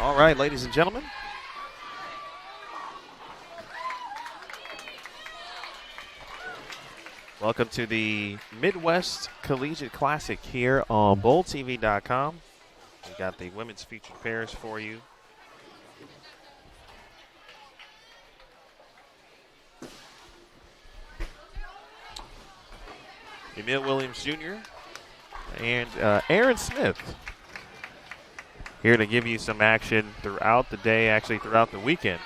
All right, ladies and gentlemen. Welcome to the Midwest Collegiate Classic here on BowlTV.com. We got the women's featured pairs for you. Emil Williams Jr. and Aaron Smith here to give you some action throughout the day, actually throughout the weekend.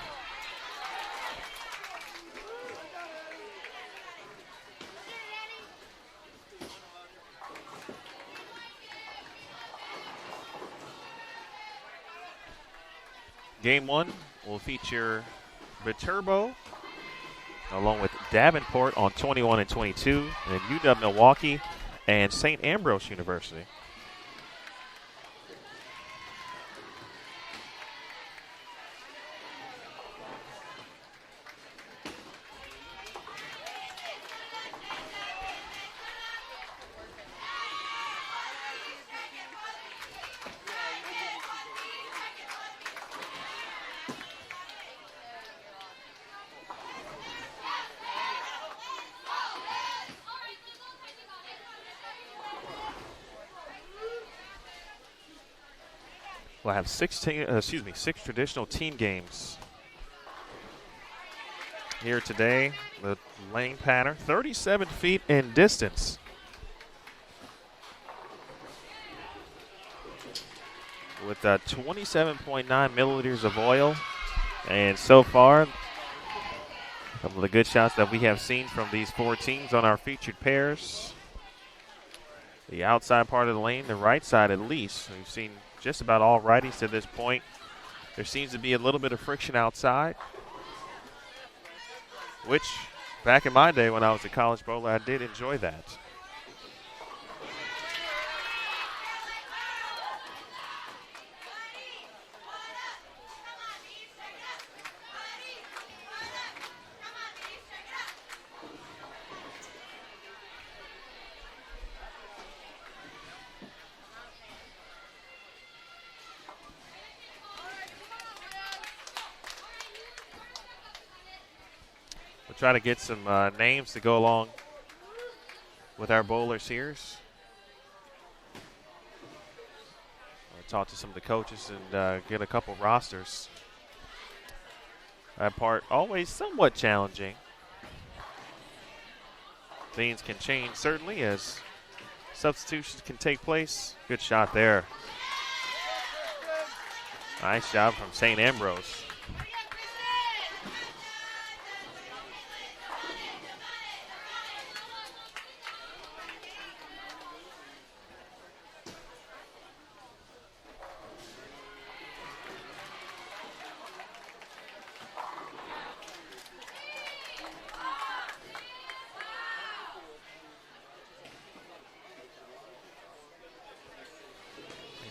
Game one will feature Viterbo along with Davenport on 21 and 22, and UW Milwaukee and St. Ambrose University. We'll have six traditional team games here today. The lane pattern, 37 feet in distance. With 27.9 milliliters of oil. And so far, a couple of the good shots that we have seen from these four teams on our featured pairs. The outside part of the lane, the right side at least. We've seen just about all righties to this point. There seems to be a little bit of friction outside, which back in my day when I was a college bowler, I did enjoy that. Try to get some names to go along with our bowlers here. I'll talk to some of the coaches and get a couple rosters. That part always somewhat challenging. Things can change certainly as substitutions can take place. Good shot there. Nice job from St. Ambrose.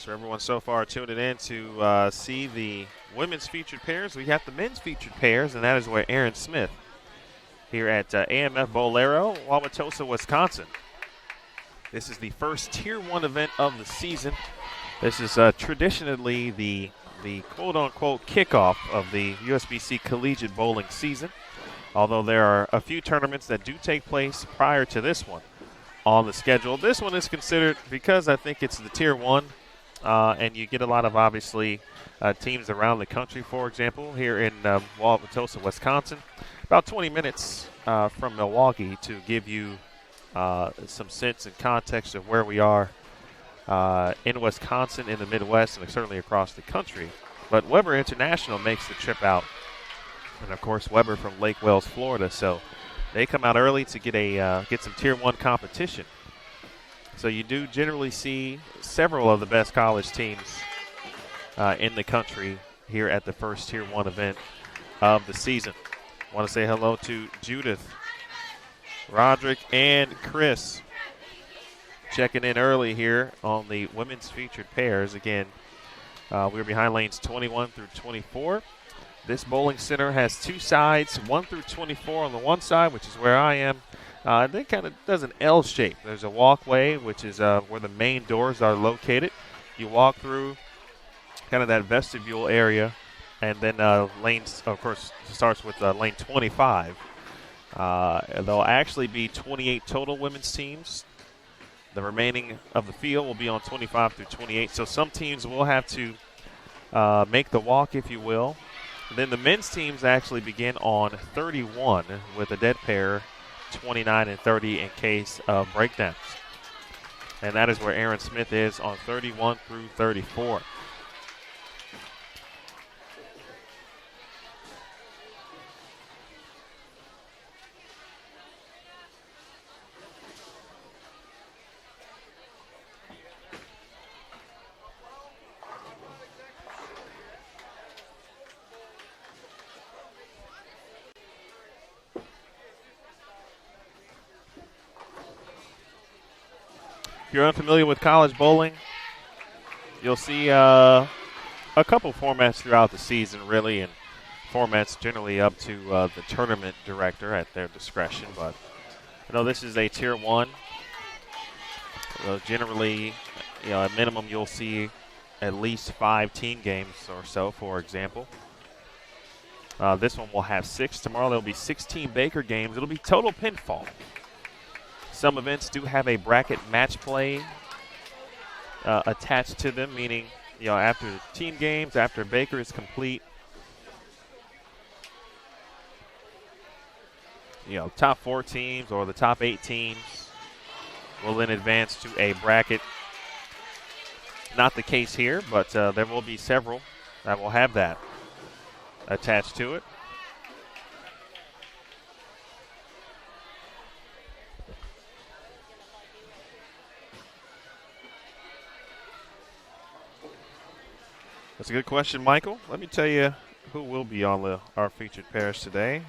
For everyone so far tuning in to see the women's featured pairs. We have the men's featured pairs, and that is where Aaron Smith here at AMF Bolero, Wauwatosa, Wisconsin. This is the first Tier 1 event of the season. This is traditionally the quote-unquote kickoff of the USBC Collegiate bowling season, although there are a few tournaments that do take place prior to this one on the schedule. This one is considered, because I think it's the Tier 1, and you get a lot of, obviously, teams around the country, for example, here in Wauwatosa, Wisconsin. About 20 minutes from Milwaukee to give you some sense and context of where we are in Wisconsin, in the Midwest, and certainly across the country. But Weber International makes the trip out. And, of course, Weber from Lake Wales, Florida. So they come out early to get some Tier 1 competition. So you do generally see several of the best college teams in the country here at the first Tier 1 event of the season. I want to say hello to Judith, Roderick, and Chris checking in early here on the women's featured pairs. Again, we're behind lanes 21 through 24. This bowling center has two sides, 1 through 24 on the one side, which is where I am. Then kind of does an L shape. There's a walkway, which is where the main doors are located. You walk through kind of that vestibule area. And then lanes, of course, starts with lane 25. There'll actually be 28 total women's teams. The remaining of the field will be on 25 through 28. So some teams will have to make the walk, if you will. And then the men's teams actually begin on 31 with a dead pair, 29 and 30 in case of breakdowns. And that is where Aaron Smith is on 31 through 34. If you're unfamiliar with college bowling, you'll see a couple formats throughout the season, really, and formats generally up to the tournament director at their discretion. But this is a Tier 1. Generally, at minimum, you'll see at least 5 team games or so, for example. This one will have 6. Tomorrow there'll be 16 Baker games. It'll be total pinfall. Some events do have a bracket match play attached to them, meaning, after the team games, after Baker is complete, top 4 teams or the top 8 teams will then advance to a bracket. Not the case here, but there will be several that will have that attached to it. That's a good question, Michael. Let me tell you who will be on our featured pairs today.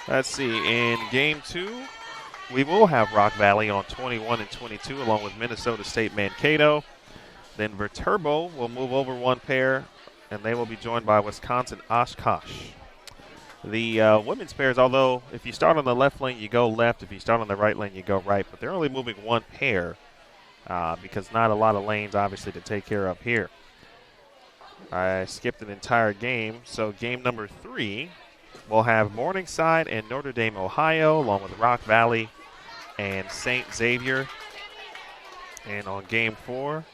Let's see. In Game 2, we will have Rock Valley on 21 and 22, along with Minnesota State Mankato. Then Viterbo will move over one pair, and they will be joined by Wisconsin Oshkosh. The women's pairs, although if you start on the left lane, you go left. If you start on the right lane, you go right. But they're only moving one pair because not a lot of lanes, obviously, to take care of here. I skipped an entire game. So game number 3 will have Morningside and Notre Dame, Ohio, along with Rock Valley and St. Xavier. And on game 4,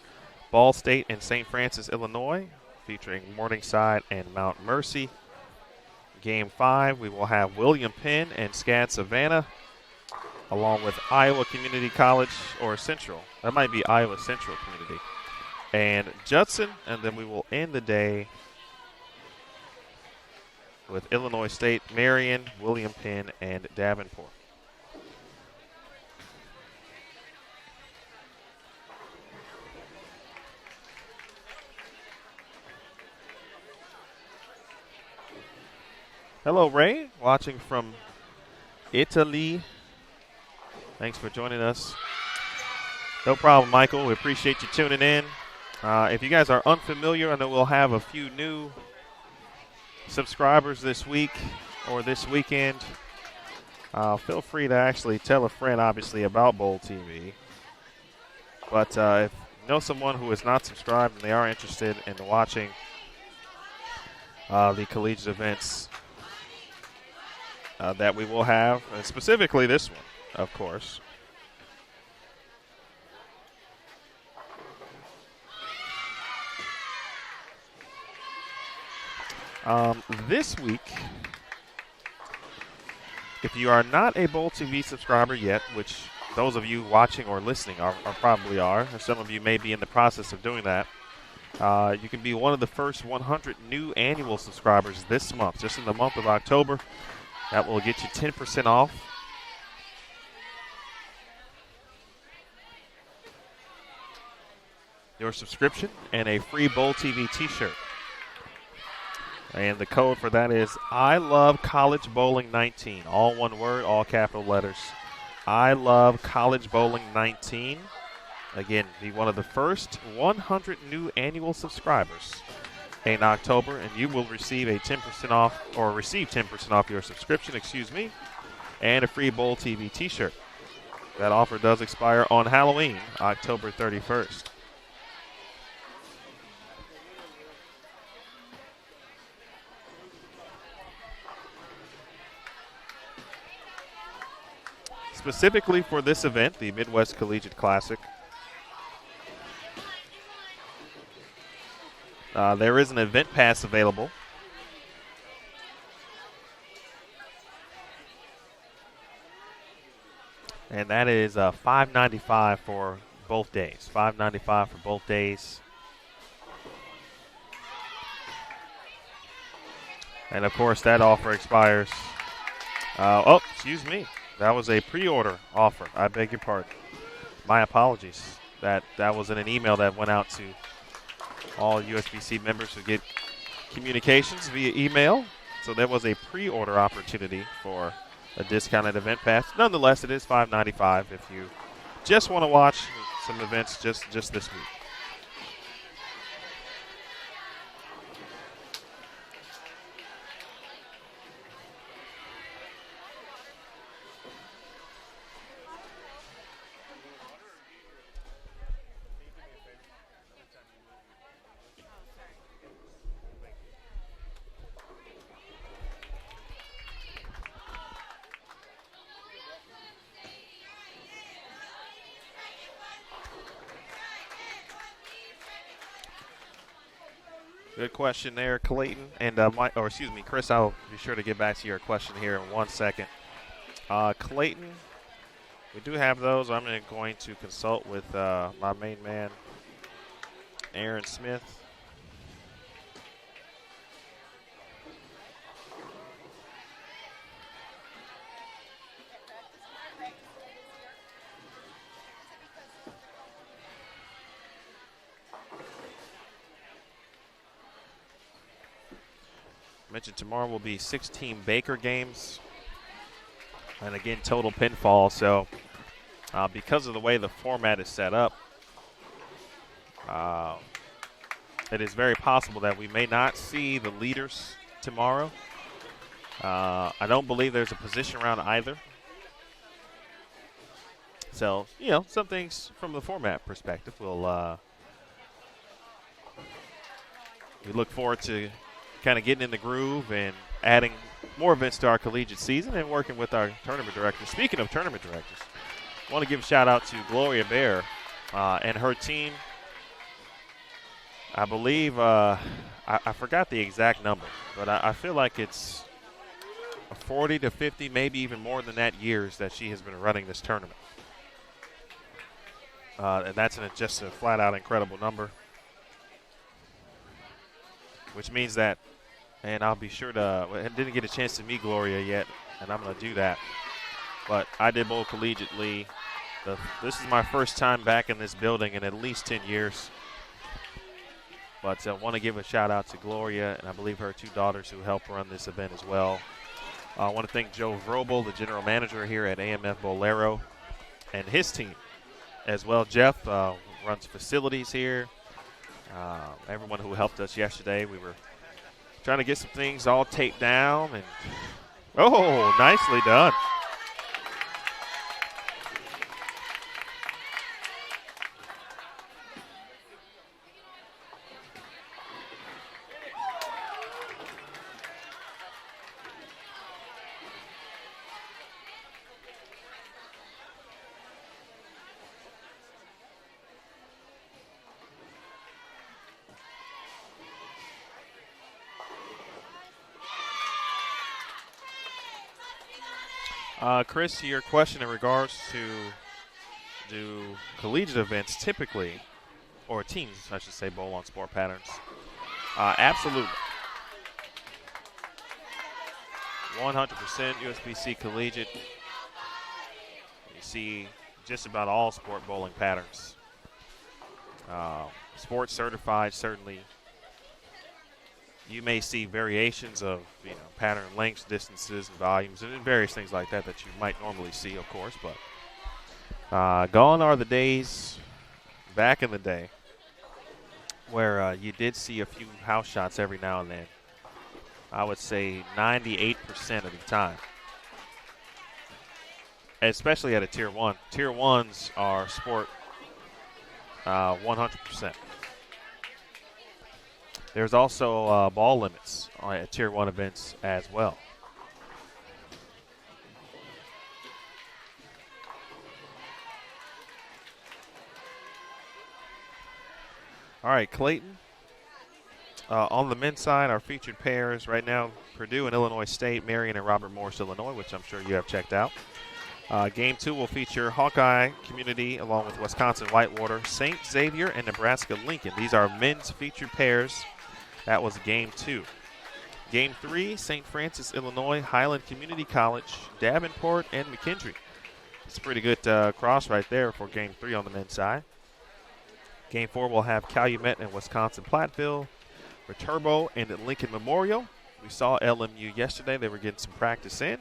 Ball State and St. Francis, Illinois, featuring Morningside and Mount Mercy. Game 5, we will have William Penn and SCAD Savannah, along with Iowa Community College or Central. That might be Iowa Central Community. And Judson, and then we will end the day with Illinois State, Marion, William Penn, and Davenport. Hello, Ray, watching from Italy. Thanks for joining us. No problem, Michael. We appreciate you tuning in. If you guys are unfamiliar, I know we'll have a few new subscribers this week or this weekend. Feel free to actually tell a friend, obviously, about Bowl TV. But if you know someone who is not subscribed and they are interested in watching the collegiate events that we will have, and specifically this one, of course. This week, if you are not a Bowl TV subscriber yet, which those of you watching or listening are probably are, or some of you may be in the process of doing that, you can be one of the first 100 new annual subscribers this month, just in the month of October. That will get you 10% off. Your subscription and a free Bowl TV t-shirt. And the code for that is I Love College Bowling 19. All one word, all capital letters. I Love College Bowling 19. Again, be one of the first 100 new annual subscribers. in October, and you will receive a 10% off, or receive 10% off your subscription, and a free Bowl TV t-shirt. That offer does expire on Halloween, October 31st. Specifically for this event, the Midwest Collegiate Classic, there is an event pass available. And that is $5.95 for both days. $5.95 for both days. And, of course, that offer expires. Excuse me. That was a pre-order offer. I beg your pardon. My apologies. That was in an email that went out to all USBC members who get communications via email. So there was a pre-order opportunity for a discounted event pass. Nonetheless, it is $5.95 if you just want to watch some events just this week. Good question there, Clayton. And Chris, I'll be sure to get back to your question here in 1 second. Clayton, we do have those. I'm going to consult with my main man, Aaron Smith. Mentioned tomorrow will be 16 Baker games, and again total pinfall. So because of the way the format is set up, it is very possible that we may not see the leaders tomorrow. I don't believe there's a position round either. So some things from the format perspective we look forward to kind of getting in the groove and adding more events to our collegiate season and working with our tournament directors. Speaking of tournament directors, I want to give a shout out to Gloria Bear and her team. I believe, I forgot the exact number, but I feel like it's 40 to 50, maybe even more than that, years that she has been running this tournament. And that's just a flat-out incredible number, which means that, and I'll be sure to, I didn't get a chance to meet Gloria yet, and I'm going to do that. But I did bowl collegiately. This is my first time back in this building in at least 10 years. But I want to give a shout-out to Gloria, and I believe her two daughters who helped run this event as well. I want to thank Joe Vrobel, the general manager here at AMF Bolero, and his team as well. Jeff runs facilities here. Everyone who helped us yesterday. We were trying to get some things all taped down. And nicely done. Chris, your question in regards to do collegiate events typically, or teams, I should say, bowl on sport patterns? Absolutely. 100% USBC Collegiate. You see just about all sport bowling patterns. Sports certified, certainly. You may see variations of pattern lengths, distances, and volumes, and various things like that you might normally see, of course. But gone are the days back in the day where you did see a few house shots every now and then. I would say 98% of the time, especially at a Tier 1. Tier 1s are sport 100%. There's also ball limits at Tier 1 events as well. All right, Clayton. On the men's side, our featured pairs right now, Purdue and Illinois State, Marion and Robert Morris, Illinois, which I'm sure you have checked out. Game 2 will feature Hawkeye Community along with Wisconsin Whitewater, St. Xavier, and Nebraska Lincoln. These are men's featured pairs. That was Game 2. Game 3, St. Francis, Illinois, Highland Community College, Davenport, and McKendree. It's a pretty good cross right there for Game 3 on the men's side. Game 4 will have Calumet and Wisconsin Platteville, Viterbo and Lincoln Memorial. We saw LMU yesterday. They were getting some practice in.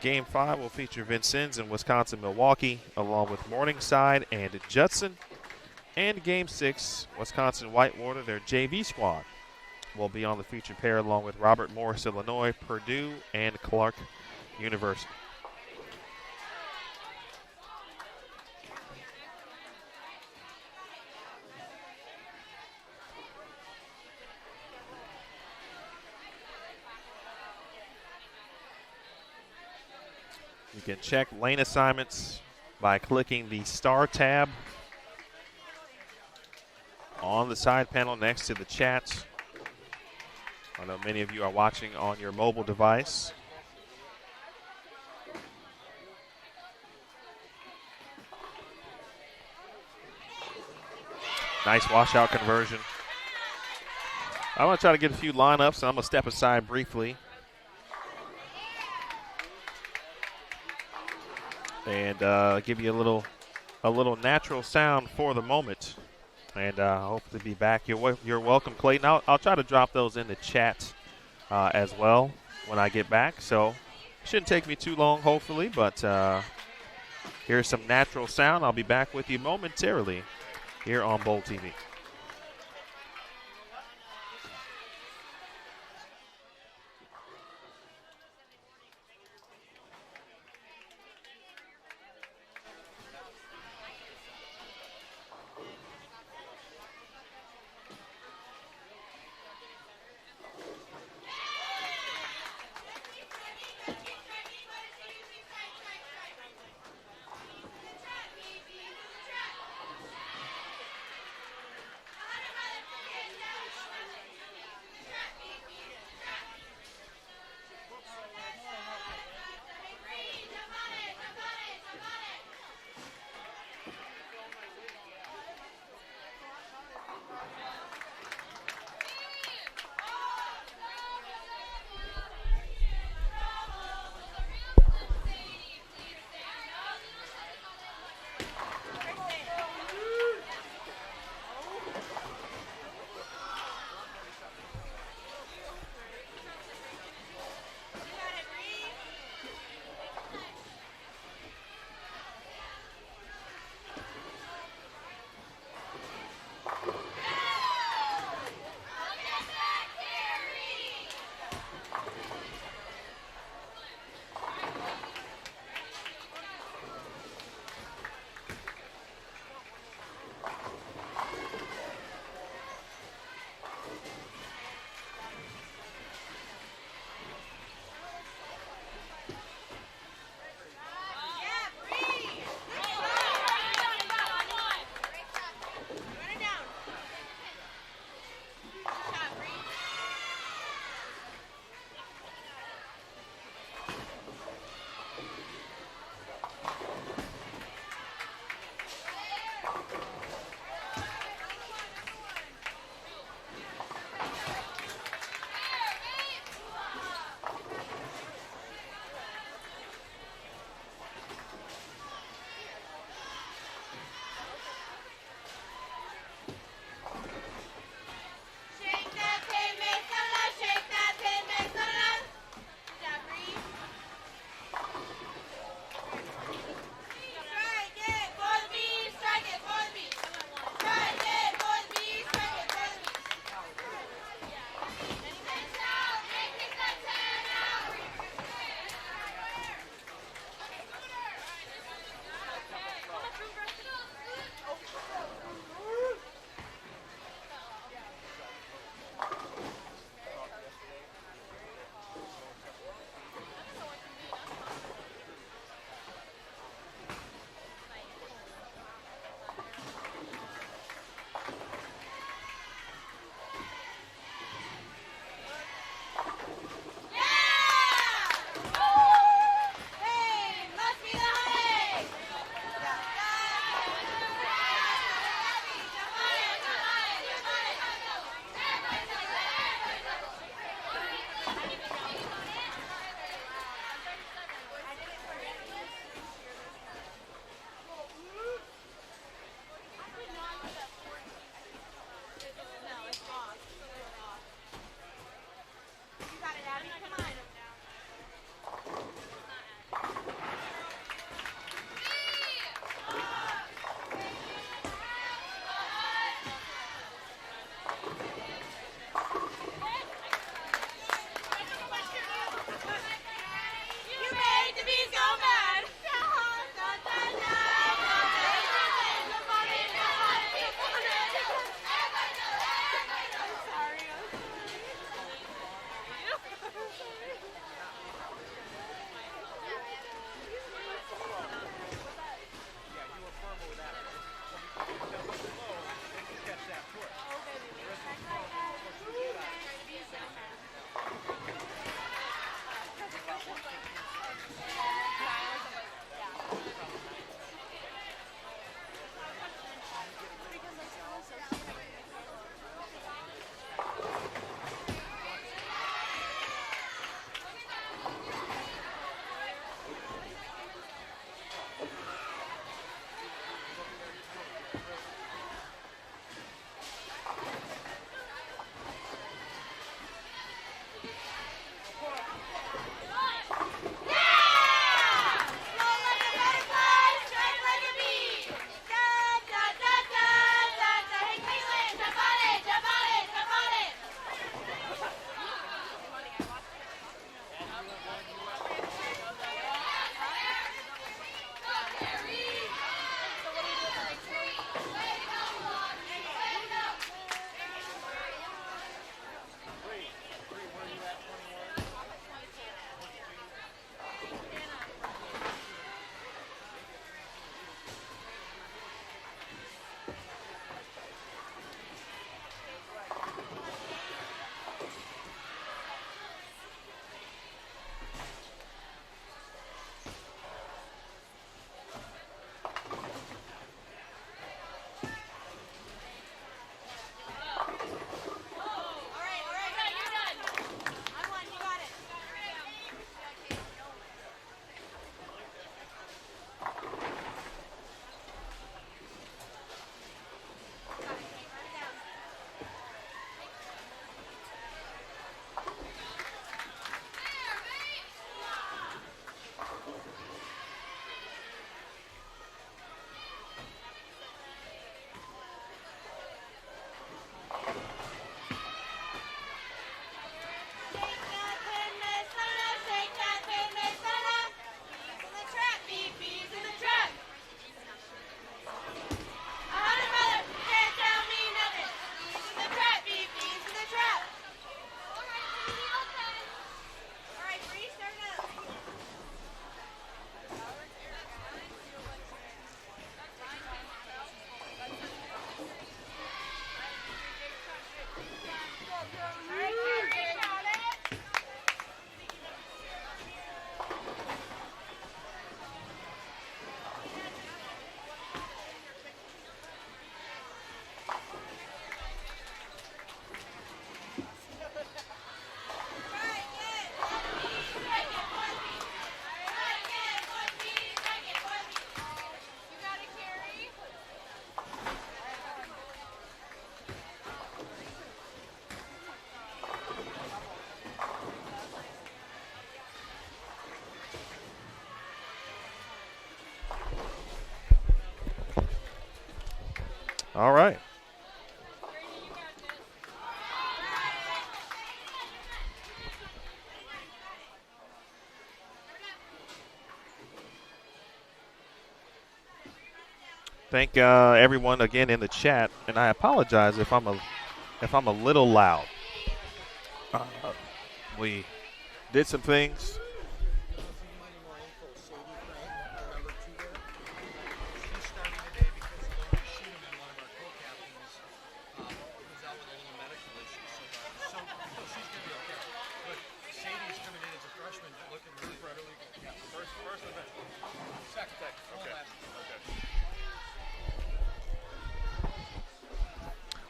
Game 5 will feature Vincennes and Wisconsin Milwaukee, along with Morningside and Judson. And Game 6, Wisconsin Whitewater, their JV squad, will be on the featured pair along with Robert Morris, Illinois, Purdue, and Clark University. You can check lane assignments by clicking the Star tab on the side panel next to the chat. I know many of you are watching on your mobile device. Nice washout conversion. I'm going to try to get a few lineups, and I'm going to step aside briefly and give you a little natural sound for the moment, and hope to be back. You're welcome, Clayton. I'll try to drop those in the chat as well when I get back. So it shouldn't take me too long, hopefully. But here's some natural sound. I'll be back with you momentarily here on Bowl TV. All right. Thank everyone again in the chat, and I apologize if I'm a little loud. We did some things.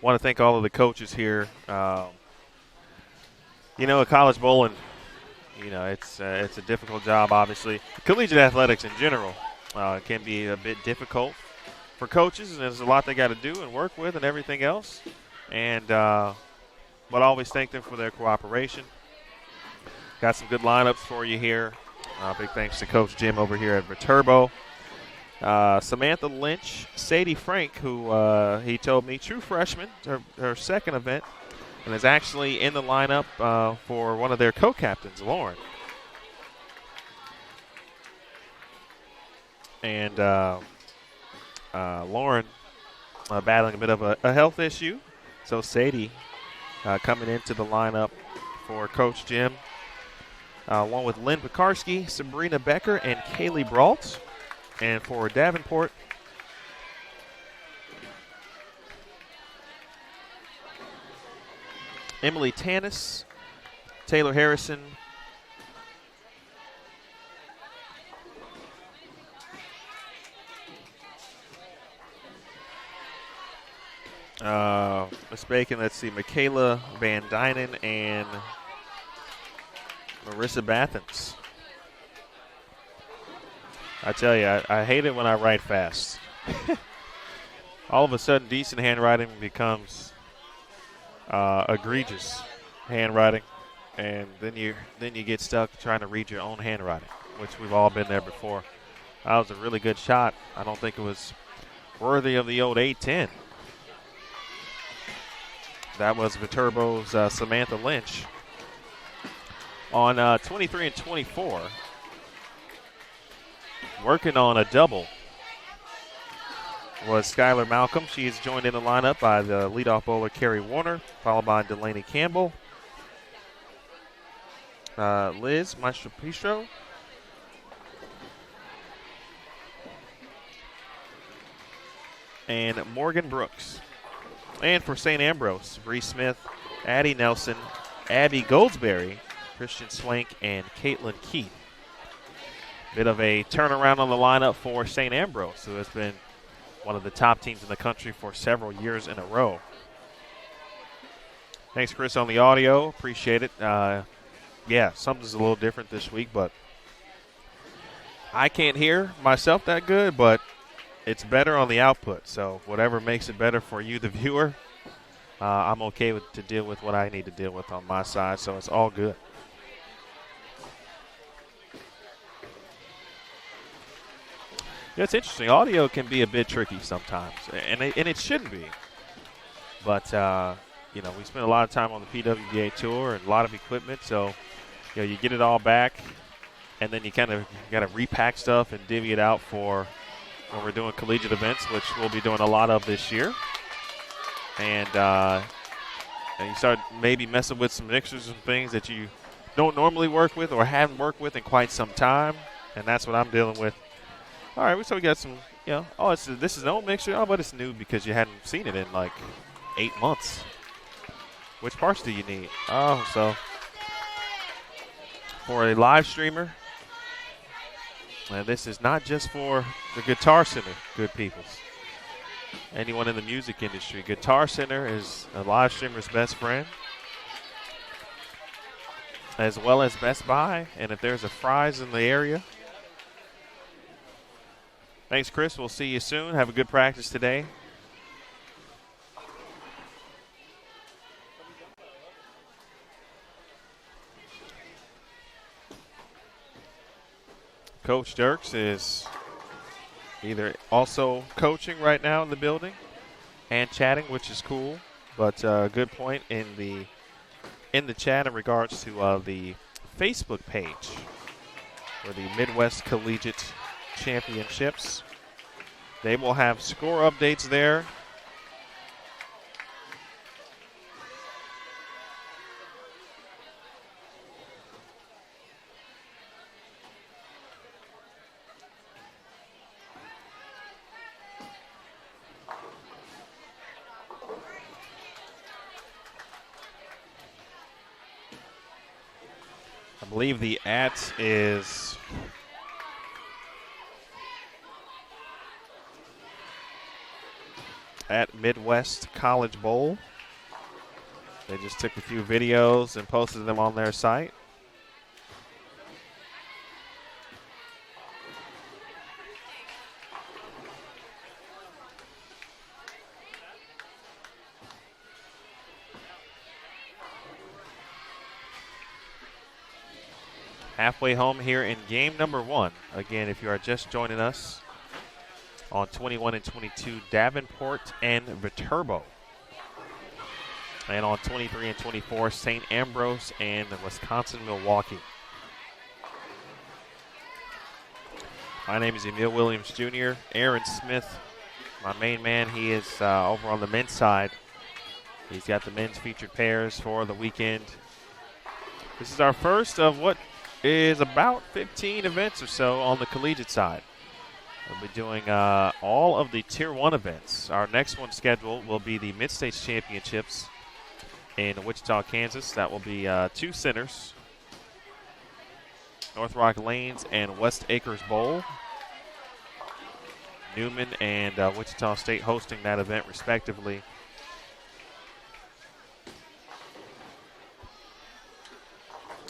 Want to thank all of the coaches here. At college bowling, it's a difficult job, obviously. Collegiate athletics in general can be a bit difficult for coaches, and there's a lot they got to do and work with and everything else. And but always thank them for their cooperation. Got some good lineups for you here. Big thanks to Coach Jim over here at Viterbo. Samantha Lynch, Sadie Frank, who he told me, true freshman, her second event, and is actually in the lineup for one of their co-captains, Lauren. And Lauren battling a bit of a health issue. So Sadie coming into the lineup for Coach Jim, along with Lynn Pekarski, Sabrina Becker, and Kaylee Brault. And for Davenport, Emily Tannis, Taylor Harrison, Miss Bacon, let's see, Michaela Van Dynen and Marissa Bathens. I tell you, I hate it when I write fast. All of a sudden, decent handwriting becomes egregious handwriting, and then you get stuck trying to read your own handwriting, which we've all been there before. That was a really good shot. I don't think it was worthy of the old 8-10. That was Viterbo's Samantha Lynch. On 23 and 24. Working on a double was Skylar Malcolm. She is joined in the lineup by the leadoff bowler, Carrie Warner, followed by Delaney Campbell, Liz Maestro-Pistro, and Morgan Brooks. And for St. Ambrose, Bree Smith, Addie Nelson, Abby Goldsberry, Christian Swank, and Caitlin Keith. Bit of a turnaround on the lineup for St. Ambrose, who has been one of the top teams in the country for several years in a row. Thanks, Chris, on the audio. Appreciate it. Yeah, something's a little different this week, but I can't hear myself that good, but it's better on the output. So whatever makes it better for you, the viewer, I'm okay to deal with what I need to deal with on my side, so it's all good. Yeah, it's interesting. Audio can be a bit tricky sometimes, and it shouldn't be. But, we spend a lot of time on the PWBA tour and a lot of equipment, so, you get it all back, and then you kind of got to repack stuff and divvy it out for when we're doing collegiate events, which we'll be doing a lot of this year. And you start maybe messing with some mixers and things that you don't normally work with or haven't worked with in quite some time, and that's what I'm dealing with. All right, so we got some, this is an old mixer. Oh, but it's new because you hadn't seen it in like 8 months. Which parts do you need? Oh, so for a live streamer, and this is not just for the Guitar Center, good peoples. Anyone in the music industry, Guitar Center is a live streamer's best friend, as well as Best Buy. And if there's a Fry's in the area. Thanks, Chris. We'll see you soon. Have a good practice today. Coach Dirks is either also coaching right now in the building and chatting, which is cool. But good point in the chat in regards to the Facebook page for the Midwest Collegiate Championships. They will have score updates there. I believe the @ is at Midwest College Bowl. They just took a few videos and posted them on their site. Halfway home here in game number 1. Again, if you are just joining us on 21 and 22, Davenport and Viterbo. And on 23 and 24, St. Ambrose and Wisconsin-Milwaukee. My name is Emil Williams Jr. Aaron Smith, my main man, he is over on the men's side. He's got the men's featured pairs for the weekend. This is our first of what is about 15 events or so on the collegiate side. We'll be doing all of the Tier 1 events. Our next one scheduled will be the Mid-States Championships in Wichita, Kansas. That will be 2 centers, North Rock Lanes and West Acres Bowl. Newman and Wichita State hosting that event respectively.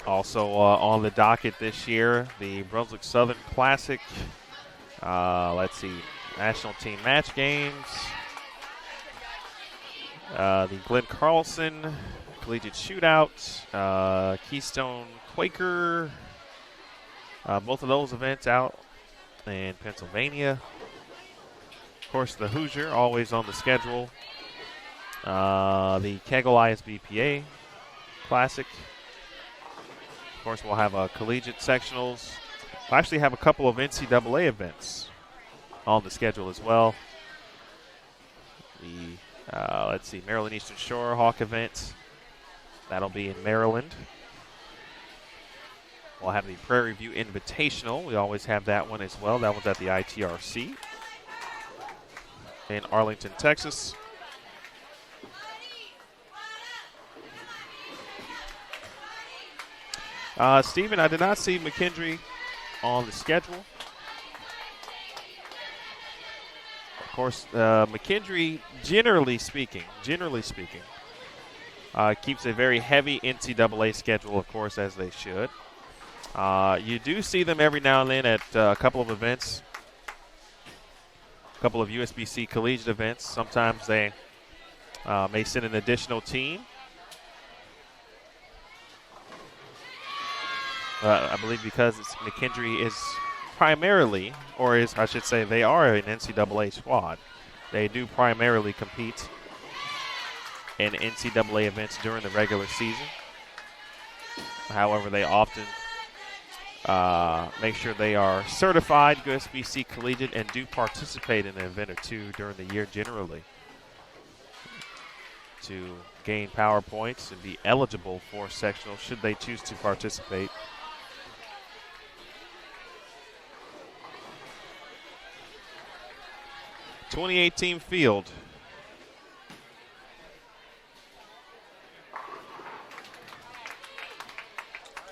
Also on the docket this year, the Brunswick Southern Classic. Let's see, National Team Match Games. The Glenn Carlson Collegiate Shootout. Keystone Quaker. Both of those events out in Pennsylvania. Of course, the Hoosier, always on the schedule. The Kegel ISBPA Classic. Of course, we'll have collegiate sectionals. We'll actually have a couple of NCAA events on the schedule as well. The, let's see, Maryland Eastern Shore Hawk event. That'll be in Maryland. We'll have the Prairie View Invitational. We always have that one as well. That one's at the ITRC in Arlington, Texas. Stephen, I did not see McKendree on the schedule. Of course, McKendree, generally speaking, keeps a very heavy NCAA schedule, of course, as they should. You do see them every now and then at a couple of events, a couple of USBC collegiate events. Sometimes they may send an additional team. I believe because McKendree is primarily, or is I should say, they are an NCAA squad. They do primarily compete in NCAA events during the regular season. However, they often make sure they are certified USBC collegiate and do participate in an event or two during the year generally to gain power points and be eligible for sectional should they choose to participate. '28 field.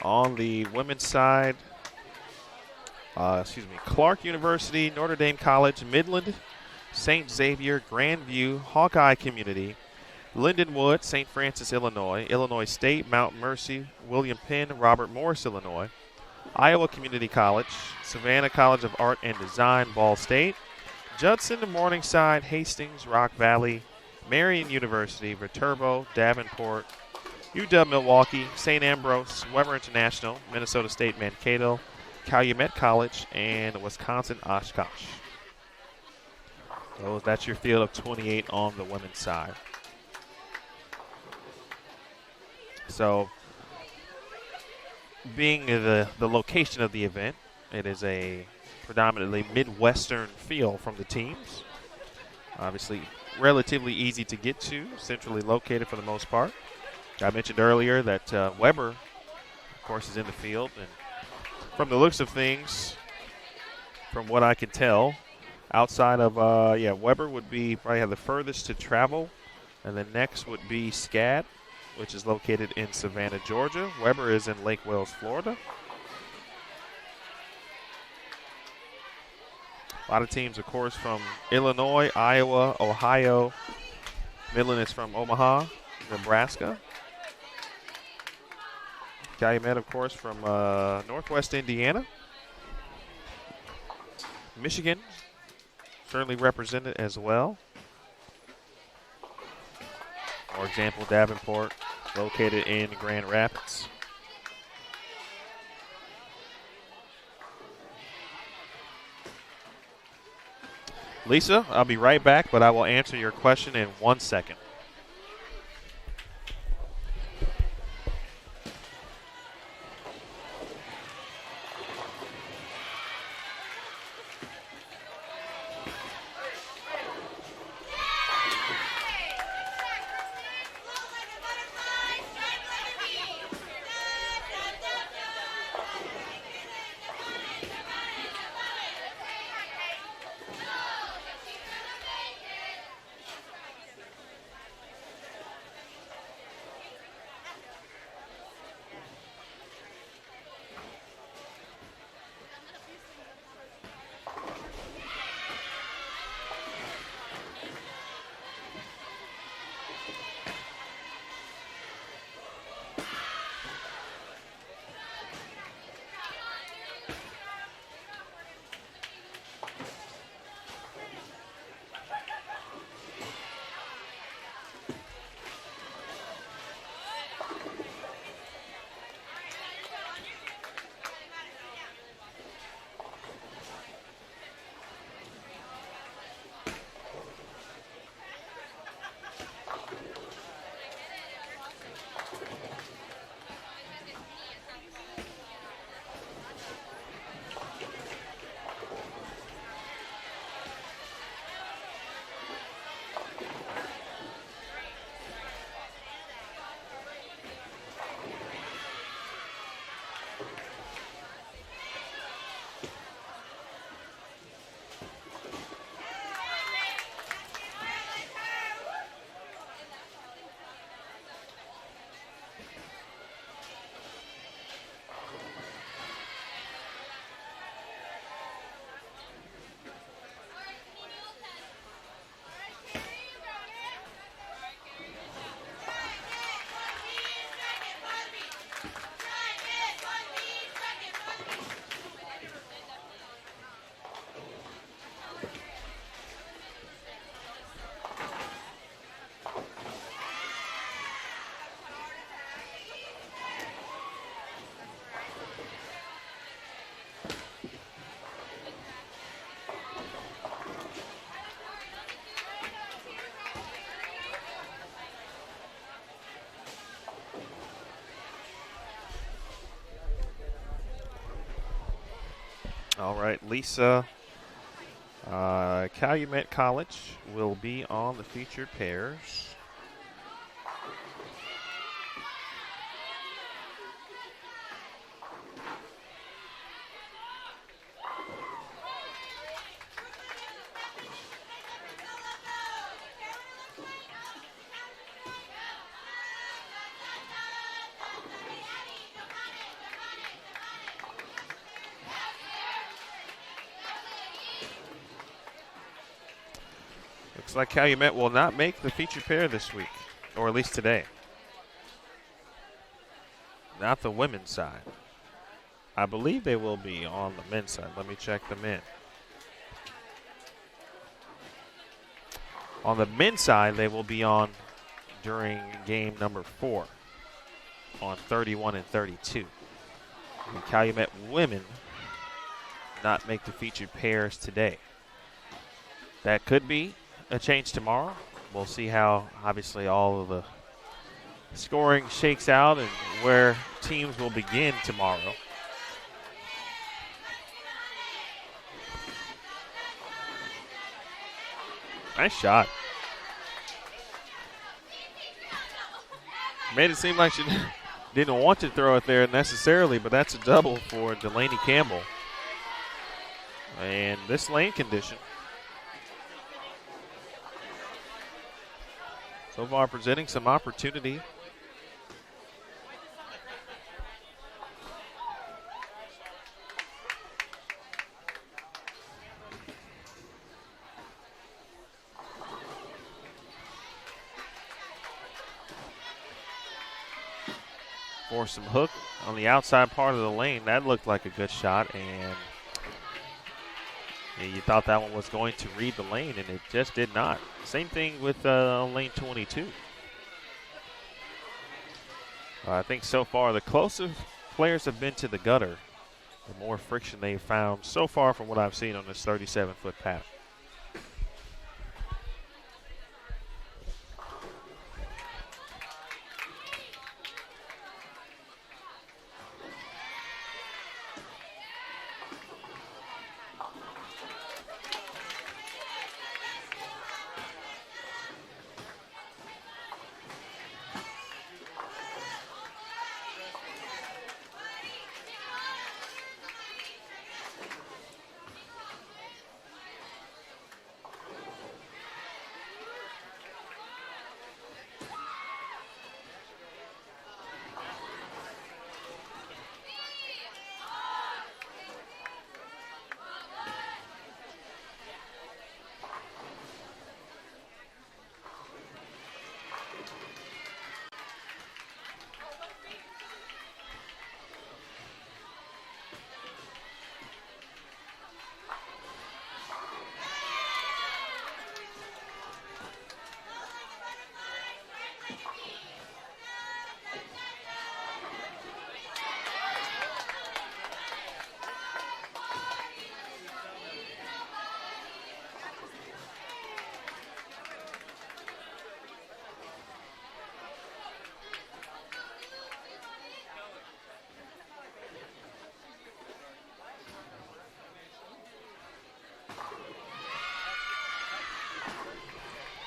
On the women's side, Clark University, Notre Dame College, Midland, St. Xavier, Grandview, Hawkeye Community, Lindenwood, St. Francis, Illinois, Illinois State, Mount Mercy, William Penn, Robert Morris, Illinois, Iowa Community College, Savannah College of Art and Design, Ball State, Judson, Morningside, Hastings, Rock Valley, Marion University, Viterbo, Davenport, UW Milwaukee, St. Ambrose, Weber International, Minnesota State Mankato, Calumet College, and Wisconsin Oshkosh. So that's your field of 28 on the women's side. So being the location of the event, it is a predominantly Midwestern feel from the teams. Obviously, relatively easy to get to, centrally located for the most part. I mentioned earlier that Weber, of course, is in the field. And from the looks of things, from what I can tell, outside of, Weber would be probably have the furthest to travel. And then next would be SCAD, which is located in Savannah, Georgia. Weber is in Lake Wales, Florida. A lot of teams, of course, from Illinois, Iowa, Ohio. Midland is from Omaha, Nebraska. Calumet, of course, from Northwest Indiana. Michigan, certainly represented as well. For example, Davenport, located in Grand Rapids. Lisa, I'll be right back, but I will answer your question in 1 second. Lisa. Calumet College will be on the featured pairs. Looks like Calumet will not make the featured pair this week, or at least today. Not the women's side. I believe they will be on the men's side. Let me check the men. On the men's side, they will be on during game number 4 on 31 and 32. The Calumet women not make the featured pairs today. That could be a change tomorrow. We'll see how, obviously, all of the scoring shakes out and where teams will begin tomorrow. Nice shot. Made it seem like she didn't want to throw it there necessarily, but that's a double for Delaney Campbell. And this lane condition so far presenting some opportunity. For some hook on the outside part of the lane. That looked like a good shot, and you thought that one was going to read the lane, and it just did not. Same thing with lane 22. I think so far the closer players have been to the gutter, the more friction they've found so far from what I've seen on this 37-foot path.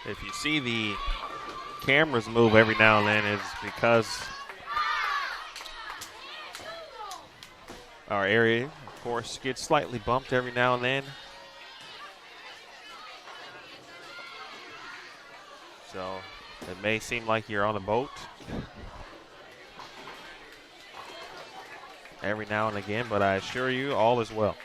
If you see the cameras move every now and then, it's because our area, of course, gets slightly bumped every now and then. So it may seem like you're on a boat every now and again, but I assure you all is well.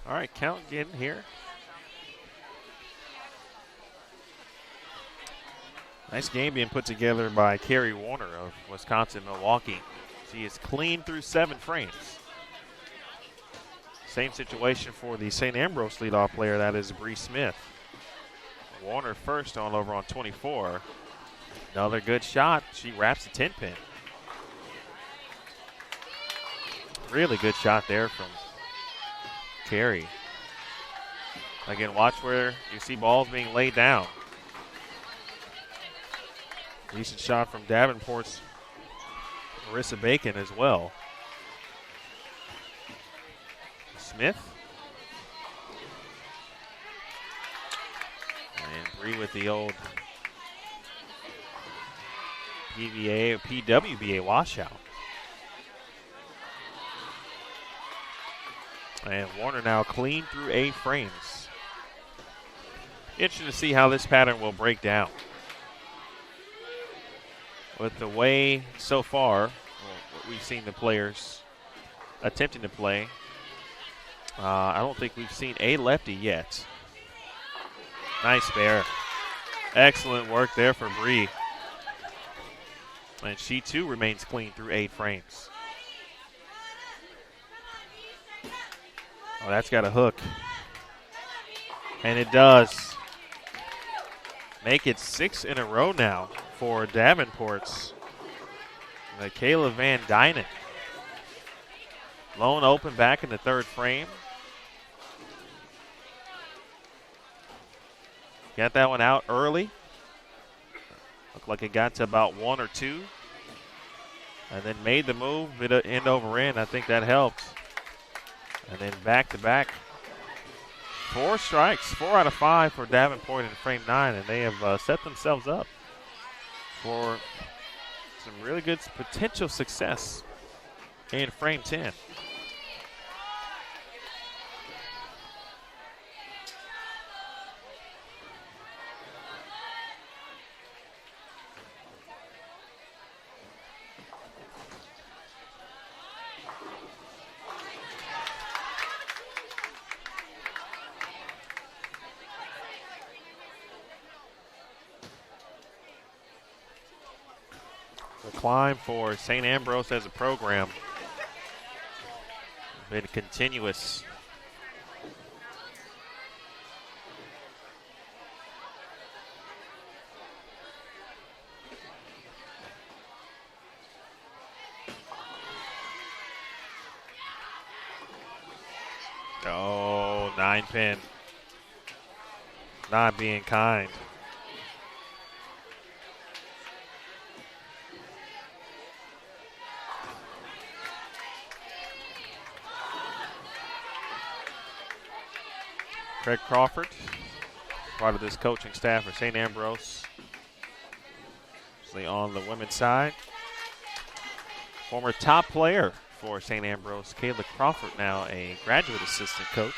All right, count again here. Nice game being put together by Carrie Warner of Wisconsin-Milwaukee. She is clean through 7 frames. Same situation for the St. Ambrose leadoff player, that is Bree Smith. Warner first all over on 24. Another good shot. She wraps the 10-pin. Really good shot there from Carey. Again, watch where you see balls being laid down. Decent shot from Davenport's Marissa Bacon as well. Smith. And Bree with the old PVA or PWBA washout. And Warner now clean through 8 frames. Interesting to see how this pattern will break down. With the way so far, what we've seen the players attempting to play, I don't think we've seen a lefty yet. Nice spare. Excellent work there for Bree. And she too remains clean through 8 frames. Oh, that's got a hook. And it does. Make it 6 in a row now for Davenport's Michaela Van Dynen. Lone open back in the 3rd frame. Got that one out early. Looked like it got to about 1 or 2. And then made the move, bit of end over end. I think that helped. And then back to back. 4 strikes, 4 out of 5 for Davenport in frame 9, and they have set themselves up for some really good potential success in frame 10. The climb for St. Ambrose as a program been continuous. Oh, 9-pin. Not being kind. Craig Crawford, part of this coaching staff for St. Ambrose. Usually on the women's side. Former top player for St. Ambrose, Kayla Crawford, now a graduate assistant coach.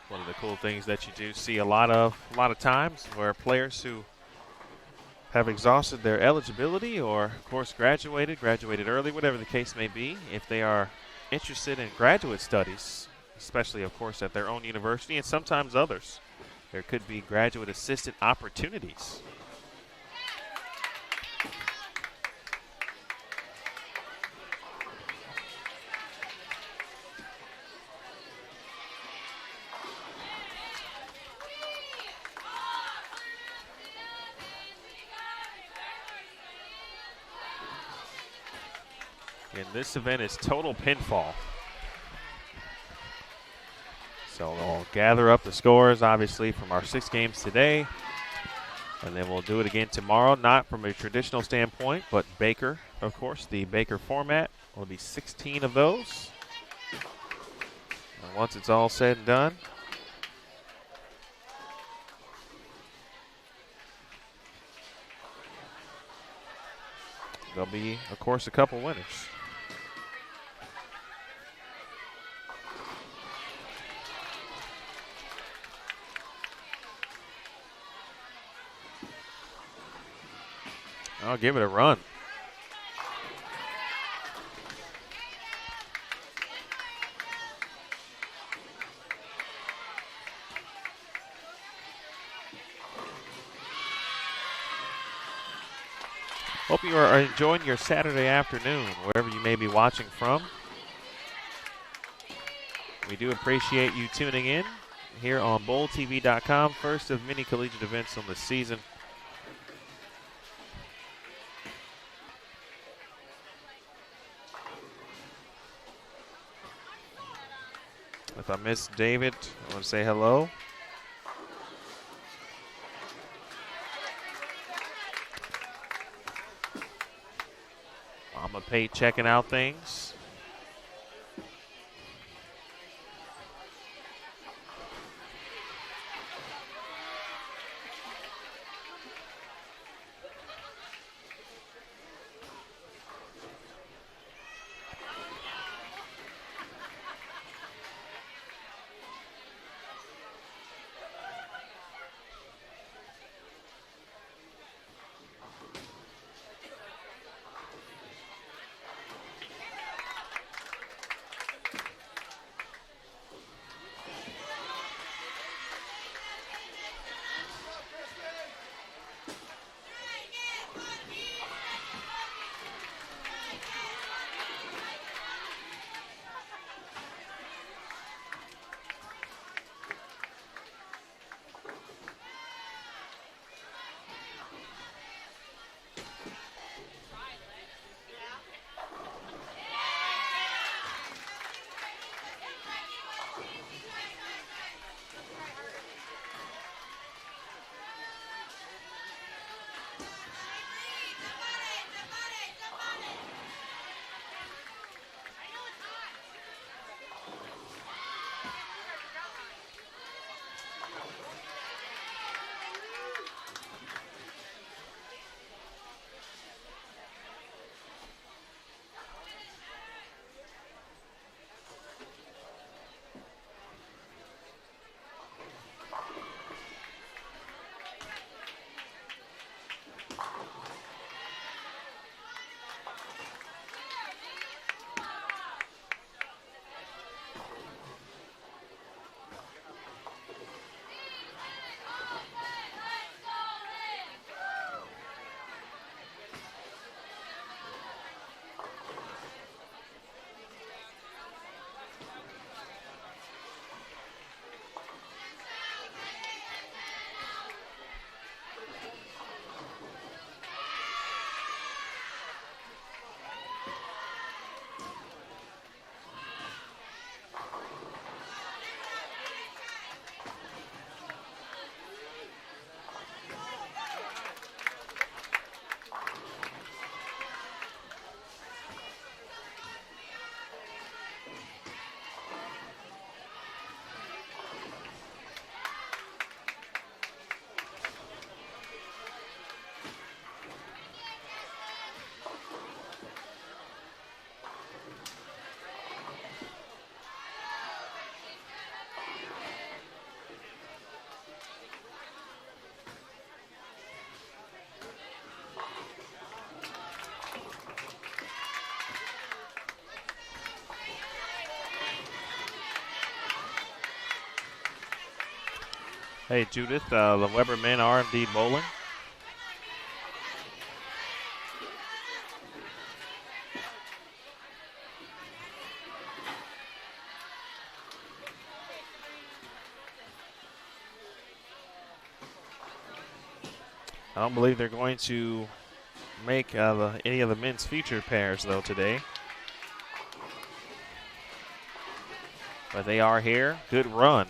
One of the cool things that you do see a lot of times where players who have exhausted their eligibility or, of course, graduated early, whatever the case may be, if they are interested in graduate studies, especially, of course, at their own university and sometimes others, there could be graduate assistant opportunities. And this event is total pinfall. So we'll gather up the scores, obviously, from our 6 games today. And then we'll do it again tomorrow, not from a traditional standpoint, but Baker, of course, the Baker format. Will be 16 of those. And once it's all said and done, there'll be, of course, a couple winners. I'll give it a run. Hope you are enjoying your Saturday afternoon, wherever you may be watching from. We do appreciate you tuning in here on BowlTV.com, first of many collegiate events on the season. If I missed David, I want to say hello. Mama Pay checking out things. Hey, Judith, the Weber men are indeed bowling. I don't believe they're going to make any of the men's featured pairs, though, today. But they are here. Good run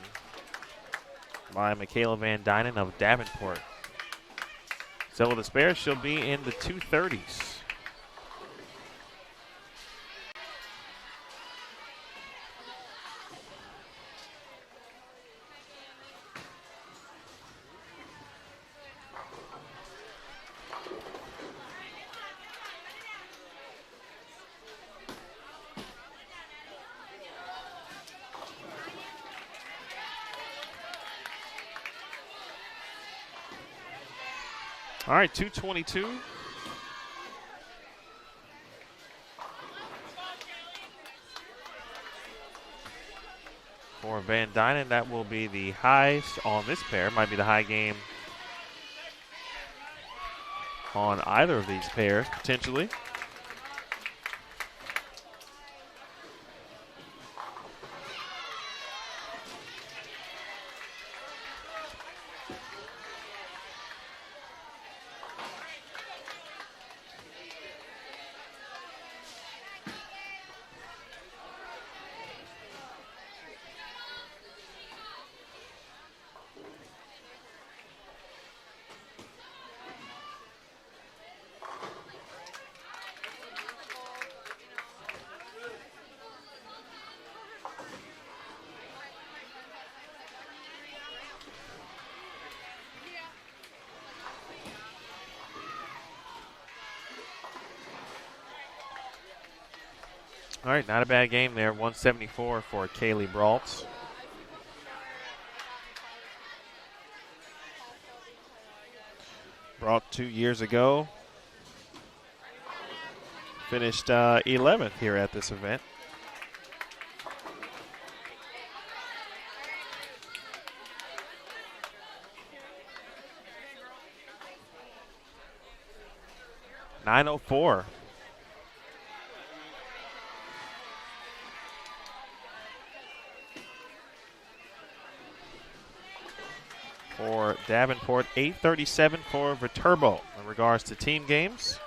by Michaela Van Dynen of Davenport. So with the spares, she'll be in the 230s. All right, 222. For Van Dynen, that will be the highest on this pair. Might be the high game on either of these pairs, potentially. All right, not a bad game there. 174 for Kaylee Brault. Brault 2 years ago finished 11th here at this event. .904. For Davenport, 837 for Viterbo in regards to team games.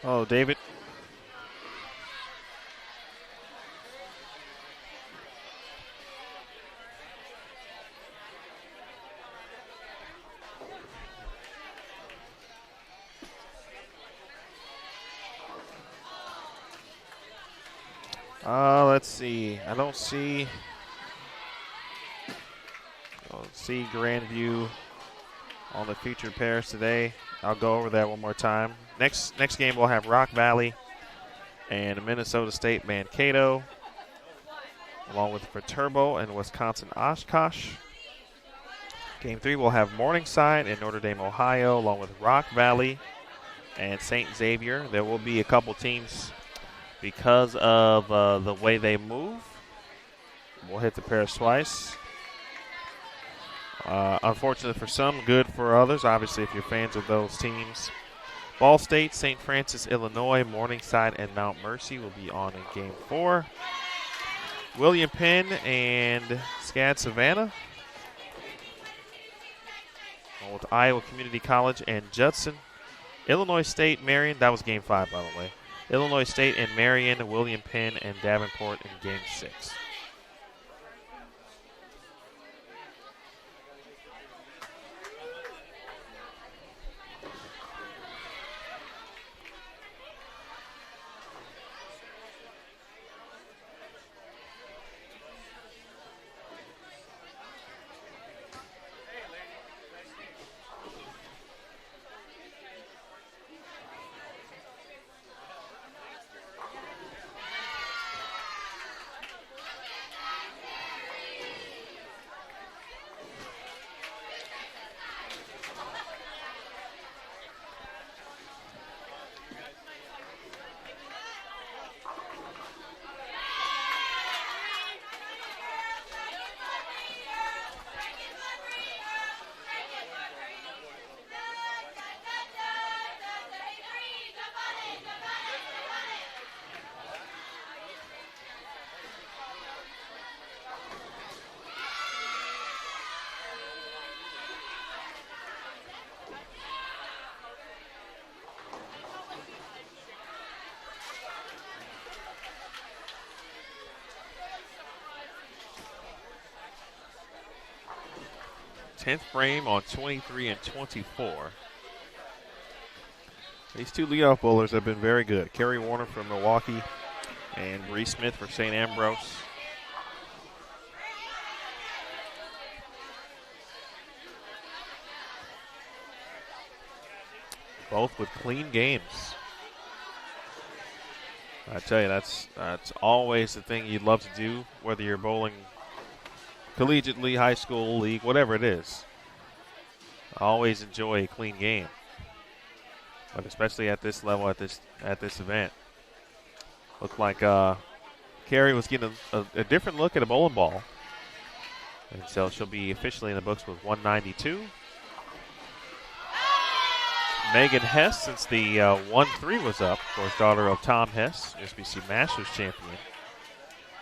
Oh, David. Let's see. I don't see Grandview on the featured pairs today. I'll go over that one more time. Next game we'll have Rock Valley and Minnesota State Mankato, along with Viterbo and Wisconsin Oshkosh. Game 3 we'll have Morningside and Notre Dame, Ohio, along with Rock Valley and St. Xavier. There will be a couple teams because of the way they move. We'll hit the pairs twice. Unfortunately for some, good for others. Obviously, if you're fans of those teams. Ball State, St. Francis, Illinois, Morningside, and Mount Mercy will be on in Game 4. William Penn and SCAD Savannah, along with Iowa Community College and Judson. Illinois State, Marion, that was Game 5, by the way. Illinois State and Marion, William Penn and Davenport in Game 6. 10th frame on 23 and 24. These two leadoff bowlers have been very good. Kerry Warner from Milwaukee and Bree Smith for St. Ambrose. Both with clean games. I tell you, that's always the thing you'd love to do, whether you're bowling collegiate league, high school league, whatever it is. I always enjoy a clean game, but especially at this level, at this event. Looked like Carrie was getting a different look at a bowling ball, and so she'll be officially in the books with 192. Megan Hess, since the 1-3 was up, of course, daughter of Tom Hess, USBC Masters champion,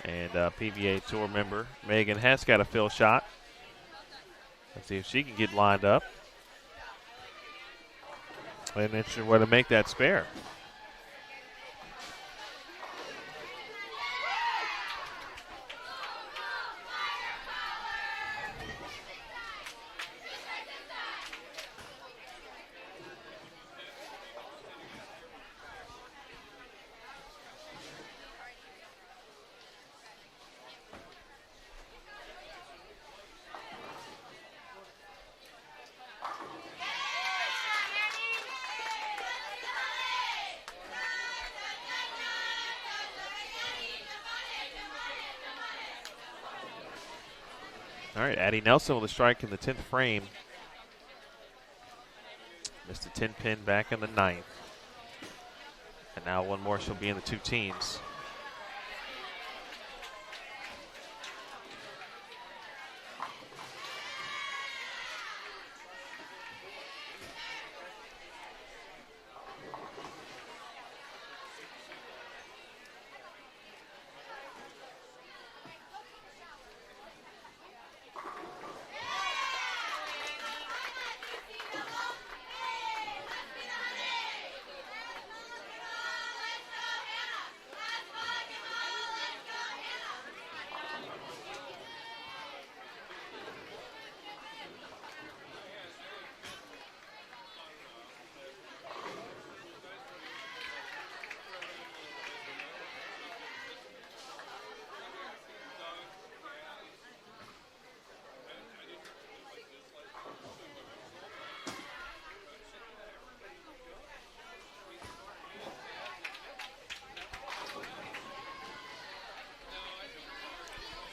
and PBA Tour member. Megan Hess got a fill shot. Let's see if she can get lined up. And an interesting way to make that spare. All right, Addie Nelson with a strike in the 10th frame. Missed a 10 pin back in the 9th. And now one more, she'll be in the 2 teens.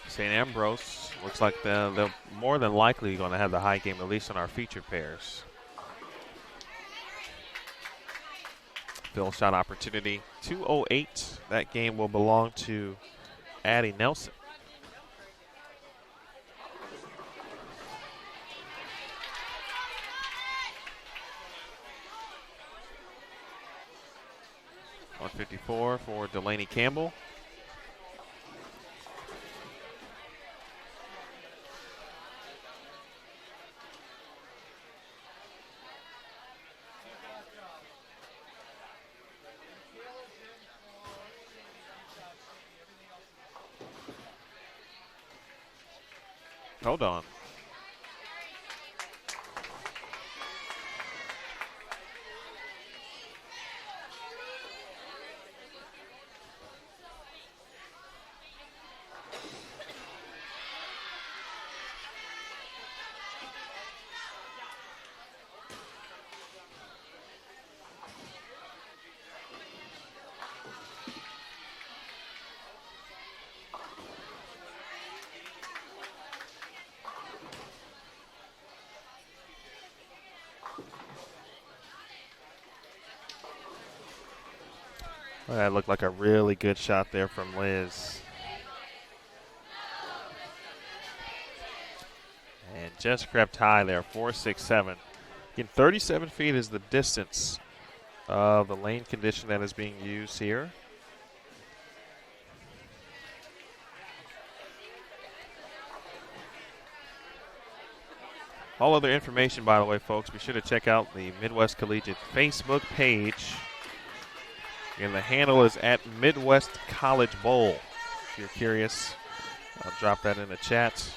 St. Ambrose looks like they're more than likely going to have the high game, at least on our featured pairs. Fill shot opportunity, 2:08. That game will belong to Addie Nelson. .154 for Delaney Campbell. Hold on. Well, that looked like a really good shot there from Liz. And just crept high there, 4.67. Again, 37 feet is the distance of the lane condition that is being used here. All other information, by the way, folks, be sure to check out the Midwest Collegiate Facebook page. And the handle is at Midwest College Bowl. If you're curious, I'll drop that in the chat.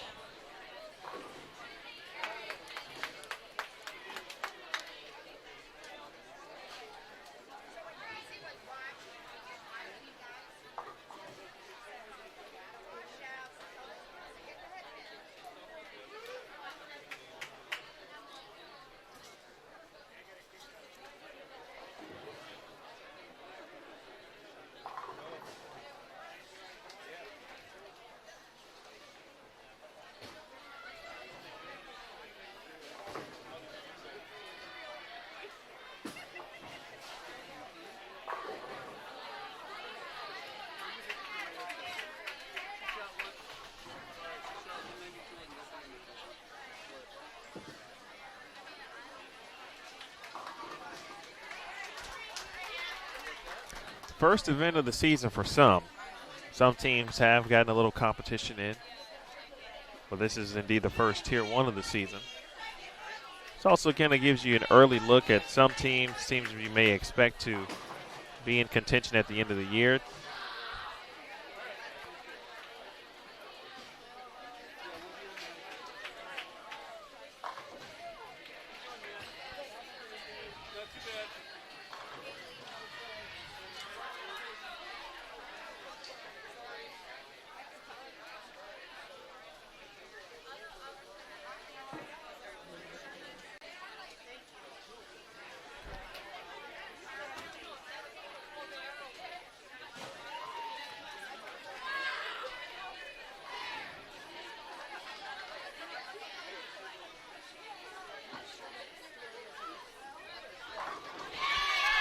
first event of the season for some. Some teams have gotten a little competition in, but this is indeed the first Tier 1 of the season. It also kind of gives you an early look at some teams you may expect to be in contention at the end of the year.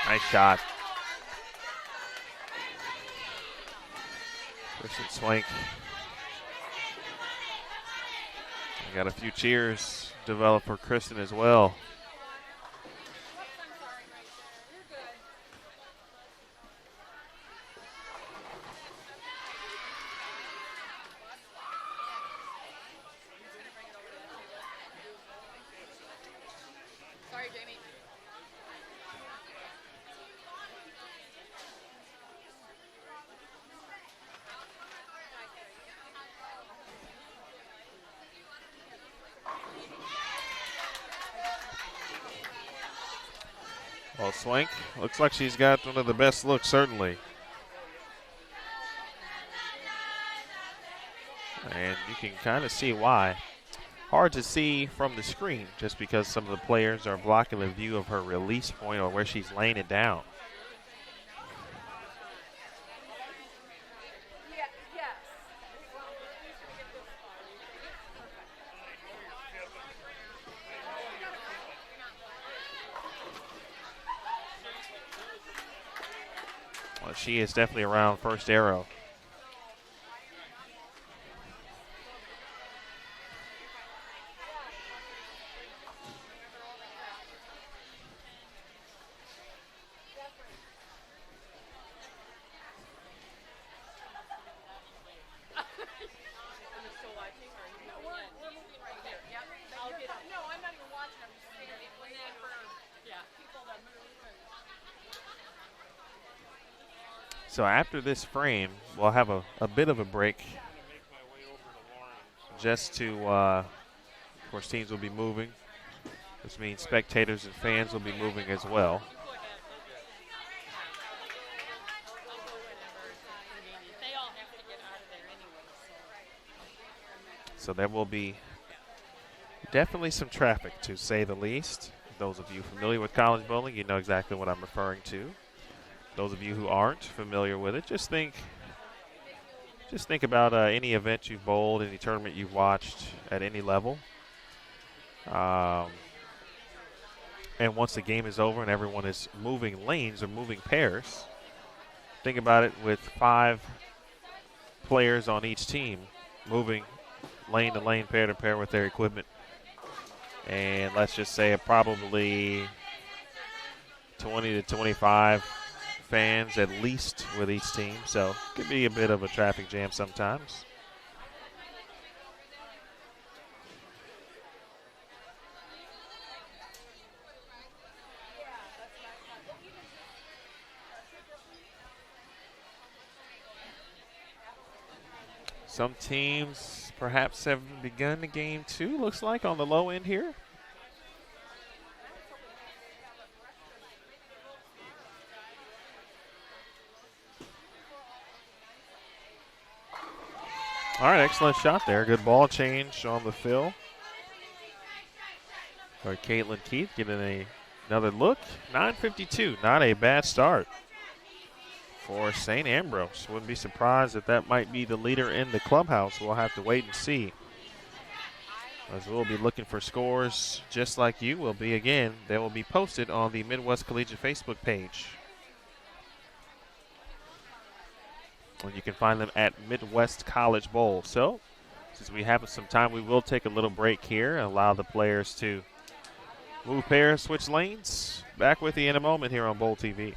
Nice shot. Kristen Swank. I got a few cheers developed for Kristen as well. Sorry, Jamie. Well, Swank looks like she's got one of the best looks, certainly. And you can kind of see why. Hard to see from the screen just because some of the players are blocking the view of her release point or where she's laying it down. Well, she is definitely around first arrow. So after this frame, we'll have a bit of a break just to, of course, teams will be moving. This means spectators and fans will be moving as well. So there will be definitely some traffic, to say the least. Those of you familiar with college bowling, you know exactly what I'm referring to. Those of you who aren't familiar with it, just think about any event you've bowled, any tournament you've watched at any level. And once the game is over and everyone is moving lanes or moving pairs, think about it with 5 players on each team moving lane to lane, pair to pair with their equipment. And let's just say probably 20 to 25 fans at least with each team, so it could be a bit of a traffic jam sometimes. Some teams perhaps have begun the game too, looks like, on the low end here. All right, excellent shot there. Good ball change on the fill. For Caitlin Keith getting another look. 9:52, not a bad start for St. Ambrose. Wouldn't be surprised if that might be the leader in the clubhouse. We'll have to wait and see. As we'll be looking for scores just like you will be again. They will be posted on the Midwest Collegiate Facebook page. And you can find them at Midwest College Bowl. So, since we have some time, we will take a little break here and allow the players to move pairs, switch lanes. Back with you in a moment here on Bowl TV.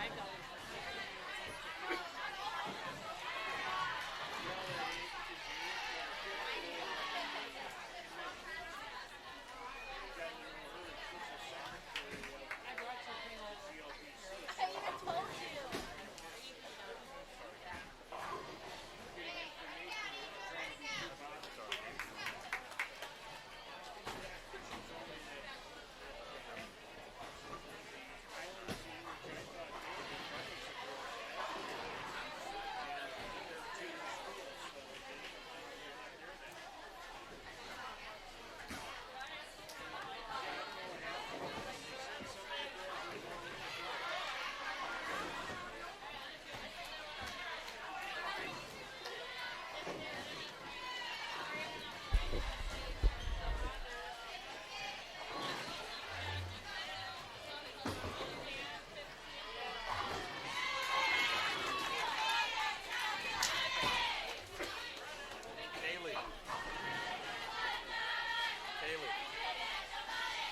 I even told you.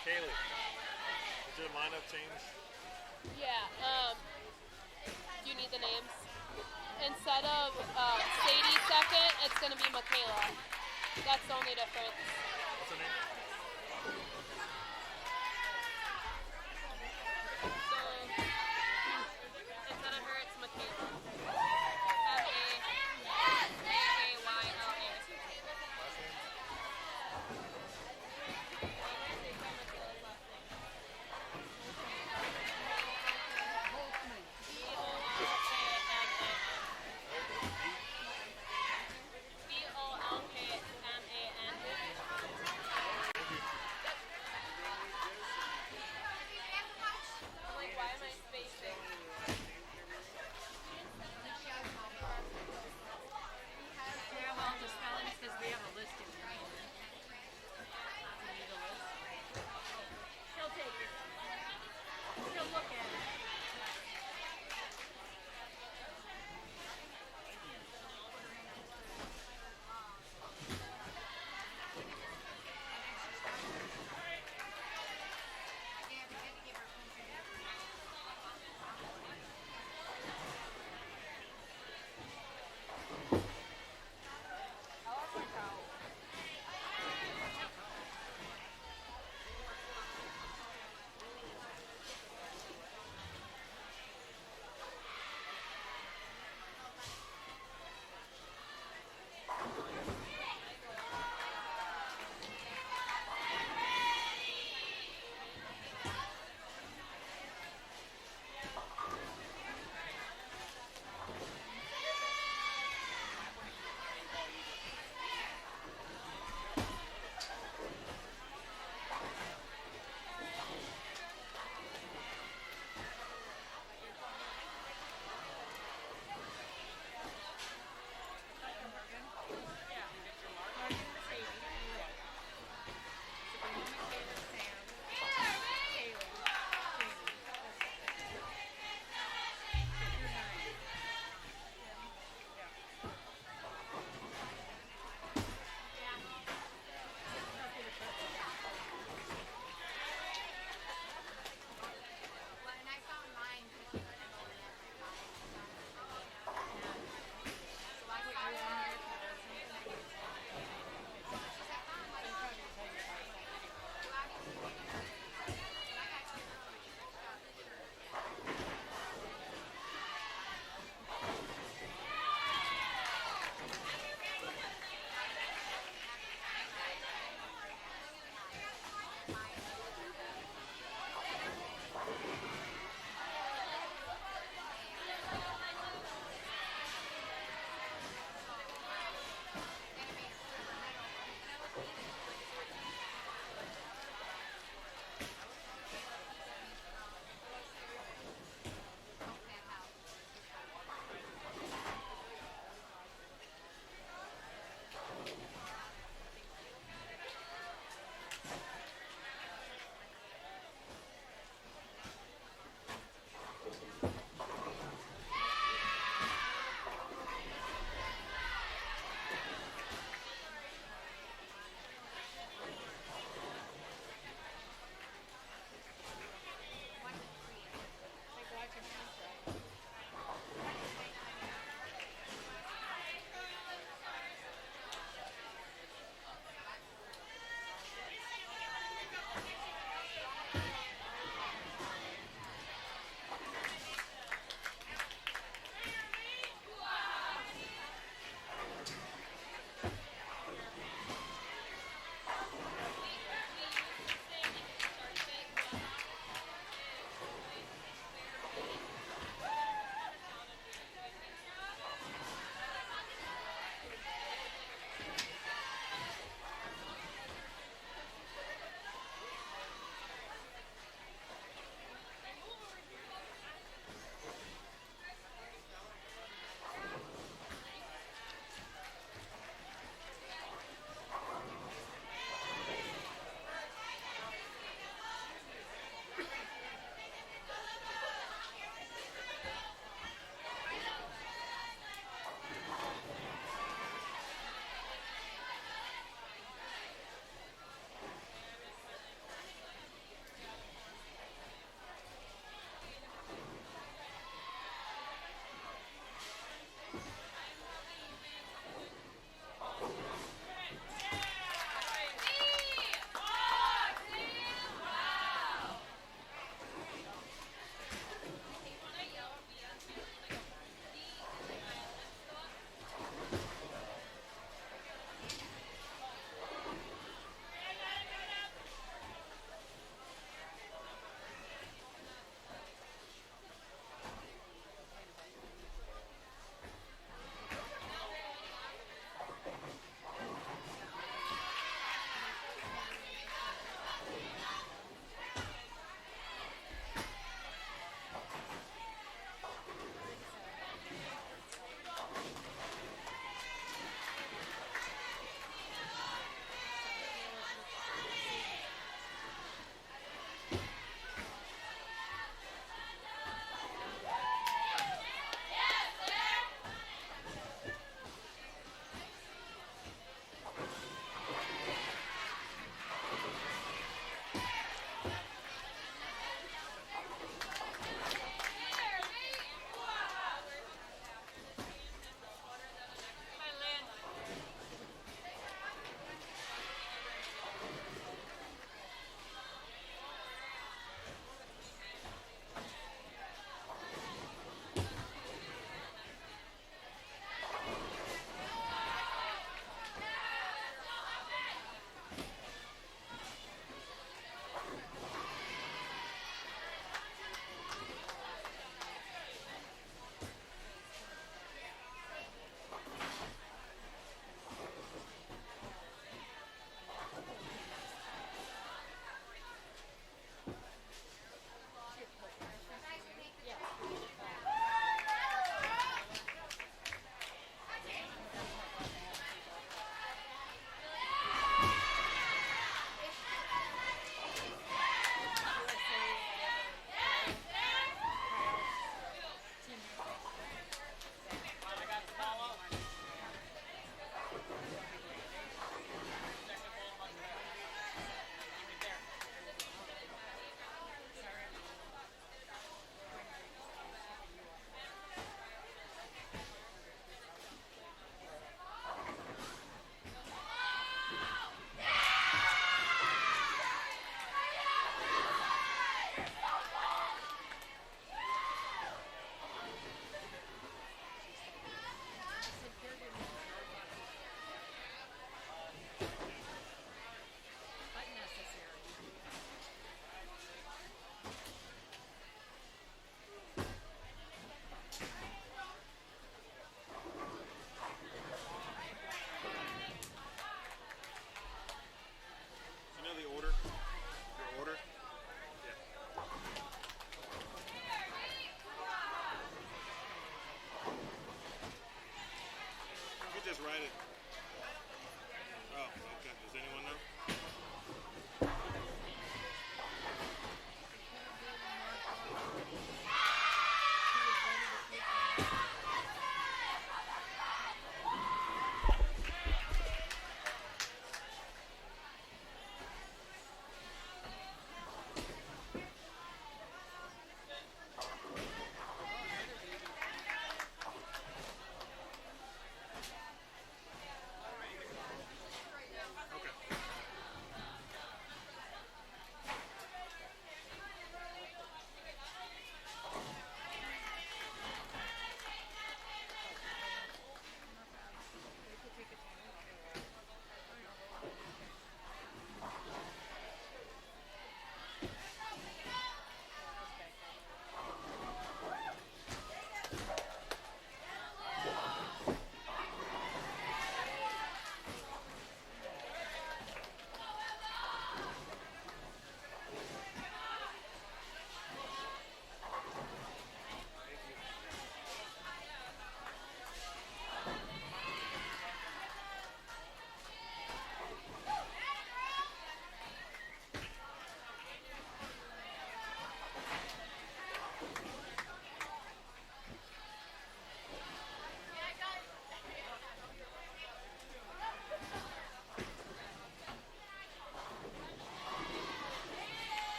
Kaylee, is your lineup change? Yeah. Do you need the names? Instead of Sadie second, it's gonna be Michaela. That's the only difference. What's her name? So instead of her, it's Michaela. M-A-A-Y-L-A. B-O-L-K-M-A-N.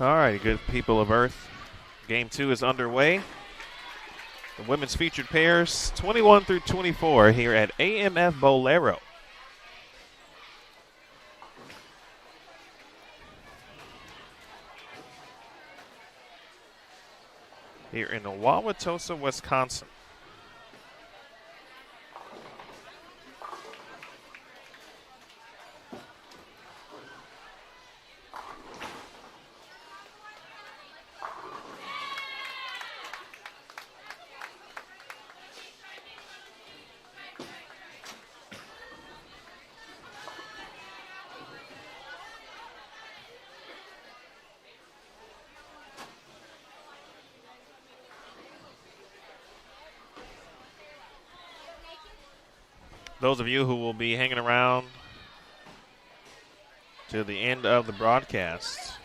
All right, good people of Earth. Game 2 is underway. The women's featured pairs, 21 through 24 here at AMF Bolero. Here in Wauwatosa, Wisconsin. Those of you who will be hanging around to the end of the broadcast,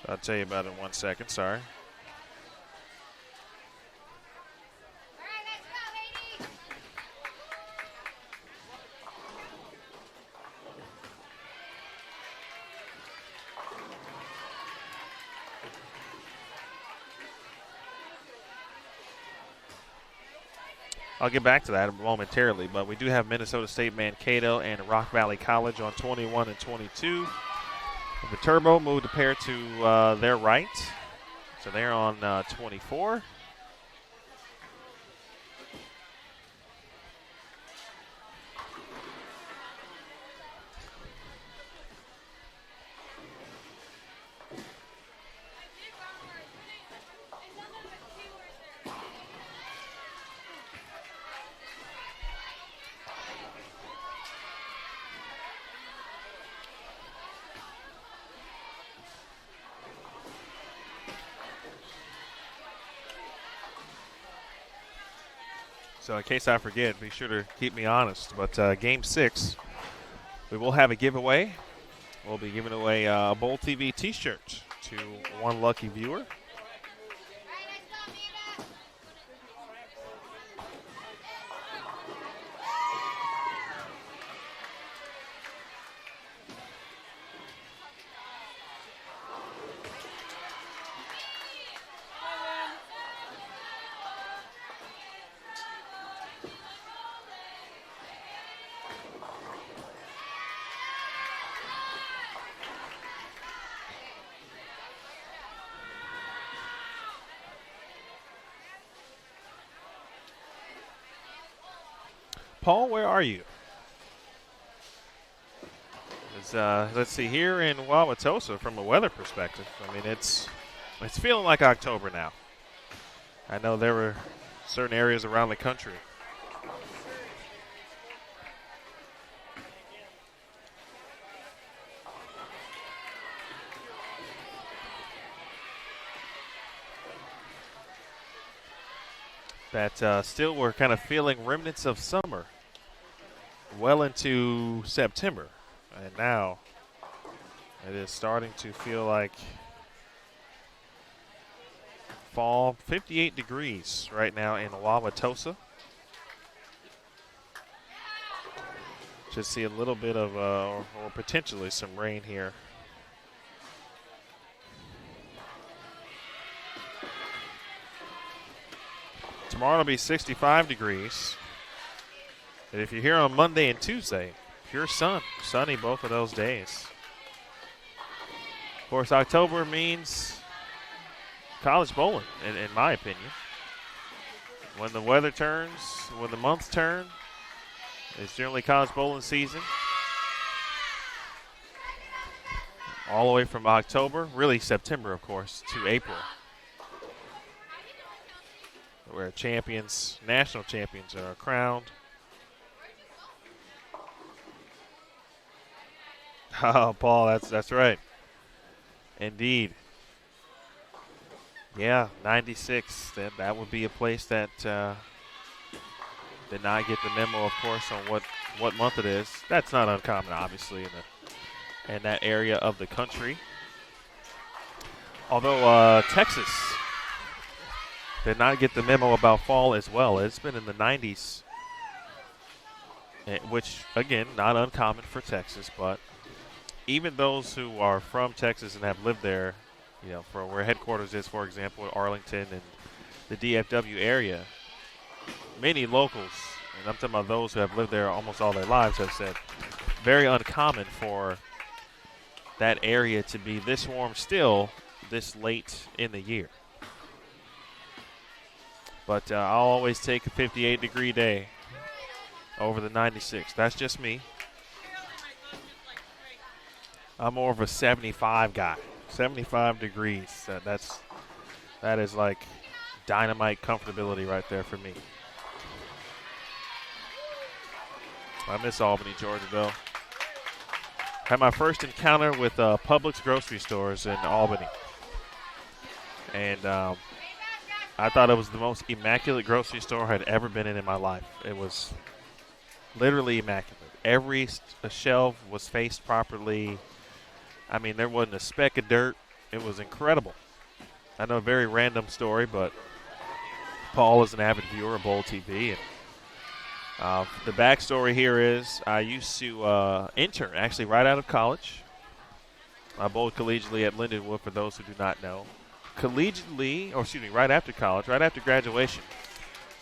I'll tell you about it in 1 second, sorry. I'll get back to that momentarily, but we do have Minnesota State Mankato and Rock Valley College on 21 and 22. The Turbo moved the pair to their right, so they're on 24. So in case I forget, be sure to keep me honest. But Game 6, we will have a giveaway. We'll be giving away a Bowl TV T-shirt to one lucky viewer. Paul, where are you? Let's see, here in Wauwatosa, from a weather perspective, I mean, it's feeling like October now. I know there were certain areas around the country that still were kind of feeling remnants of summer well into September. And now it is starting to feel like fall. 58 degrees right now in Wauwatosa. Just see a little bit of, or potentially some rain here. Tomorrow will be 65 degrees. And if you're here on Monday and Tuesday, pure sun, sunny both of those days. Of course, October means college bowling, in my opinion. When the weather turns, when the months turn, it's generally college bowling season. All the way from October, really September, of course, to April, where champions, national champions, are crowned. Oh, Paul, that's right. Indeed. Yeah, 96. That would be a place that did not get the memo, of course, on what month it is. That's not uncommon, obviously, in that area of the country. Although Texas did not get the memo about fall as well. It's been in the 90s, which, again, not uncommon for Texas, but even those who are from Texas and have lived there, for where headquarters is, for example, Arlington and the DFW area, many locals, and I'm talking about those who have lived there almost all their lives, have said very uncommon for that area to be this warm still this late in the year. But I'll always take a 58-degree day over the 96. That's just me. I'm more of a 75 guy. 75 degrees. That is like dynamite comfortability right there for me. I miss Albany, Georgia, though. Had my first encounter with Publix grocery stores in Albany. And I thought it was the most immaculate grocery store I had ever been in my life. It was literally immaculate. Every shelf was faced properly. I mean, there wasn't a speck of dirt. It was incredible. I know a very random story, but Paul is an avid viewer of Bowl TV. And the backstory here is I used to intern, actually, right out of college. I bowled collegiately at Lindenwood, for those who do not know. Right after college, right after graduation,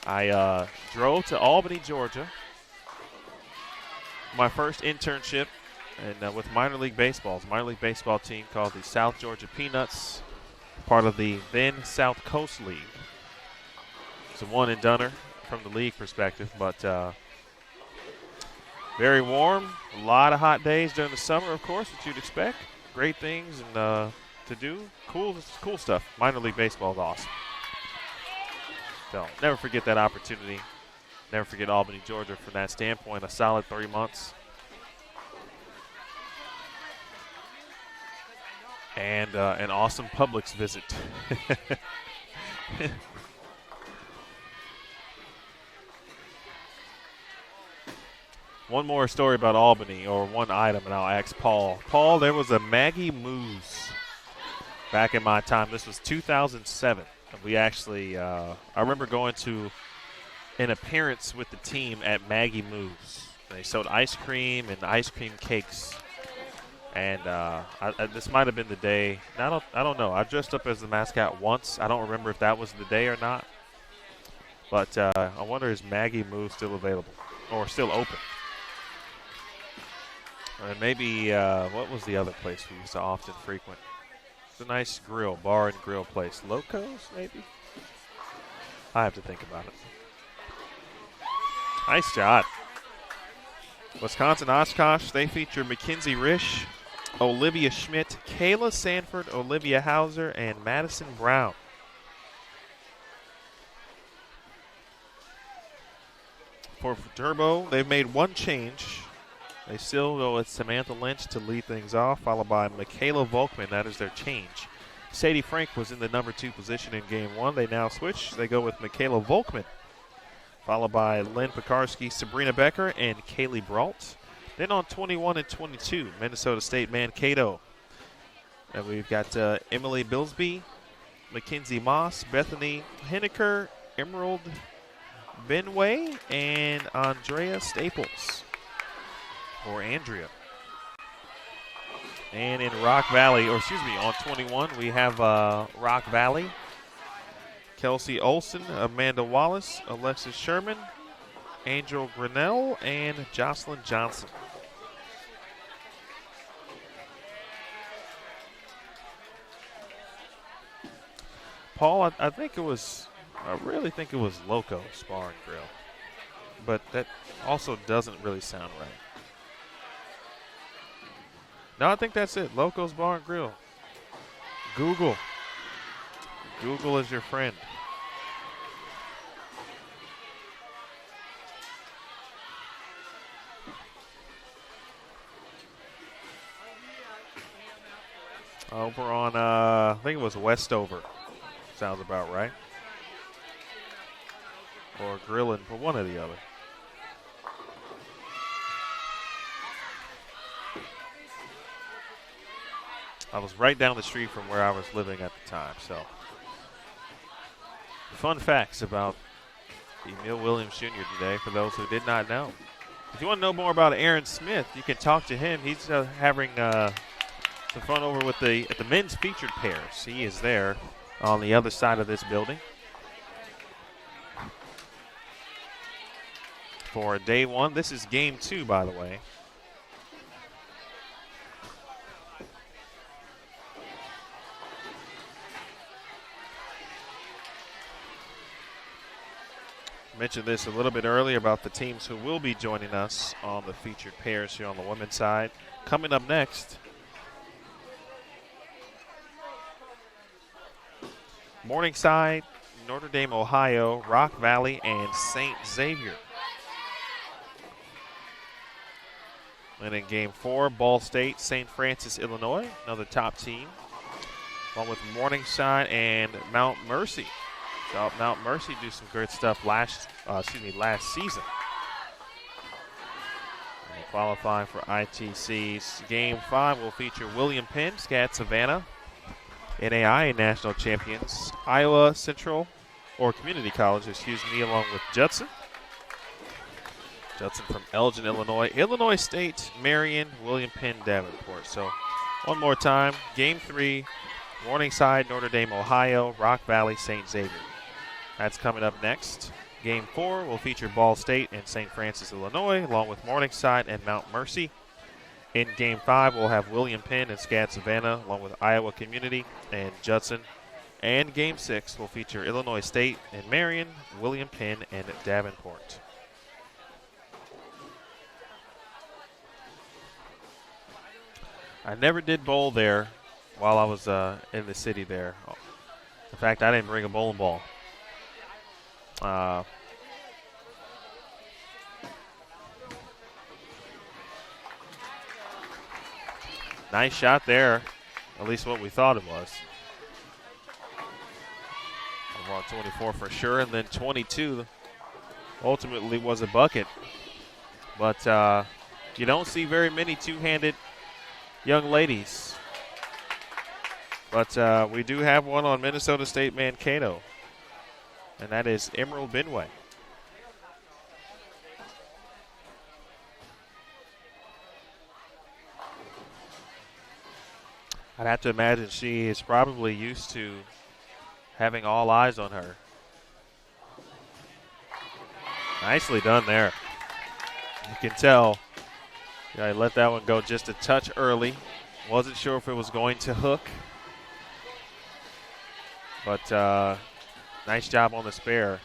I drove to Albany, Georgia. My first internship and with minor league baseball team called the South Georgia Peanuts, part of the then South Coast League. It's a one and doneer from the league perspective, but very warm. A lot of hot days during the summer, of course, what you'd expect. Great things and to do. Cool stuff. Minor league baseball is awesome. So never forget that opportunity. Never forget Albany, Georgia from that standpoint. A solid 3 months. And an awesome Publix visit. One more story about Albany, or one item, and I'll ask Paul. Paul, there was a Maggie Moo's back in my time. This was 2007. We actually, I remember going to an appearance with the team at Maggie Moo's. They sold ice cream and ice cream cakes. And this might have been the day. I don't know. I dressed up as the mascot once. I don't remember if that was the day or not. But I wonder, is Maggie Moo's still available or still open? And maybe, what was the other place we used to often frequent? It's a nice bar and grill place. Locos, maybe? I have to think about it. Nice job. Wisconsin Oshkosh, they feature Mackenzie Risch, Olivia Schmidt, Kayla Sanford, Olivia Hauser, and Madison Brown. For Turbo, they've made one change. They still go with Samantha Lynch to lead things off, followed by Michaela Volkman. That is their change. Sadie Frank was in the number 2 position in game 1. They now switch. They go with Michaela Volkman, followed by Lynn Pekarski, Sabrina Becker, and Kaylee Brault. Then on 21 and 22, Minnesota State Mankato. And we've got Emily Bilsby, Mackenzie Moss, Bethany Henniker, Emerald Benway, and Andrea Staples. Or Andrea. And in on 21, we have Rock Valley, Kelsey Olson, Amanda Wallace, Alexis Sherman, Angel Grinnell, and Jocelyn Johnson. Paul, I really think it was Loco's Bar and Grill. But that also doesn't really sound right. No, I think that's it. Loco's Bar and Grill. Google. Google is your friend. Over on, I think it was Westover. Sounds about right. Or Grillin', for one or the other. I was right down the street from where I was living at the time, so. fun facts about Emil Williams Jr. today for those who did not know. If you want to know more about Aaron Smith, you can talk to him. He's having some fun over at the men's featured pairs. He is there on the other side of this building for day one. This is game 2, by the way. Mentioned this a little bit earlier about the teams who will be joining us on the featured pairs here on the women's side. Coming up next, Morningside, Notre Dame, Ohio, Rock Valley, and St. Xavier. And in game 4, Ball State, St. Francis, Illinois, another top team, along with Morningside and Mount Mercy. So Mount Mercy do some great stuff last season. And qualifying for ITC's game 5 will feature William Penn, SCAD Savannah, NAIA national champions, Iowa Central, or Community College, along with Judson. Judson from Elgin, Illinois. Illinois State, Marion, William Penn, Davenport. So one more time, game 3, Morningside, Notre Dame, Ohio, Rock Valley, St. Xavier. That's coming up next. Game 4 will feature Ball State and St. Francis, Illinois, along with Morningside and Mount Mercy. In Game 5, we'll have William Penn and SCAD Savannah, along with Iowa Community and Judson. And Game 6 will feature Illinois State and Marion, William Penn, and Davenport. I never did bowl there while I was in the city there. In fact, I didn't bring a bowling ball. Nice shot there, at least what we thought it was. Over on 24 for sure, and then 22 ultimately was a bucket. But you don't see very many two-handed young ladies. But we do have one on Minnesota State Mankato, and that is Emerald Benway. I'd have to imagine she is probably used to having all eyes on her. Nicely done there. You can tell, I let that one go just a touch early. Wasn't sure if it was going to hook. But nice job on the spare.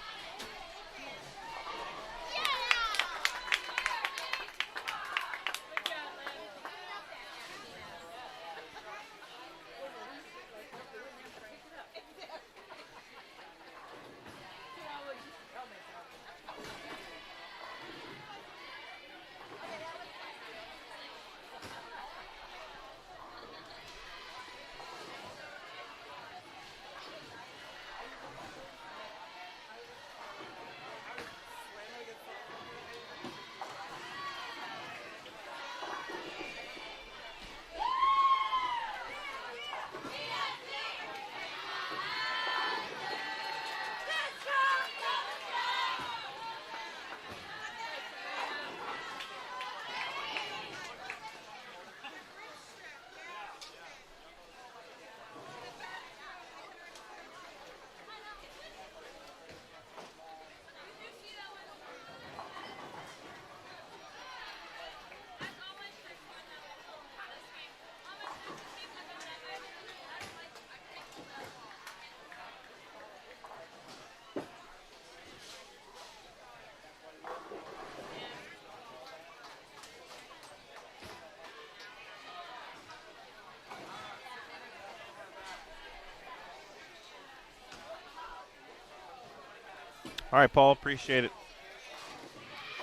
All right, Paul, appreciate it.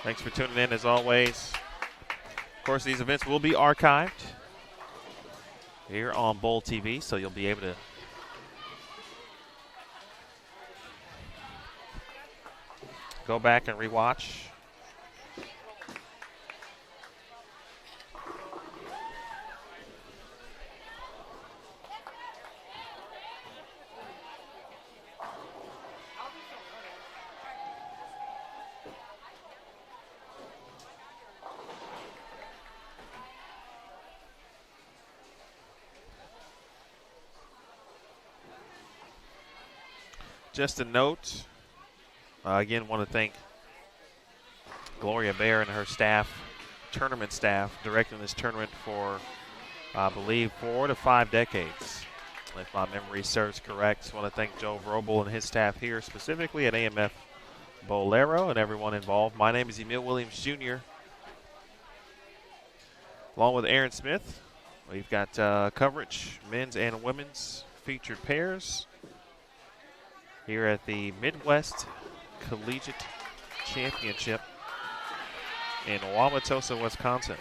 Thanks for tuning in as always. Of course, these events will be archived here on Bowl TV, so you'll be able to go back and rewatch. just a note, again, want to thank Gloria Bear and her staff, tournament staff, directing this tournament for, I believe, 4 to 5 decades. If my memory serves correct, I want to thank Joe Vrobel and his staff here, specifically at AMF Bolero, and everyone involved. My name is Emil Williams Jr. Along with Aaron Smith, we've got coverage, men's and women's featured pairs here at the Midwest Collegiate Championship in Wauwatosa, Wisconsin.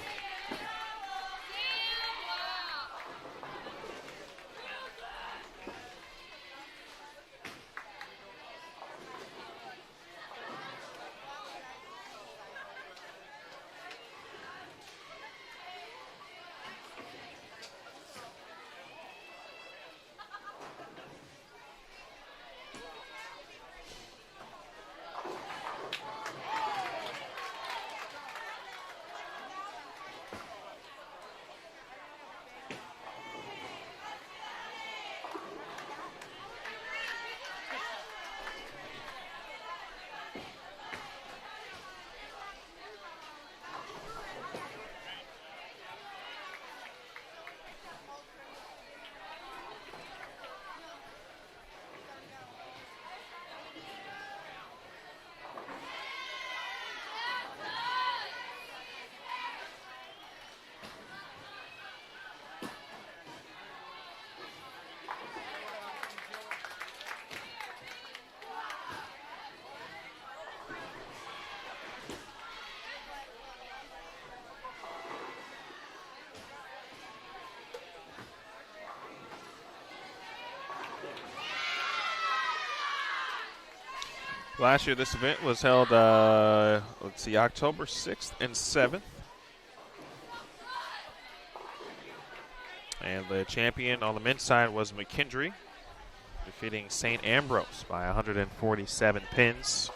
Last year, this event was held, October 6th and 7th. And the champion on the men's side was McKendree, defeating St. Ambrose by 147 pins.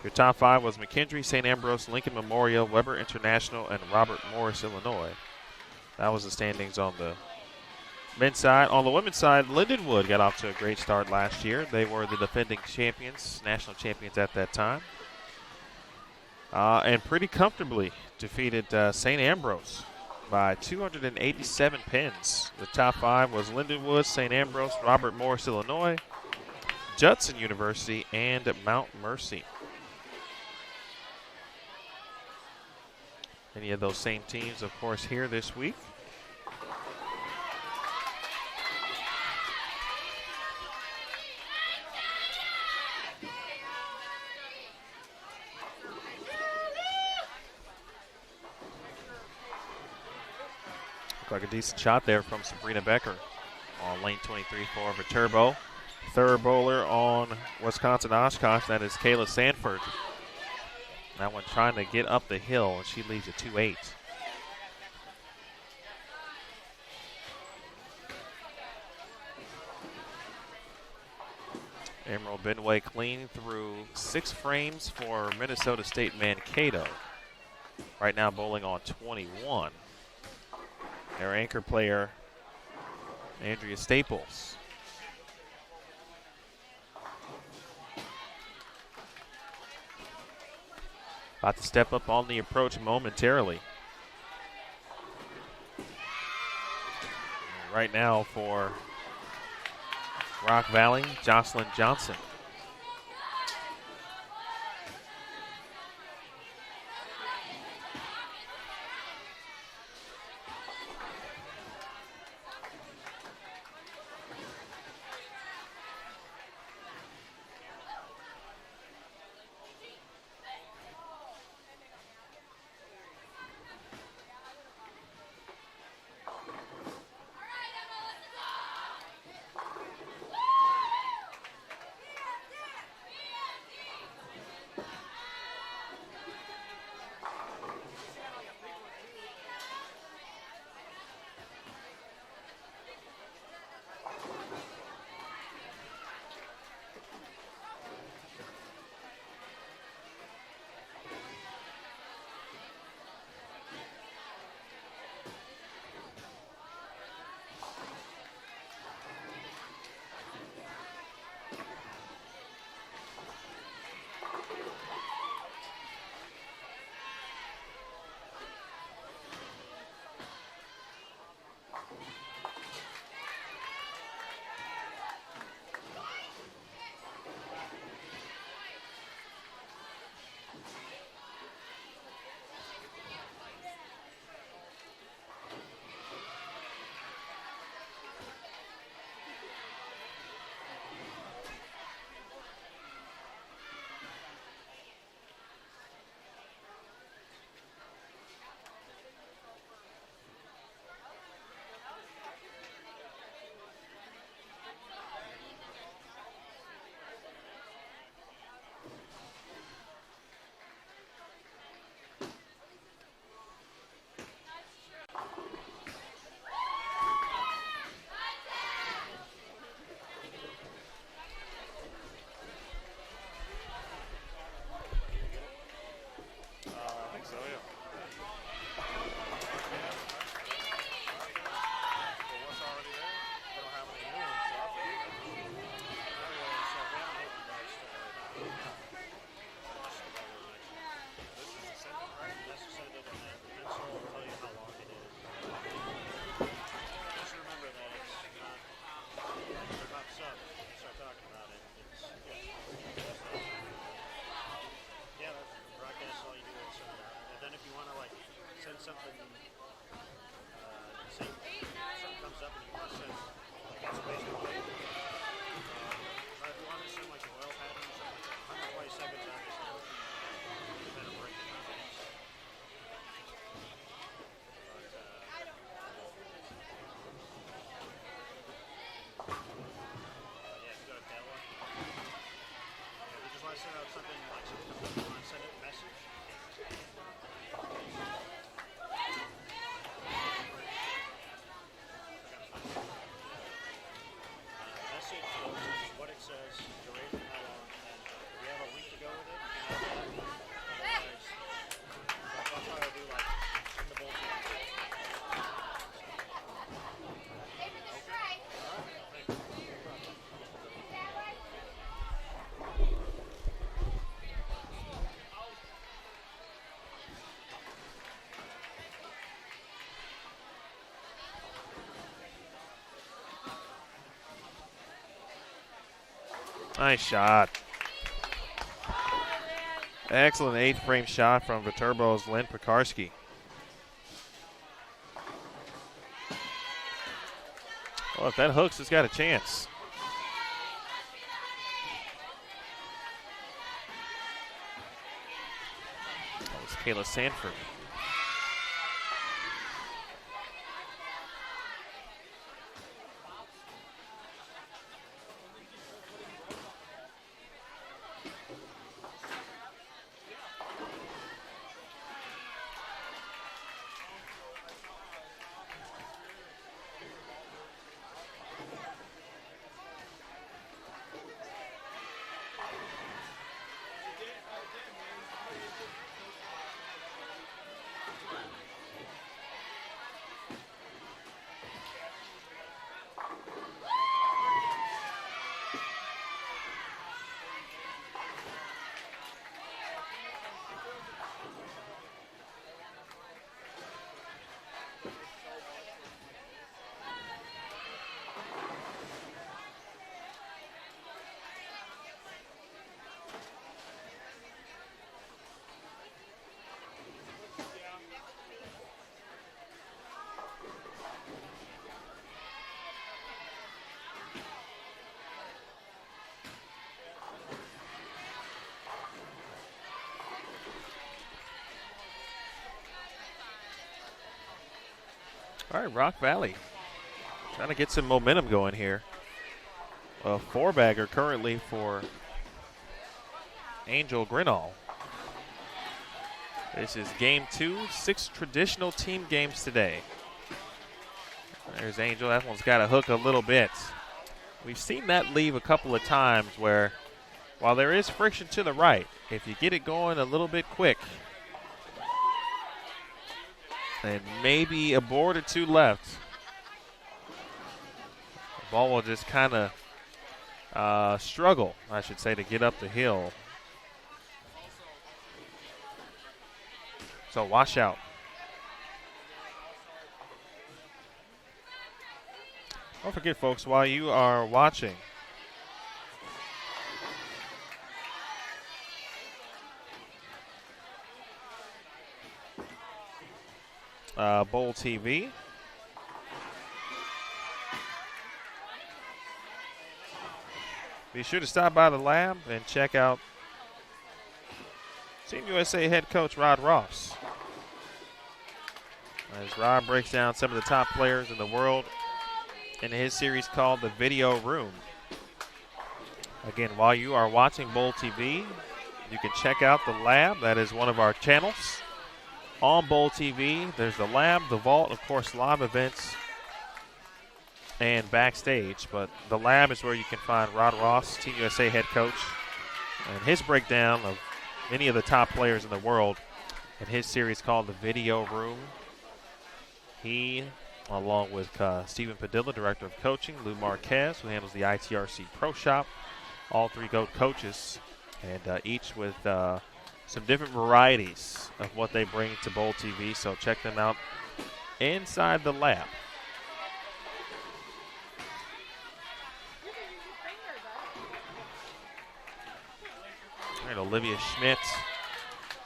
Your top 5 was McKendree, St. Ambrose, Lincoln Memorial, Weber International, and Robert Morris, Illinois. That was the standings on the men's side. On the women's side, Lindenwood got off to a great start last year. They were the defending champions, national champions at that time. And pretty comfortably defeated St. Ambrose by 287 pins. The top 5 was Lindenwood, St. Ambrose, Robert Morris, Illinois, Judson University, and Mount Mercy. Any of those same teams, of course, here this week. Looked like a decent shot there from Sabrina Becker on lane 23 for Viterbo. Third bowler on Wisconsin Oshkosh, that is Kayla Sanford. That one trying to get up the hill, and she leaves a 2-8. Emerald Benway clean through 6 frames for Minnesota State Mankato. Right now bowling on 21. Their anchor player, Andrea Staples. About to step up on the approach momentarily. Right now for Rock Valley, Jocelyn Johnson. something, say something comes up and you want to set against baseball, try to understand like the oil pattern or something like that. 120 seconds on this now, better break it down. Yeah, if you go to Della, we just want to send out something like something comes up, you want to send it a message. Message, what it says, duration, how long, and if you have a week to go with it, you can have that. Otherwise, I'll try to do like in the bowl. Nice shot. Excellent 8th-frame shot from Viterbo's Lynn Pekarski. Well, if that hooks, it's got a chance. That was Kayla Sanford. All right, Rock Valley trying to get some momentum going here. A 4-bagger currently for Angel Grinnell. This is game 2, 6 traditional team games today. There's Angel. That one's got to hook a little bit. We've seen that leave a couple of times where, while there is friction to the right, if you get it going a little bit quick, and maybe a board or two left, the ball will just kind of struggle, I should say, to get up the hill. So wash out. Don't forget, folks, while you are watching, Bowl TV. Be sure to stop by the lab and check out Team USA head coach Rod Ross, as Rod breaks down some of the top players in the world in his series called The Video Room. Again, while you are watching Bowl TV, you can check out the lab. That is one of our channels. On Bowl TV, there's the lab, the vault, of course, live events, and backstage. But the lab is where you can find Rod Ross, Team USA head coach, and his breakdown of many of the top players in the world in his series called The Video Room. He, along with Stephen Padilla, Director of Coaching, Lou Marquez, who handles the ITRC Pro Shop, all three GOAT coaches, and each with some different varieties of what they bring to Bowl TV. So check them out inside the lab. All right, Olivia Schmidt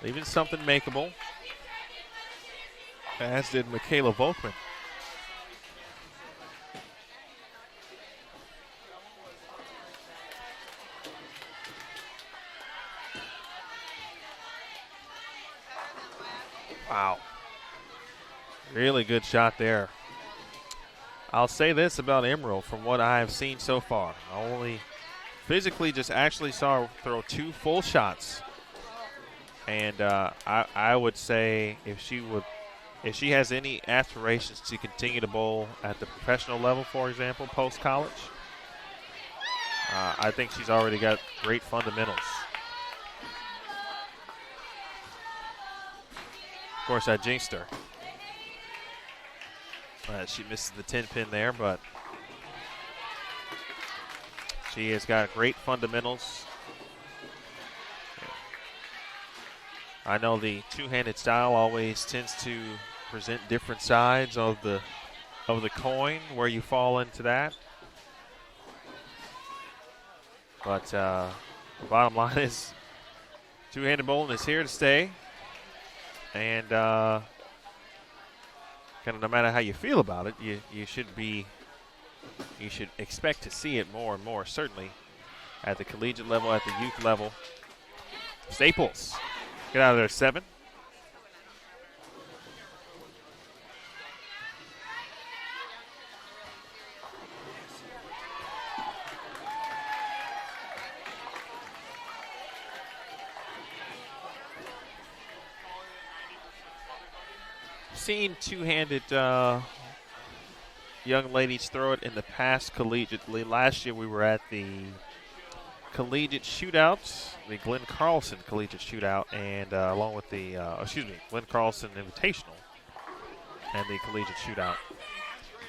leaving something makeable. as did Michaela Volkman. Wow. Really good shot there. I'll say this about Emerald from what I have seen so far. I only physically just actually saw her throw 2 full shots. And I would say if she has any aspirations to continue to bowl at the professional level, for example, post-college, I think she's already got great fundamentals. Of course, I jinxed her. She misses the 10-pin there, but she has got great fundamentals. I know the two-handed style always tends to present different sides of the coin where you fall into that. But the bottom line is two-handed bowling is here to stay. And kind of no matter how you feel about it, you should expect to see it more and more, certainly at the collegiate level, at the youth level. Staples, get out of there, 7. Seen two-handed young ladies throw it in the past collegiately. Last year we were at the Collegiate Shootout, the Glenn Carlson Collegiate Shootout, and along with the, Glenn Carlson Invitational and the Collegiate Shootout.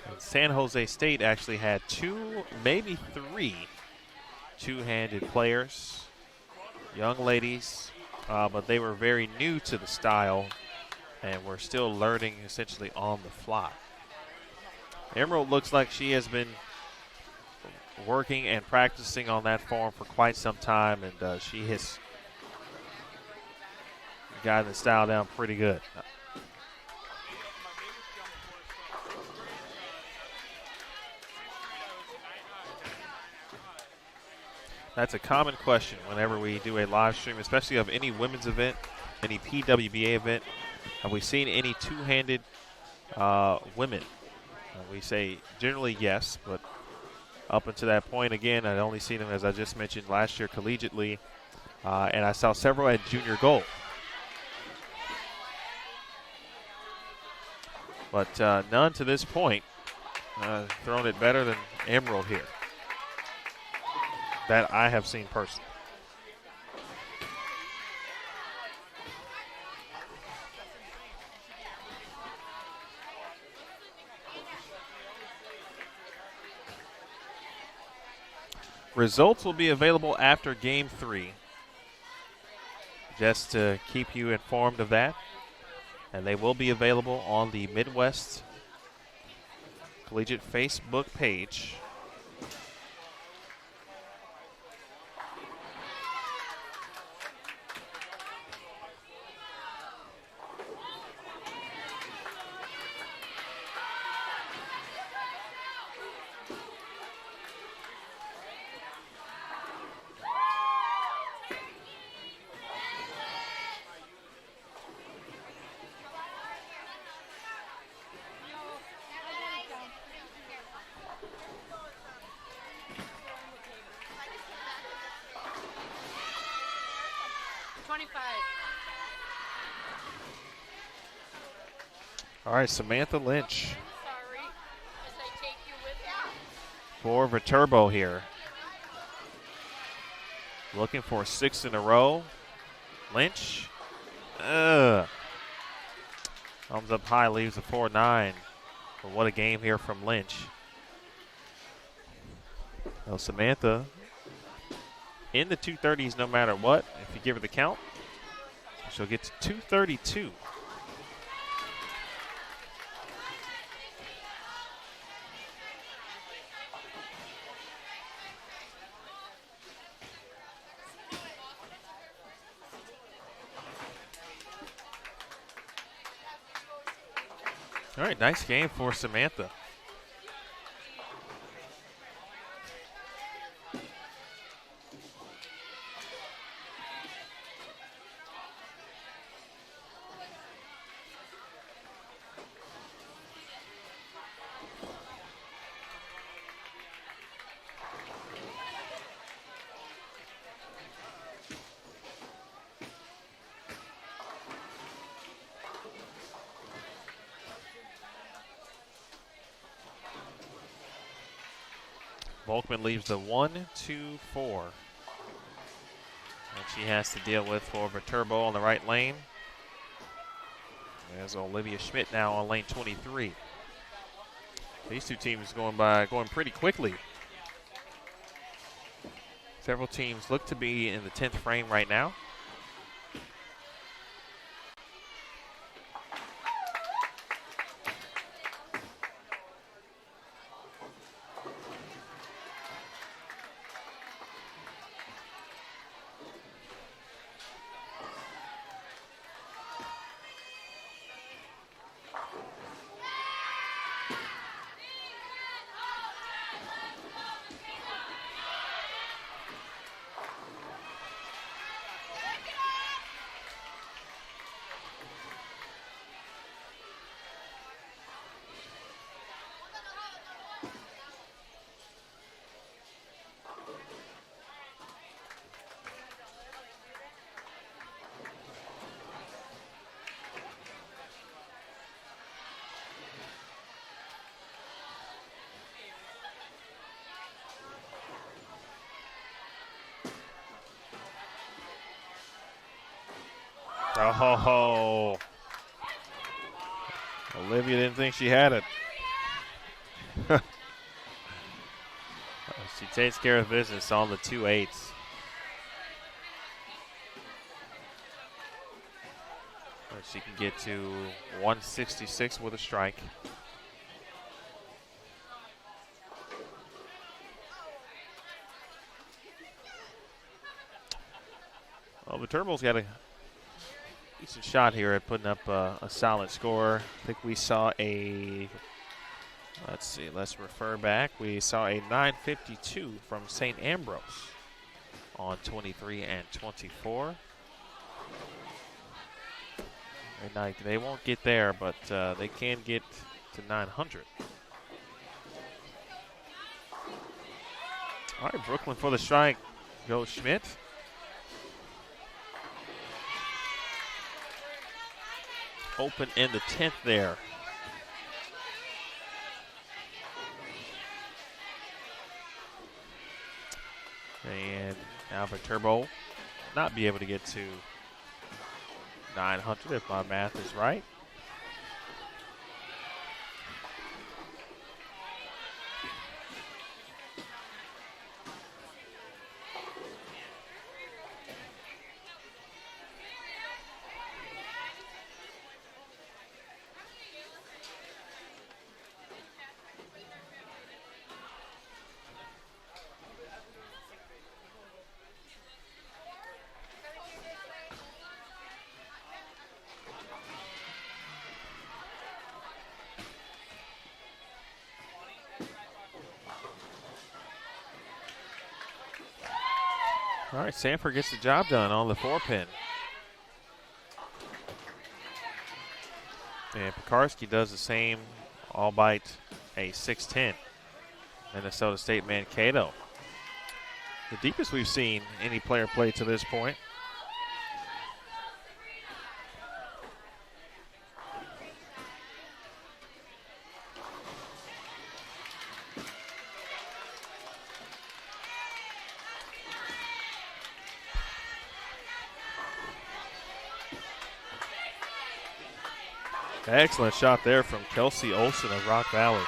And San Jose State actually had 2, maybe 3 two-handed players, young ladies, but they were very new to the style and we're still learning essentially on the fly. Emerald looks like she has been working and practicing on that form for quite some time, and she has gotten the style down pretty good. That's a common question whenever we do a live stream, especially of any women's event, any PWBA event. Have we seen any two-handed women? We say generally yes, but up until that point, again, I'd only seen them, as I just mentioned, last year collegiately, and I saw several at junior gold. But none to this point thrown it better than Emerald here that I have seen personally. Results will be available after Game 3, just to keep you informed of that. And they will be available on the Midwest Collegiate Facebook page. All right, Samantha Lynch for Viterbo here. Looking for 6 in a row. Lynch. Thumbs up high, leaves a 4-9. But what a game here from Lynch. Well, Samantha in the 230s no matter what. If you give her the count, she'll get to 232. All right, nice game for Samantha. Volkman leaves the 1-2-4. And she has to deal with for Viterbo on the right lane. There's Olivia Schmidt now on lane 23. These two teams going pretty quickly. Several teams look to be in the 10th frame right now. Oh, Olivia didn't think she had it. She takes care of business on the 2-8s. She can get to 166 with a strike. Well, Viterbo's got a decent shot here at putting up a solid score. I think we saw let's refer back. We saw a 952 from St. Ambrose on 23 and 24. They won't get there, but they can get to 900. All right, Brooklyn for the strike. Goes Schmidt. Open in the 10th there. And now Viterbo not be able to get to 900 if my math is right. All right, Sanford gets the job done on the 4-pin. And Pekarski does the same, albeit a 6-10. Minnesota State Mankato. The deepest we've seen any player play to this point. Excellent shot there from Kelsey Olson of Rock Valley.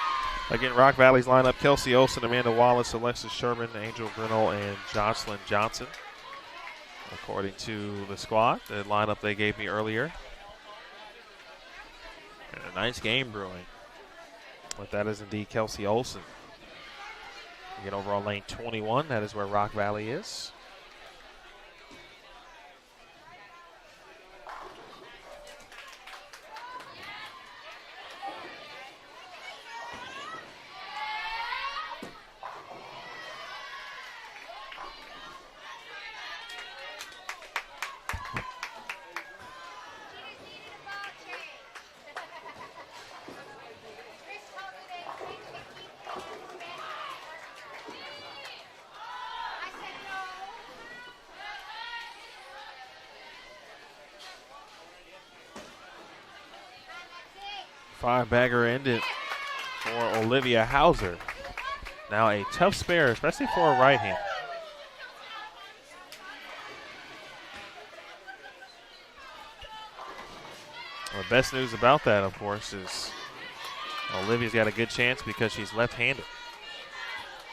Again, Rock Valley's lineup: Kelsey Olson, Amanda Wallace, Alexis Sherman, Angel Grinnell, and Jocelyn Johnson. According to the squad, the lineup they gave me earlier. And a nice game brewing. But that is indeed Kelsey Olson. We get over on lane 21. That is where Rock Valley is. Five-bagger ended for Olivia Hauser. Now a tough spare, especially for a right hand. Well, the best news about that, of course, is Olivia's got a good chance because she's left-handed.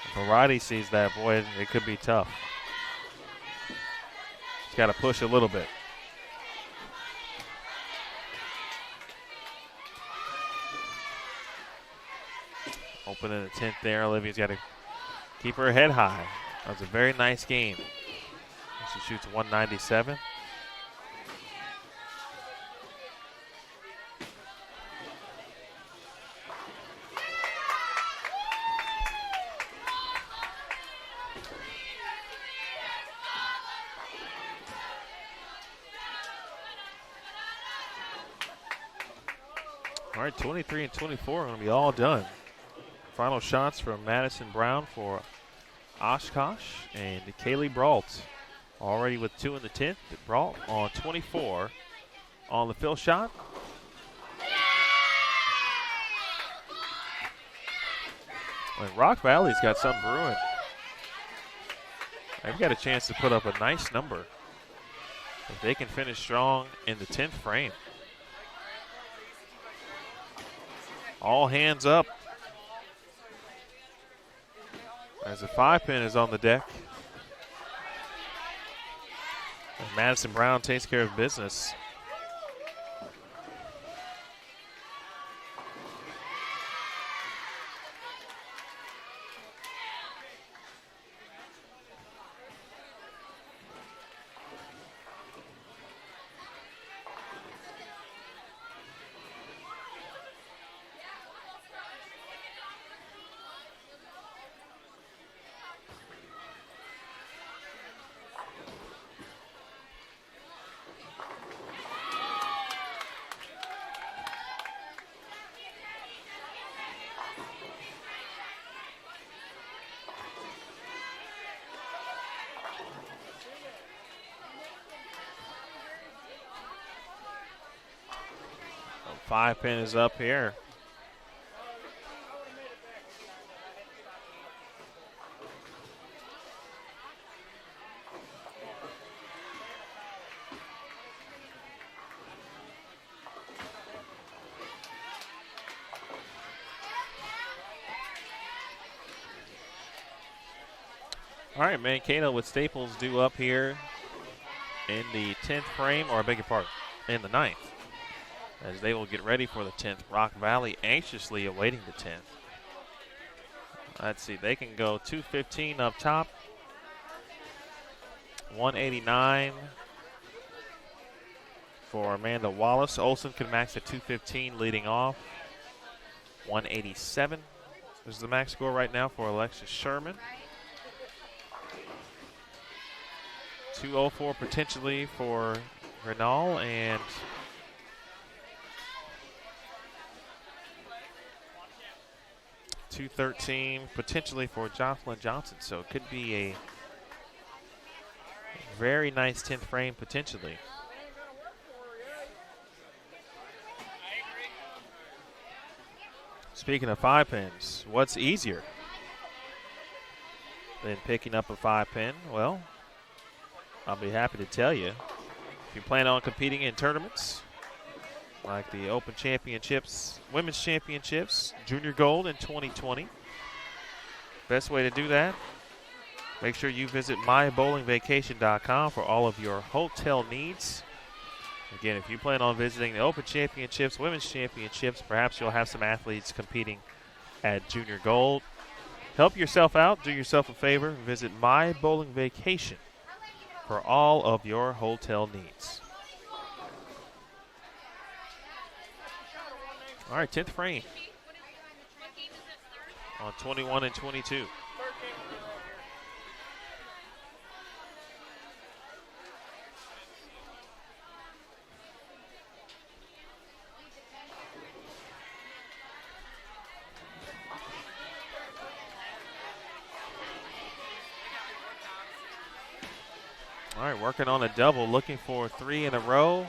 If Variety sees that, boy, it could be tough. She's got to push a little bit. Opening the 10th there. Olivia's got to keep her head high. That was a very nice game. She shoots 197. All right, 23 and 24 are going to be all done. Final shots from Madison Brown for Oshkosh and Kaylee Brault. Already with 2 in the 10th. Brault on 24 on the fill shot. And Rock Valley's got some brewing. They've got a chance to put up a nice number if they can finish strong in the 10th frame. All hands up as the 5-pin is on the deck. And Madison Brown takes care of business. Five pin is up here. All right, Mankato with Staples due up here in the 10th frame, or I beg your pardon, in the 9th. As they will get ready for the 10th. Rock Valley anxiously awaiting the 10th. Let's see, they can go 215 up top. 189 for Amanda Wallace. Olsen can max at 215 leading off. 187 is the max score right now for Alexis Sherman. 204 potentially for Renal, and .213 potentially for Jocelyn Johnson. So it could be a very nice 10th frame potentially. Speaking of 5-pins, what's easier than picking up a 5-pin? Well, I'll be happy to tell you. If you plan on competing in tournaments like the Open Championships, Women's Championships, Junior Gold in 2020. Best way to do that, make sure you visit mybowlingvacation.com for all of your hotel needs. Again, if you plan on visiting the Open Championships, Women's Championships, perhaps you'll have some athletes competing at Junior Gold. Help yourself out, do yourself a favor, visit My Bowling Vacation for all of your hotel needs. All right, 10th frame on 21 and 22. All right, working on a double, looking for 3 in a row.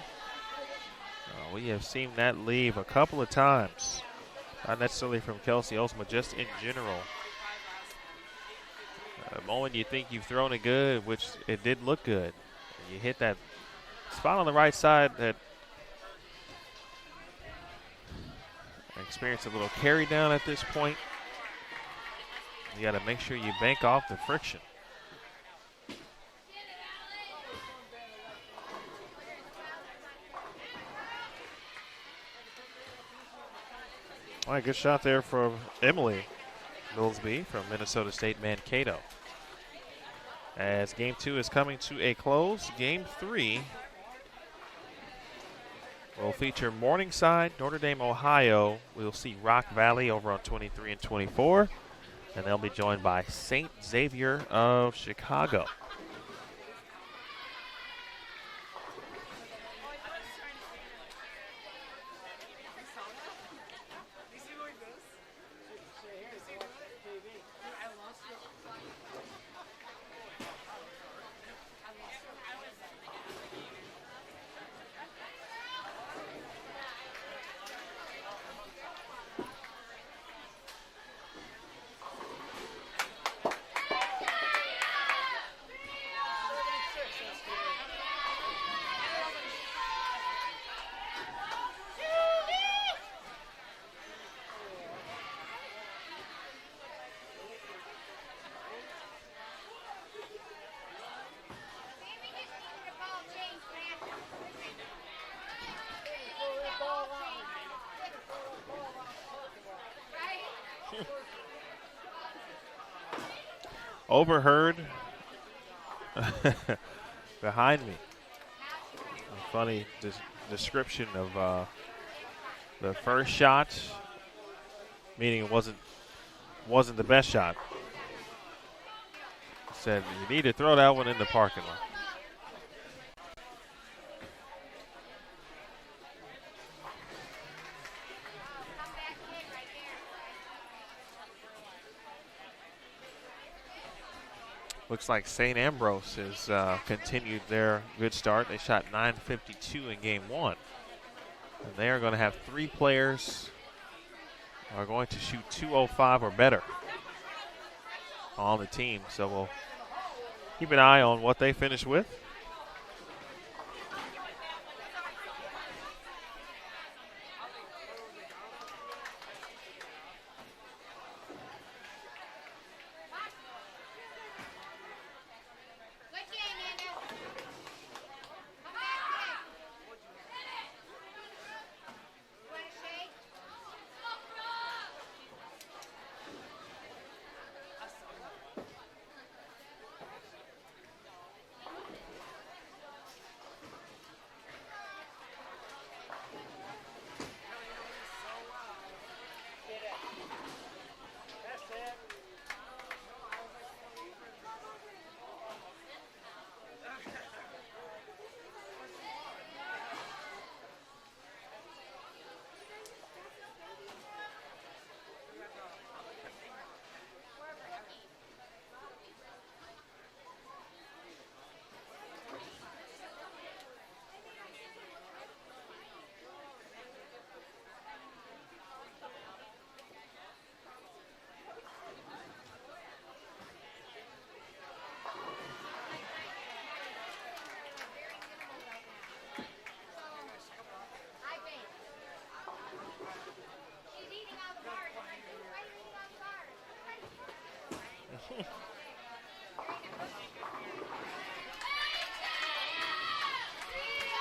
We have seen that leave a couple of times. Not necessarily from Kelsey Osma, just in general. The moment you think you've thrown it good, which it did look good, and you hit that spot on the right side that experienced a little carry down at this point. You got to make sure you bank off the friction. All right, good shot there from Emily Millsby from Minnesota State Mankato. As game 2 is coming to a close, game 3 will feature Morningside, Notre Dame, Ohio. We'll see Rock Valley over on 23 and 24, and they'll be joined by St. Xavier of Chicago. Overheard behind me. A funny description of the first shot, meaning it wasn't the best shot. Said you need to throw that one in the parking lot. Looks like St. Ambrose has continued their good start. They shot .952 in game 1. And they are going to have 3 players who are going to shoot .205 or better on the team. So we'll keep an eye on what they finish with.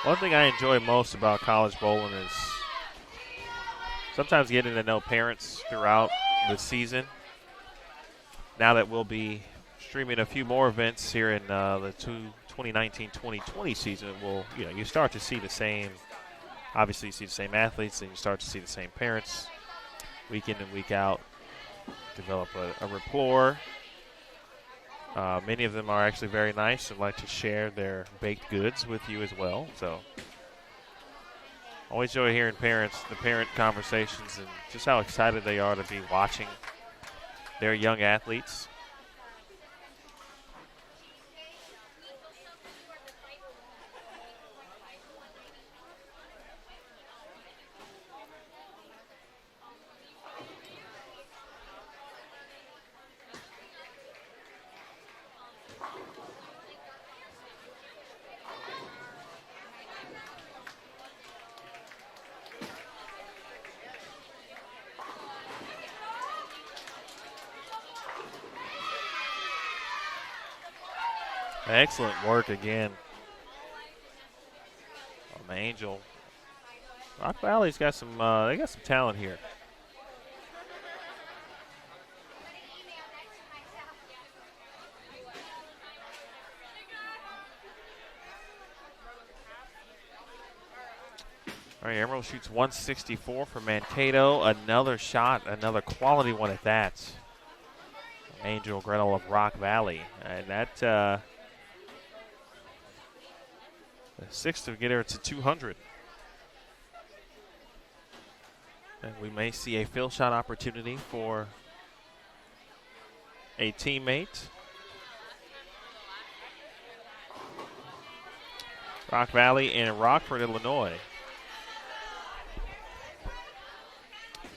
One thing I enjoy most about college bowling is sometimes getting to know parents throughout the season. Now that we'll be streaming a few more events here in the 2019-2020 season, you start to see the same. Obviously, you see the same athletes, and you start to see the same parents week in and week out. Develop a rapport. Many of them are actually very nice and like to share their baked goods with you as well. So always enjoy hearing the parent conversations, and just how excited they are to be watching their young athletes. Excellent work again on the Angel. Rock Valley's got some. They got some talent here. All right, Emerald shoots 164 for Mankato. Another shot, another quality one at that. Angel Gretel of Rock Valley. And that, the sixth to get her to 200. And we may see a fill shot opportunity for a teammate. Rock Valley and Rockford, Illinois.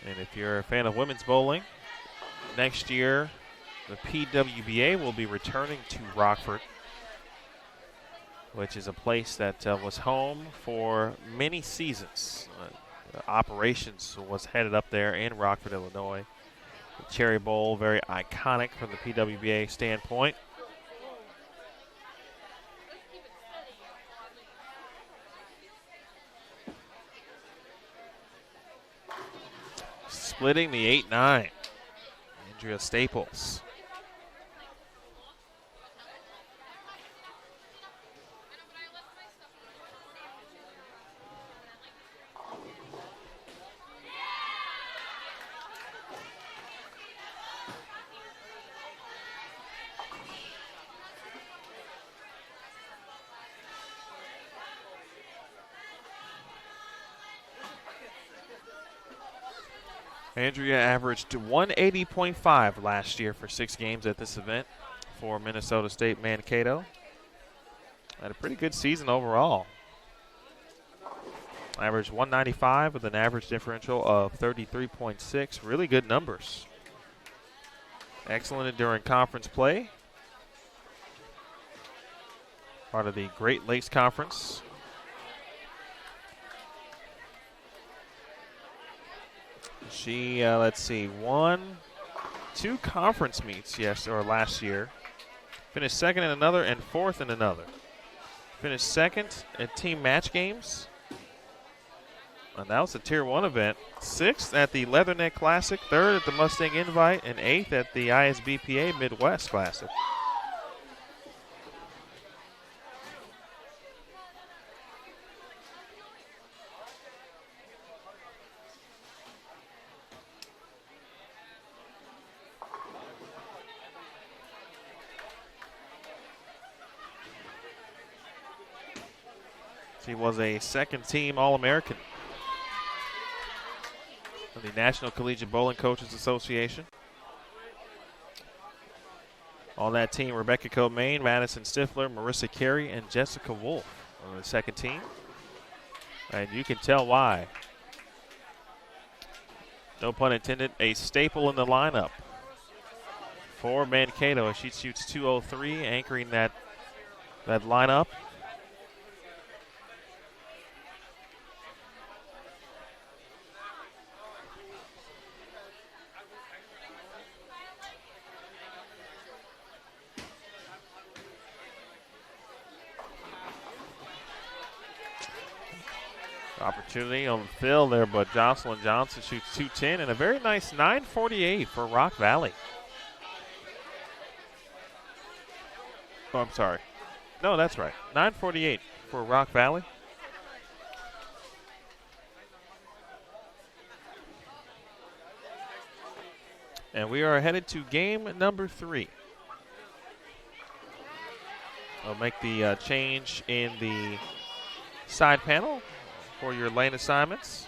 And if you're a fan of women's bowling, next year the PWBA will be returning to Rockford, which is a place that was home for many seasons. Operations was headed up there in Rockford, Illinois. The Cherry Bowl, very iconic from the PWBA standpoint. Splitting the 8-9. Andrea Staples. Andrea averaged 180.5 last year for 6 games at this event for Minnesota State Mankato. Had a pretty good season overall. Averaged 195 with an average differential of 33.6. Really good numbers. Excellent during conference play. Part of the Great Lakes Conference. She, let's see, won 2 conference meets last year. Finished second in another and fourth in another. Finished second at team match games. And that was a Tier 1 event. 6th at the Leatherneck Classic, 3rd at the Mustang Invite, and 8th at the ISBPA Midwest Classic. She was a second-team All-American of the National Collegiate Bowling Coaches Association. On that team, Rebecca Comain, Madison Stifler, Marissa Carey, and Jessica Wolf on the second team. And you can tell why. No pun intended, a staple in the lineup for Mankato as she shoots 203, anchoring that lineup. Opportunity on the fill there, but Jocelyn Johnson shoots 210 and a very nice 948 for Rock Valley. Oh, I'm sorry. No, that's right. 948 for Rock Valley. And we are headed to game number 3. I'll make the change in the side panel for your lane assignments.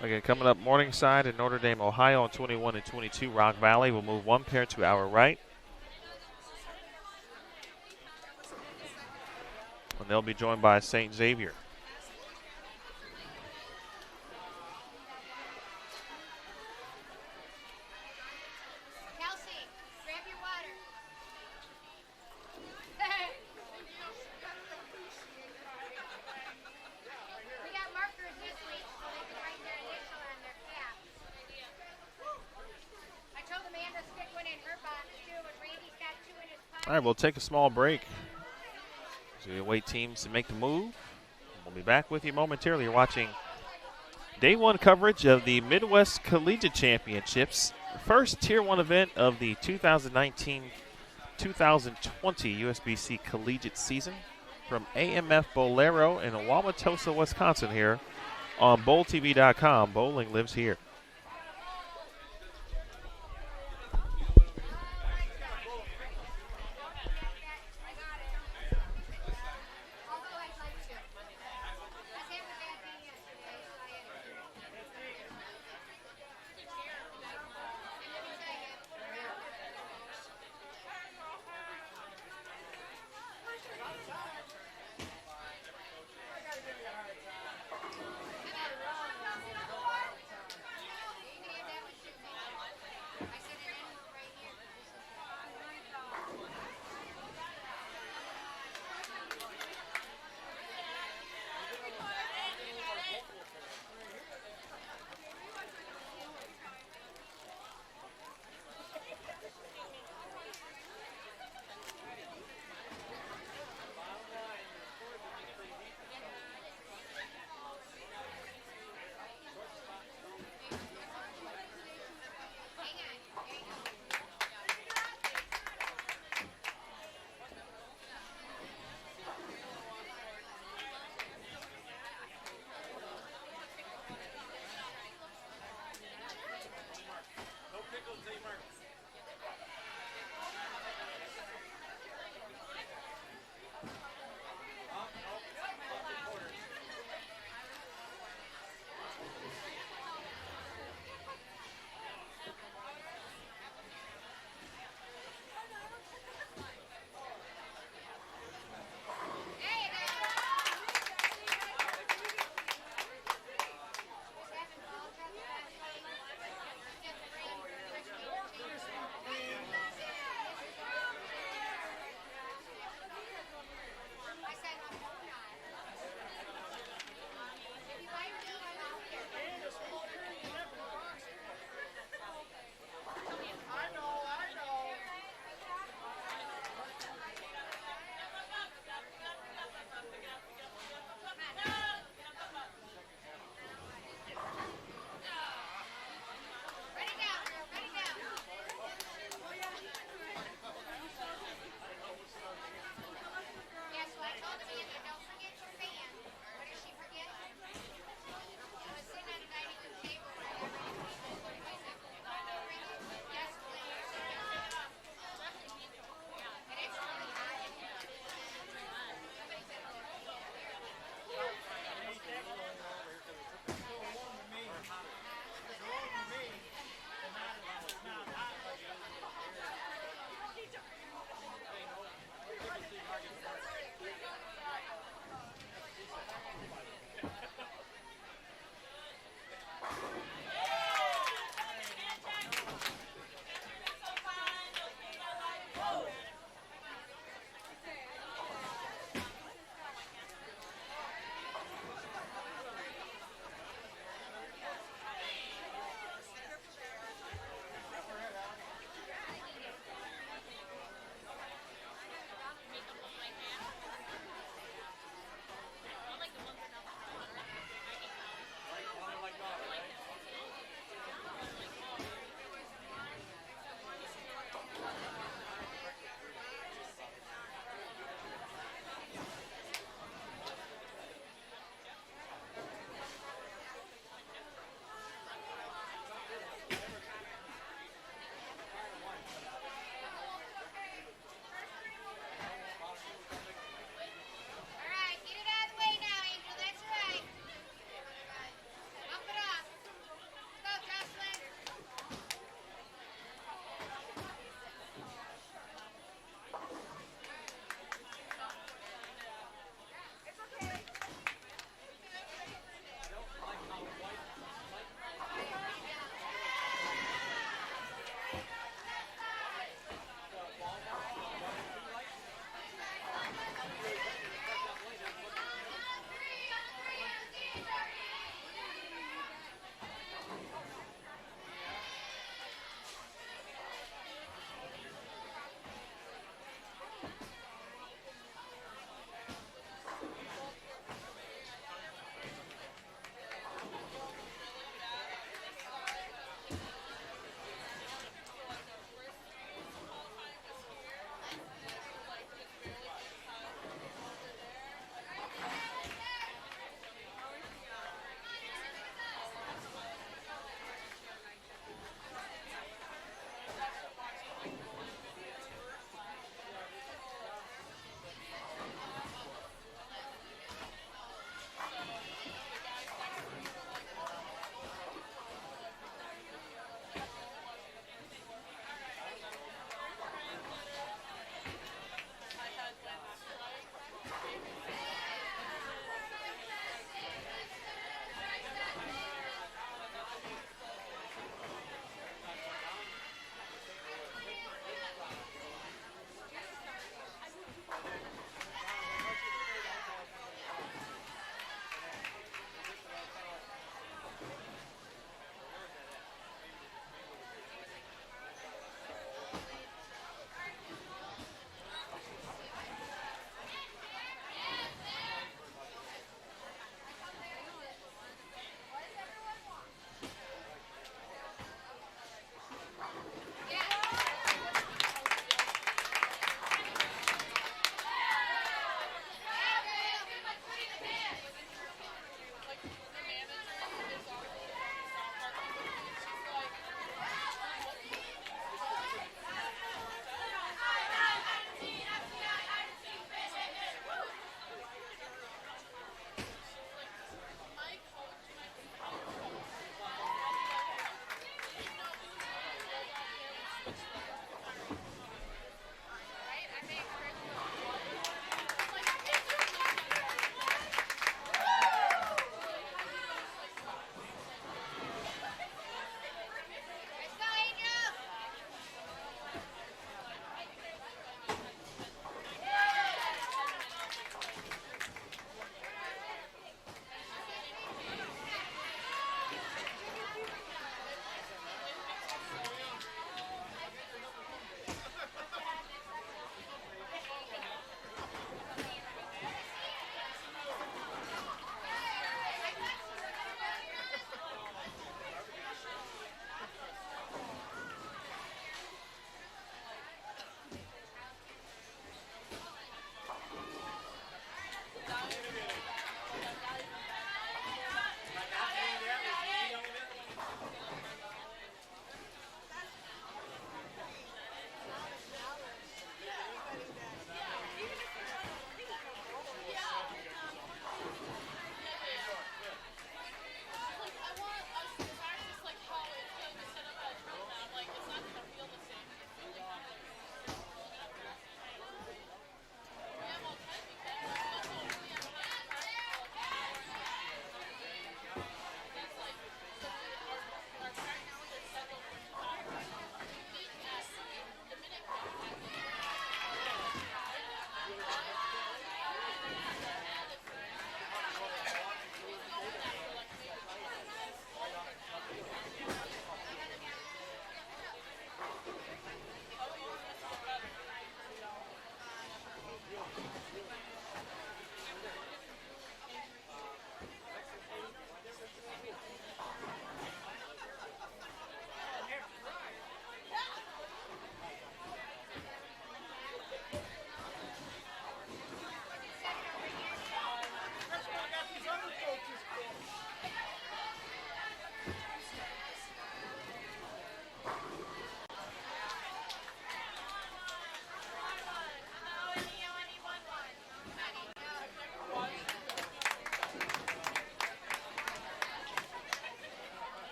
Again, coming up, Morningside and Notre Dame, Ohio on 21 and 22. Rock Valley will move one pair to our right. And they'll be joined by St. Xavier. Kelsey, grab your water. We got markers this week so they can write their initial on their cap. I told Amanda to stick one in her box too, and Randy's got two in his pocket. All right, we'll take a small break. So we await teams to make the move. We'll be back with you momentarily. You're watching Day 1 coverage of the Midwest Collegiate Championships, the first Tier 1 event of the 2019-2020 USBC Collegiate season from AMF Bolero in Wauwatosa, Wisconsin here on BowlTV.com. Bowling lives here.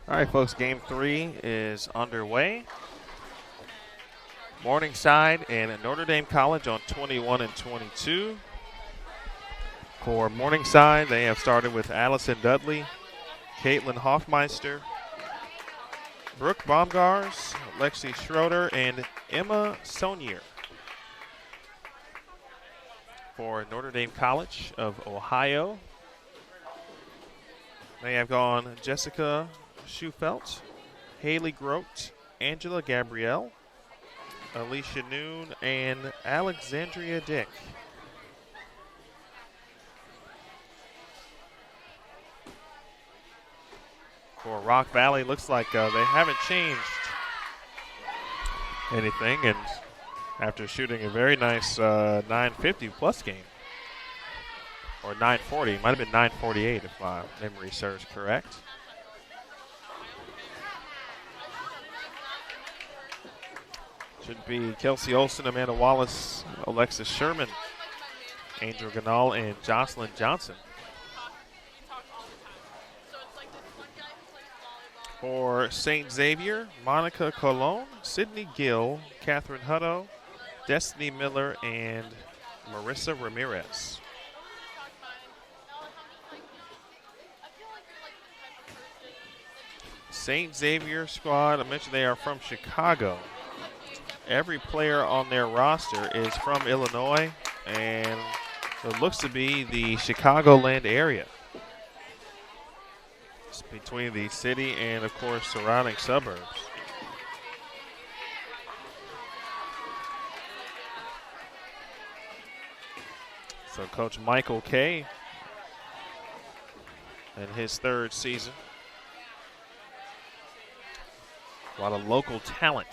All right, folks, game 3 is underway. Morningside and Notre Dame College on 21 and 22. For Morningside, they have started with Allison Dudley, Caitlin Hoffmeister, Brooke Baumgars, Lexi Schroeder, and Emma Sonier. For Notre Dame College of Ohio, they have gone Jessica Schufelt, Haley Grote, Angela Gabrielle, Alicia Noon, and Alexandria Dick. For Rock Valley, looks like they haven't changed anything, and after shooting a very nice 950 plus game, or 940, might have been 948 if my memory serves correct. Should be Kelsey Olson, Amanda Wallace, Alexis Sherman, Angel Ganal, and Jocelyn Johnson. For St. Xavier, Monica Colon, Sydney Gill, Catherine Hutto, Destiny Miller, and Marissa Ramirez. St. Xavier squad, I mentioned they are from Chicago. Every player on their roster is from Illinois, and it looks to be the Chicagoland area. It's between the city and, of course, surrounding suburbs. So Coach Michael Kay in his 3rd season. A lot of local talent.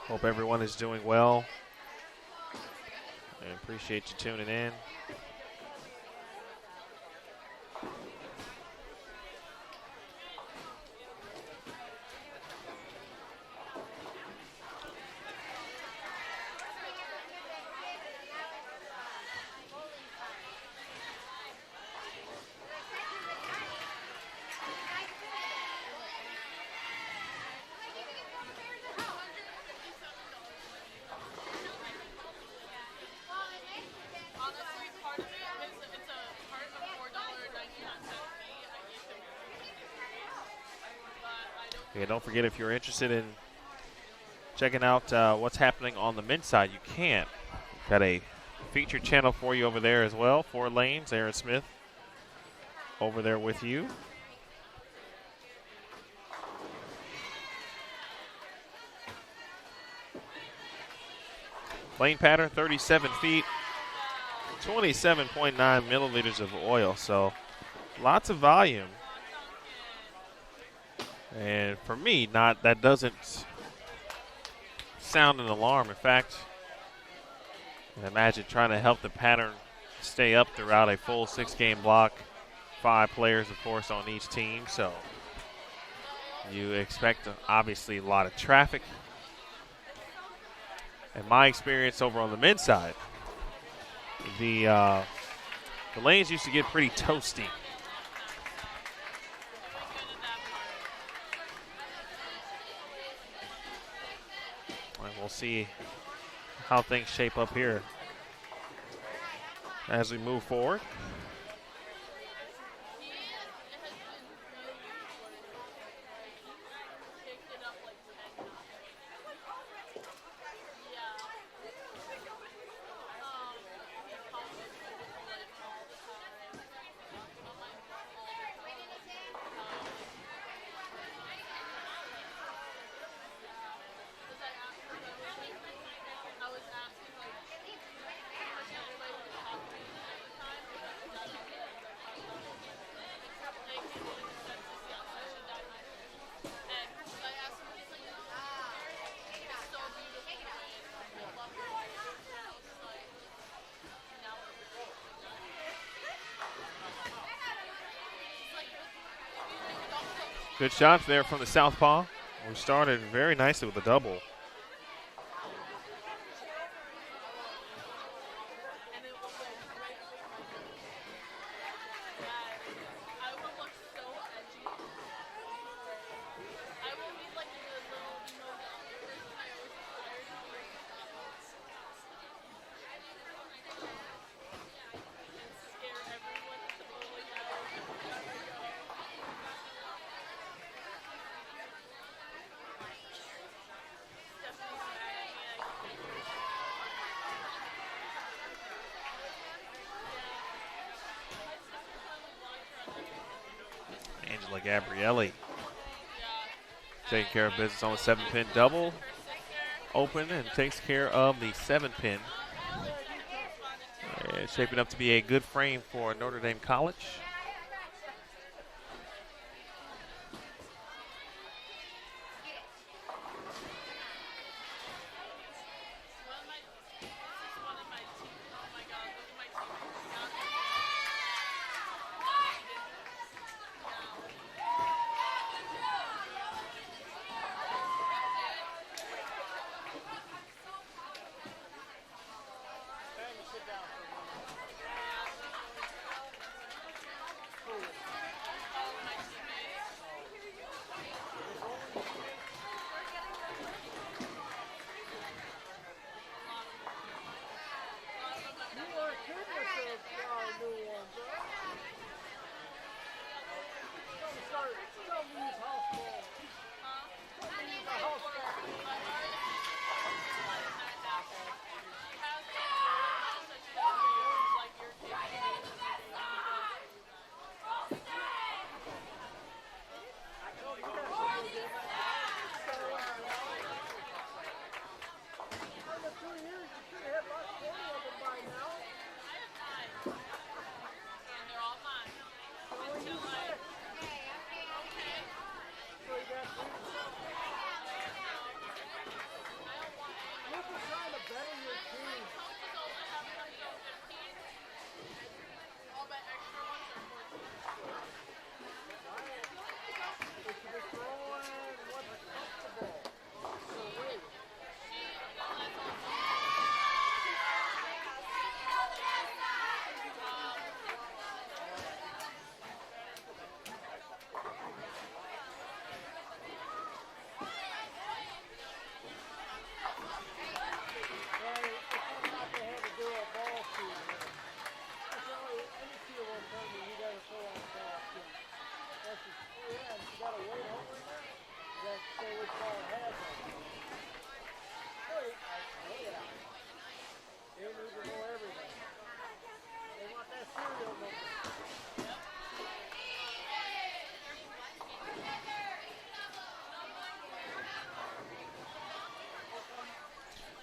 Hope everyone is doing well. I appreciate you tuning in. Yeah, don't forget, if you're interested in checking out what's happening on the men's side, you can. We've got a featured channel for you over there as well. 4 lanes, Aaron Smith over there with you. Lane pattern, 37 feet, 27.9 milliliters of oil, so lots of volume. And for me, that doesn't sound an alarm. In fact, imagine trying to help the pattern stay up throughout a full 6-game block. 5 players, of course, on each team. So you expect, obviously, a lot of traffic. In my experience over on the men's side, the lanes used to get pretty toasty. And we'll see how things shape up here as we move forward. Good shots there from the southpaw. We started very nicely with a double. Angela Gabrielli taking care of business on the 7-pin double. Open and takes care of the 7-pin. It's shaping up to be a good frame for Notre Dame College.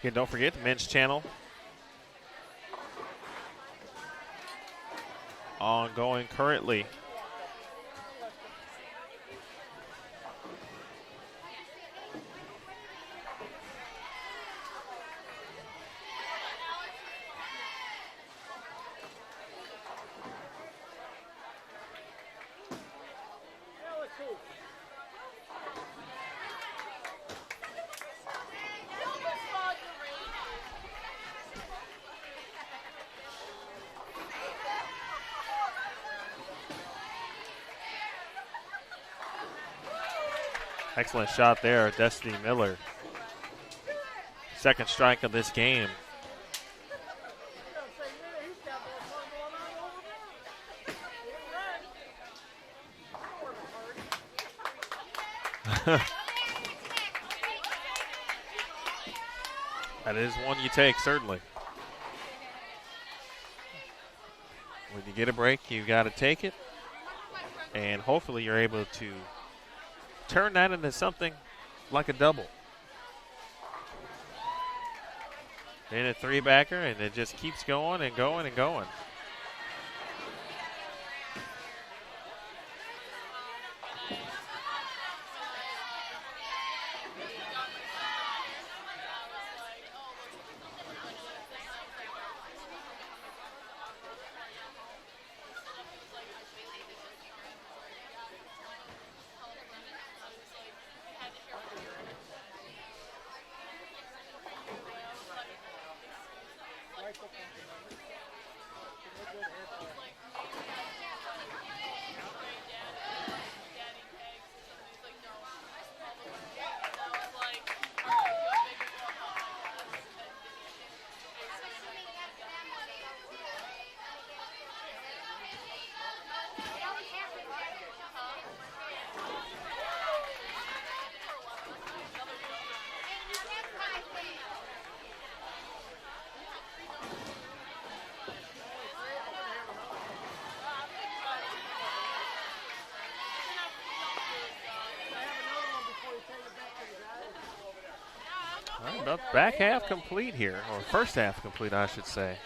Again, don't forget the men's channel ongoing currently. Excellent shot there, Destiny Miller. Second strike of this game. That is one you take, certainly. When you get a break, you got to take it. And hopefully you're able to turn that into something like a double. And a three-backer, and it just keeps going and going and going. All right, about back half complete here, or first half complete, I should say.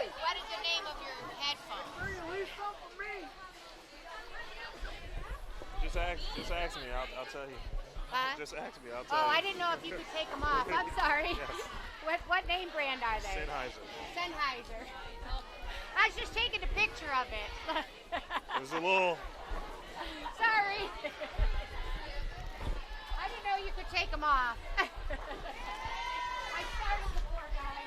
What is the name of your headphones? Just ask me. I'll tell you. Huh? Just ask me. I'll tell Oh, you. I didn't know if you could take them off. I'm sorry. Yes. What name brand are they? Sennheiser. Sennheiser. I was just taking a picture of it. It was a little. Sorry. I didn't know you could take them off. I started the poor guy.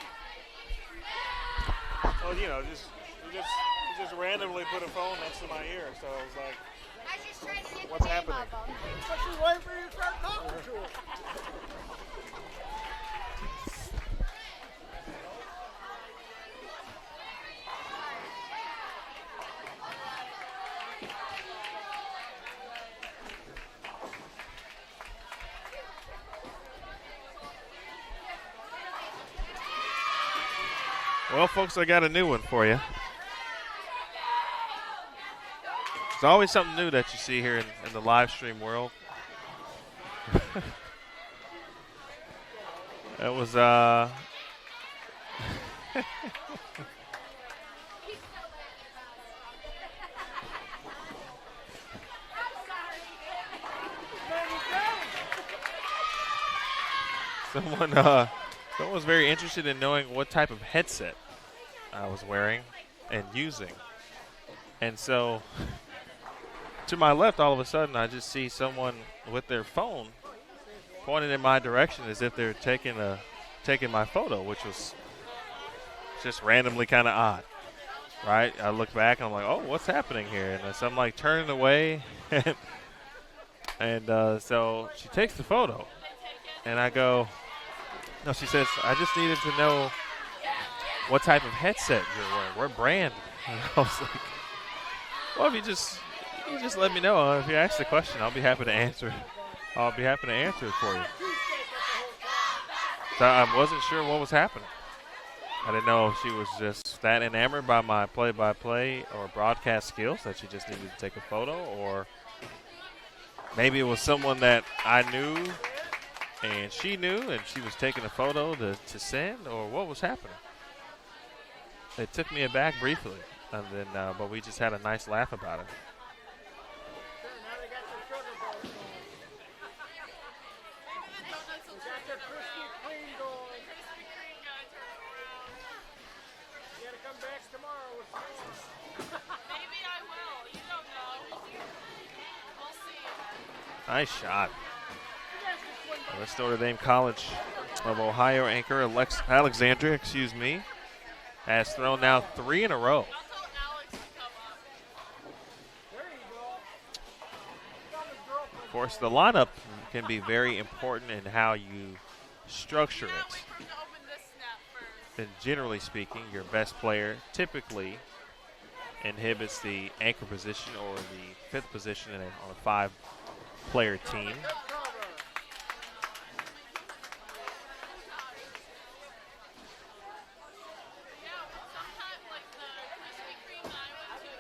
Oh, you know, he just randomly put a phone next to my ear, so I was like, I was just trying to get What's the name happening? of them. But she's waiting for you to start talking to her. well, folks, I got a new one for you. There's always something new that you see here in the live stream world. It was someone was very interested in knowing what type of headset I was wearing and using. And so to my left, all of a sudden, I just see someone with their phone pointed in my direction as if they're taking my photo, which was just randomly kind of odd, right? I look back and I'm like, oh, what's happening here? And so I'm like turning away, and so she takes the photo, and I go, no, she says, I just needed to know what type of headset you're wearing, what brand. And I was like, well, if you just let me know. If you ask the question, I'll be happy to answer. I'll be happy to answer it for you. So I wasn't sure what was happening. I didn't know if she was just that enamored by my play-by-play or broadcast skills that she just needed to take a photo, or maybe it was someone that I knew and she knew and she was taking a photo to send, or what was happening. It took me aback briefly, and then but we just had a nice laugh about it. Now they got the sugar bowl going. They got their Krispy Kreme going. You gotta come back tomorrow with food. Maybe I will. You don't know. We'll see. Nice shot. West Notre Dame College of Ohio anchor Alexandria, has thrown now 3 in a row. I'll tell Alex to come up. There you go. Tell his girlfriend. Of course, the lineup can be very important in how you structure Yeah, it. wait for him to open this snap first. And generally speaking, your best player typically inhibits the anchor position or the 5th position on a 5-player team. Good cover. Yeah, sometimes like the Krispy Kreme I went to,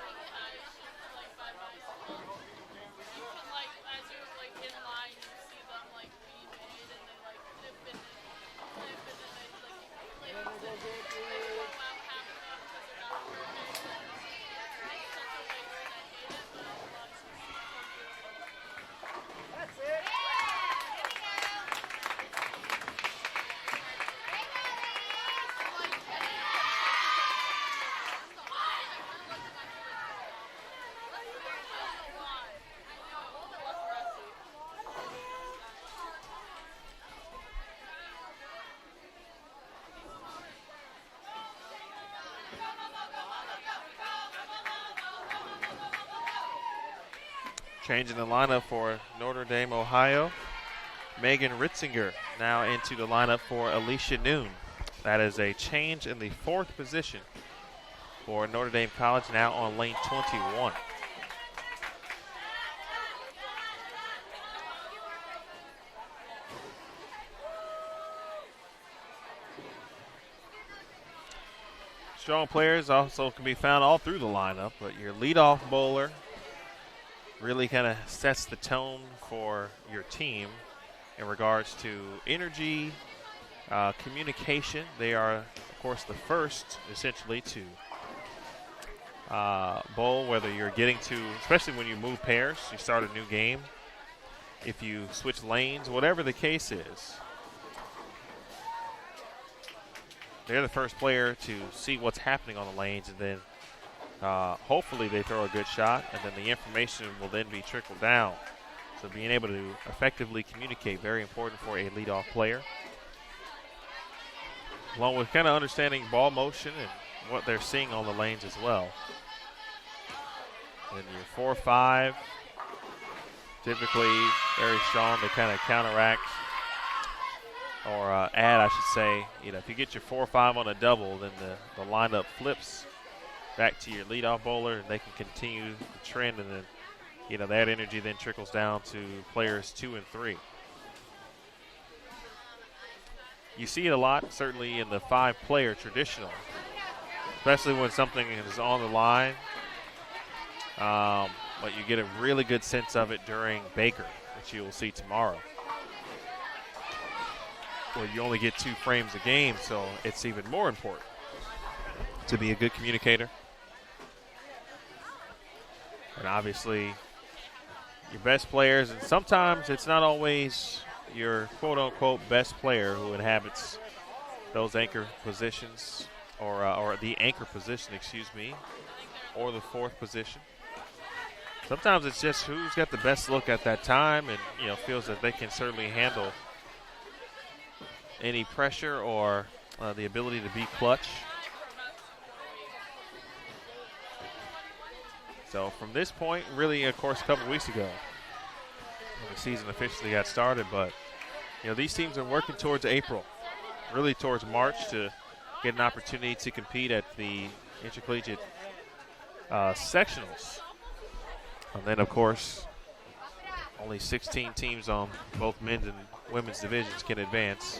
Changing the lineup for Notre Dame, Ohio. Megan Ritzinger now into the lineup for Alicia Noon. That is a change in the 4th position for Notre Dame College, now on lane 21. Strong players also can be found all through the lineup, but your leadoff bowler really kind of sets the tone for your team in regards to energy, communication. They are, of course, the first, essentially, to bowl, whether you're getting to, especially when you move pairs, you start a new game, if you switch lanes, whatever the case is. They're the first player to see what's happening on the lanes, and then hopefully they throw a good shot, and then the information will then be trickled down. So being able to effectively communicate, very important for a leadoff player. Along with kind of understanding ball motion and what they're seeing on the lanes as well. And your 4-5, typically very strong to kind of counteract or add, I should say. You know, if you get your 4-5 on a double, then the lineup flips back to your leadoff bowler, and they can continue the trend, and then, you know, that energy then trickles down to players 2 and 3. You see it a lot, certainly in the 5-player traditional, especially when something is on the line. But you get a really good sense of it during Baker, which you will see tomorrow. Well, you only get 2 frames a game, so it's even more important to be a good communicator. And obviously, your best players, and sometimes it's not always your quote-unquote best player who inhabits those anchor positions, or the anchor position, excuse me, or the 4th position. Sometimes it's just who's got the best look at that time, and, you know, feels that they can certainly handle any pressure or the ability to be clutch. So from this point, really, of course, a couple weeks ago, when the season officially got started, but, you know, these teams are working towards April, really towards March, to get an opportunity to compete at the intercollegiate sectionals. And then, of course, only 16 teams on both men's and women's divisions can advance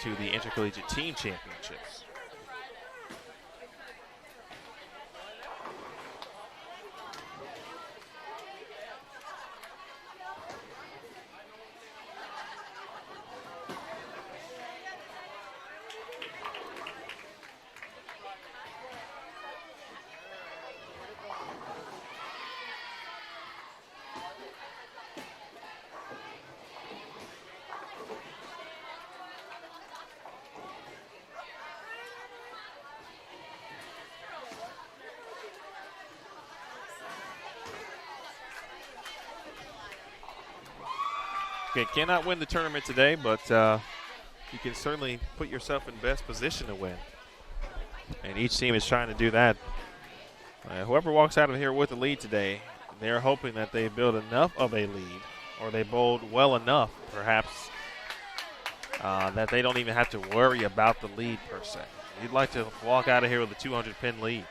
to the intercollegiate team championships. Okay, cannot win the tournament today, but you can certainly put yourself in best position to win. And each team is trying to do that. Whoever walks out of here with the lead today, they're hoping that they build enough of a lead, or they bowled well enough, perhaps, that they don't even have to worry about the lead per se. You'd like to walk out of here with a 200-pin lead.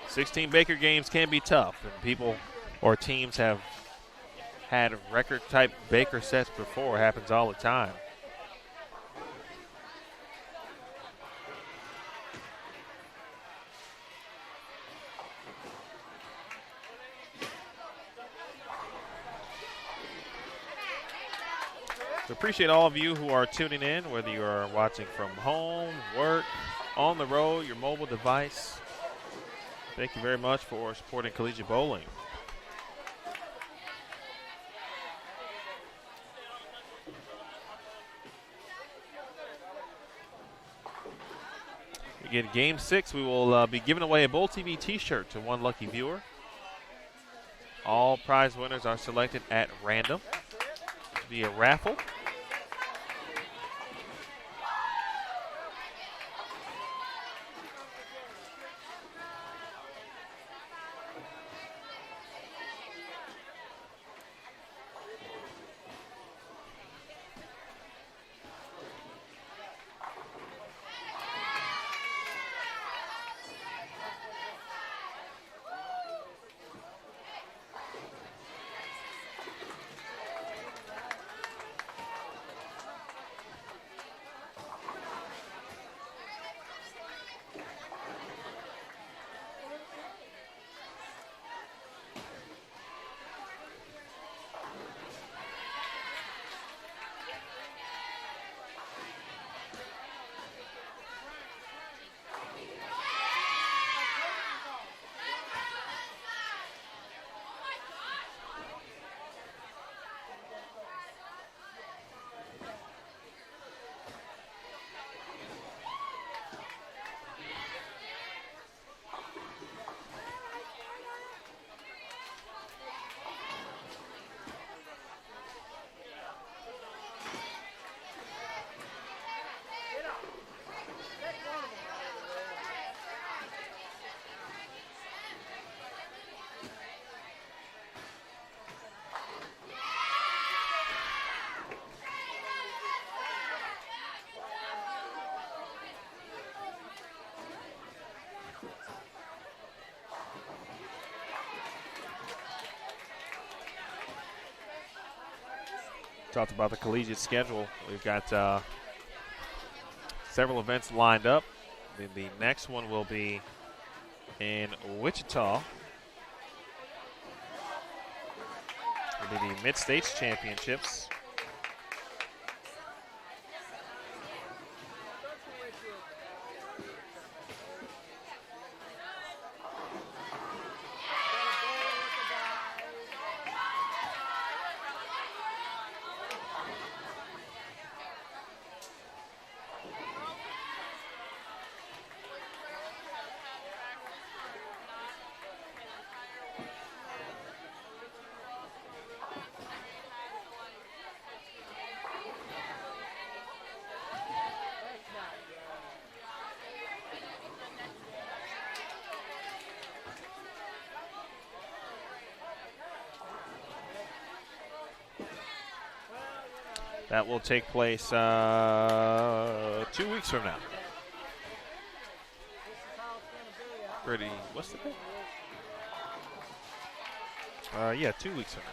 16 Baker games can be tough, and people or teams have had record-type Baker sets before. It happens all the time. So appreciate all of you who are tuning in, whether you are watching from home, work, on the road, your mobile device. Thank you very much for supporting collegiate bowling. Again, Game 6, we will be giving away a Bowl TV t-shirt to one lucky viewer. All prize winners are selected at random via raffle. Talked about the collegiate schedule. We've got several events lined up. The next one will be in Wichita. It'll be the Mid-States Championships. That will take place 2 weeks from now. What's the date? Yeah, 2 weeks from now.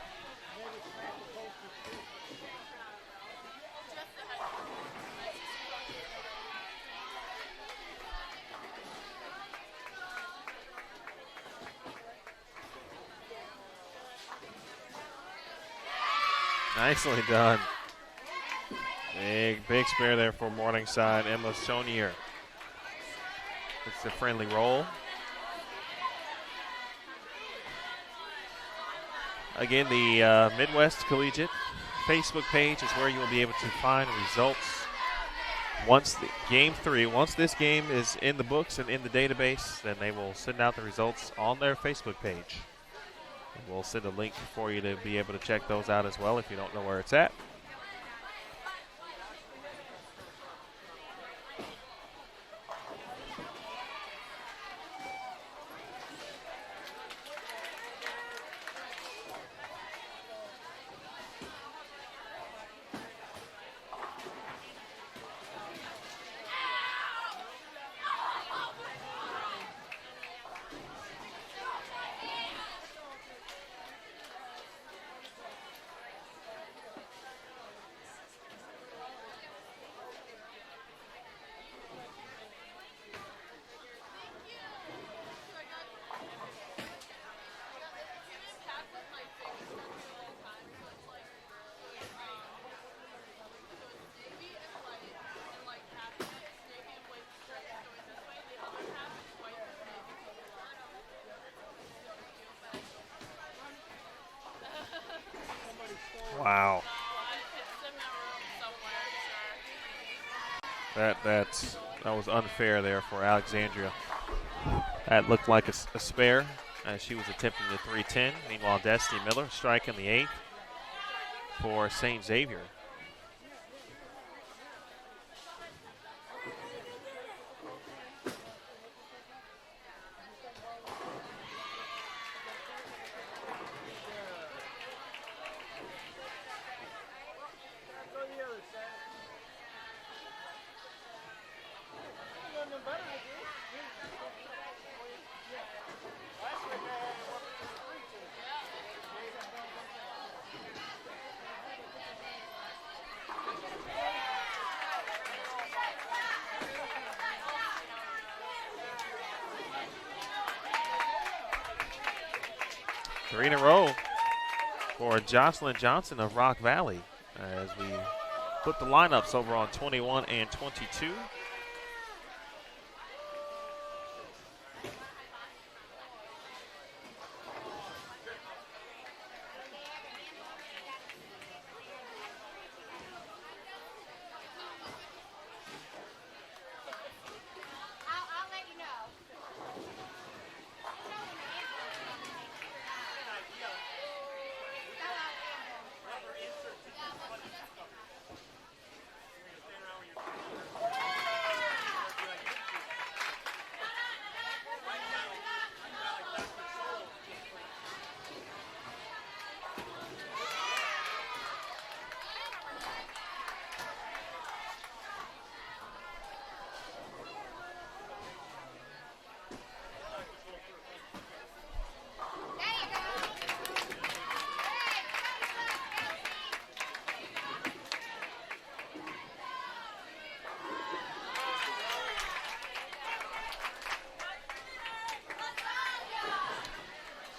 Nicely done. Big spare there for Morningside. Emma Sonier. It's a friendly roll. Again, the Midwest Collegiate Facebook page is where you will be able to find results. Once this game is in the books and in the database, then they will send out the results on their Facebook page. And we'll send a link for you to be able to check those out as well if you don't know where it's at. Wow. That was unfair there for Alexandria. That looked like a spare as she was attempting the 310. Meanwhile, Destiny Miller striking the 8th for St. Xavier. Three in a row for Jocelyn Johnson of Rock Valley as we put the lineups over on 21 and 22. I'll let you know.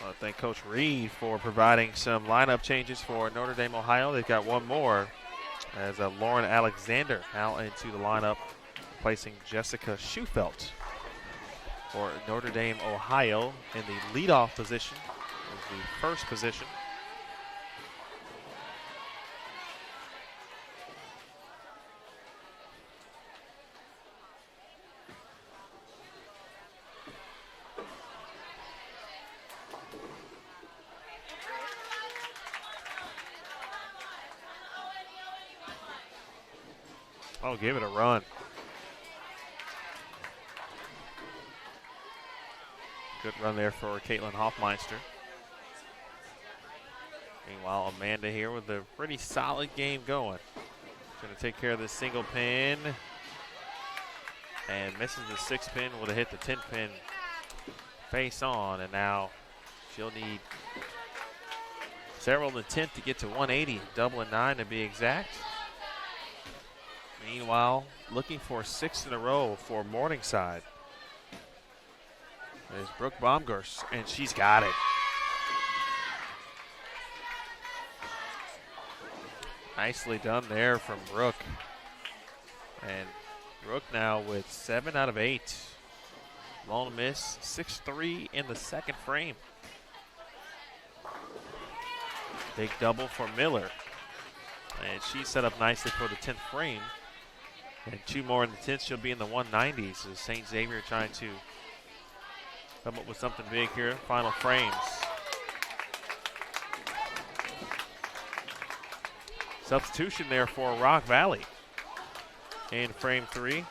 I thank Coach Reed for providing some lineup changes for Notre Dame, Ohio. They've got one more as Lauren Alexander now into the lineup, placing Jessica Schufelt for Notre Dame, Ohio in the leadoff position, is the first position. Oh, give it a run. Good run there for Caitlin Hoffmeister. Meanwhile, Amanda here with a pretty solid game going. Going to take care of this single pin. And misses the 6-pin, would have hit the 10-pin face on. And now she'll need several in the 10th to get to 180, double and 9 to be exact. Meanwhile, looking for 6 in a row for Morningside. There's Brooke Baumgers, and she's got it. Nicely done there from Brooke. And Brooke now with 7 out of 8. Long miss, 6-3 in the second frame. Big double for Miller. And she's set up nicely for the 10th frame. And 2 more in the 10th, she'll be in the 190s as St. Xavier trying to come up with something big here. Final frames. Substitution there for Rock Valley in frame 3.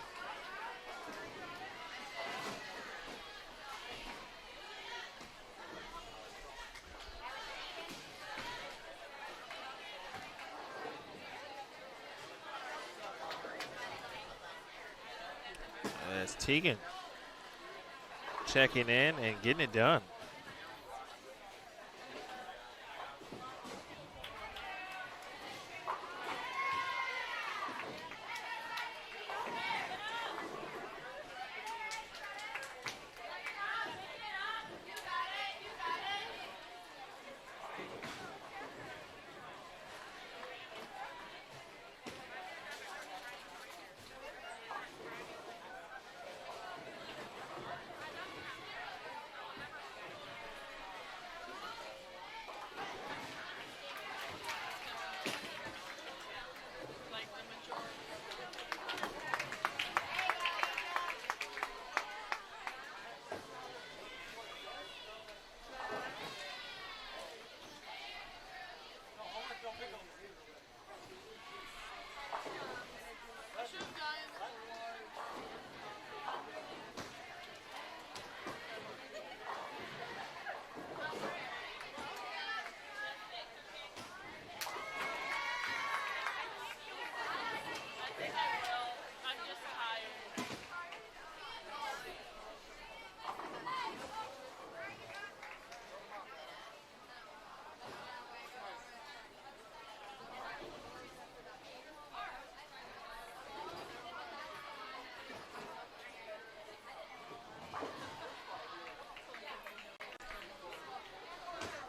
As Teagan checking in and getting it done.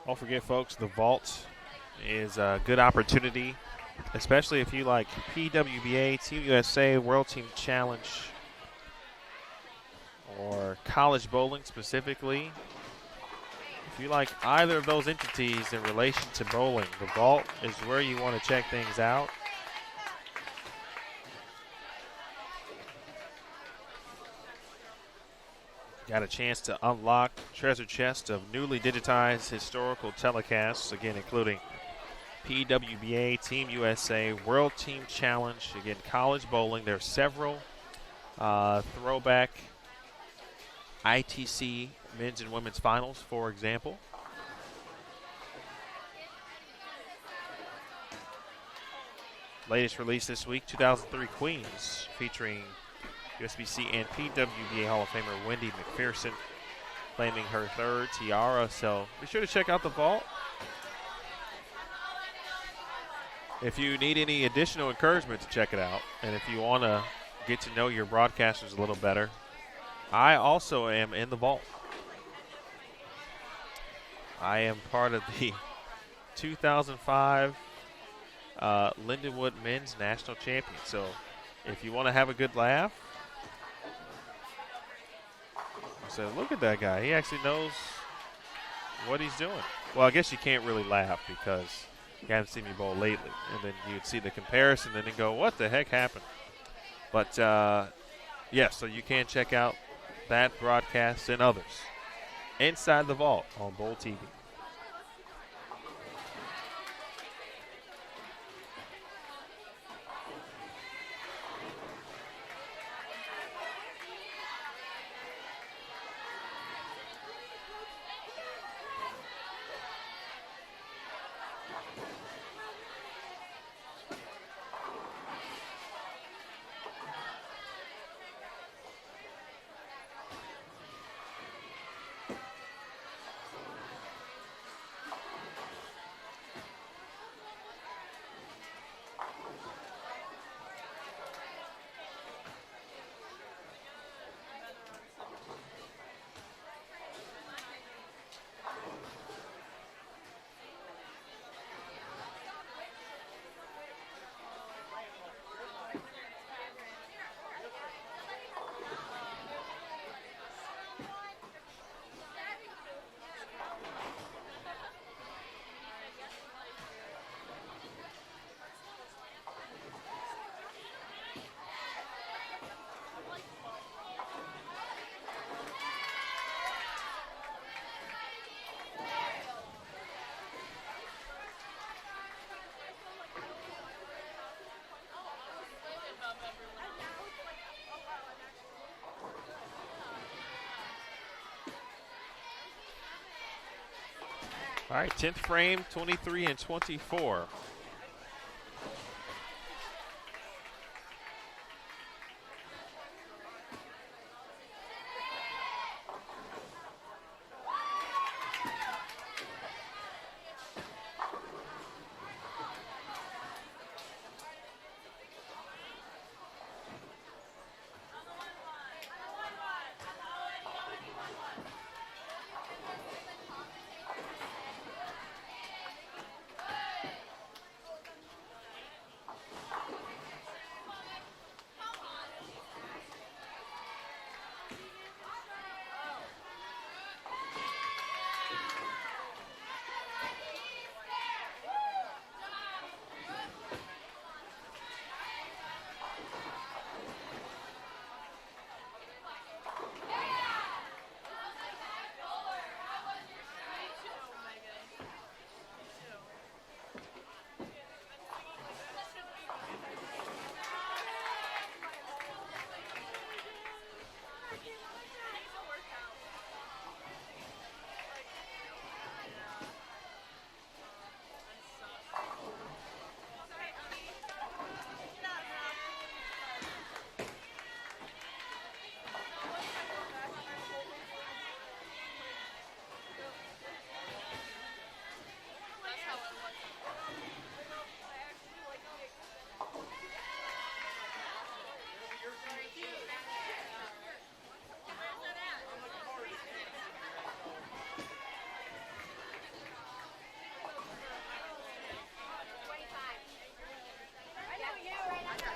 Don't forget, folks, the vault is a good opportunity, especially if you like PWBA, Team USA, World Team Challenge, or college bowling specifically. If you like either of those entities in relation to bowling, the vault is where you want to check things out. Got a chance to unlock treasure chest of newly digitized historical telecasts, again, including PWBA, Team USA, World Team Challenge, again, college bowling. There are several throwback ITC men's and women's finals, for example. Latest release this week, 2003 Queens, featuring USBC and PWBA Hall of Famer Wendy McPherson, claiming her 3rd tiara. So be sure to check out the vault. If you need any additional encouragement to check it out, and if you want to get to know your broadcasters a little better, I also am in the vault. I am part of the 2005 Lindenwood Men's National Champion. So if you want to have a good laugh, I said, look at that guy. He actually knows what he's doing. Well, I guess you can't really laugh because you haven't seen me bowl lately. And then you'd see the comparison and then go, what the heck happened? But, yes, so you can check out that broadcast and others inside the vault on Bowl TV. All right, 10th frame, 23 and 24.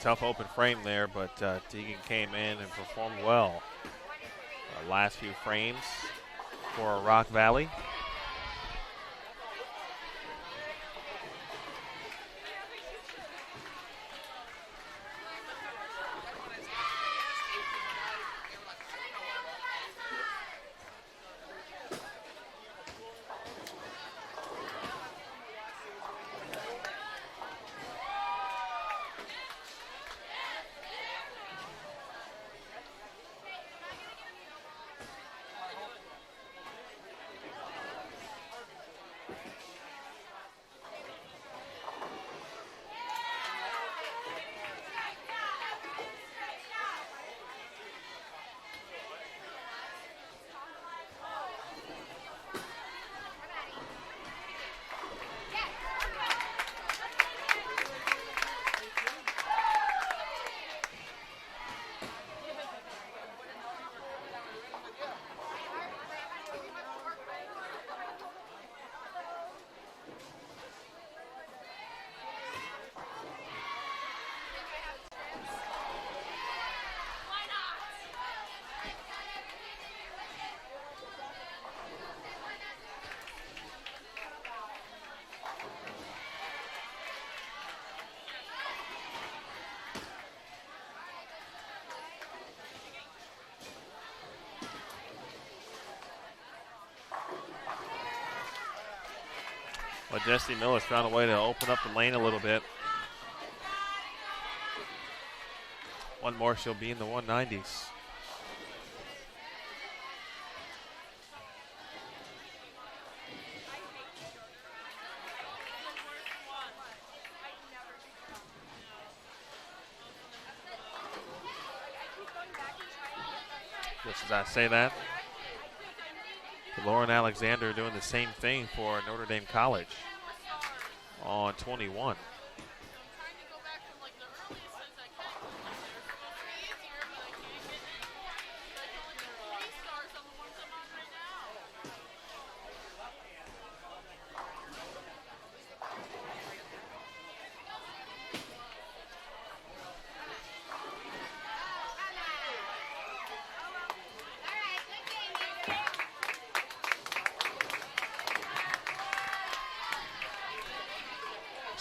Tough open frame there, but Deegan came in and performed well. Last few frames for Rock Valley. But Destiny Miller's found a way to open up the lane a little bit. One more, she'll be in the 190s. Just as I say that, Lauren Alexander doing the same thing for Notre Dame College on 21.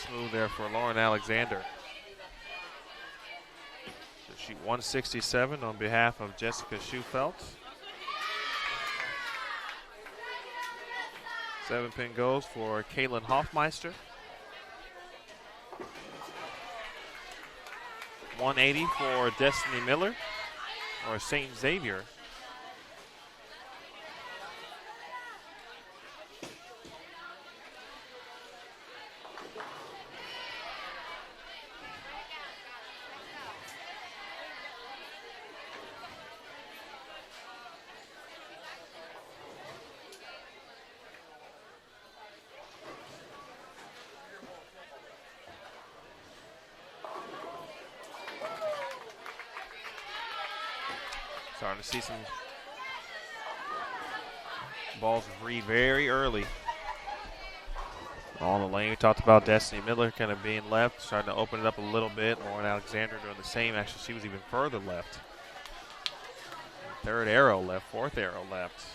Smooth there for Lauren Alexander. She'll shoot 167 on behalf of Jessica Schufelt. 7-pin goes for Kaylin Hoffmeister. 180 for Destiny Miller or St. Xavier. Starting to see some balls free very early. On the lane, we talked about Destiny Miller kind of being left, starting to open it up a little bit. Lauren Alexander doing the same. Actually, she was even further left. Third arrow left, fourth arrow left.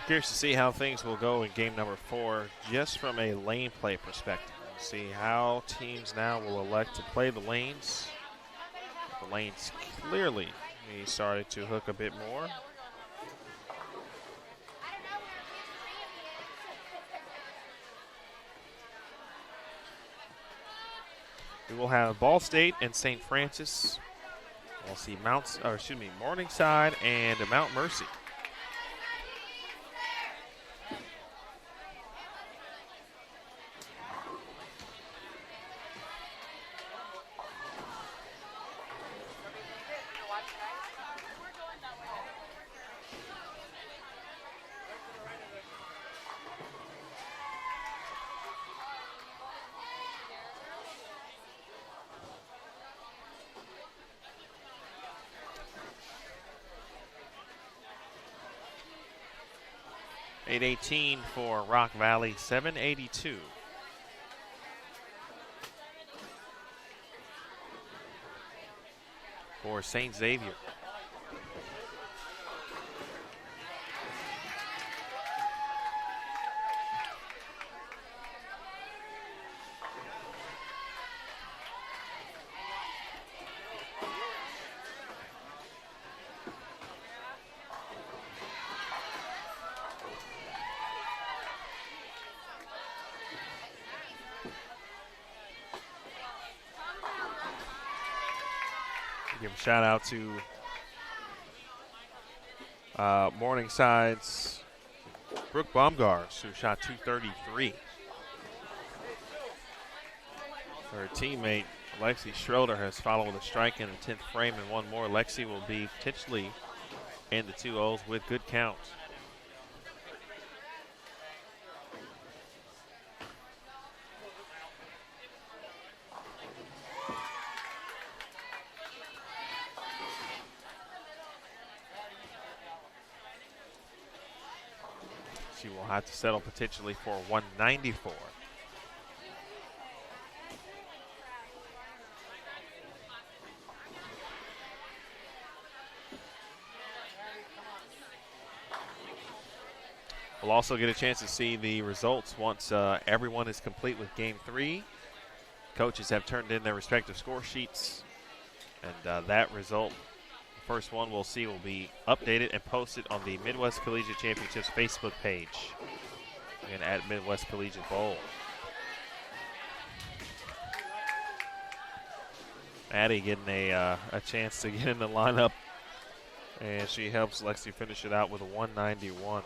Curious to see how things will go in game number 4, just from a lane play perspective. See how teams now will elect to play the lanes. The lanes clearly he started to hook a bit more. We will have Ball State and St. Francis. We'll see Morningside and Mount Mercy. $818 for Rock Valley, $782 for St. Xavier. Give a shout out to Morningside's Brooke Baumgars, who shot 233. Her teammate Lexi Schroeder has followed a strike in the 10th frame, and one more. Lexi will be potentially in the 2-0s with good count. She will have to settle potentially for 194. We'll also get a chance to see the results once everyone is complete with Game 3. Coaches have turned in their respective score sheets, and that result, the first one we'll see, will be updated and posted on the Midwest Collegiate Championships Facebook page. Again, at Midwest Collegiate Bowl. Addie getting a chance to get in the lineup, and she helps Lexi finish it out with a 191.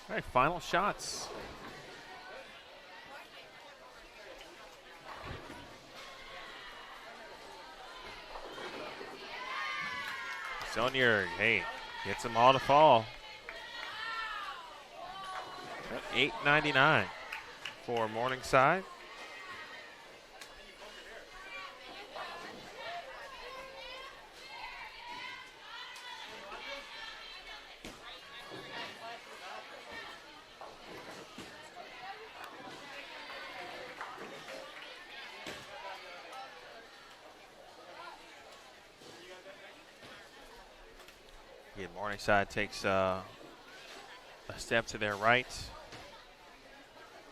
All right, final shots. Sonia, hey, gets them all to fall. 8.99 for Morningside. Again, Morningside takes a step to their right.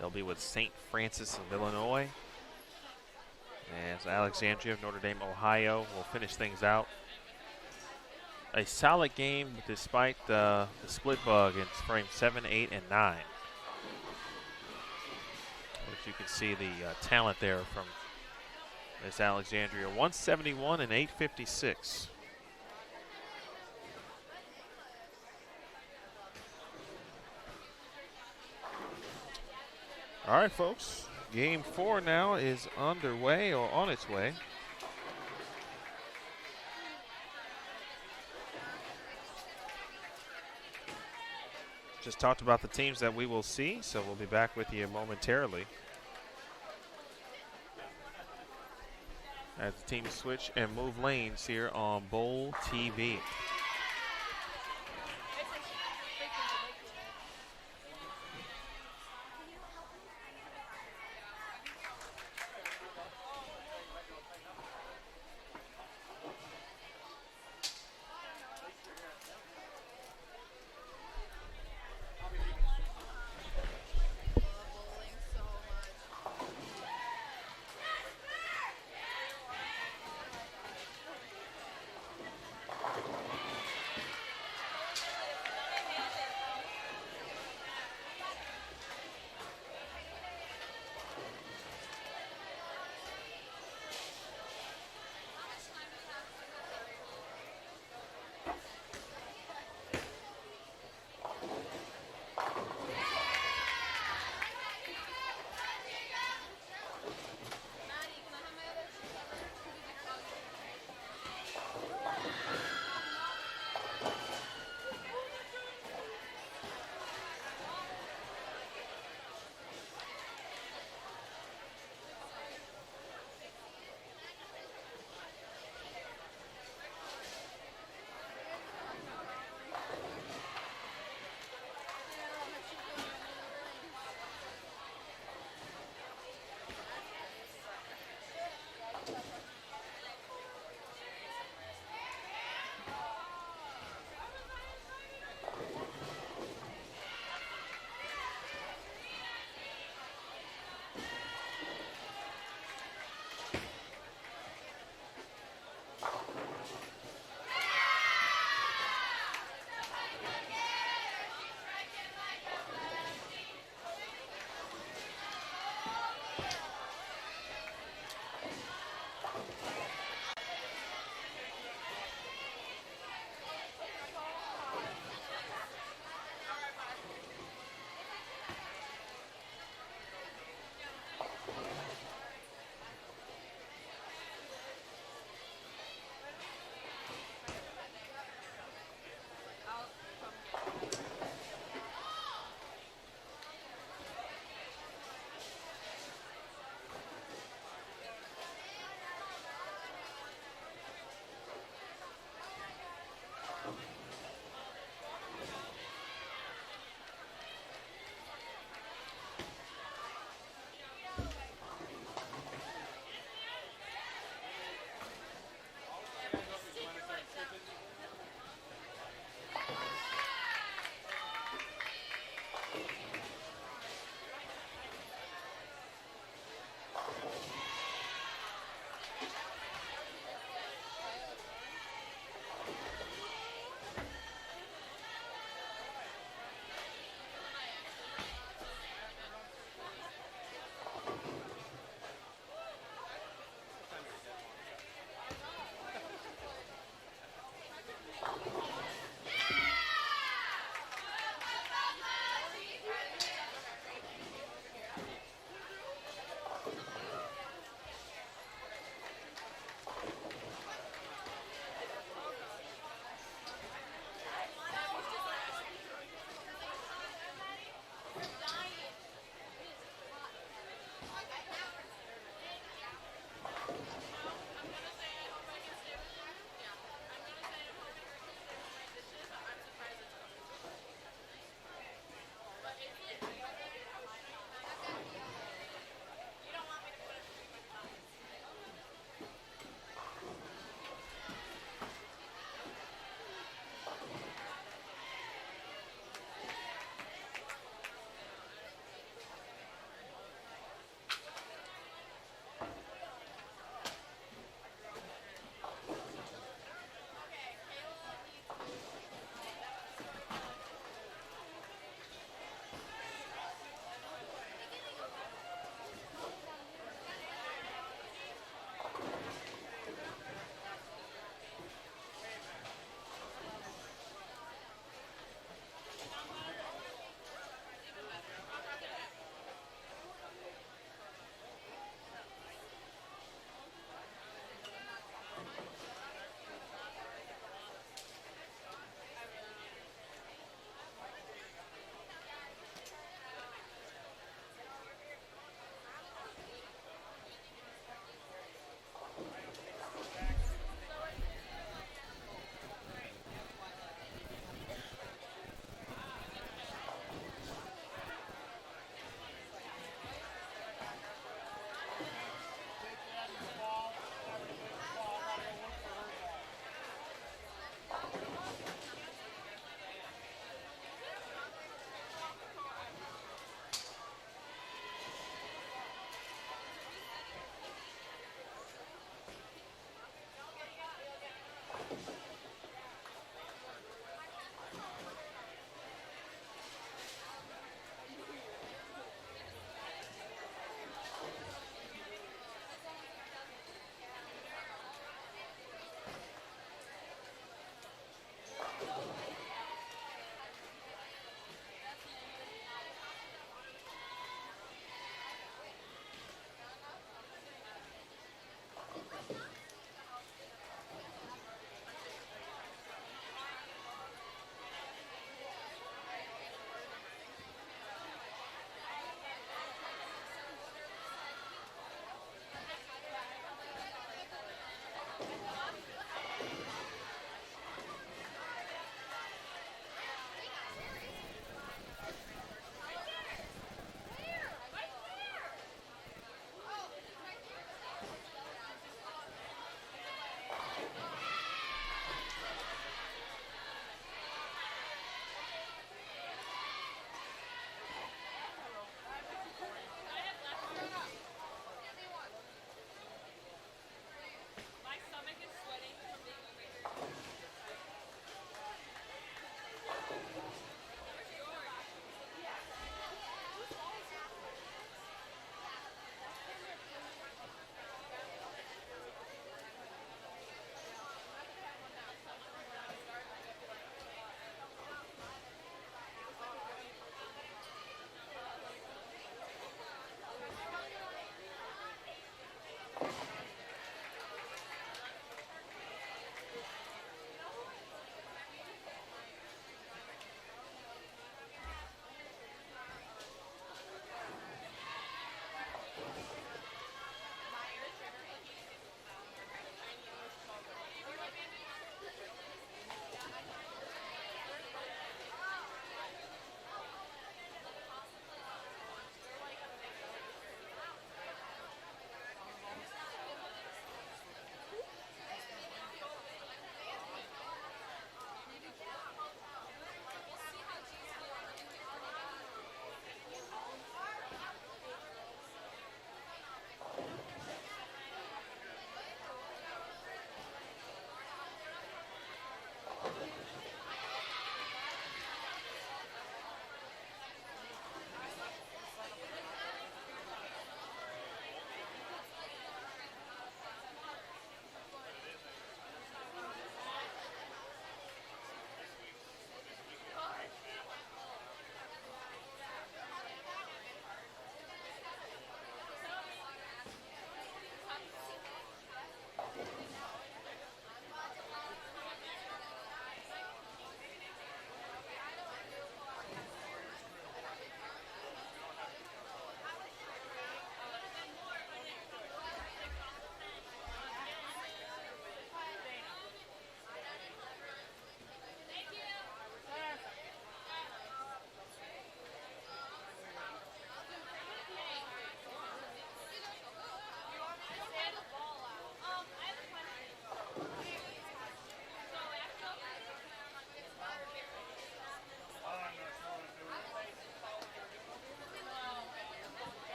They'll be with St. Francis of Illinois. As Alexandria of Notre Dame, Ohio will finish things out. A solid game despite the split bug in frame 7, 8, and 9. But you can see the talent there from this Alexandria. 171 and 856. All right, folks. Game 4 now is underway or on its way. Just talked about the teams that we will see, so we'll be back with you momentarily. As the teams switch and move lanes here on Bowl TV.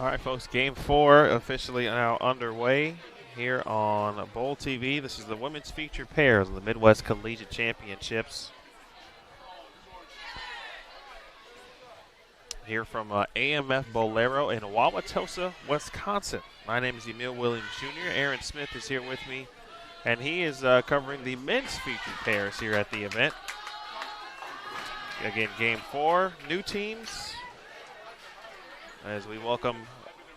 All right, folks, game 4 officially now underway here on Bowl TV. This is the women's featured pairs of the Midwest Collegiate Championships. Here from AMF Bolero in Wauwatosa, Wisconsin. My name is Emil Williams Jr. Aaron Smith is here with me, and he is covering the men's featured pairs here at the event. Again, game 4, new teams, as we welcome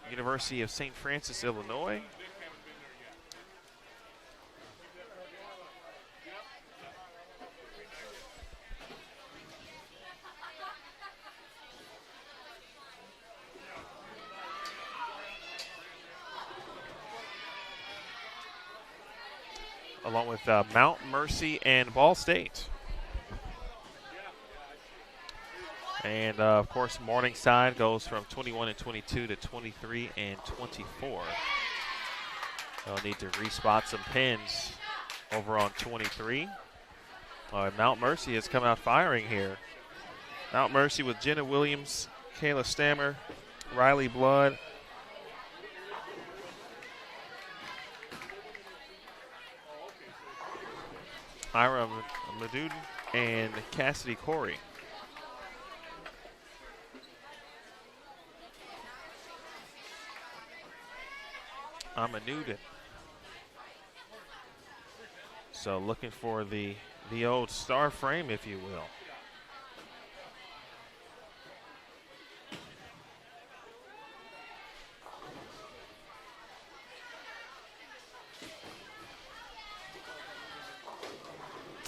University of St. Francis, Illinois. Along with Mount Mercy and Ball State. And, of course, Morningside goes from 21 and 22 to 23 and 24. They'll need to respot some pins over on 23. Mount Mercy has come out firing here. Mount Mercy with Jenna Williams, Kayla Stammer, Riley Blood, Ira Maduden, and Cassidy Corey. Amanudin. So looking for the old star frame, if you will.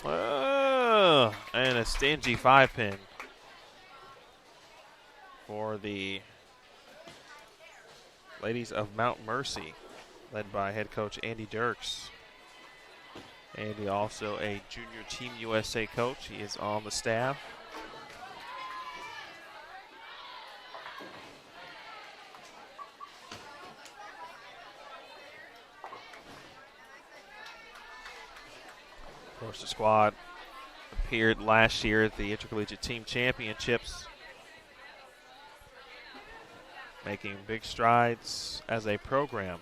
Oh, and a stingy 5-pin for the ladies of Mount Mercy, led by head coach Andy Dirks. Andy also a junior Team USA coach. He is on the staff. Of course, the squad appeared last year at the Intercollegiate Team Championships, making big strides as a program.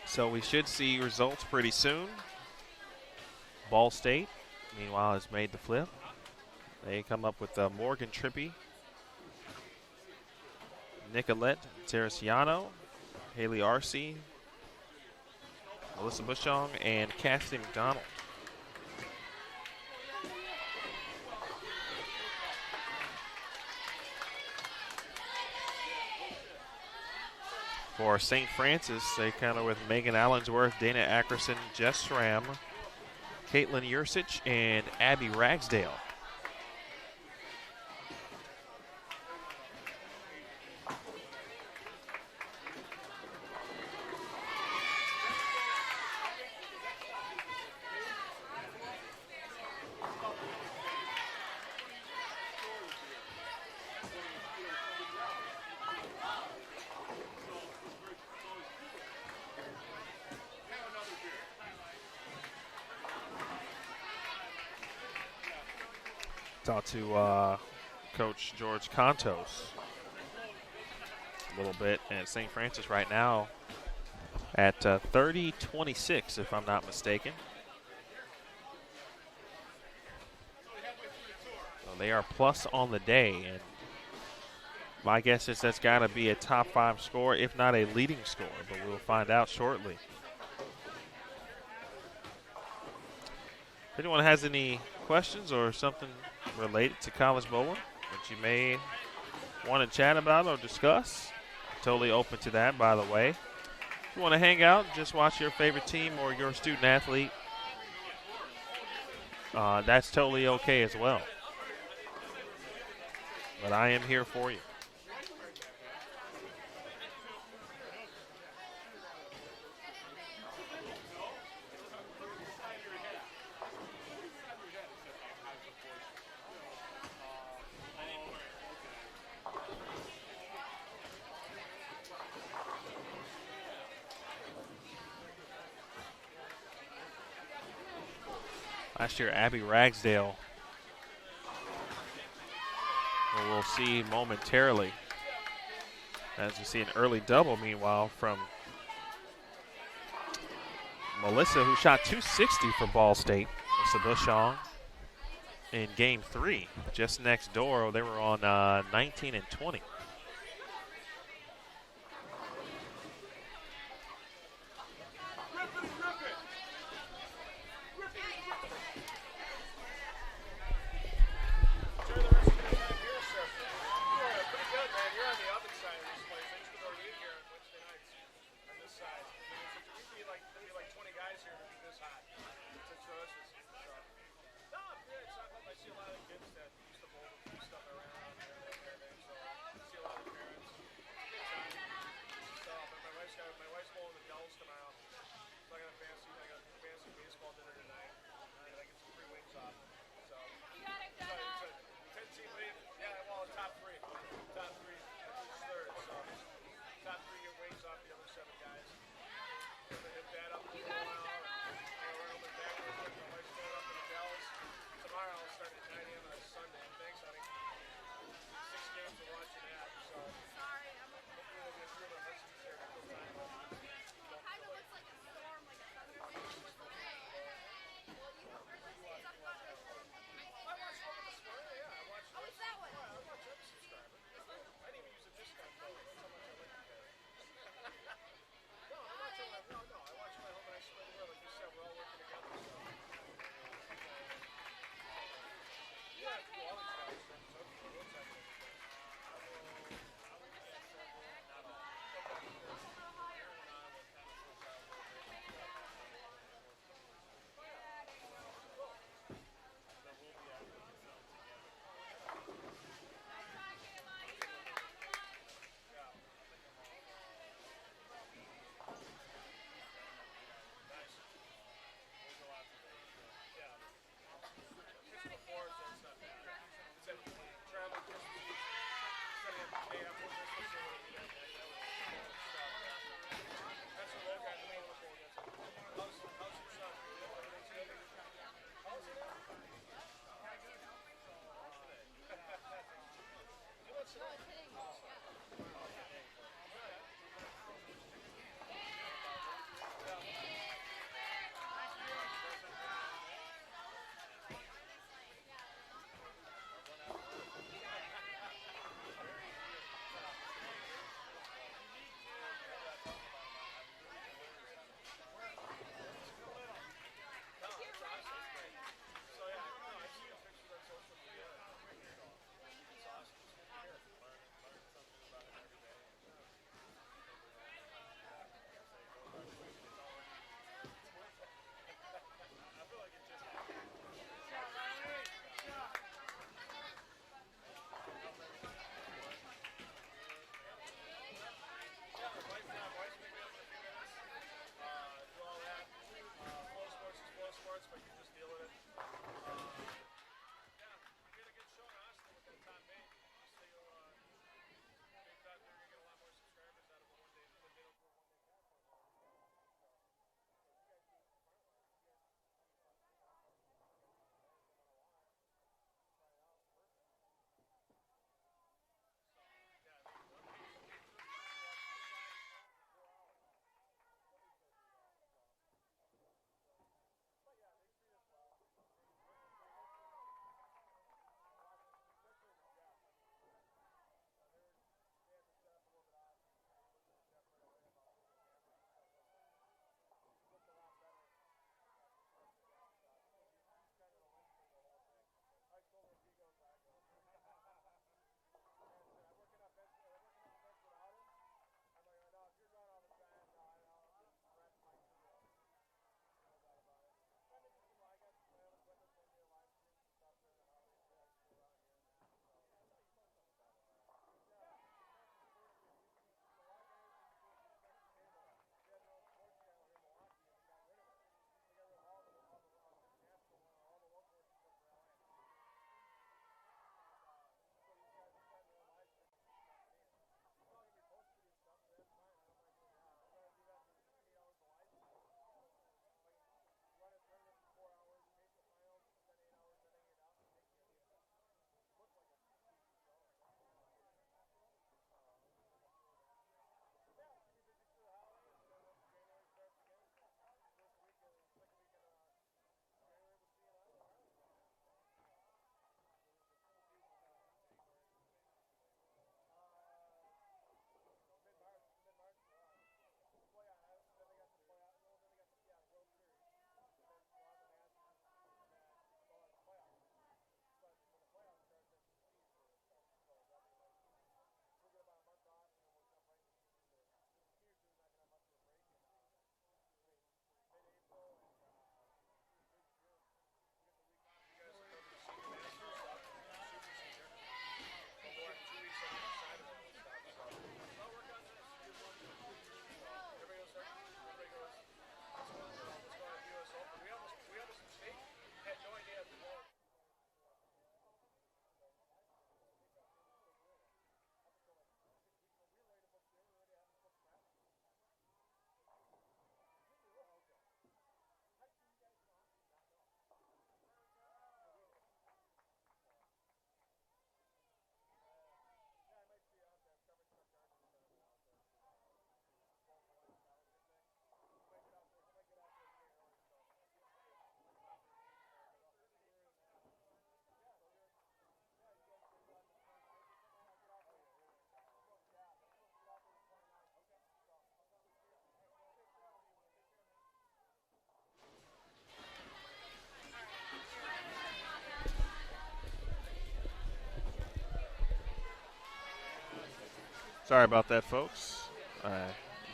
So we should see results pretty soon. Ball State, meanwhile, has made the flip. They come up with Morgan Trippi, Nicolette Teresiano, Haley Arce, Melissa Bushong, and Cassidy McDonald. For St. Francis, they counter with Megan Allensworth, Dana Ackerson, Jess Schramm, Caitlin Yursich, and Abby Ragsdale. Talked to Coach George Contos a little bit at St. Francis right now at 30-26, if I'm not mistaken. So they are plus on the day, and my guess is that's got to be a top 5 score, if not a leading score, but we'll find out shortly. If anyone has any questions or something related to college bowling that you may want to chat about or discuss, totally open to that, by the way. If you want to hang out and just watch your favorite team or your student athlete, that's totally okay as well. But I am here for you. Last year, Abby Ragsdale, who we'll see momentarily. As we see an early double, meanwhile, from Melissa, who shot 260 for Ball State. Melissa Bushong in game 3. Just next door, they were on 19 and 20. Sorry about that, folks.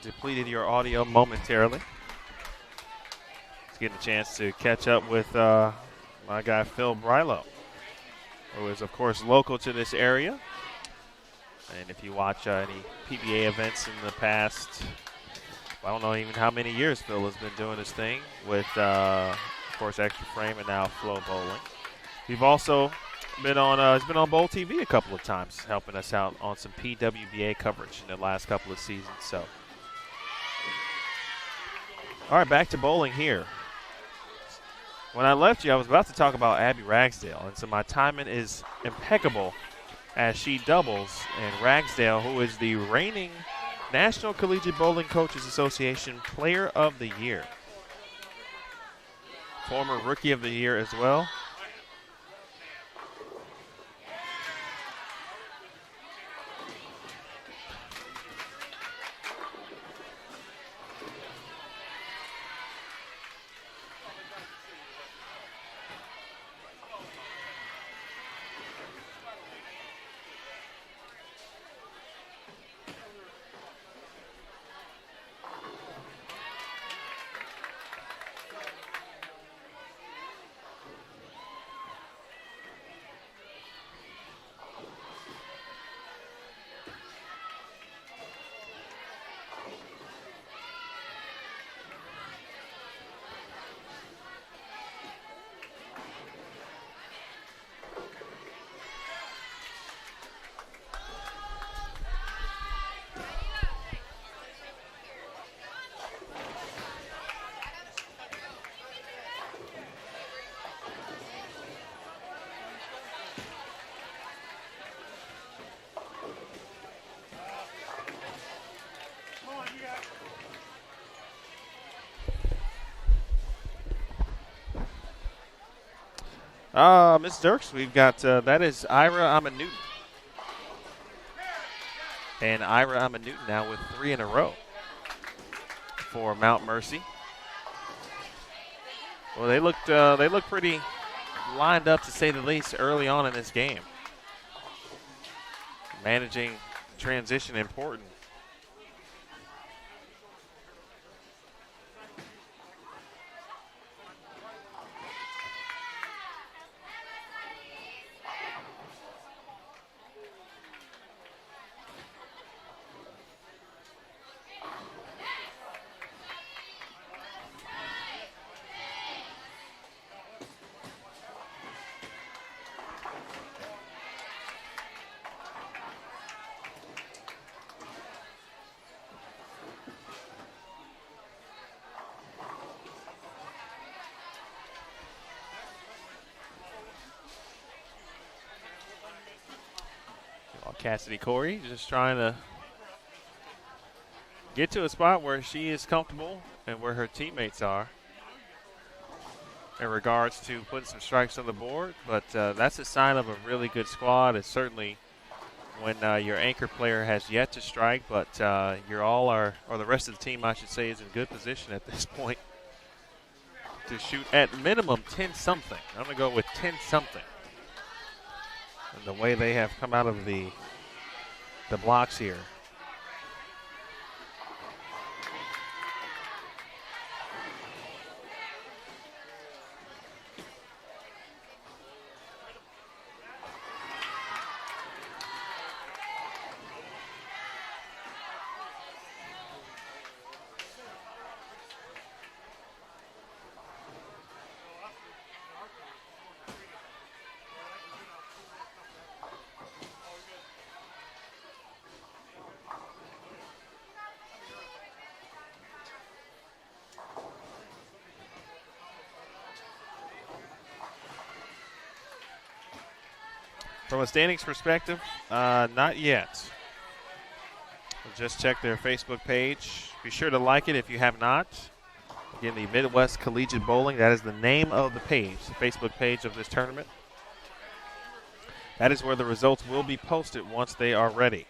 Depleted your audio momentarily. Let's get a chance to catch up with my guy Phil Brilo, who is, of course, local to this area. And if you watch any PBA events in the past, I don't know even how many years Phil has been doing this thing with, of course, Extra Frame and now Flow Bowling. We've also been on, he's been on Bowl TV a couple of times, helping us out on some PWBA coverage in the last couple of seasons. So, all right, back to bowling here. When I left you, I was about to talk about Abby Ragsdale, and so my timing is impeccable as she doubles, and Ragsdale, who is the reigning National Collegiate Bowling Coaches Association Player of the Year, former Rookie of the Year as well. Ms. Dirks, we've got, that is Ira Amanute. And Ira Amanute now with 3 in a row for Mount Mercy. Well, they look pretty lined up, to say the least, early on in this game. Managing transition important. Cassidy Corey just trying to get to a spot where she is comfortable and where her teammates are in regards to putting some strikes on the board. But that's a sign of a really good squad. It's certainly when your anchor player has yet to strike, but you're all are, or the rest of the team, I should say, is in good position at this point to shoot at minimum 10-something. I'm going to go with 10-something. And the way they have come out of the blocks here. From a standings perspective, not yet. Just check their Facebook page. Be sure to like it if you have not. Again, the Midwest Collegiate Bowling, that is the name of the page, the Facebook page of this tournament. That is where the results will be posted once they are ready.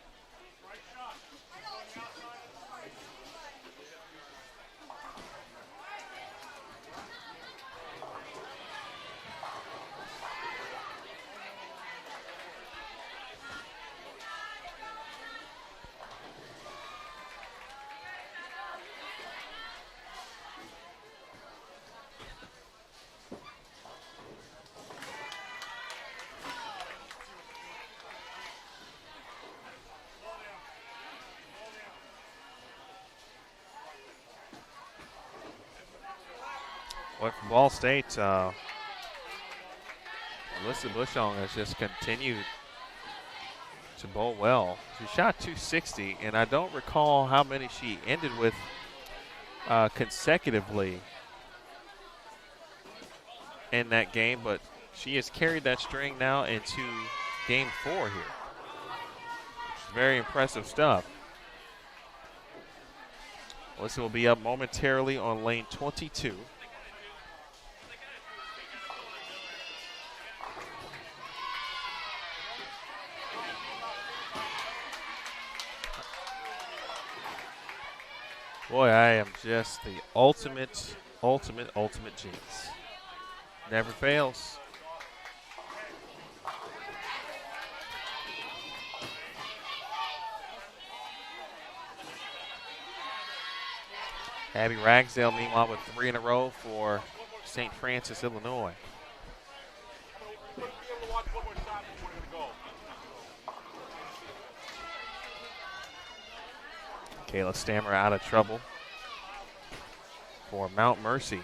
But for Ball State, Alyssa Bushong has just continued to bowl well. She shot 260, and I don't recall how many she ended with consecutively in that game, but she has carried that string now into game 4 here. Which is very impressive stuff. Alyssa will be up momentarily on lane 22. Boy, I am just the ultimate jinx. Never fails. Abby Ragsdale, meanwhile, with 3 in a row for St. Francis, Illinois. Kayla Stammer out of trouble for Mount Mercy.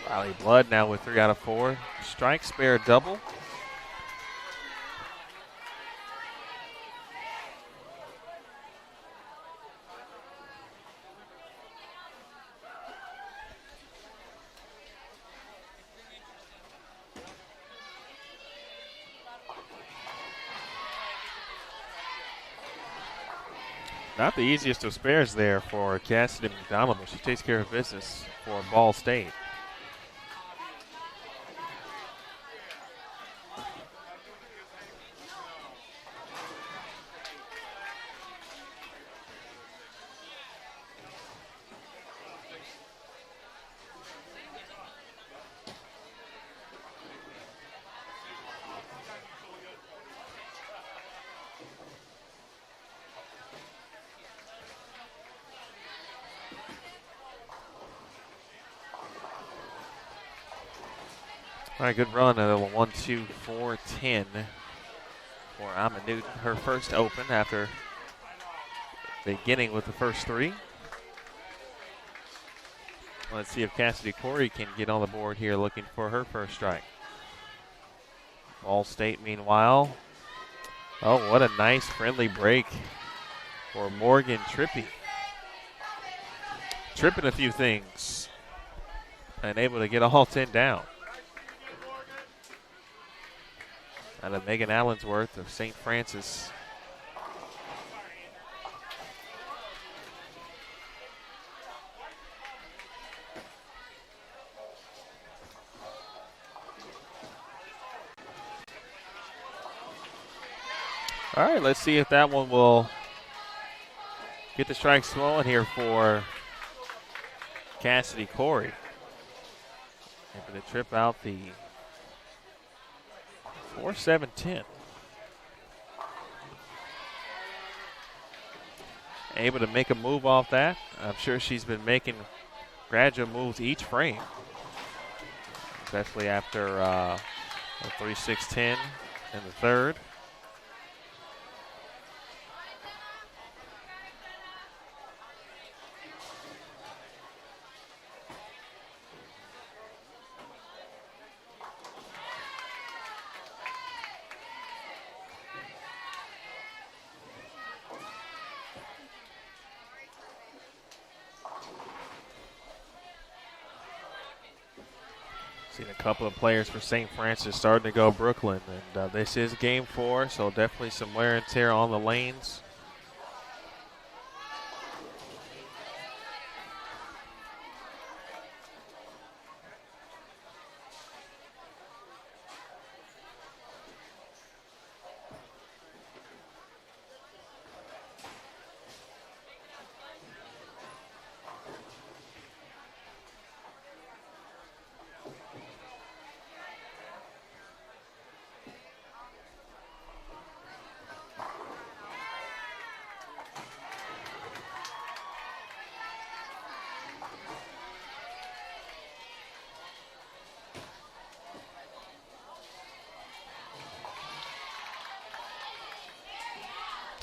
Riley Blood now with 3 out of 4. Strike, spare, double. Not the easiest of spares there for Cassidy McDonald, but she takes care of business for Ball State. All right, good run at a 1-2-4-10 for Amma Newton. Her first open after beginning with the first 3. Let's see if Cassidy Corey can get on the board here looking for her first strike. Ball State, meanwhile. Oh, what a nice friendly break for Morgan Trippy. Tripping a few things and able to get all 10 down. Out of Megan Allensworth of St. Francis. All right, let's see if that one will get the strikes flowing here for Cassidy Corey. Able to trip out the 4-7-10. Able to make a move off that. I'm sure she's been making gradual moves each frame, especially after a 3-6-10 in the third. Seen a couple of players for St. Francis starting to go Brooklyn, and this is game 4, so definitely some wear and tear on the lanes.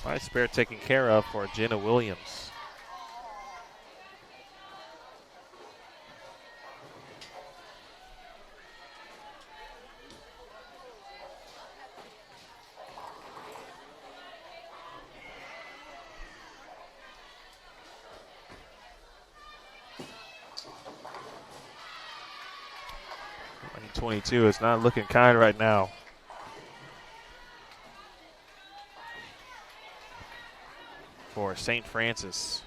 Nice spare taken care of for Jenna Williams. Lane 22 is not looking kind right now. For St. Francis.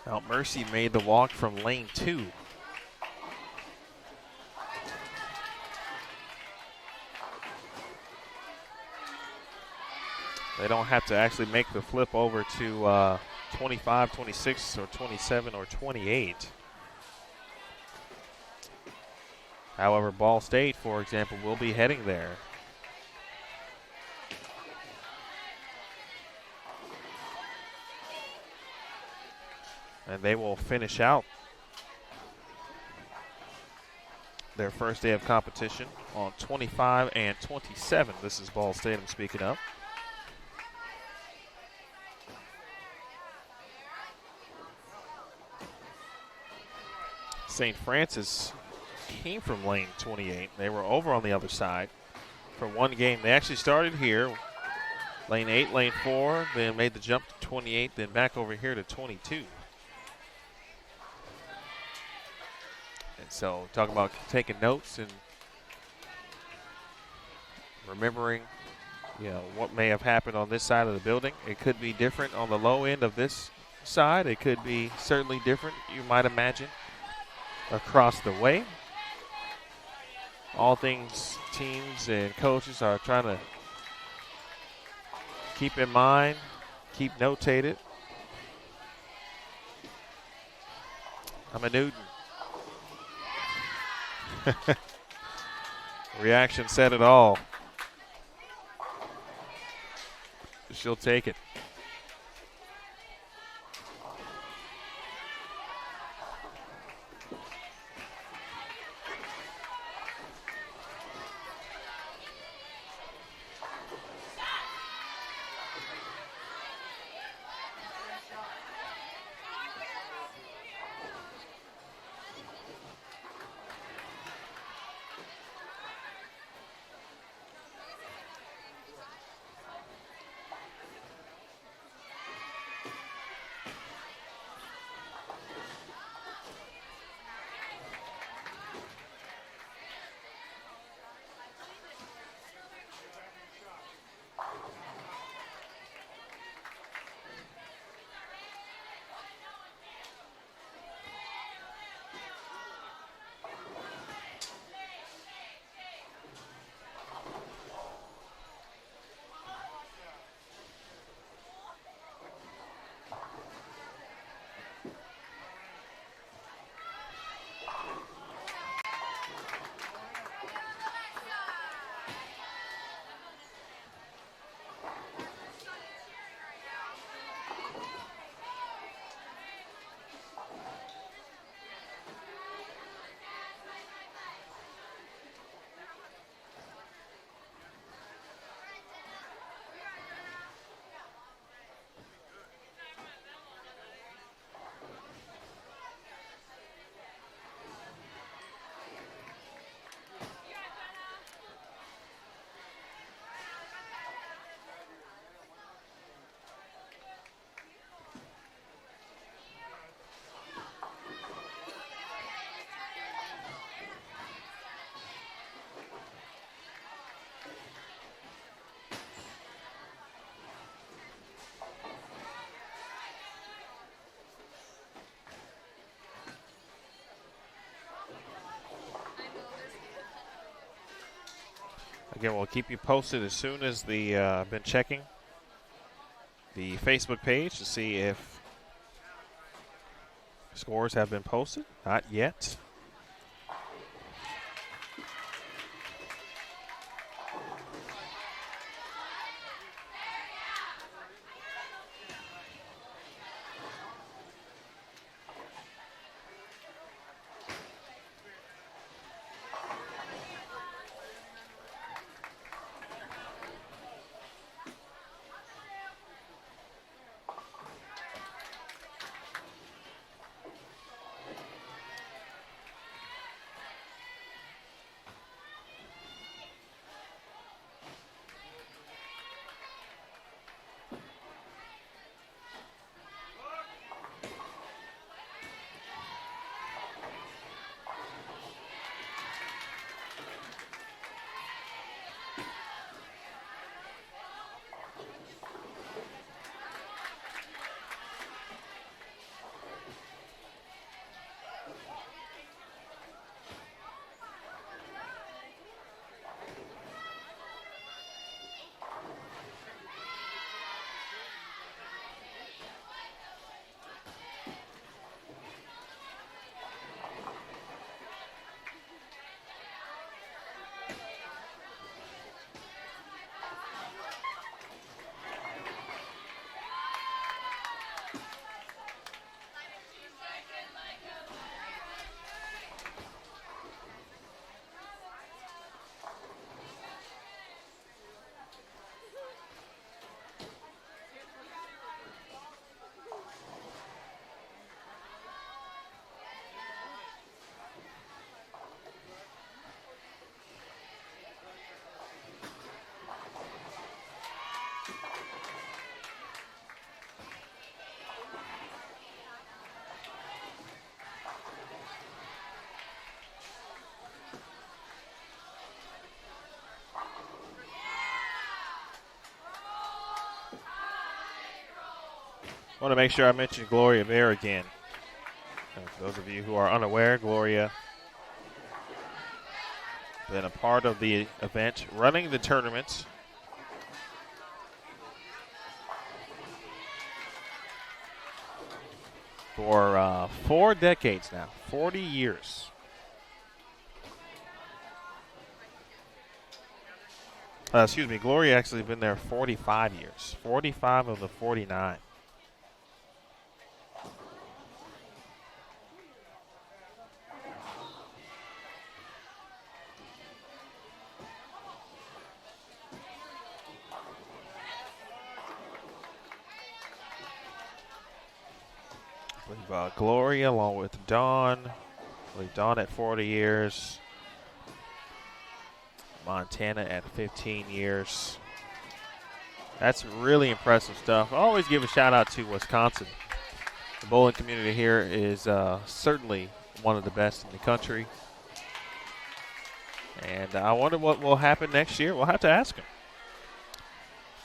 Mount Mercy made the walk from lane 2. They don't have to actually make the flip over to 25, 26, or 27, or 28. However, Ball State, for example, will be heading there. And they will finish out their first day of competition on 25 and 27. This is Ball State I'm speaking of. St. Francis came from lane 28. They were over on the other side for one game. They actually started here, lane 8, lane 4, then made the jump to 28, then back over here to 22. And so talk about taking notes and remembering, what may have happened on this side of the building. It could be different on the low end of this side. It could be certainly different, you might imagine, across the way. All things teams and coaches are trying to keep in mind, keep notated. I'm a Newton. Reaction said it all. She'll take it. Again, we'll keep you posted as soon as the been checking the Facebook page to see if scores have been posted. Not yet. I want to make sure I mention Gloria Bear again. For those of you who are unaware, Gloria been a part of the event, running the tournament. For 4 decades now, 40 years. Excuse me, Gloria actually been there 45 years, 45 of the 49. Gloria along with Dawn. I believe Dawn at 40 years. Montana at 15 years. That's really impressive stuff. I always give a shout out to Wisconsin. The bowling community here is certainly one of the best in the country. And I wonder what will happen next year. We'll have to ask them.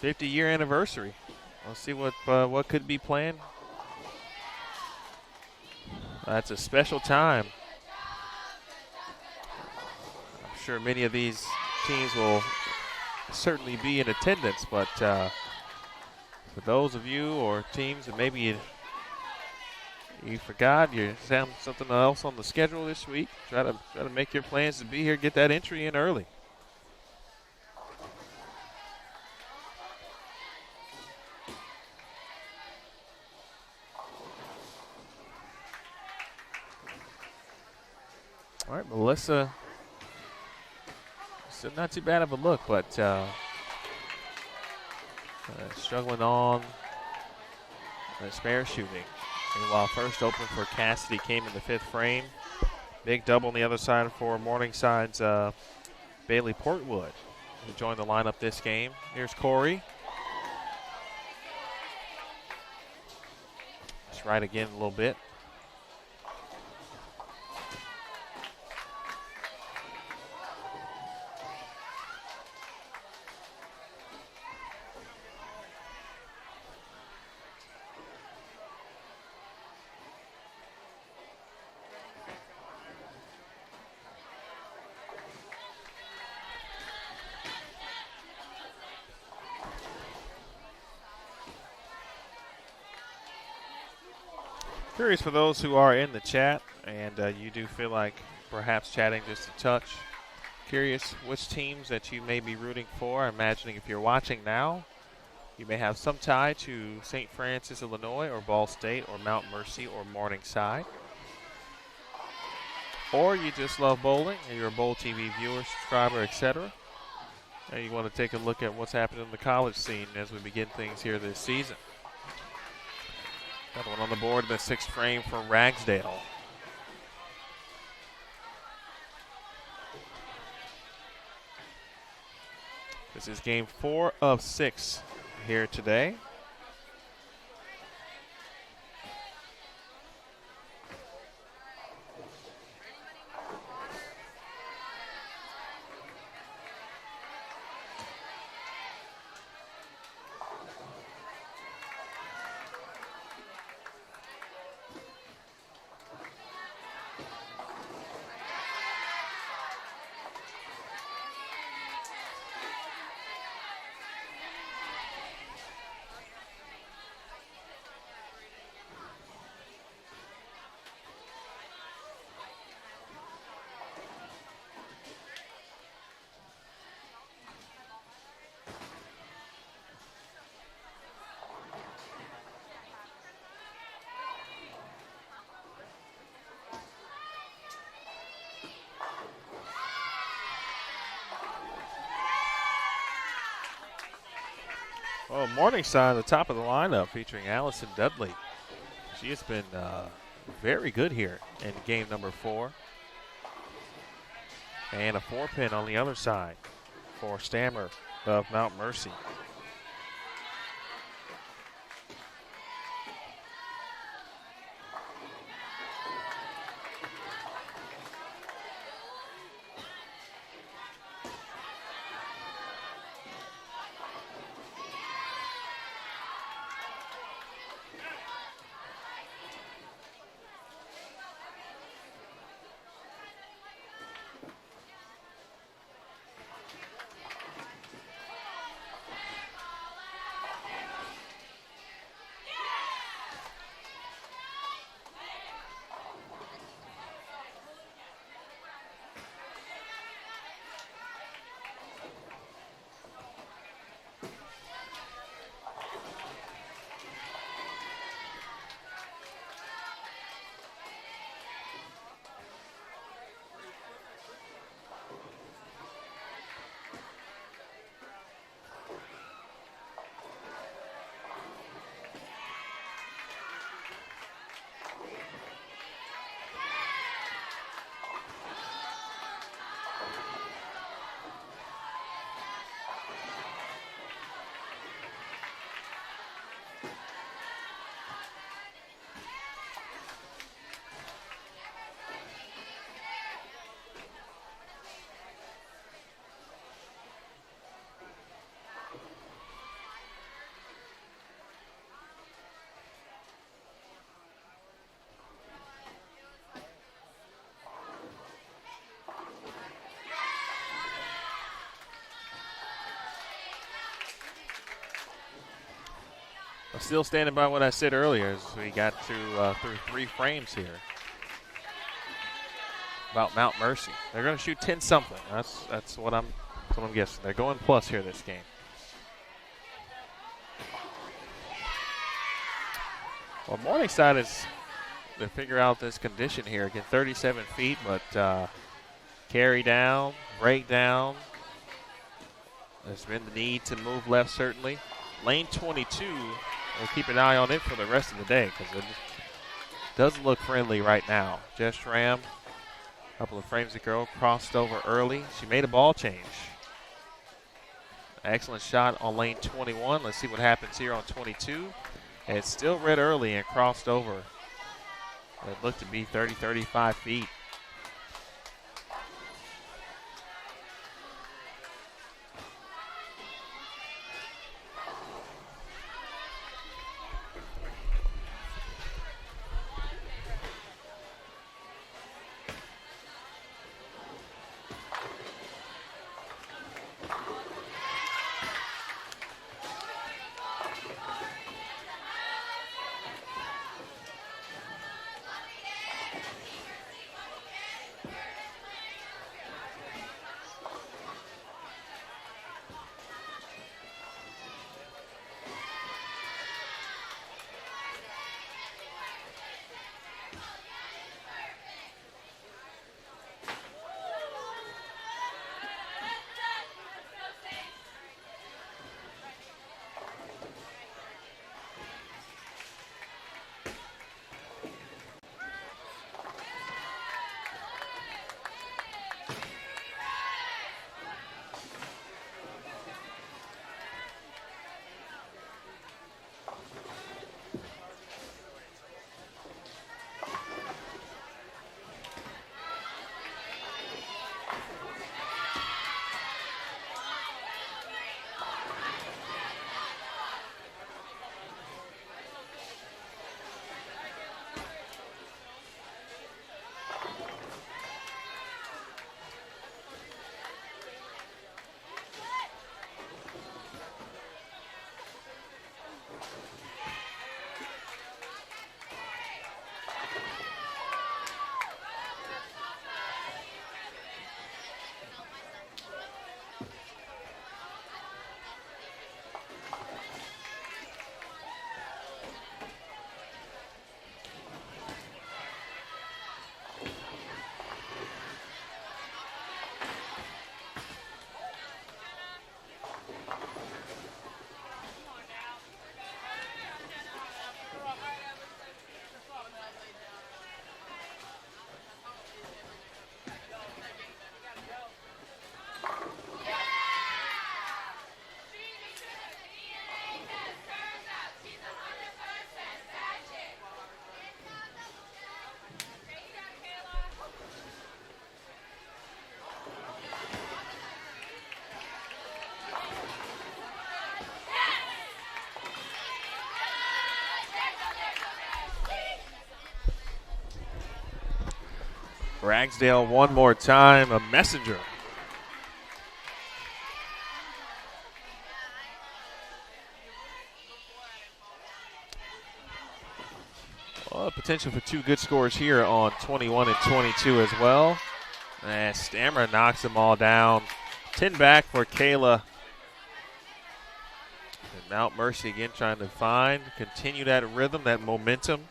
50-year anniversary. Let's see what could be planned. That's a special time. I'm sure many of these teams will certainly be in attendance, but for those of you or teams that maybe you forgot, you found something else on the schedule this week, try to make your plans to be here, get that entry in early. All right, Melissa, still not too bad of a look, but struggling on the spare shooting. Meanwhile, first open for Cassidy came in the 5th frame. Big double on the other side for Morningside's Bailey Portwood, who joined the lineup this game. Here's Corey. Just right again a little bit. Curious for those who are in the chat and you do feel like perhaps chatting just a touch. Curious which teams that you may be rooting for. Imagining if you're watching now, you may have some tie to St. Francis, Illinois, or Ball State, or Mount Mercy, or Morningside. Or you just love bowling, and you're a Bowl TV viewer, subscriber, etc. And you want to take a look at what's happening in the college scene as we begin things here this season. Another one on the board in the 6th frame for Ragsdale. This is game 4 of 6 here today. Well, Morningside, the top of the lineup, featuring Allison Dudley. She has been very good here in game number 4. And a 4-pin on the other side for Stammer of Mount Mercy. I'm still standing by what I said earlier as we got through 3 frames here about Mount Mercy. They're going to shoot 10-something. That's what I'm guessing. They're going plus here this game. Well, Morningside is to figure out this condition here. Again, 37 feet, but carry down, break down. There's been the need to move left, certainly. Lane 22, we'll keep an eye on it for the rest of the day because it doesn't look friendly right now. Jess Ram, a couple of frames ago, crossed over early. She made a ball change. Excellent shot on lane 21. Let's see what happens here on 22. And it's still red early and crossed over. It looked to be 30, 35 feet. Ragsdale one more time, a messenger. Well, potential for two good scores here on 21 and 22 as well. And Stammer knocks them all down. 10 back for Kayla. And Mount Mercy again trying to continue that rhythm, that momentum.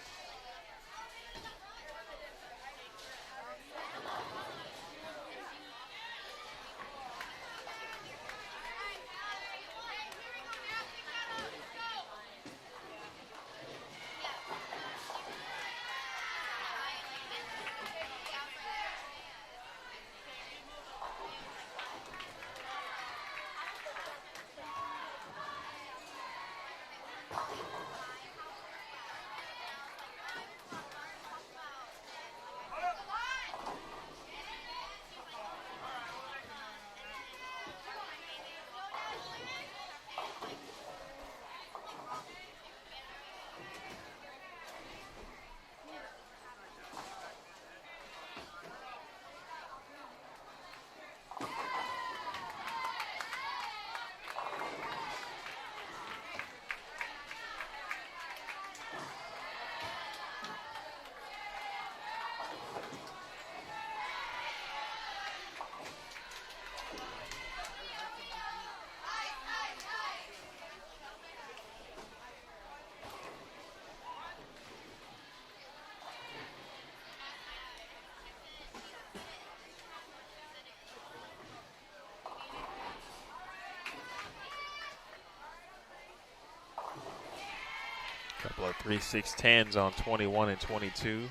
Couple of 3-6-10s on 21 and 22.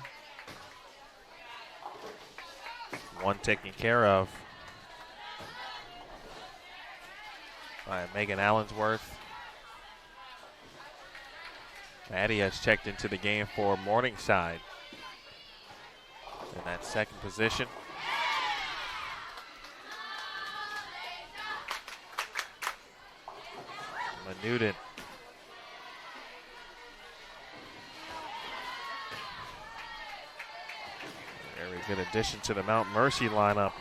One taken care of by Megan Allensworth. Maddie has checked into the game for Morningside in that second position. Newton. Very good addition to the Mount Mercy lineup.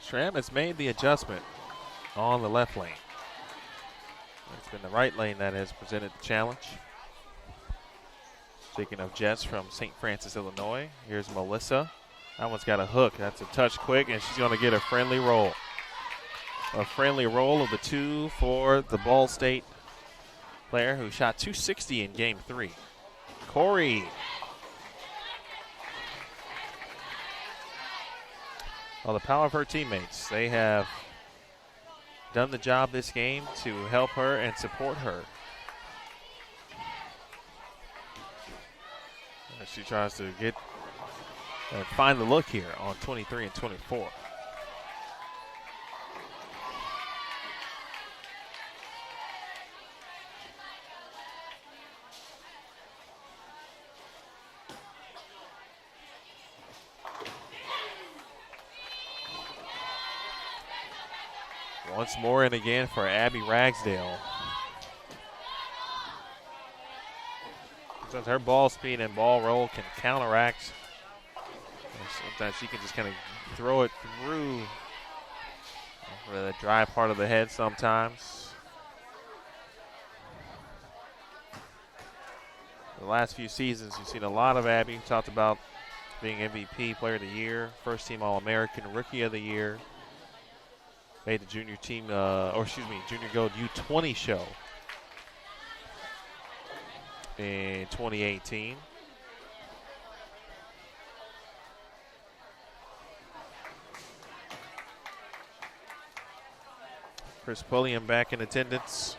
Schramm has made the adjustment on the left lane. It's been the right lane that has presented the challenge. Speaking of Jess from St. Francis, Illinois, here's Melissa. That one's got a hook. That's a touch quick, and she's going to get a friendly roll. A friendly roll of the two for the Ball State player who shot 260 in game 3. Corey. Well, the power of her teammates. They have done the job this game to help her and support her. As she tries to get and find the look here on 23 and 24. Once more and again for Abby Ragsdale. Since her ball speed and ball roll can counteract, sometimes she can just kind of throw it through the dry part of the head sometimes. The last few seasons, you've seen a lot of Abby. We talked about being MVP, Player of the Year, First Team All-American, Rookie of the Year. Made the junior team, Junior Gold U20 show in 2018. Chris Pulliam back in attendance.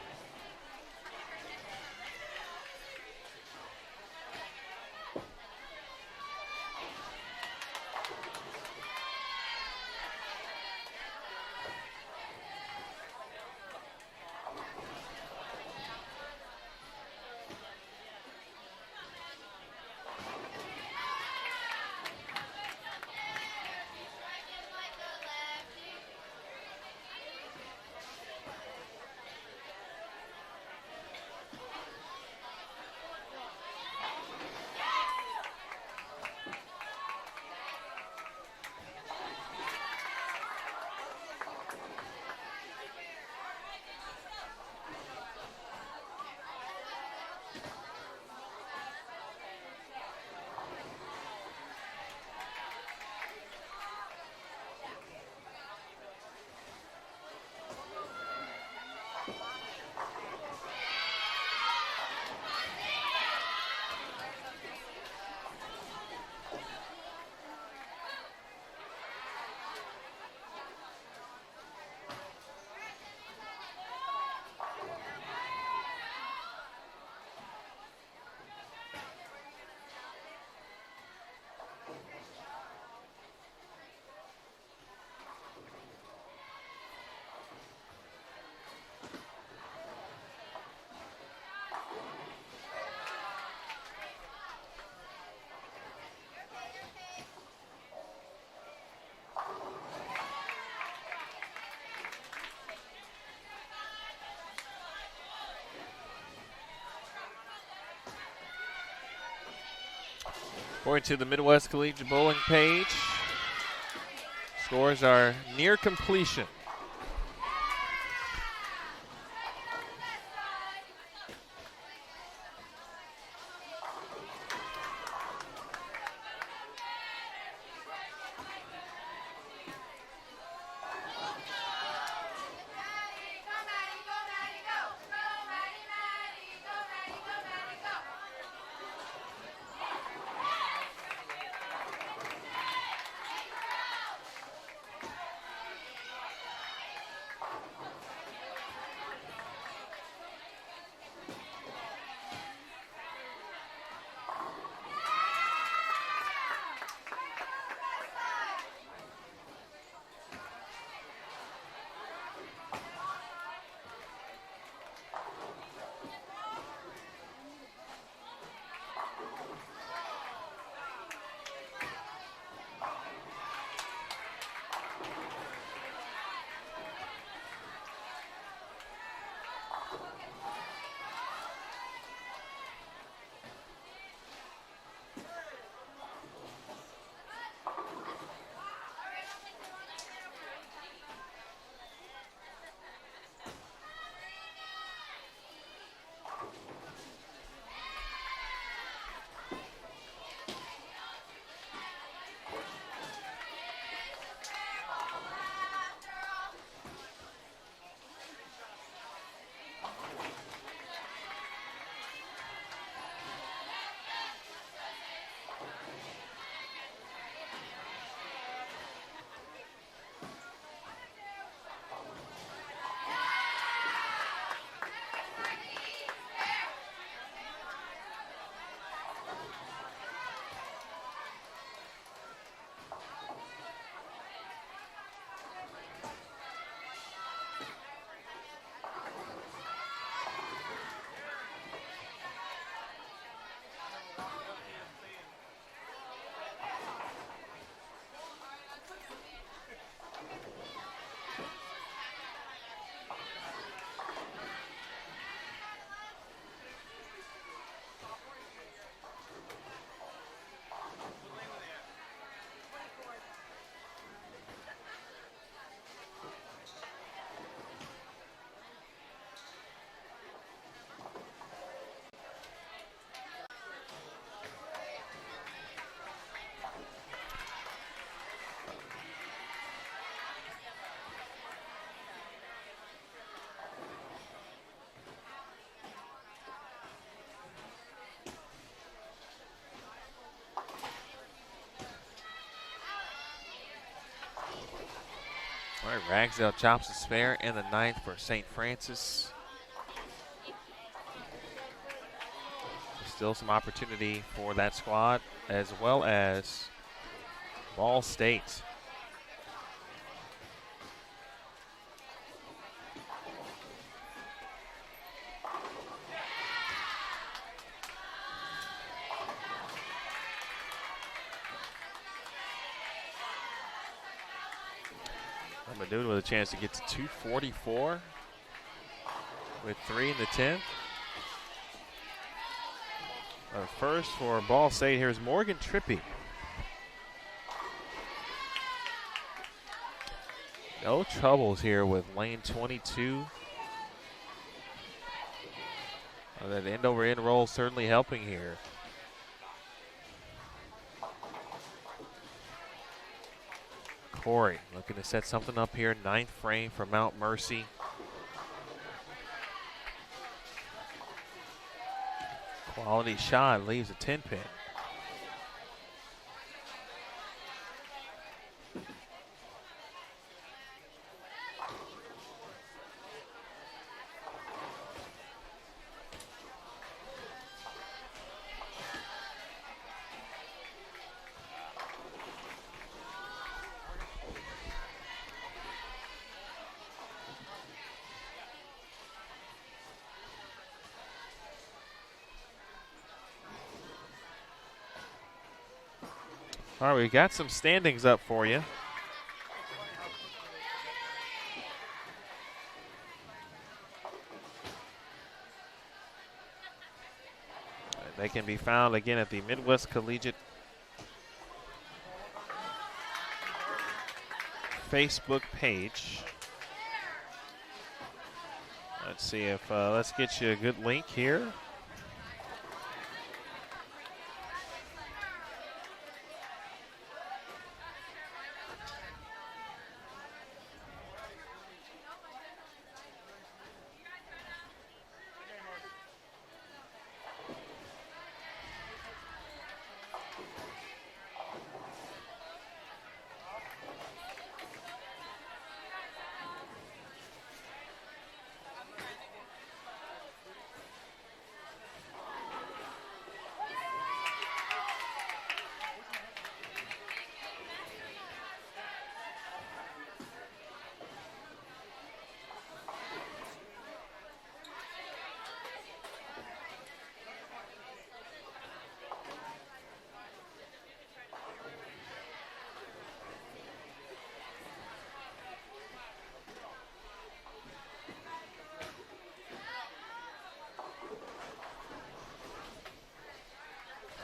According to the Midwest Collegiate Bowling page, scores are near completion. All right, Ragsdale chops a spare in the ninth for St. Francis. Still some opportunity for that squad, as well as Ball State. Madoon with a chance to get to 244 with 3 in the 10th. First for Ball State, here's Morgan Trippy. No troubles here with lane 22. That end over end roll certainly helping here. Corey looking to set something up here. 9th frame for Mount Mercy. Quality shot, leaves a 10 pin. All right, we got some standings up for you. They can be found again at the Midwest Collegiate Facebook page. Let's see if, let's get you a good link here.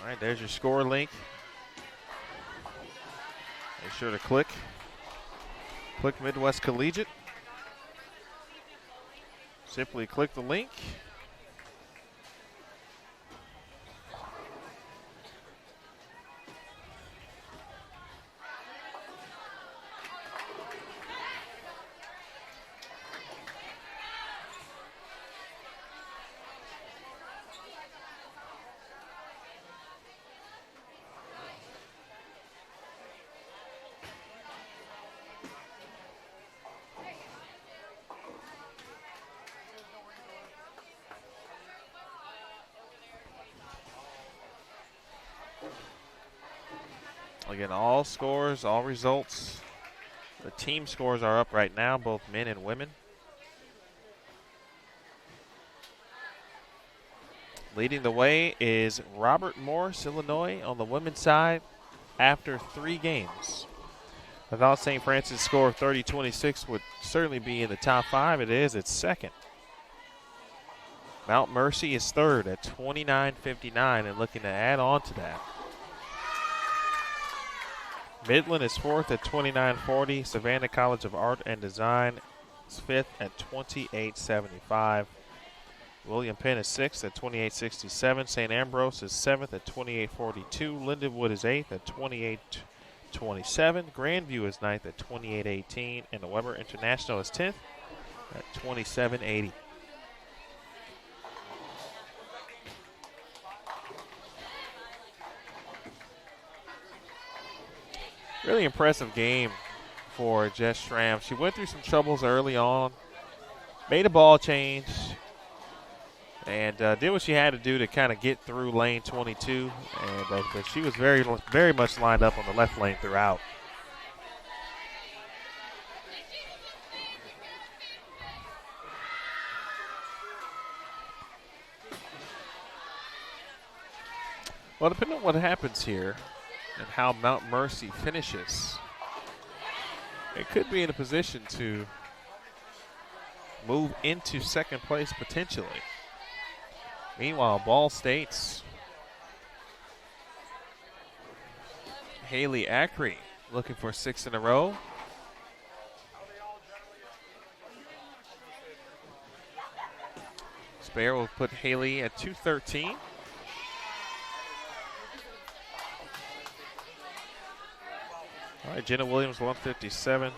All right, there's your score link. Make sure to click Midwest Collegiate. Simply click the link. Again, all scores, all results. The team scores are up right now, both men and women. Leading the way is Robert Morris, Illinois, on the women's side after 3 games. I thought St. Francis' score of 30-26 would certainly be in the top 5. It is. It's second. Mount Mercy is third at 29-59 and looking to add on to that. Midland is fourth at 29-40. Savannah College of Art and Design is fifth at 28-75. William Penn is sixth at 28-67. St. Ambrose is seventh at 28-42. Lindenwood is eighth at 28-27. Grandview is ninth at 28-18. And the Weber International is 10th at 27-80. Really impressive game for Jess Schramm. She went through some troubles early on, made a ball change, and did what she had to do to kind of get through lane 22. And but she was very much lined up on the left lane throughout. Well, depending on what happens here and how Mount Mercy finishes, it could be in a position to move into second place potentially. Meanwhile, Ball State's Haley Ackrey looking for 6 in a row. Spare will put Haley at 213. All right, Jenna Williams, 157.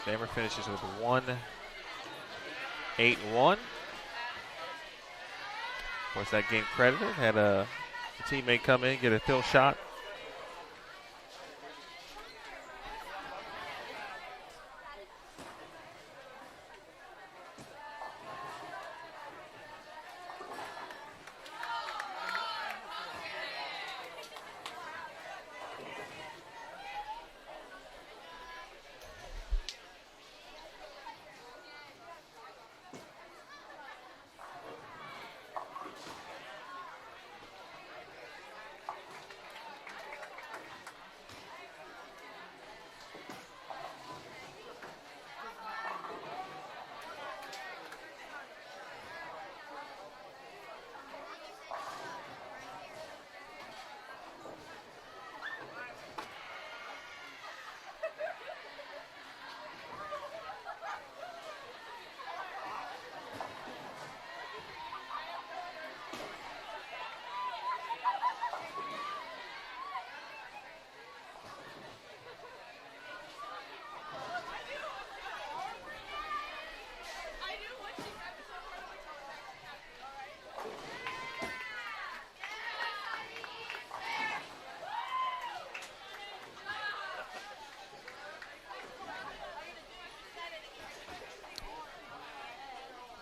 Stammer finishes with 181. Of course, that game credited. Had a teammate come in, get a fill shot.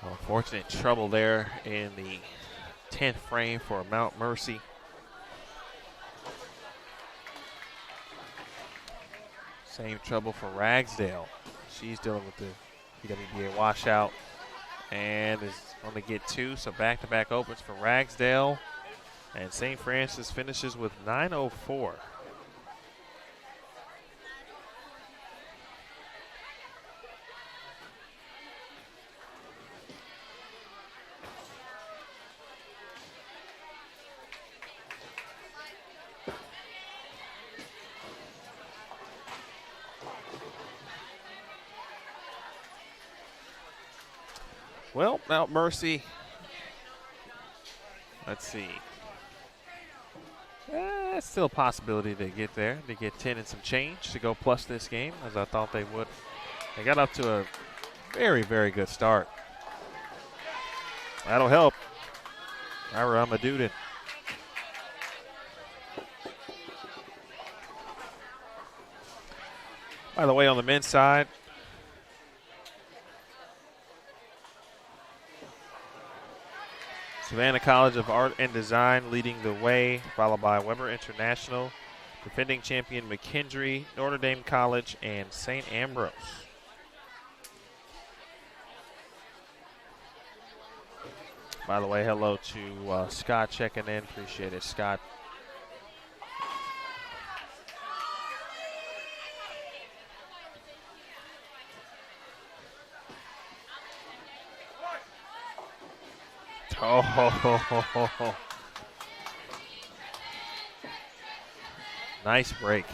Unfortunate trouble there in the 10th frame for Mount Mercy. Same trouble for Ragsdale. She's dealing with the PWBA washout and is going to get 2, so back-to-back opens for Ragsdale. And St. Francis finishes with 904. Well, Mount Mercy, let's see. It's still a possibility to get there, to get 10 and some change to go plus this game, as I thought they would. They got up to a very, very good start. That'll help. Ira Amadudin. By the way, on the men's side, Savannah College of Art and Design leading the way, followed by Weber International, defending champion McKendree, Notre Dame College, and St. Ambrose. By the way, hello to Scott checking in. Appreciate it, Scott. Oh, nice break.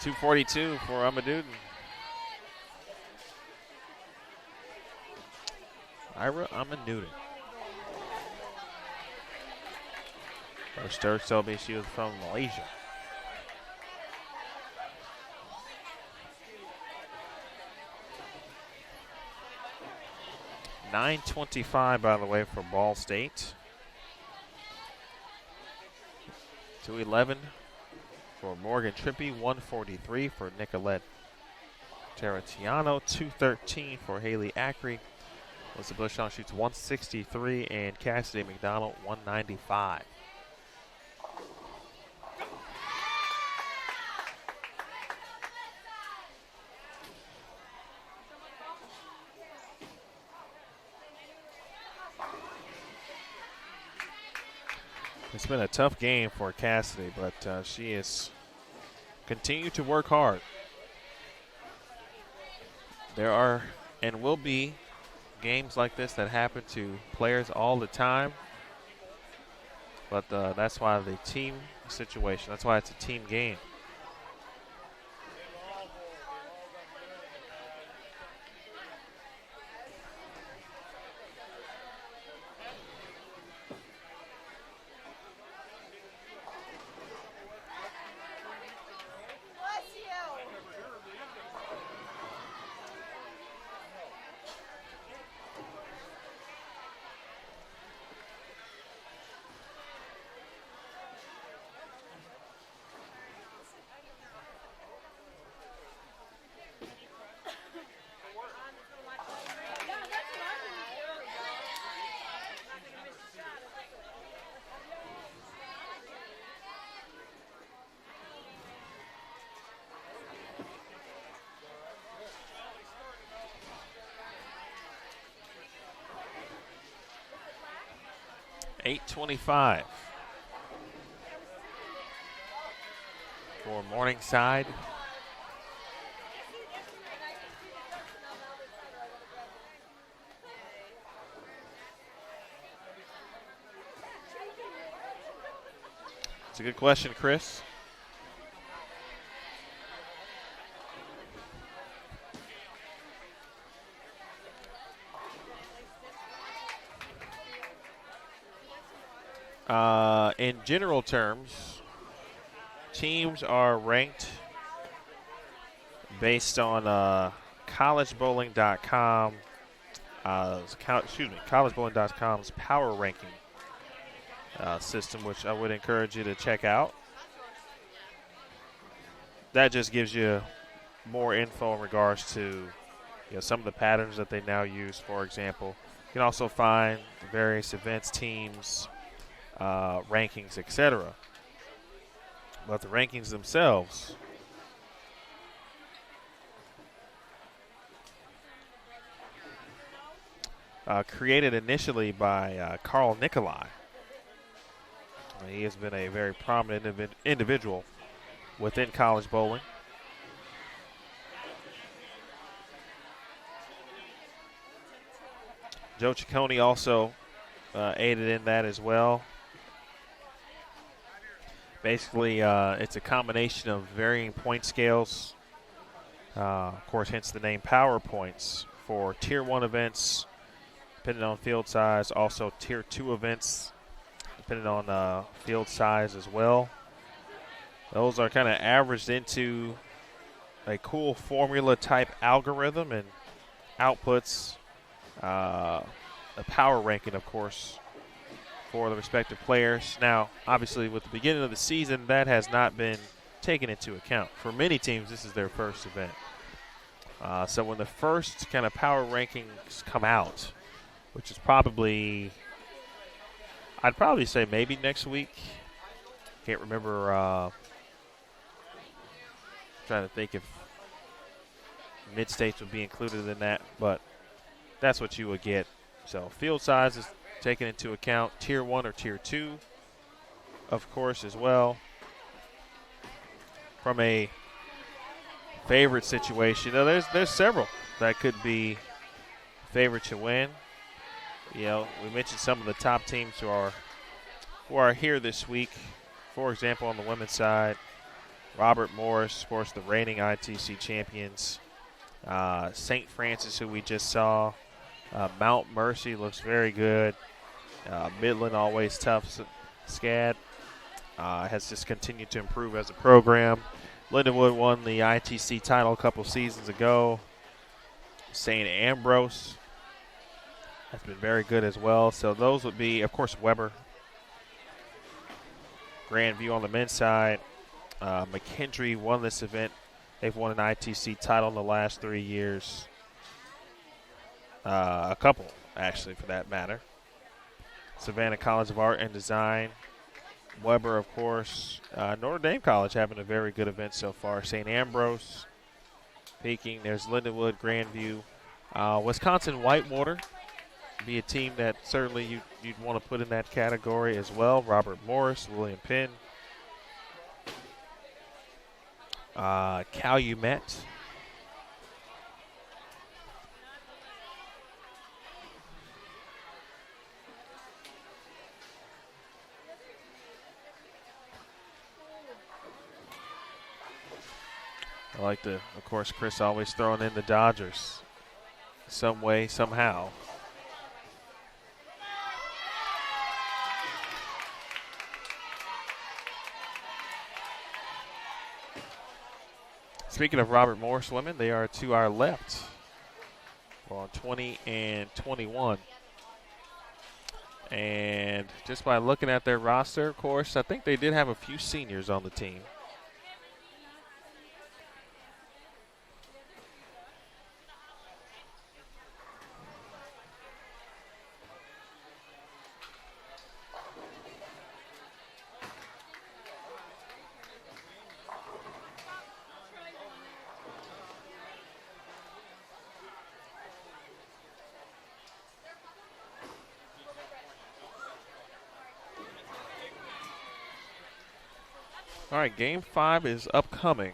2:42 for Amaduden. Ira Amaduden. First Turks told me she was from Malaysia. $9.25, by the way, for Ball State. 2:11 for Morgan Trippi. 1:43 for Nicolette Terratiano. 2:13 for Haley Ackery. Melissa Bushon shoots 163, and Cassidy McDonald 195. It's been a tough game for Cassidy, but she is continued to work hard. There are and will be games like this that happen to players all the time, but that's why the team situation, that's why it's a team game. $8.25 for Morningside. It's a good question, Chris. In general terms, teams are ranked based on collegebowling.com. Collegebowling.com's power ranking system, which I would encourage you to check out. That just gives you more info in regards to some of the patterns that they now use. For example, you can also find the various events, teams, rankings, etc. But the rankings themselves created initially by Carl Nicolai. He has been a very prominent individual within college bowling. Joe Ciccone also aided in that as well. Basically, it's a combination of varying point scales. Of course, hence the name Power Points for Tier 1 events, depending on field size. Also, Tier 2 events, depending on field size as well. Those are kind of averaged into a cool formula-type algorithm and outputs a power ranking, of course, for the respective players. Now, obviously, with the beginning of the season, that has not been taken into account. For many teams, this is their first event. So when the first kind of power rankings come out, which is probably, I'd probably say maybe next week. Can't remember. Trying to think if mid-states would be included in that, but that's what you would get. So field size is taken into account. Tier 1 or Tier 2, of course, as well. From a favorite situation, there's several that could be favored to win. We mentioned some of the top teams who are here this week. For example, on the women's side, Robert Morris, of course, the reigning ITC champions. St. Francis, who we just saw. Mount Mercy looks very good. Midland, always tough. SCAD has just continued to improve as a program. Lindenwood won the ITC title a couple seasons ago. St. Ambrose has been very good as well. So those would be, of course, Weber. Grandview on the men's side. McKendree won this event. They've won an ITC title in the last 3 years. A couple, actually, for that matter. Savannah College of Art and Design. Weber, of course. Notre Dame College having a very good event so far. St. Ambrose peaking. There's Lindenwood, Grandview. Wisconsin Whitewater be a team that certainly you'd want to put in that category as well. Robert Morris, William Penn. Calumet. I like of course, Chris always throwing in the Dodgers some way, somehow. Speaking of Robert Morris women, they are to our left. We're on 20 and 21. And just by looking at their roster, of course, I think they did have a few seniors on the team. All right, game 5 is upcoming.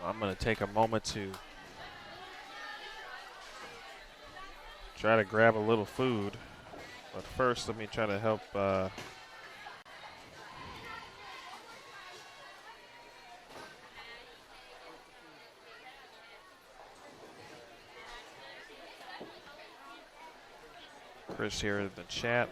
I'm going to take a moment to try to grab a little food. But first, let me try to help Chris here in the chat.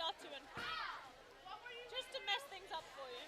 got 2 and 3. Just to mess things up for you.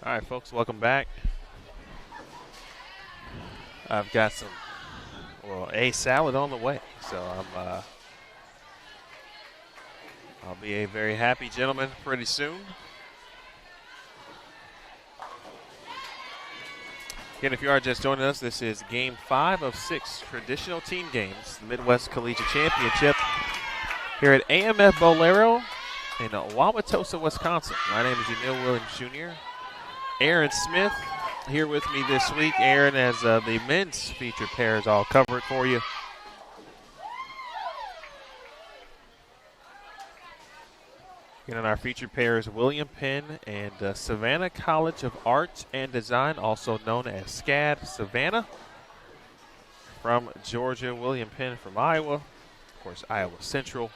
All right, folks, welcome back. I've got a salad on the way, so I'll be a very happy gentleman pretty soon. Again, if you are just joining us, this is Game 5 of 6 traditional team games, the Midwest Collegiate Championship, here at AMF Bolero in Wauwatosa, Wisconsin. My name is Emil Williams Jr. Aaron Smith here with me this week. Aaron, as the men's featured pairs all covered for you. And in our featured pairs, William Penn and Savannah College of Art and Design, also known as SCAD Savannah. From Georgia, William Penn from Iowa, of course, Iowa Central.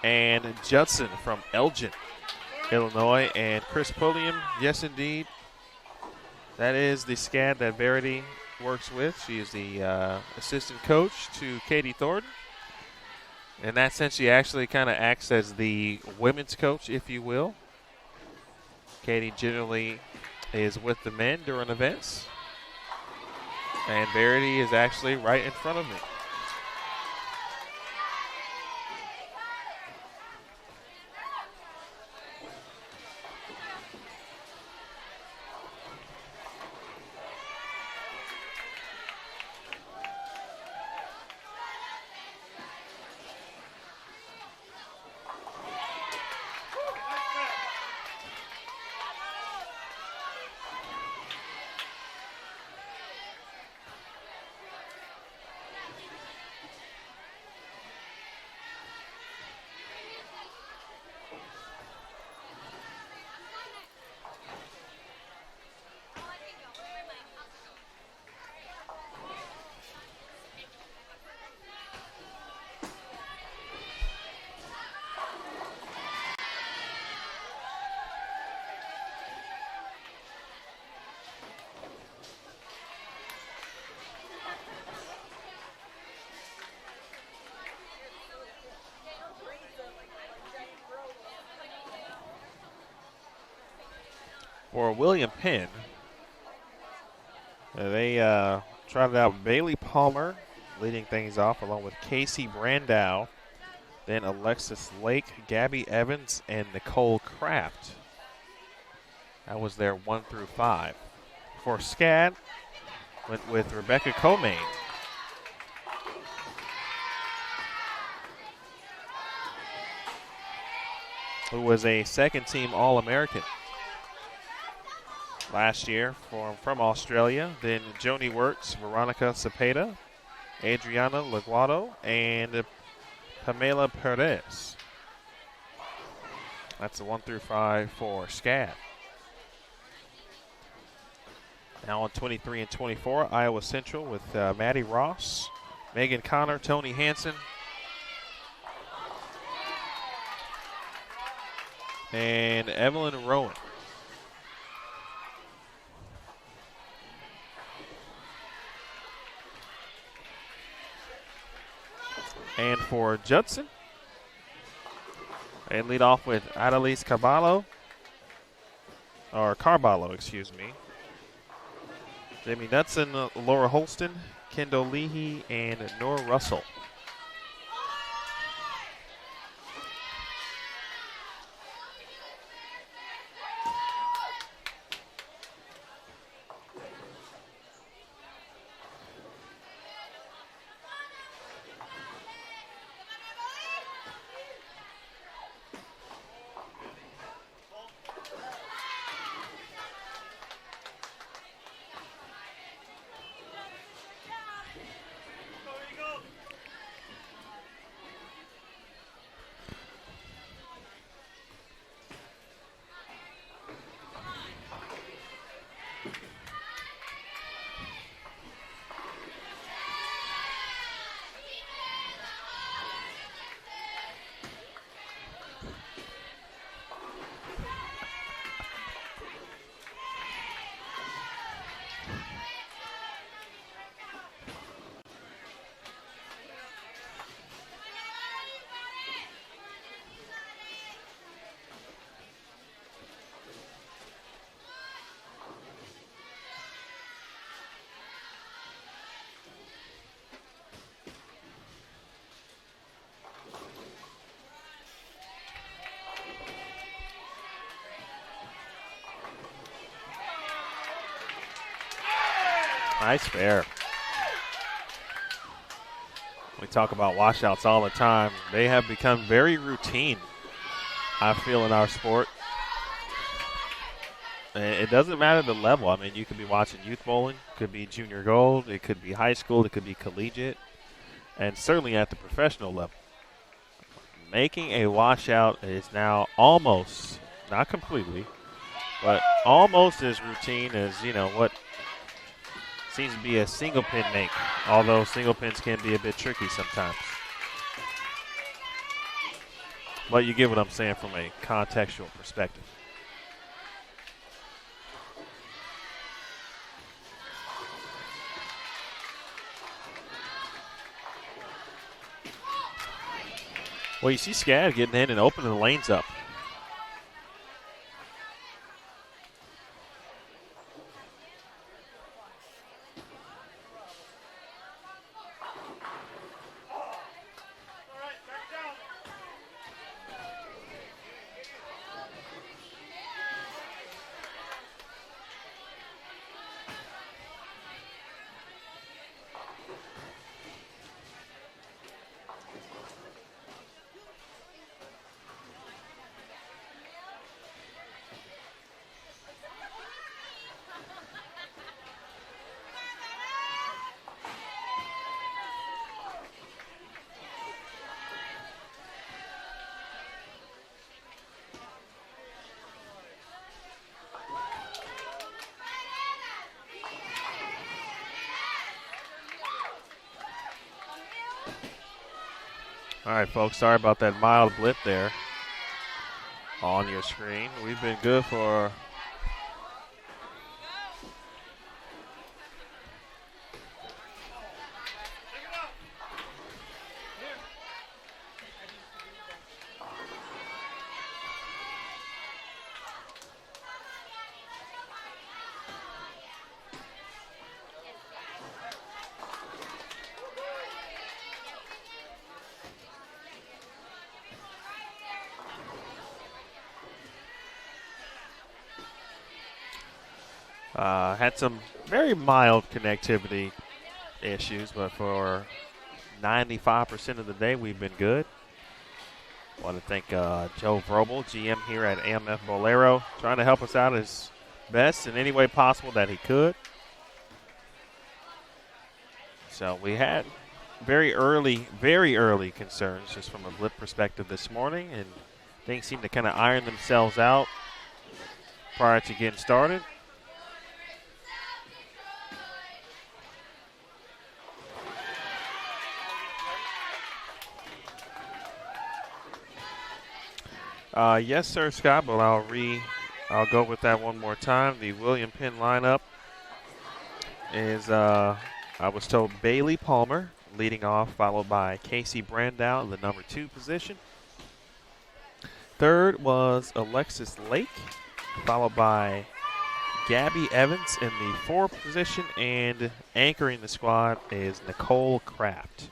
And Judson from Elgin, Illinois. And Chris Pulliam, yes, indeed. That is the SCAD that Verity works with. She is the assistant coach to Katie Thornton. In that sense, she actually kind of acts as the women's coach, if you will. Katie generally is with the men during events. And Verity is actually right in front of me. For William Penn, they trotted out Bailey Palmer leading things off, along with Casey Brandow, then Alexis Lake, Gabby Evans, and Nicole Kraft. That was their 1 through 5. For SCAD, went with Rebecca Comane. Who was a second-team All-American last year from Australia. Then Joni Wirtz, Veronica Cepeda, Adriana Laguado, and Pamela Perez. That's the 1 through 5 for SCAD. Now on 23 and 24, Iowa Central with Maddie Ross, Megan Connor, Tony Hansen, and Evelyn Rowan. And for Judson, they lead off with Adalise Carballo, excuse me. Jamie Knudsen, Laura Holston, Kendall Leahy, and Nora Russell. Nice fair. We talk about washouts all the time. They have become very routine, I feel, in our sport. And it doesn't matter the level. I mean, you could be watching youth bowling, could be junior gold, it could be high school, it could be collegiate, and certainly at the professional level. Making a washout is now almost, not completely, but almost as routine as, what seems to be a single pin make, although single pins can be a bit tricky sometimes. But you get what I'm saying from a contextual perspective. Well, you see Scad getting in and opening the lanes up. All right, folks, sorry about that mild blip there on your screen. We've been good for had some very mild connectivity issues, but for 95% of the day, we've been good. I want to thank Joe Vrobel, GM here at AMF Bolero, trying to help us out as best in any way possible that he could. So we had very early concerns just from a blip perspective this morning, and things seem to kind of iron themselves out prior to getting started. Yes, sir, Scott, but I'll go with that one more time. The William Penn lineup is, I was told, Bailey Palmer leading off, followed by Casey Brandow in the number 2 position. Third was Alexis Lake, followed by Gabby Evans in the 4th position, and anchoring the squad is Nicole Kraft.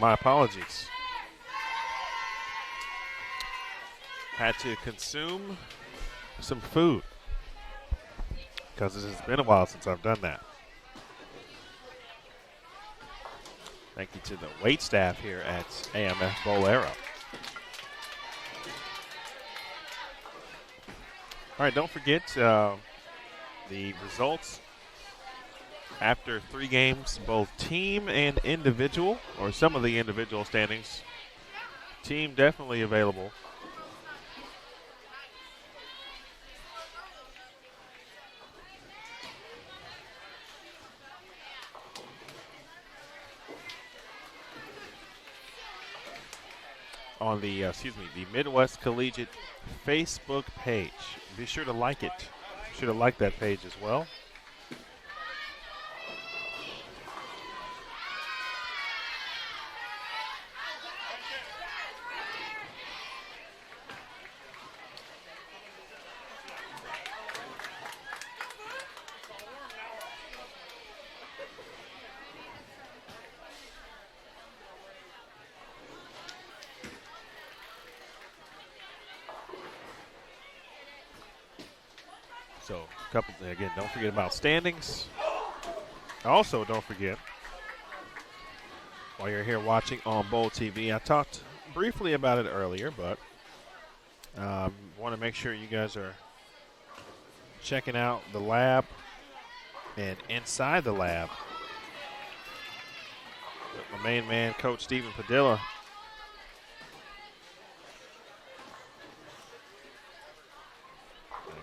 My apologies. Had to consume some food because it has been a while since I've done that. Thank you to the wait staff here at AMF Bolero. All right, don't forget the results after 3 games, both team and individual, or some of the individual standings. Team definitely available. On the the Midwest Collegiate Facebook page. Be sure to like it. Be sure to like that page as well. So, again, don't forget about standings. Also, don't forget, while you're here watching on Bowl TV, I talked briefly about it earlier, but want to make sure you guys are checking out the lab and inside the lab. My main man, Coach Stephen Padilla.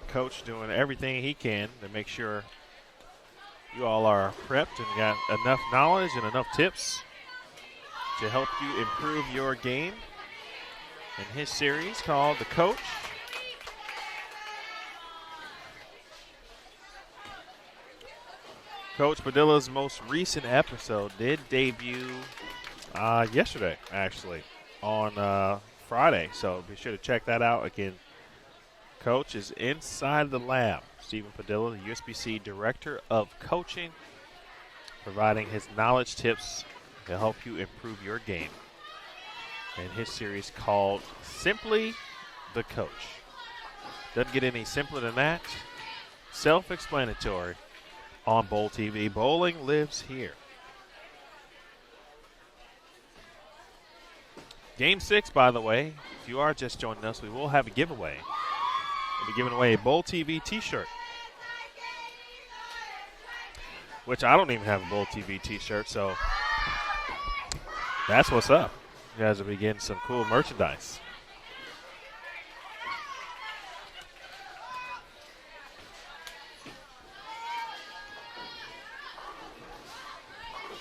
Coach doing everything he can to make sure you all are prepped and got enough knowledge and enough tips to help you improve your game in his series called The Coach. Coach Padilla's most recent episode did debut yesterday, actually, on Friday. So be sure to check that out. Again, Coach is inside the lab. Stephen Padilla, the USBC Director of Coaching, providing his knowledge tips to help you improve your game. And his series called Simply the Coach. Doesn't get any simpler than that. Self-explanatory on Bowl TV. Bowling lives here. Game 6, by the way, if you are just joining us, we will have a giveaway. We'll be giving away a Bowl TV t-shirt, which I don't even have a Bowl TV t-shirt, so that's what's up. You guys will be getting some cool merchandise.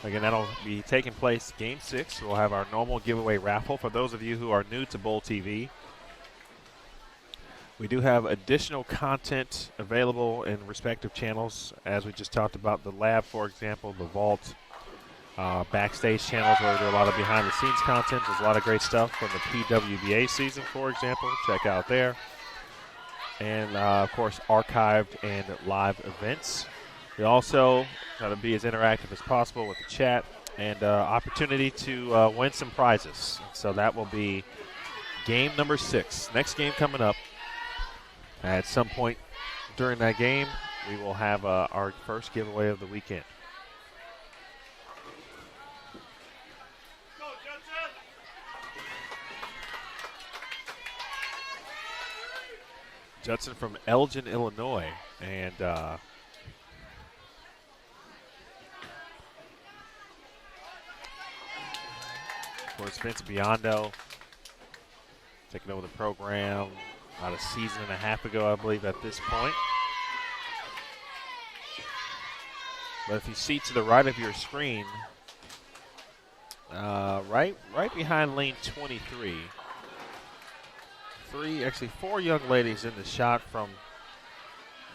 Again, that'll be taking place Game 6. We'll have our normal giveaway raffle. For those of you who are new to Bowl TV, we do have additional content available in respective channels, as we just talked about. The lab, for example, the vault, backstage channels where we do a lot of behind-the-scenes content. There's a lot of great stuff from the PWBA season, for example. Check out there. And, of course, archived and live events. We also try to be as interactive as possible with the chat and opportunity to win some prizes. So that will be game number 6. Next game coming up. At some point during that game, we will have our first giveaway of the weekend. Judson from Elgin, Illinois. And of course, Vince Biondo taking over the program about a season and a half ago, I believe, at this point. But if you see to the right of your screen, right behind lane 23, four young ladies in the shot from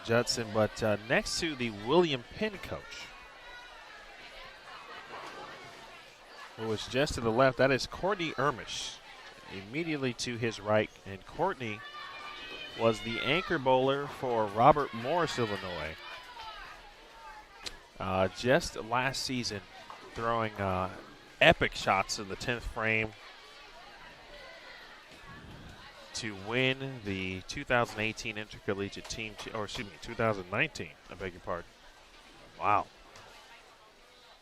Judson, but next to the William Penn coach, who is just to the left, that is Courtney Ermish, immediately to his right. And Courtney was the anchor bowler for Robert Morris, Illinois. Just last season, throwing epic shots in the 10th frame to win the 2018 Intercollegiate Team, 2019, I beg your pardon. Wow.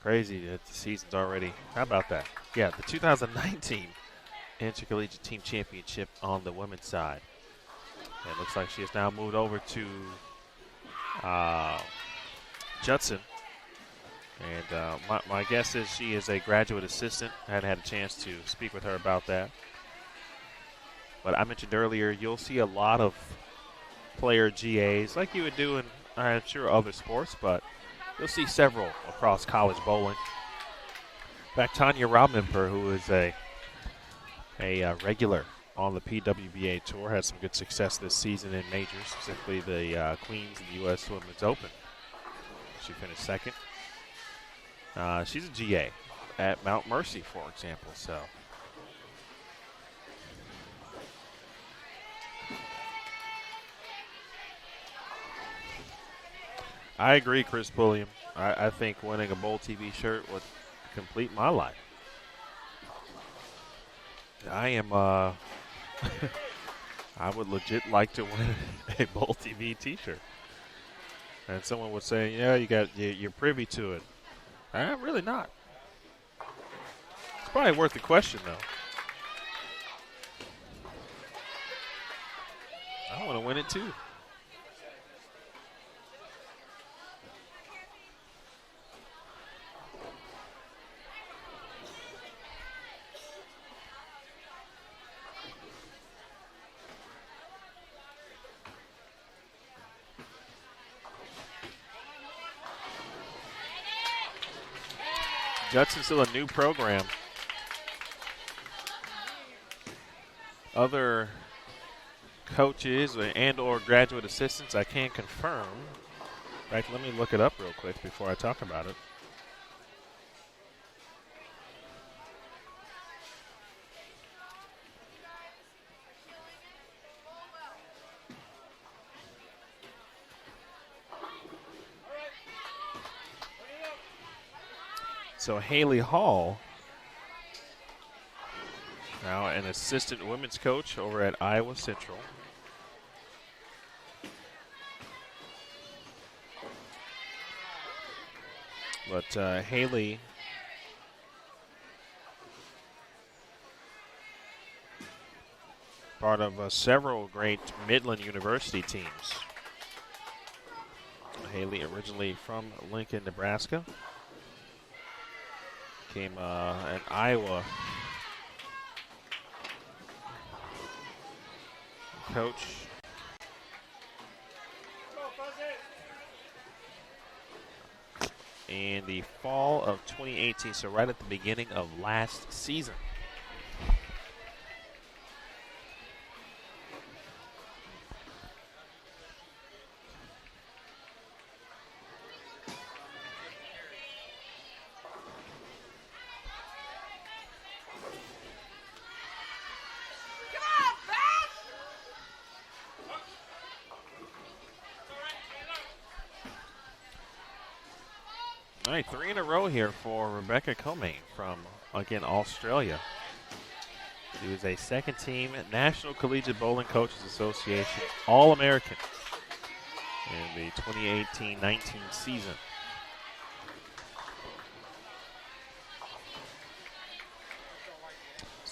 Crazy that the season's already, how about that? Yeah, the 2019 Intercollegiate Team Championship on the women's side. It looks like she has now moved over to Judson. And my guess is she is a graduate assistant. I hadn't had a chance to speak with her about that. But I mentioned earlier, you'll see a lot of player GAs like you would do in, I'm sure, other sports, but you'll see several across college bowling. In fact, Tanya Robinper, who is a regular on the PWBA Tour, had some good success this season in majors, specifically the Queens and the U.S. Women's Open. She finished second. She's a GA at Mount Mercy, for example. So I agree, Chris Pulliam. I think winning a Bowl TV shirt would complete my life. I am I would legit like to win a Bowl TV t-shirt. And someone would say, yeah, you're privy to it. I'm really not. It's probably worth the question, though. I want to win it, too. Judson's still a new program. Other coaches and or graduate assistants, I can't confirm. In fact, let me look it up real quick before I talk about it. So Haley Hall, now an assistant women's coach over at Iowa Central. But Haley part of several great Midland University teams. Haley originally from Lincoln, Nebraska. Became an Iowa coach. In the fall of 2018, so right at the beginning of last season. All right, 3 in a row here for Rebecca Comey from, again, Australia. She was a second-team National Collegiate Bowling Coaches Association All-American in the 2018-19 season.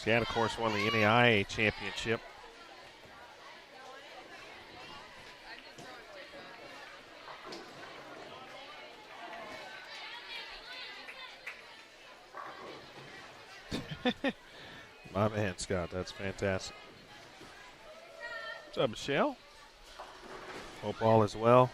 She had, of course, won the NAIA championship. My man, Scott, that's fantastic. What's up, Michelle? Hope all is well.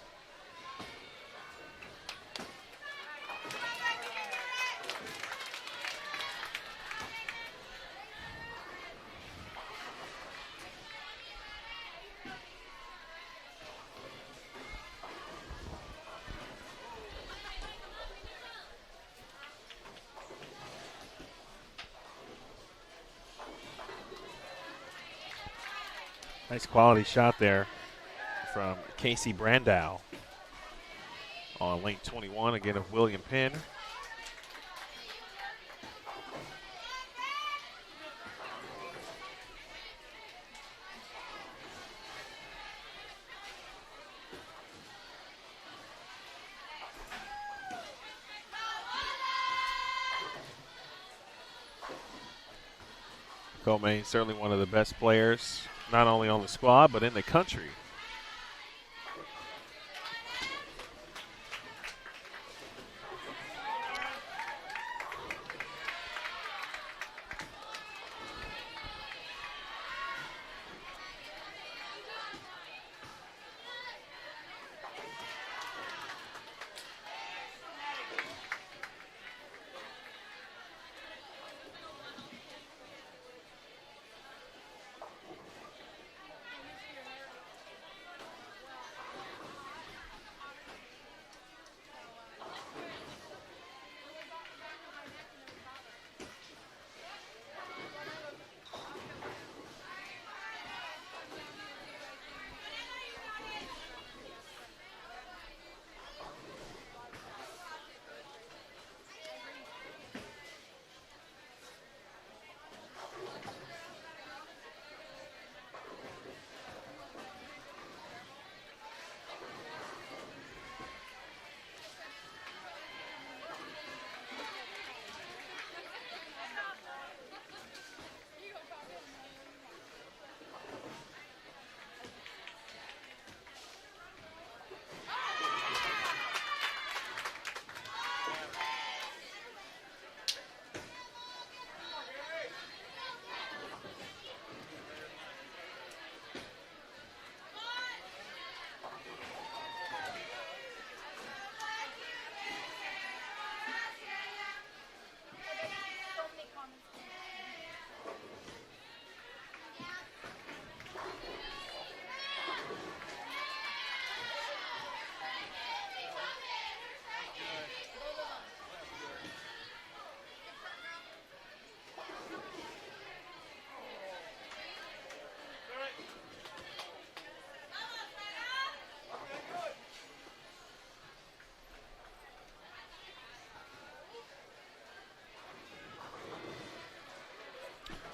Nice quality shot there from Casey Brandow on lane 21, again of William Penn. Comey, certainly one of the best players, not only on the squad, but in the country.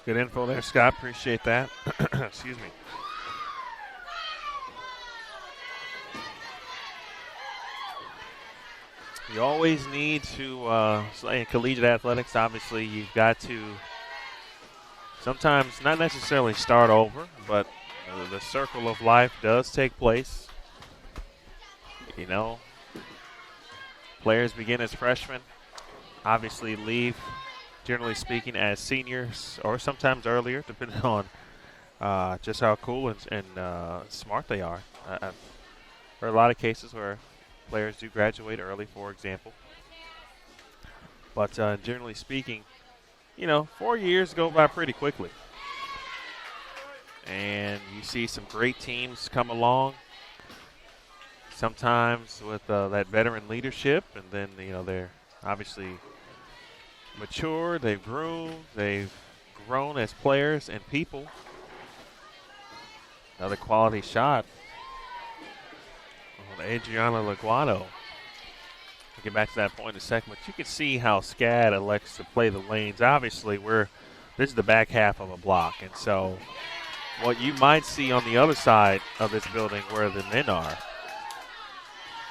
Good info there, Scott. Appreciate that. Excuse me. You always need to, in collegiate athletics, obviously, you've got to sometimes not necessarily start over, but the circle of life does take place. You know, players begin as freshmen, obviously leave, generally speaking, as seniors or sometimes earlier, depending on just how cool and smart they are. I've heard a lot of cases where players do graduate early, for example. But generally speaking, 4 years go by pretty quickly. And you see some great teams come along, sometimes with that veteran leadership, and then, they're obviously mature, they've groomed, they've grown as players and people. Another quality shot on Adriana Laguano. We'll get back to that point in a second, but you can see how SCAD elects to play the lanes. Obviously, this is the back half of a block, and so what you might see on the other side of this building where the men are,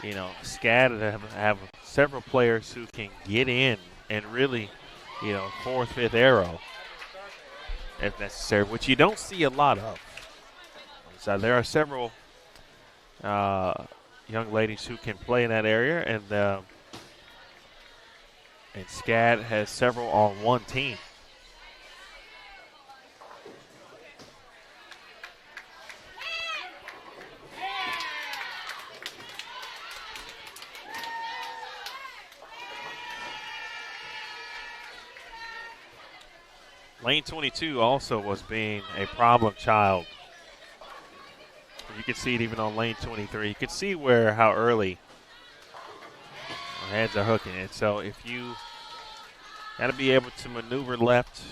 SCAD have several players who can get in and really, fourth, fifth arrow if necessary, which you don't see a lot of. So there are several young ladies who can play in that area, and SCAD has several on one team. Lane 22 also was being a problem child. You can see it even on lane 23. You can see how early heads are hooking it. So if you got to be able to maneuver left,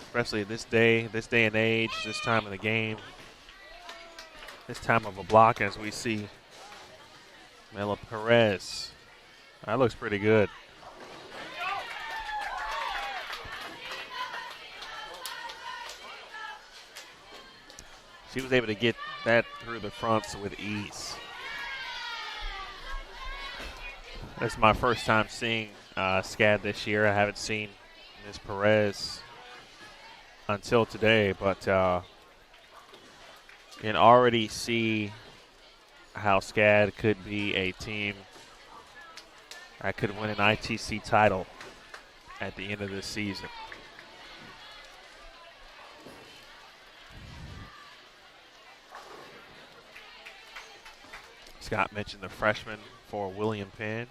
especially this day and age, this time of the game, this time of a block, as we see Mela Perez. That looks pretty good. She was able to get that through the fronts with ease. This is my first time seeing SCAD this year. I haven't seen Ms. Perez until today, but you can already see how SCAD could be a team that could win an ITC title at the end of this season. Scott mentioned the freshman for William Penn.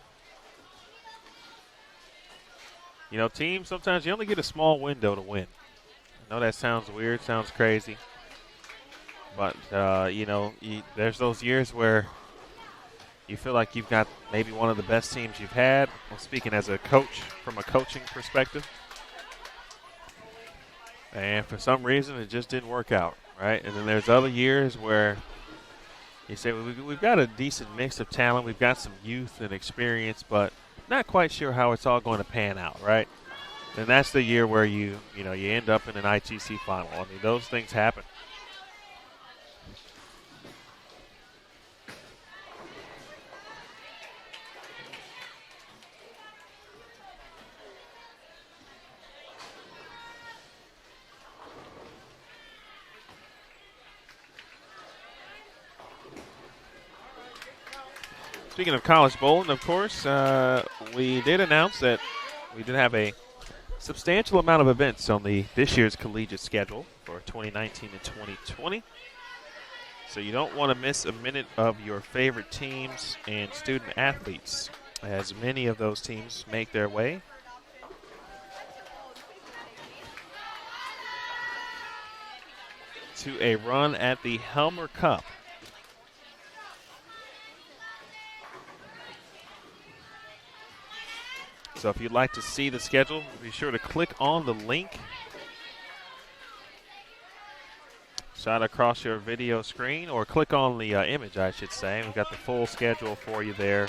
Teams, sometimes you only get a small window to win. I know that sounds weird, sounds crazy. But, there's those years where you feel like you've got maybe one of the best teams you've had. I'm speaking as a coach, from a coaching perspective. And for some reason, it just didn't work out, right? And then there's other years where you say, well, we've got a decent mix of talent. We've got some youth and experience, but not quite sure how it's all going to pan out, right? And that's the year where you end up in an ITC final. I mean, those things happen. Speaking of college bowling, of course, we did announce that we did have a substantial amount of events on this year's collegiate schedule for 2019 and 2020. So you don't want to miss a minute of your favorite teams and student athletes, as many of those teams make their way to a run at the Helmer Cup. So if you'd like to see the schedule, be sure to click on the link. Shot across your video screen, or click on the image, I should say. We've got the full schedule for you there.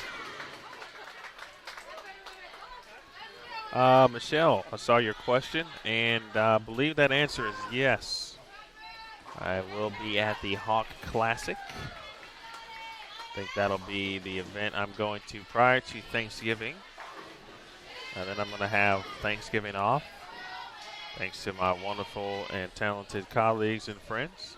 Michelle, I saw your question, and I believe that answer is yes. I will be at the Hawk Classic. I think that'll be the event I'm going to prior to Thanksgiving. And then I'm going to have Thanksgiving off, thanks to my wonderful and talented colleagues and friends.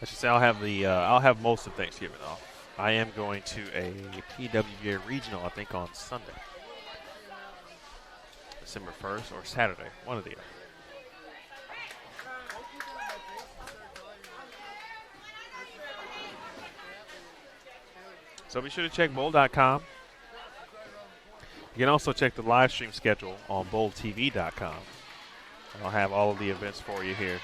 I should say I'll have most of Thanksgiving off. I am going to a PWA regional, I think, on Sunday, December 1st, or Saturday, one of the other. So be sure to check bowl.com. You can also check the live stream schedule on bowltv.com. I'll have all of the events for you here.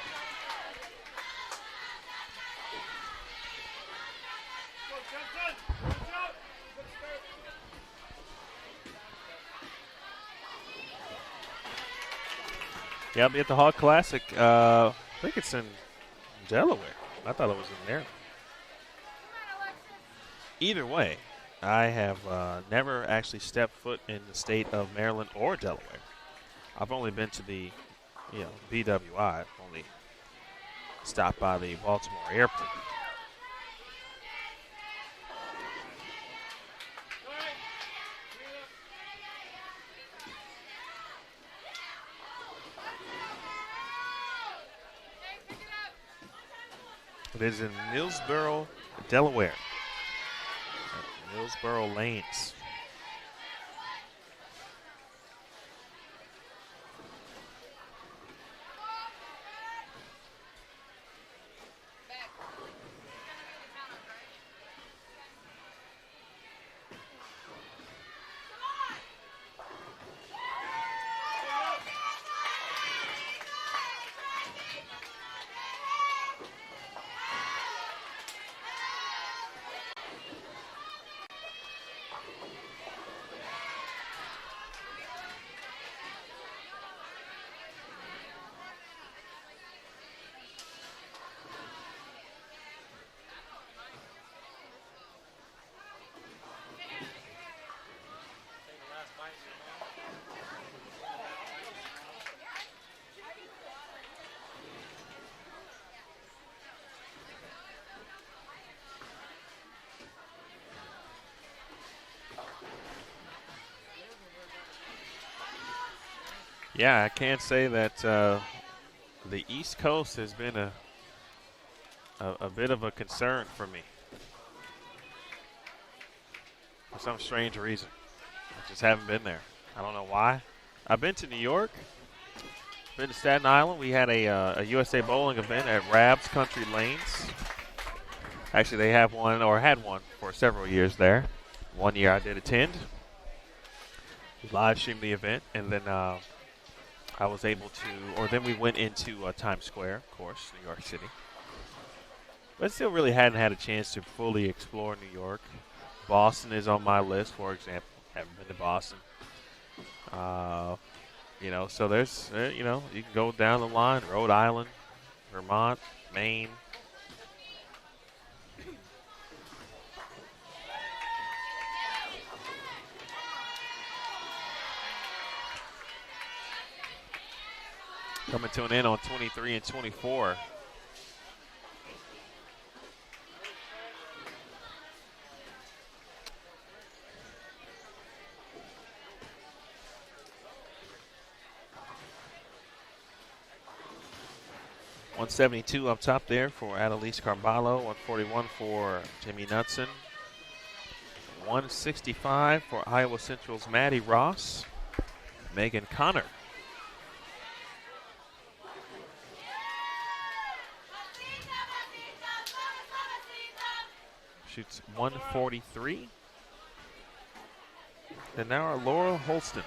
Yeah, I'll be at the Hawk Classic. I think it's in Delaware. I thought it was in there. Either way, I have never actually stepped foot in the state of Maryland or Delaware. I've only been to the, BWI. I've only stopped by the Baltimore airport. It is in Millsboro, Delaware. At Millsboro Lanes. Yeah, I can't say that the East Coast has been a bit of a concern for me. For some strange reason. I just haven't been there. I don't know why. I've been to New York, been to Staten Island. We had a USA Bowling event at Rab's Country Lanes. Actually, they have one, or had one, for several years there. One year I did attend. We live streamed the event, and then I was able to, or then we went into Times Square, of course, New York City. But still really hadn't had a chance to fully explore New York. Boston is on my list, for example. Haven't been to Boston. So there's, you can go down the line, Rhode Island, Vermont, Maine. Coming to an end on 23 and 24. $172 up top there for Annalise Carballo. $141 for Jimmy Knudsen. $165 for Iowa Central's Maddie Ross. Megan Connor. Shoots 143. And now our Laura Holston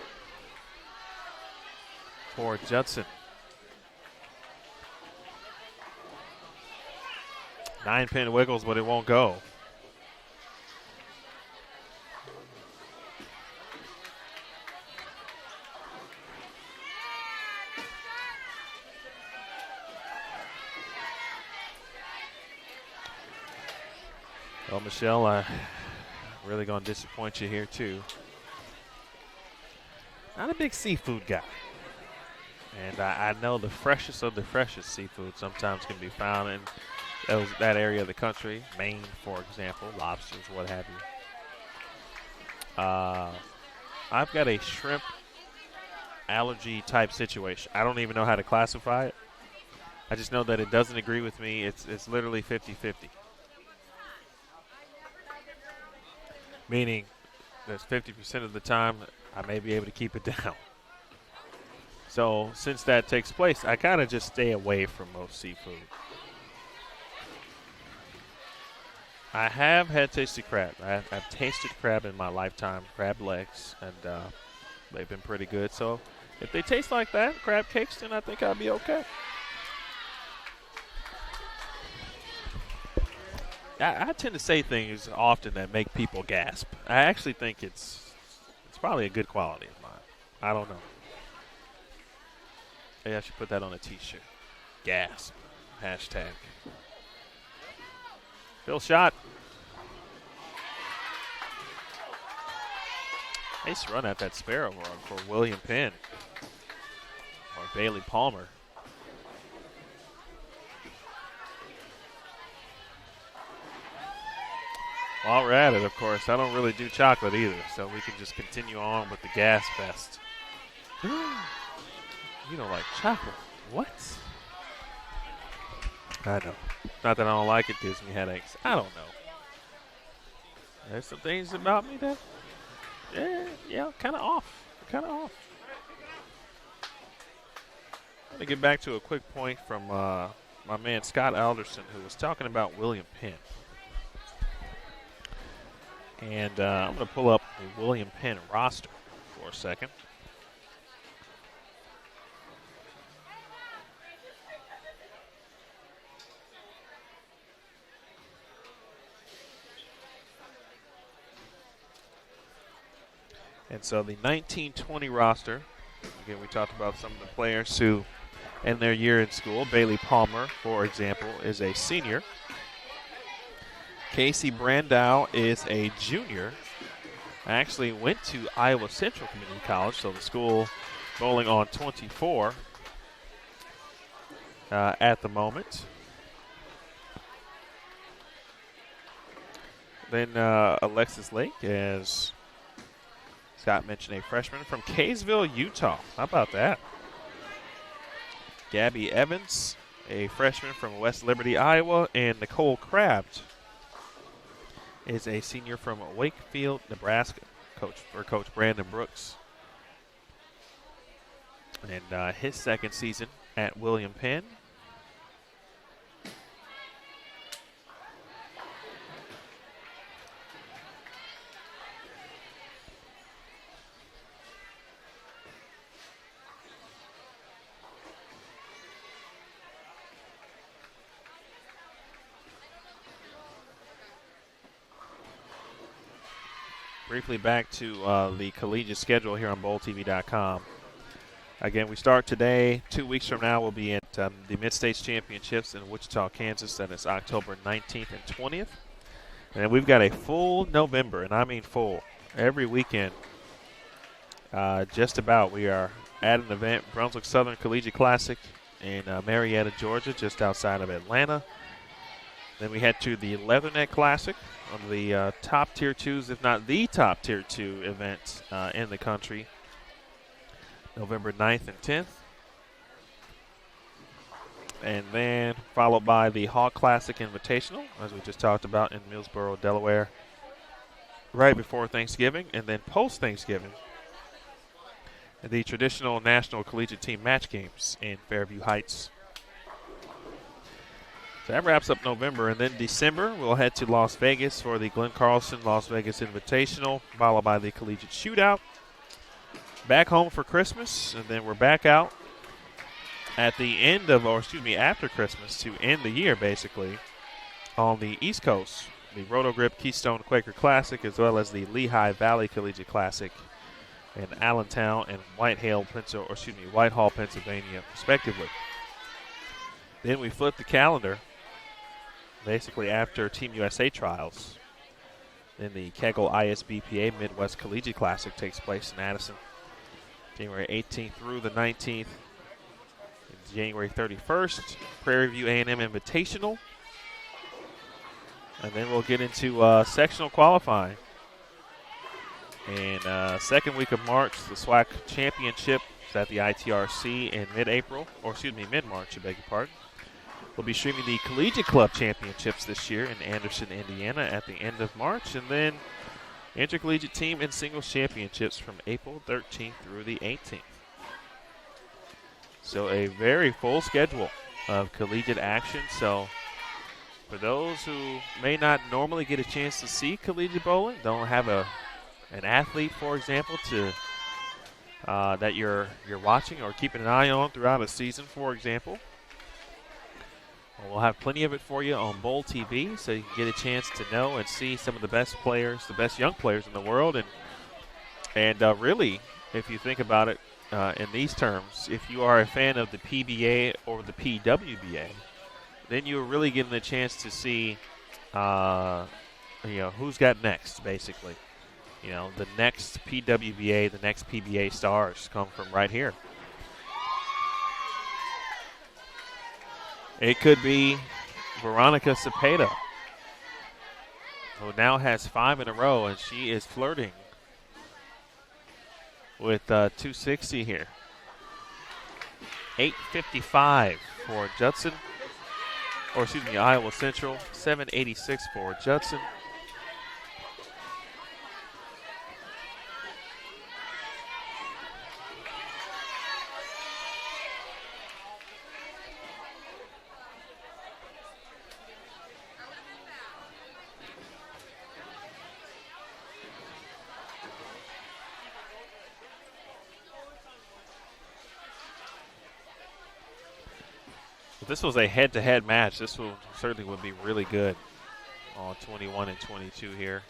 for Judson. 9-pin wiggles, but it won't go. Well, Michelle, I'm really going to disappoint you here, too. Not a big seafood guy. And I know the freshest of the freshest seafood sometimes can be found in that area of the country. Maine, for example, lobsters, what have you. I've got a shrimp allergy type situation. I don't even know how to classify it. I just know that it doesn't agree with me. It's literally 50-50. Meaning there's 50% of the time I may be able to keep it down. So since that takes place, I kind of just stay away from most seafood. I have had tasted crab. I've tasted crab in my lifetime, crab legs, and they've been pretty good. So if they taste like that, crab cakes, then I think I'll be okay. I tend to say things often that make people gasp. I actually think it's probably a good quality of mine. I don't know. Maybe I should put that on a T-shirt. Gasp. Hashtag. Phil shot. Nice run at that Sparrow run for William Penn. Or Bailey Palmer. While we're at it, of course, I don't really do chocolate either, so we can just continue on with the gas fest. You don't like chocolate. What? I know. Not that I don't like it, gives me headaches. I don't know. There's some things about me that, yeah, kind of off. Kind of off. I'm going to get back to a quick point from my man Scott Alderson, who was talking about William Penn. And I'm going to pull up the William Penn roster for a second. And so the 1920 roster, again, we talked about some of the players who end their year in school. Bailey Palmer, for example, is a senior. Casey Brandow is a junior. Actually went to Iowa Central Community College, so the school bowling on 24 at the moment. Then Alexis Lake, as Scott mentioned, a freshman from Kaysville, Utah. How about that? Gabby Evans, a freshman from West Liberty, Iowa, and Nicole Crabbed is a senior from Wakefield, Nebraska, Coach Brandon Brooks. And his second season at William Penn. Briefly back to the collegiate schedule here on BowlTV.com. Again, we start today. 2 weeks from now, we'll be at the Mid-States Championships in Wichita, Kansas. That is October 19th and 20th. And we've got a full November, and I mean full, every weekend. Just about. We are at an event, Brunswick Southern Collegiate Classic in Marietta, Georgia, just outside of Atlanta. Then we head to the Leatherneck Classic, one of the top tier twos, if not the top tier two event in the country, November 9th and 10th. And then followed by the Hawk Classic Invitational, as we just talked about, in Millsboro, Delaware, right before Thanksgiving. And then post-Thanksgiving, the traditional National Collegiate Team Match Games in Fairview Heights. So that wraps up November. And then December, we'll head to Las Vegas for the Glenn Carlson Las Vegas Invitational, followed by the Collegiate Shootout. Back home for Christmas, and then we're back out at the end of, after Christmas to end the year, basically, on the East Coast, the Roto-Grip Keystone Quaker Classic, as well as the Lehigh Valley Collegiate Classic in Allentown and Whitehall, Pennsylvania, respectively. Then we flip the calendar. basically after Team USA trials. Then the Kegel ISBPA Midwest Collegiate Classic takes place in Addison, January 18th through the 19th. And January 31st, Prairie View A&M Invitational. And then we'll get into sectional qualifying. And second week of March, the SWAC Championship is at the ITRC in mid-March, I beg your pardon. We'll be streaming the Collegiate Club Championships this year in Anderson, Indiana at the end of March. And then Intercollegiate Team and Singles Championships from April 13th through the 18th. So a very full schedule of collegiate action. So for those who may not normally get a chance to see collegiate bowling, don't have an athlete, for example, to that you're watching or keeping an eye on throughout a season, for example, we'll have plenty of it for you on Bowl TV, so you can get a chance to know and see some of the best players, the best young players in the world. And really, if you think about it in these terms, if you are a fan of the PBA or the PWBA, then you're really getting the chance to see, who's got next, basically. The next PWBA, the next PBA stars come from right here. It could be Veronica Cepeda, who now has 5 in a row, and she is flirting with 260 here. 8:55 for Judson, Iowa Central. 7:86 for Judson. If this was a head-to-head match, this certainly would be really good on 21 and 22 here.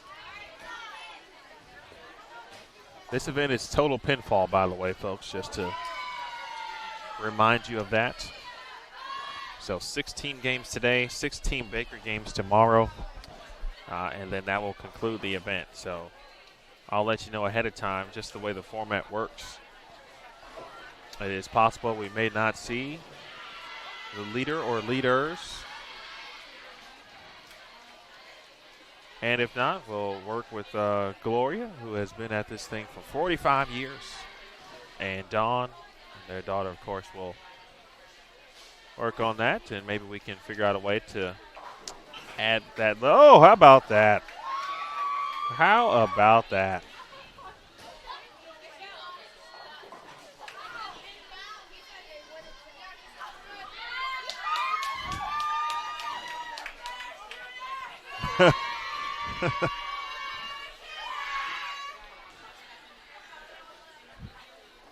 This event is total pinfall, by the way, folks, just to remind you of that. So 16 games today, 16 Baker games tomorrow, and then that will conclude the event. So I'll let you know ahead of time just the way the format works. It is possible we may not see the leader or leaders. And if not, we'll work with Gloria, who has been at this thing for 45 years. And Dawn, and their daughter, of course, will work on that. And maybe we can figure out a way to add that. Oh, how about that? How about that?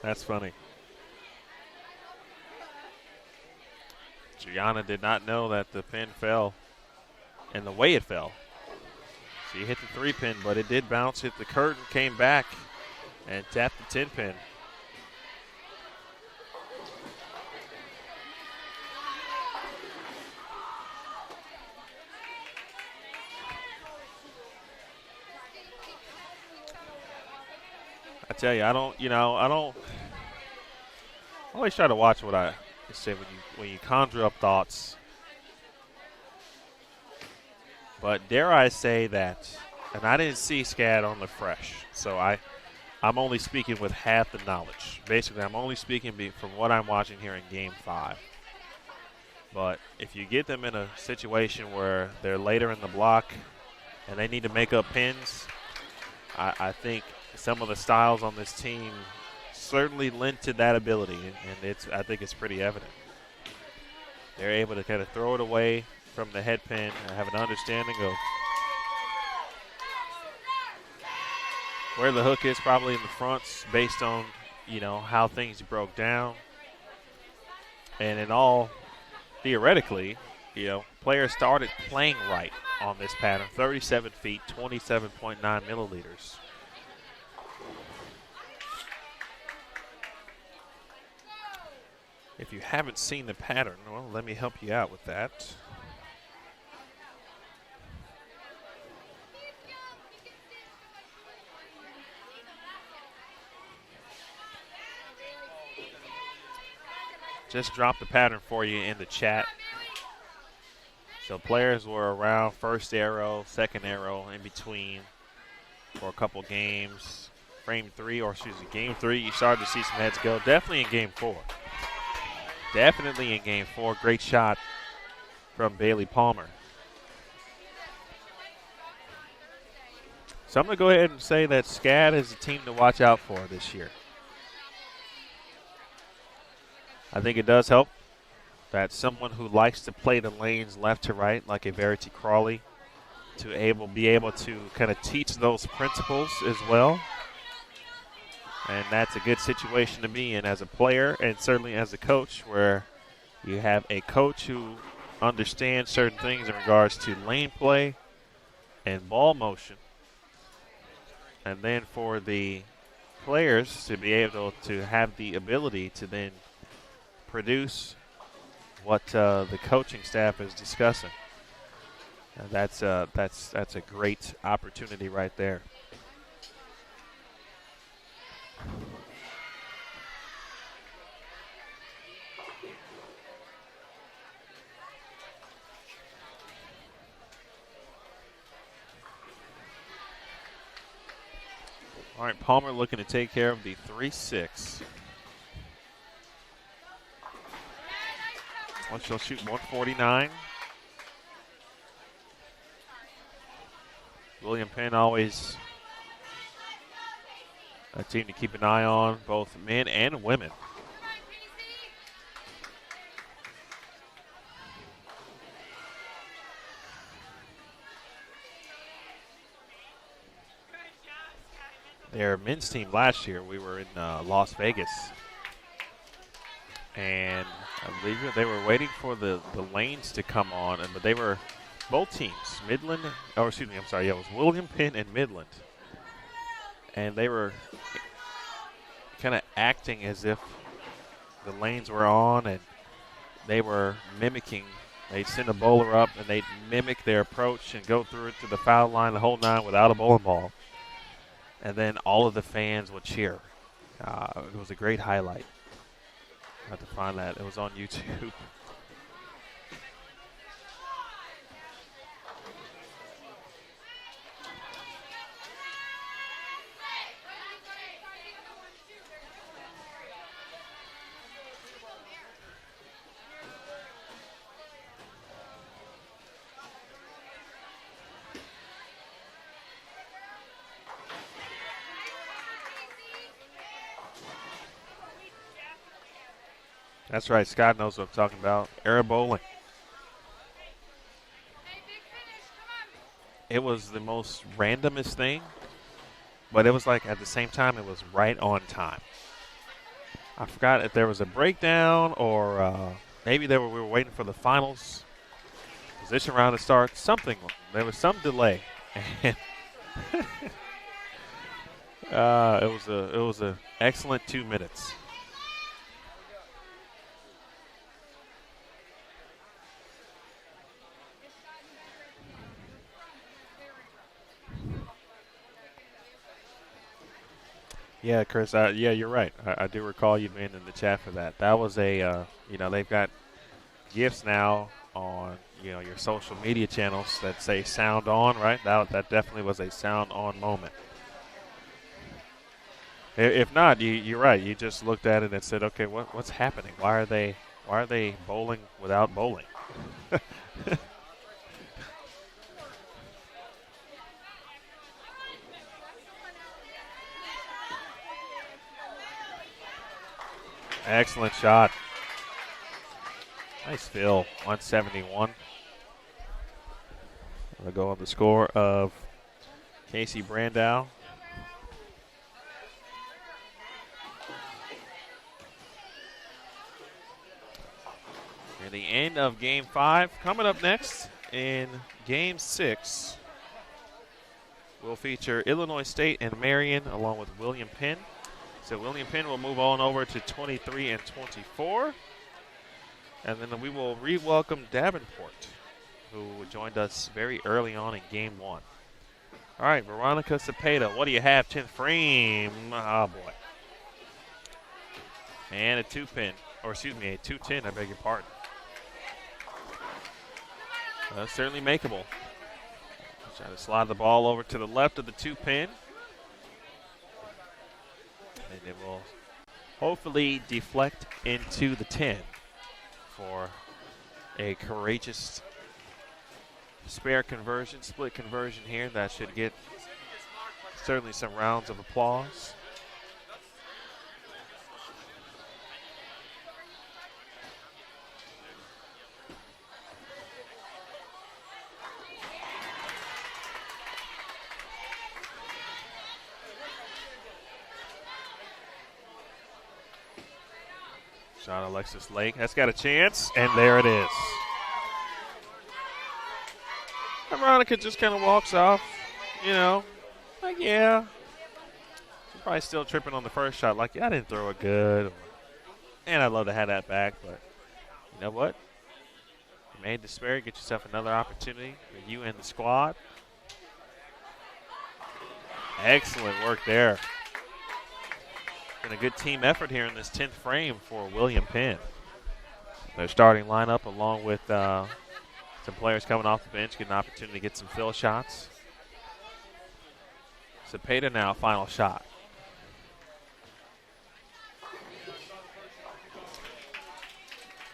That's funny. Gianna did not know that the pin fell and the way it fell. She hit the 3-pin, but it did bounce, hit the curtain, came back, and tapped the 10-pin. I tell you, I always try to watch what I say when you conjure up thoughts. But dare I say that, and I didn't see SCAD on the fresh, so I'm only speaking with half the knowledge. Basically, I'm only speaking from what I'm watching here in Game 5. But if you get them in a situation where they're later in the block and they need to make up pins, I think some of the styles on this team certainly lend to that ability, and I think it's pretty evident. They're able to kind of throw it away from the head pin and have an understanding of where the hook is, probably in the fronts, based on how things broke down. And in all, theoretically, players started playing right on this pattern. 37 feet, 27.9 milliliters. If you haven't seen the pattern, well, let me help you out with that. just dropped the pattern for you in the chat. So players were around first arrow, second arrow, in between for a couple games. Game 3, you started to see some heads go. Definitely in game 4. Definitely in game 4. Great shot from Bailey Palmer. So I'm going to go ahead and say that SCAD is a team to watch out for this year. I think it does help that someone who likes to play the lanes left to right, like a Verity Crawley, to be able to kind of teach those principles as well. And that's a good situation to be in as a player and certainly as a coach, where you have a coach who understands certain things in regards to lane play and ball motion. And then for the players to be able to have the ability to then produce what the coaching staff is discussing. And that's a great opportunity right there. All right, Palmer looking to take care of the 3-6. She'll shoot 149. William Penn always a team to keep an eye on, both men and women. Their men's team last year, we were in Las Vegas. And I believe they were waiting for the lanes to come on, but they were both teams, it was William Penn and Midland. And they were kind of acting as if the lanes were on, and they were mimicking. They'd send a bowler up, and they'd mimic their approach and go through it to the foul line the whole 9 without a bowling ball. And then all of the fans would cheer. It was a great highlight. I had to find that. It was on YouTube. That's right. Scott knows what I'm talking about. Era bowling. It was the most randomest thing, but it was like at the same time it was right on time. I forgot if there was a breakdown or maybe we were waiting for the finals position round to start. Something. There was some delay. And it was a excellent 2 minutes. Yeah, Chris, you're right. I do recall you being in the chat for that. That was they've got GIFs now on, your social media channels that say sound on, right? That definitely was a sound on moment. If not, you're right. You just looked at it and said, okay, what's happening? Why are they bowling without bowling? Excellent shot. Nice fill, 171. We'll go on the score of Casey Brandow. Near the end of Game 5. Coming up next in Game 6, we'll feature Illinois State and Marion along with William Penn. So William Penn will move on over to 23 and 24. And then we will re-welcome Davenport, who joined us very early on in Game 1. All right, Veronica Cepeda, what do you have? 10th frame. Oh, boy. And a 2-pin, or excuse me, a 2-10, I beg your pardon. Certainly makeable. Try to slide the ball over to the left of the 2-pin. And it will hopefully deflect into the 10 for a courageous spare conversion, split conversion here. That should get certainly some rounds of applause. Shot Alexis Lake. That's got a chance, and there it is. And Veronica just kind of walks off, you know, like, yeah. She's probably still tripping on the first shot, like, yeah, I didn't throw it good. And I'd love to have that back, but you know what? You made the spare, get yourself another opportunity for you and the squad. Excellent work there. Been a good team effort here in this 10th frame for William Penn. Their starting lineup, along with some players coming off the bench, get an opportunity to get some fill shots. Cepeda now, final shot.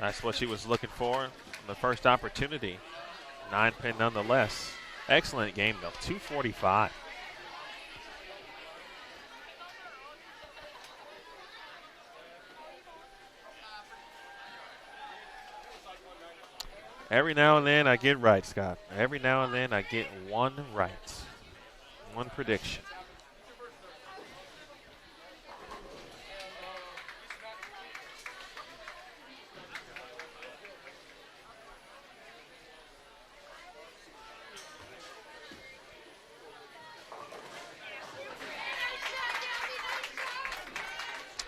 That's what she was looking for, the first opportunity. 9-pin nonetheless. Excellent game, though. 245. Every now and then I get right, Scott. Every now and then I get one right. One prediction.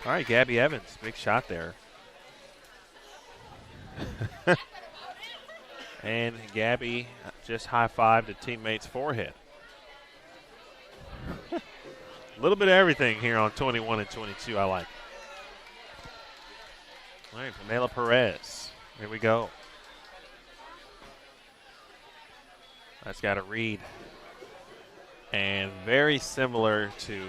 All right, Gabby Evans, big shot there. And Gabby just high-fived a teammate's forehead. A little bit of everything here on 21 and 22 I like. All right, Pamela Perez. Here we go. That's got a read. And very similar to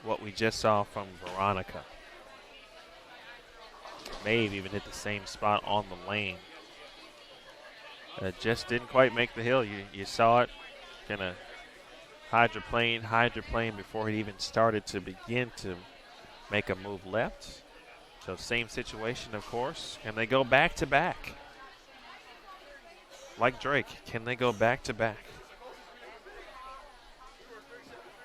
what we just saw from Veronica. May have even hit the same spot on the lane. Just didn't quite make the hill. You saw it kind of hydroplane before he even started to begin to make a move left. So same situation, of course. Can they go back to back? Like Drake, can they go back to back?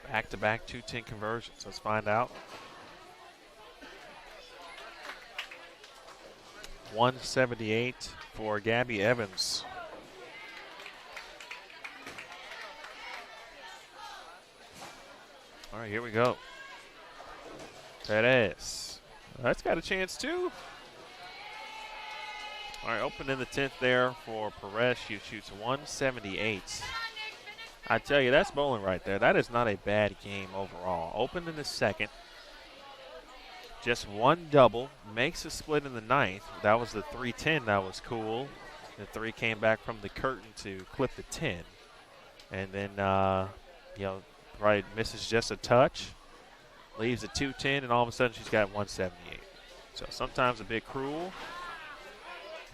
Back to back 2-10 conversions. Let's find out. 178 for Gabby Evans. All right, here we go. Perez. That's got a chance too. All right, open in the 10th there for Perez. She shoots 178. I tell you, that's bowling right there. That is not a bad game overall. Open in the 2nd. Just one double. Makes a split in the 9th. That was the 3-10. That was cool. The 3 came back from the curtain to clip the 10. And then, probably misses just a touch. Leaves a 2-10, and all of a sudden she's got 178. So sometimes a bit cruel.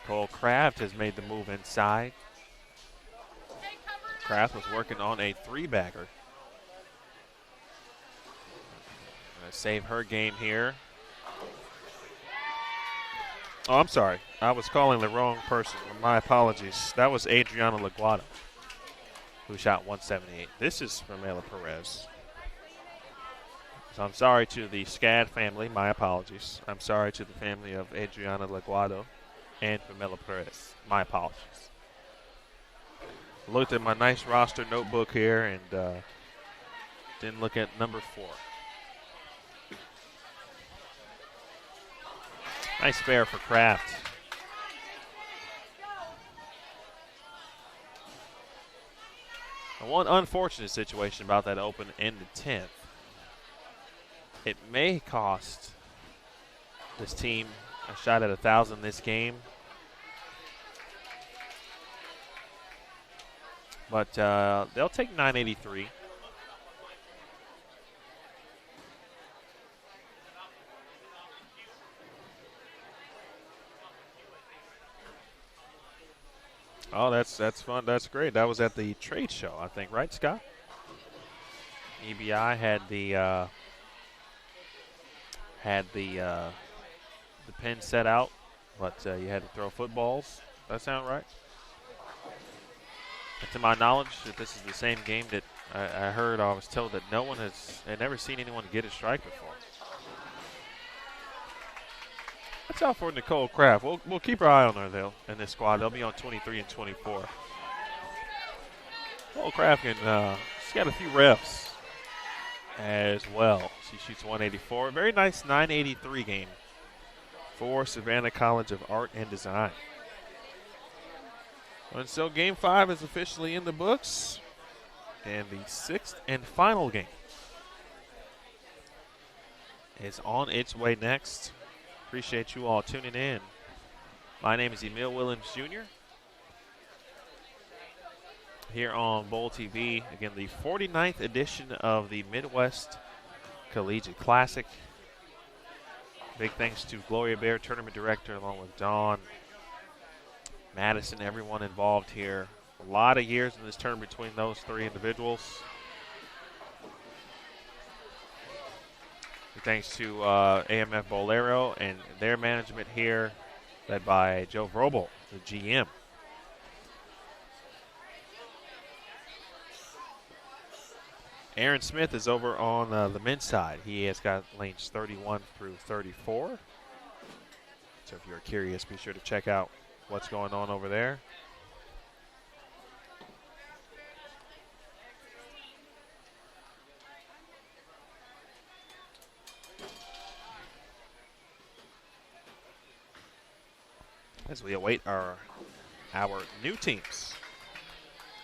Nicole Kraft has made the move inside. Kraft was working on a 3-bagger. Gonna save her game here. Oh, I'm sorry. I was calling the wrong person. My apologies. That was Adriana Laguado, who shot 178. This is Pamela Perez. So I'm sorry to the SCAD family. My apologies. I'm sorry to the family of Adriana Laguado and Pamela Perez. My apologies. Looked at my nice roster notebook here and didn't look at number 4. Nice spare for Kraft. And one unfortunate situation about that open in the 10th. It may cost This team a shot at 1,000 this game. But they'll take 983. Oh, that's fun. That's great. That was at the trade show, I think, right, Scott? EBI had the pin set out, but you had to throw footballs. That sound right? And to my knowledge, that this is the same game that I heard. I was told that no one had never seen anyone get a strike before. Watch out for Nicole Kraft. We'll keep our eye on her though in this squad. They'll be on 23 and 24. Nicole Kraft she's got a few refs as well. She shoots 184. A very nice 983 game for Savannah College of Art and Design. And so Game 5 is officially in the books. And the sixth and final game is on its way next. Appreciate you all tuning in. My name is Emil Williams Jr. here on Bowl TV. Again, the 49th edition of the Midwest Collegiate Classic. Big thanks to Gloria Bear, Tournament Director, along with Dawn, Madison, everyone involved here. A lot of years in this tournament between those three individuals. Big thanks to AMF Bolero and their management here, led by Joe Vrobel, the GM. Aaron Smith is over on the men's side. He has got lanes 31 through 34. So if you're curious, be sure to check out what's going on over there. As we await our new teams.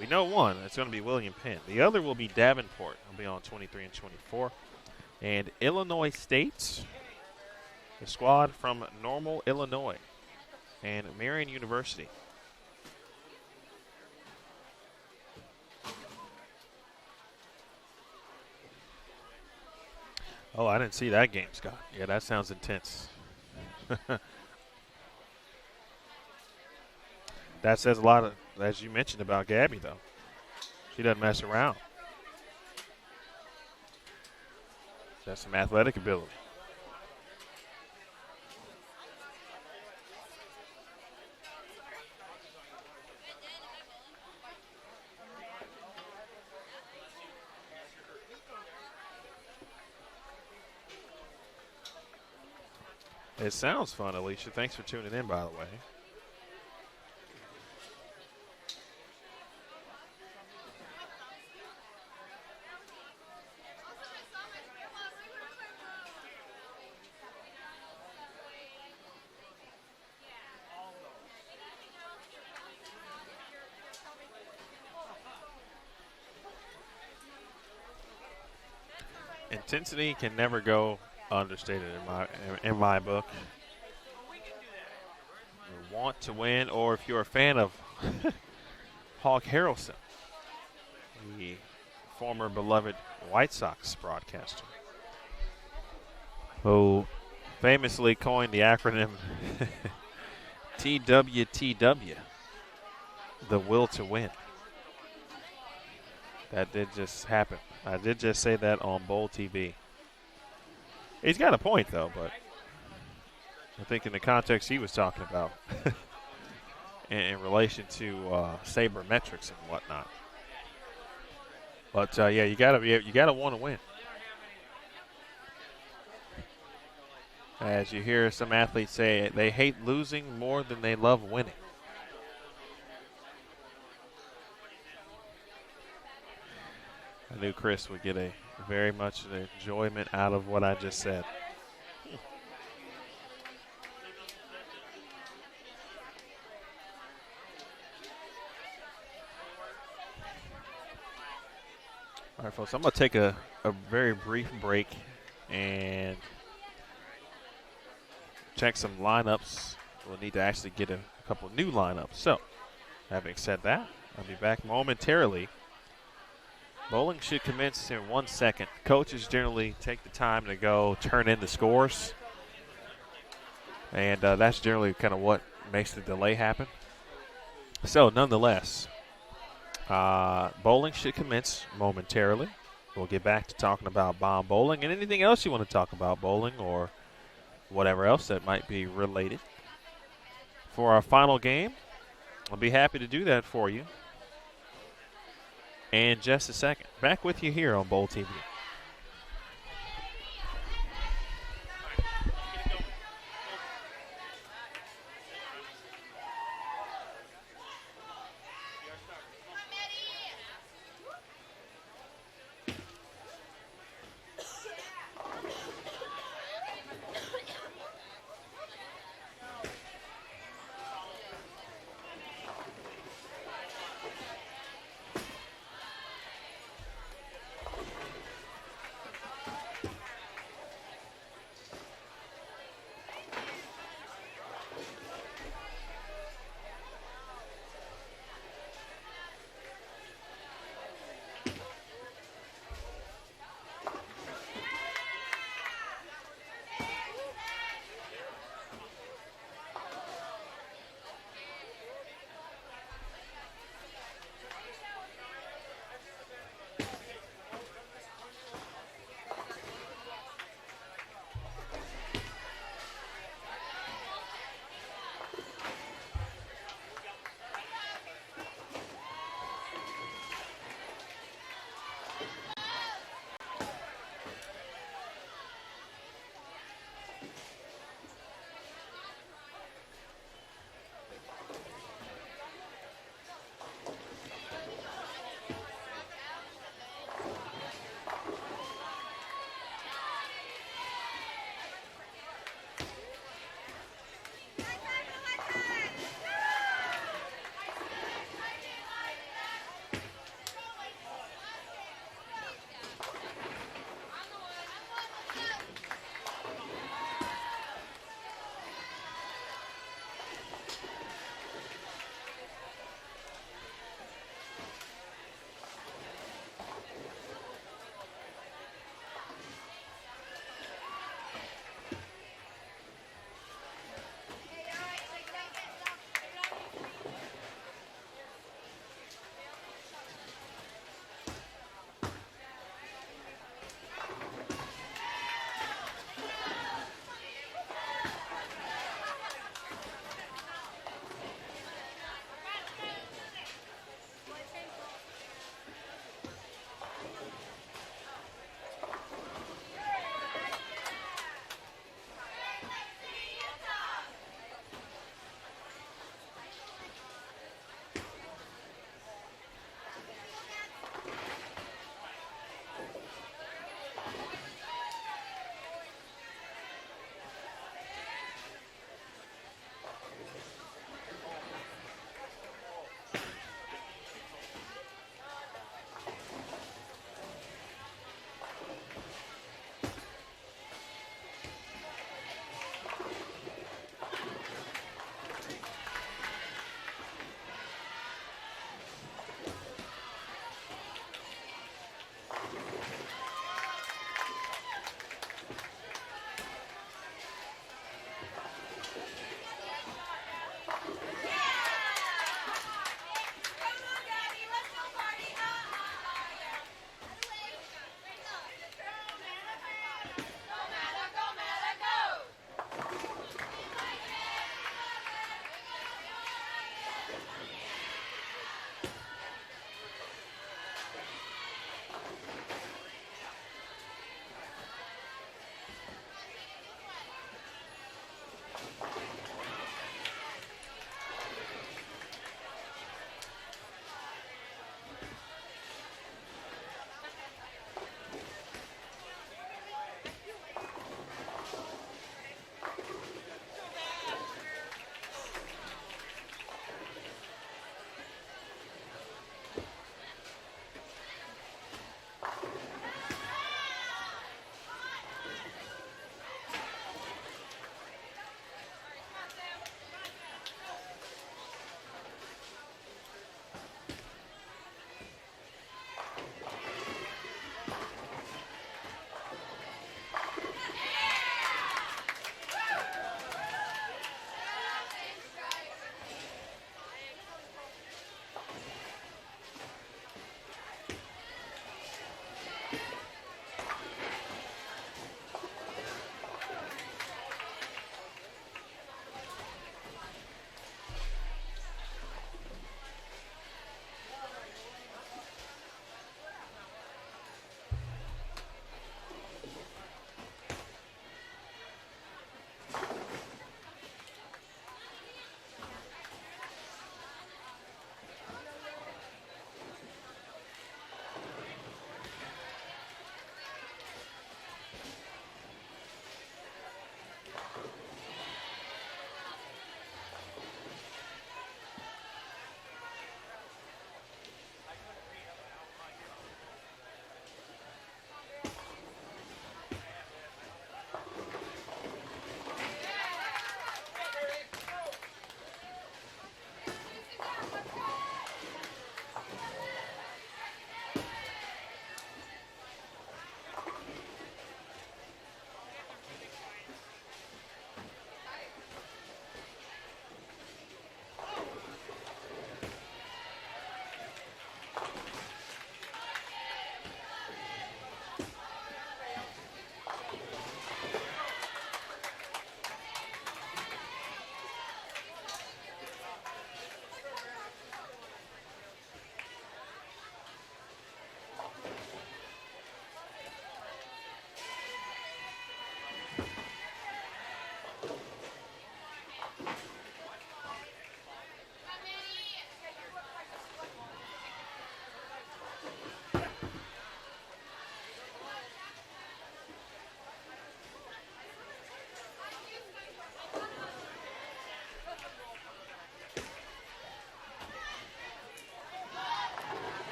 We know one. It's going to be William Penn. The other will be Davenport. He'll be on 23 and 24. And Illinois State, the squad from Normal, Illinois, and Marion University. Oh, I didn't see that game, Scott. Yeah, that sounds intense. That says a lot, as you mentioned, about Gabby, though. She doesn't mess around. That's some athletic ability. It sounds fun, Alicia. Thanks for tuning in, by the way. Intensity can never go understated in my book. You want to win, or if you're a fan of Hawk Harrelson, the former beloved White Sox broadcaster, who famously coined the acronym TWTW, the will to win. That did just happen. I did just say that on Bowl TV. He's got a point, though, but I think in the context he was talking about in relation to sabermetrics and whatnot. But yeah, you gotta want to win. As you hear some athletes say, they hate losing more than they love winning. I knew Chris would get very much an enjoyment out of what I just said. All right, folks, I'm going to take a very brief break and check some lineups. We'll need to actually get a couple new lineups. So, having said that, I'll be back momentarily. Bowling should commence in 1 second. Coaches generally take the time to go turn in the scores. And that's generally kind of what makes the delay happen. So, nonetheless, bowling should commence momentarily. We'll get back to talking about bomb bowling and anything else you want to talk about bowling or whatever else that might be related. For our final game, I'll be happy to do that for you in just a second. Back with you here on Bowl TV.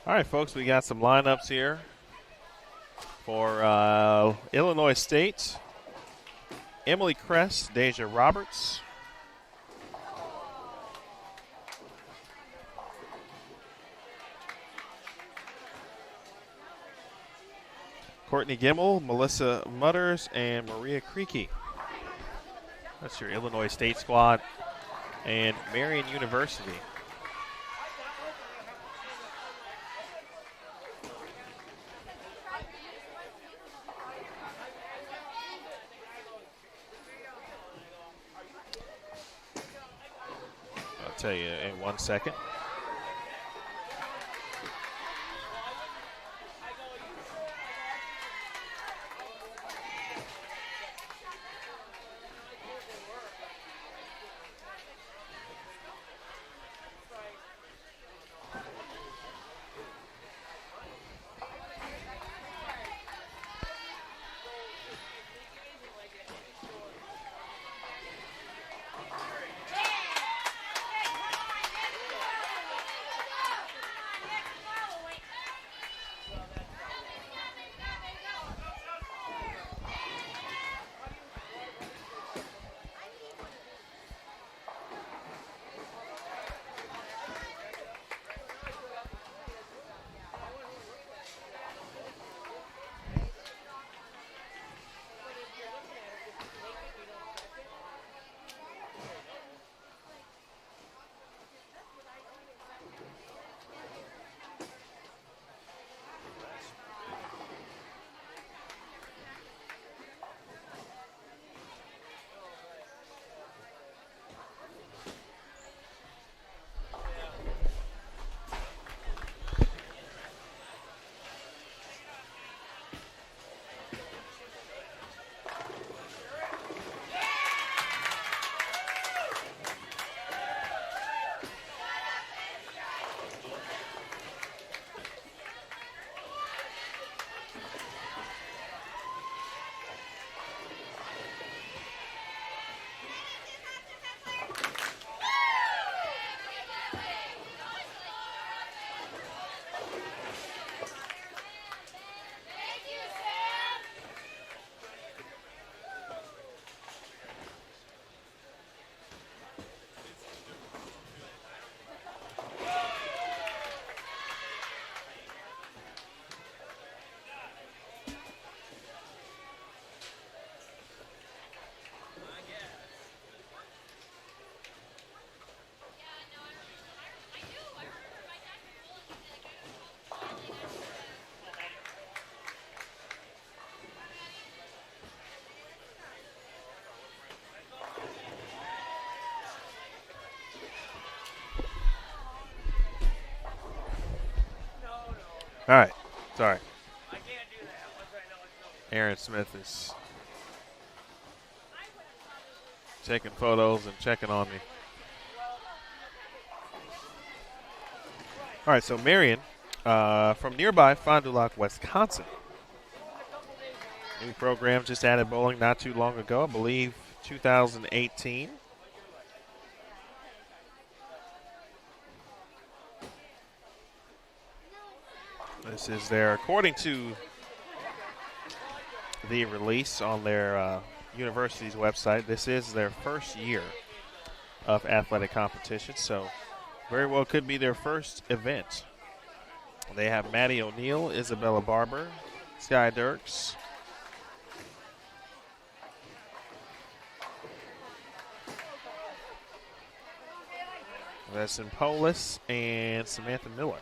All right, folks, we got some lineups here for Illinois State. Emily Kress, Deja Roberts. Courtney Gimmel, Melissa Mutters, and Maria Creaky. That's your Illinois State squad. And Marian University. I'll tell you in 1 second. All right. Sorry. Aaron Smith is taking photos and checking on me. All right, so Marion from nearby Fond du Lac, Wisconsin. New program just added bowling not too long ago, I believe 2018. This is their, according to the release on their university's website, this is their first year of athletic competition, so very well could be their first event. They have Maddie O'Neill, Isabella Barber, Sky Dirks, Lesson Polis, and Samantha Miller.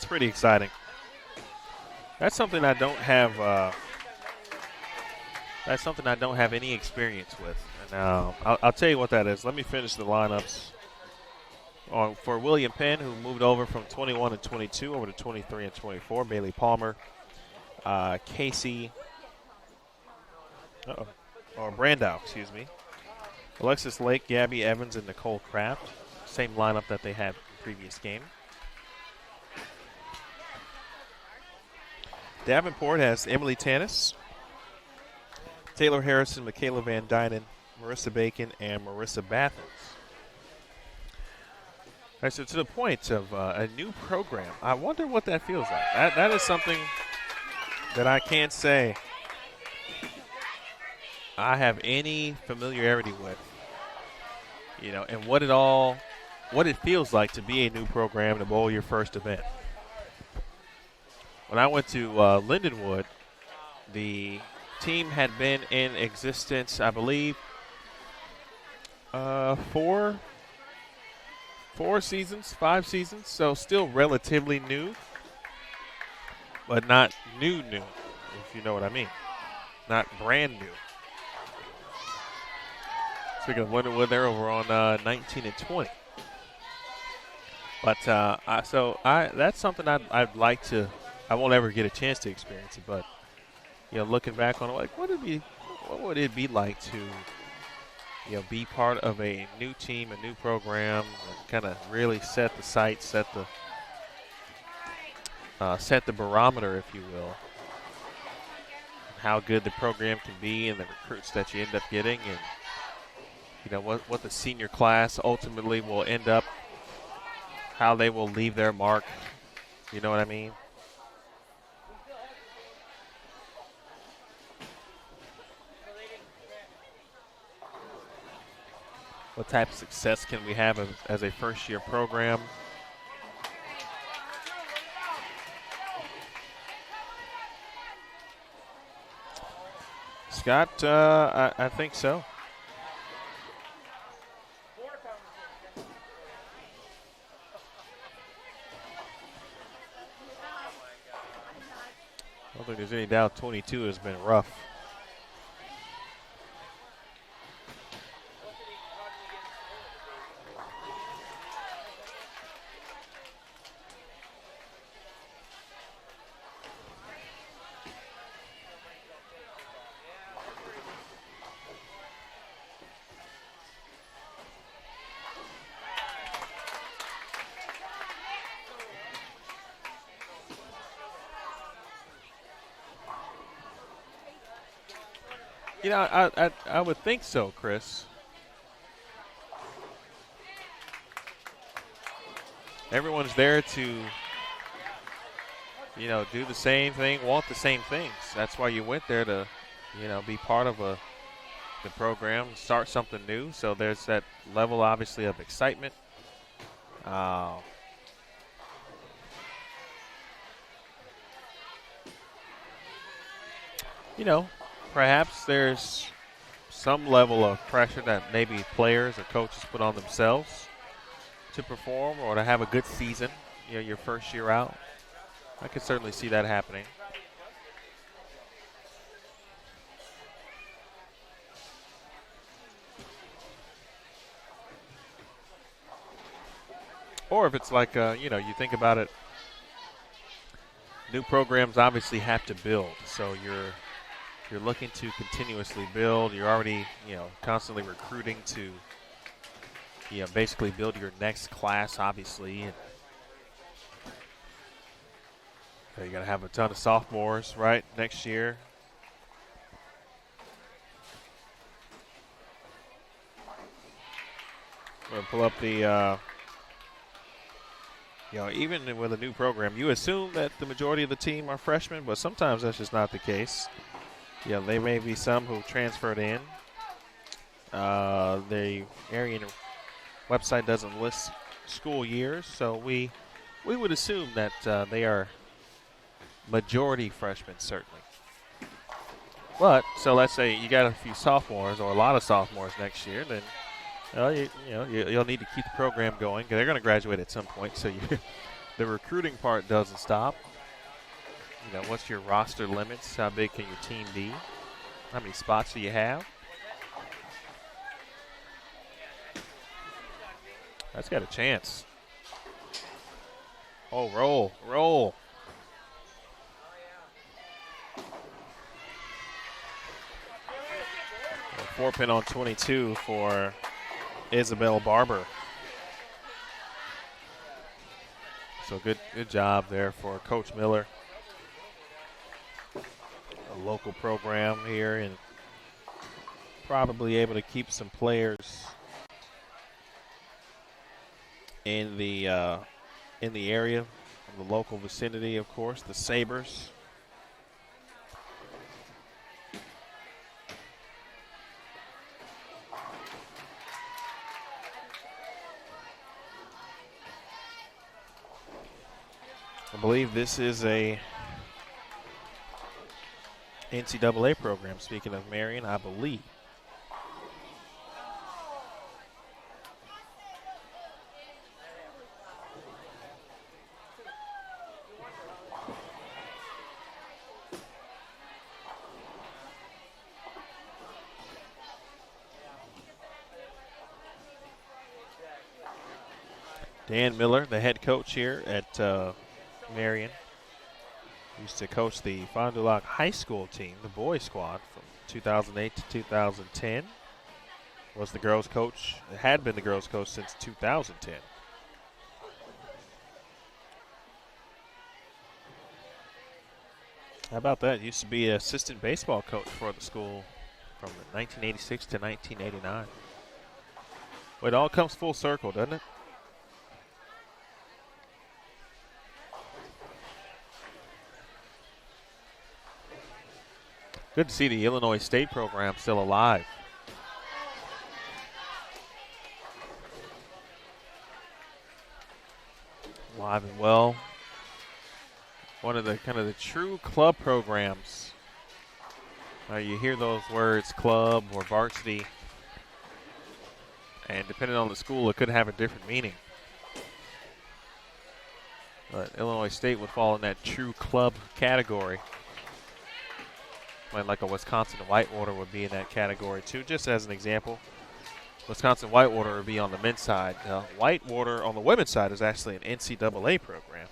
pretty exciting. That's something I don't have. That's something I don't have any experience with. And I'll tell you what that is. Let me finish the lineups. For William Penn, who moved over from 21 and 22 over to 23 and 24. Bailey Palmer, Casey, or Brandow, excuse me. Alexis Lake, Gabby Evans, and Nicole Kraft. Same lineup that they had in the previous game. Davenport has Emily Tanis, Taylor Harrison, Michaela Van Dynen, Marissa Bacon, and Marissa Bathens. All right, so to the point of a new program, I wonder what that feels like. That is something that I can't say I have any familiarity with, and what it feels like to be a new program to bowl your first event. When I went to Lindenwood, the team had been in existence, I believe, 4 seasons, 5 seasons, so still relatively new, but not new, if you know what I mean. Not brand new. Speaking of Lindenwood, they're over on 19 and 20. But that's something I'd like to. I won't ever get a chance to experience it, but looking back on it, like what would it be like to be part of a new team, a new program, and kind of really set the sights, set the barometer, if you will, how good the program can be and the recruits that you end up getting, and what the senior class ultimately will end up, how they will leave their mark. You know what I mean? What type of success can we have as a first-year program? Scott, I think so. I don't think there's any doubt 22 has been rough. I would think so, Chris. Everyone's there to, do the same thing, want the same things. That's why you went there to, be part of the program, start something new. So there's that level, obviously, of excitement. Perhaps there's some level of pressure that maybe players or coaches put on themselves to perform or to have a good season, your first year out. I could certainly see that happening. Or if it's like, you think about it, new programs obviously have to build. So you're looking to continuously build. You're already, constantly recruiting to, basically build your next class, obviously. And you're going to have a ton of sophomores, right, next year. I'm going to pull up the, even with a new program, you assume that the majority of the team are freshmen, but sometimes that's just not the case. There may be some who transferred in. The Arian website doesn't list school years, so we would assume that they are majority freshmen, certainly. But, so let's say you got a few sophomores or a lot of sophomores next year, then you'll need to keep the program going. They're going to graduate at some point, so the recruiting part doesn't stop. You know, what's your roster limits? How big can your team be? How many spots do you have? That's got a chance. Oh, roll, roll. A 4-pin on 22 for Isabel Barber. So good job there for Coach Miller. A local program here and probably able to keep some players in the area, in the local vicinity, of course, the Sabres. I believe this is a NCAA program. Speaking of Marion, I believe. Dan Miller, the head coach here at Marion, used to coach the Fond du Lac High School team, the boys squad, from 2008 to 2010. Was the girls coach, had been the girls coach since 2010. How about that? Used to be an assistant baseball coach for the school from 1986 to 1989. Well, it all comes full circle, doesn't it? Good to see the Illinois State program still alive. Alive and well. One of the kind of the true club programs. You hear those words, club or varsity, and depending on the school, it could have a different meaning. But Illinois State would fall in that true club category. Like a Wisconsin Whitewater would be in that category too. Just as an example, Wisconsin Whitewater would be on the men's side. Whitewater on the women's side is actually an NCAA program.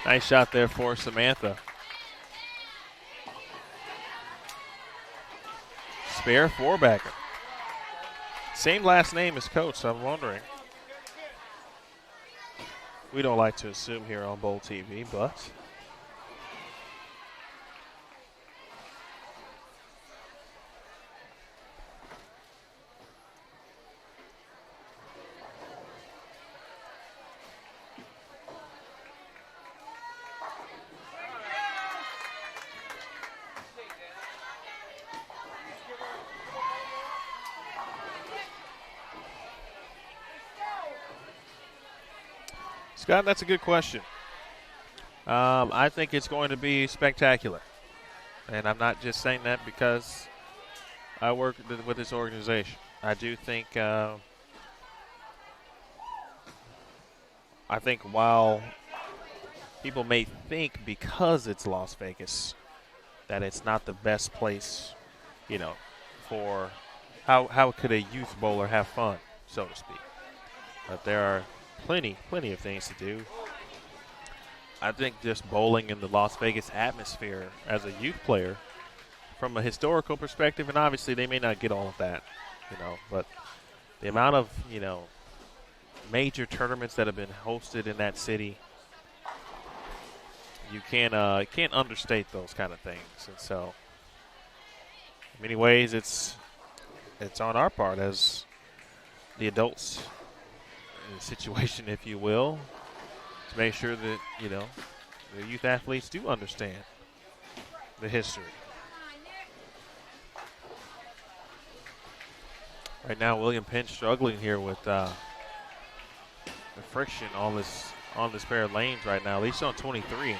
Nice shot there for Samantha. Spare four-bagger. Same last name as coach, so I'm wondering. We don't like to assume here on Bowl TV, but Scott, that's a good question. I think it's going to be spectacular. And I'm not just saying that because I work with this organization. I do think while people may think because it's Las Vegas that it's not the best place, for how could a youth bowler have fun, so to speak. But there are plenty of things to do. I think just bowling in the Las Vegas atmosphere as a youth player from a historical perspective, and obviously they may not get all of that, but the amount of, major tournaments that have been hosted in that city, you can't understate those kind of things. And so in many ways it's on our part as the adults in the situation, if you will, to make sure that, the youth athletes do understand the history. Right now, William Penn struggling here with the friction on this pair of lanes right now, at least on 23.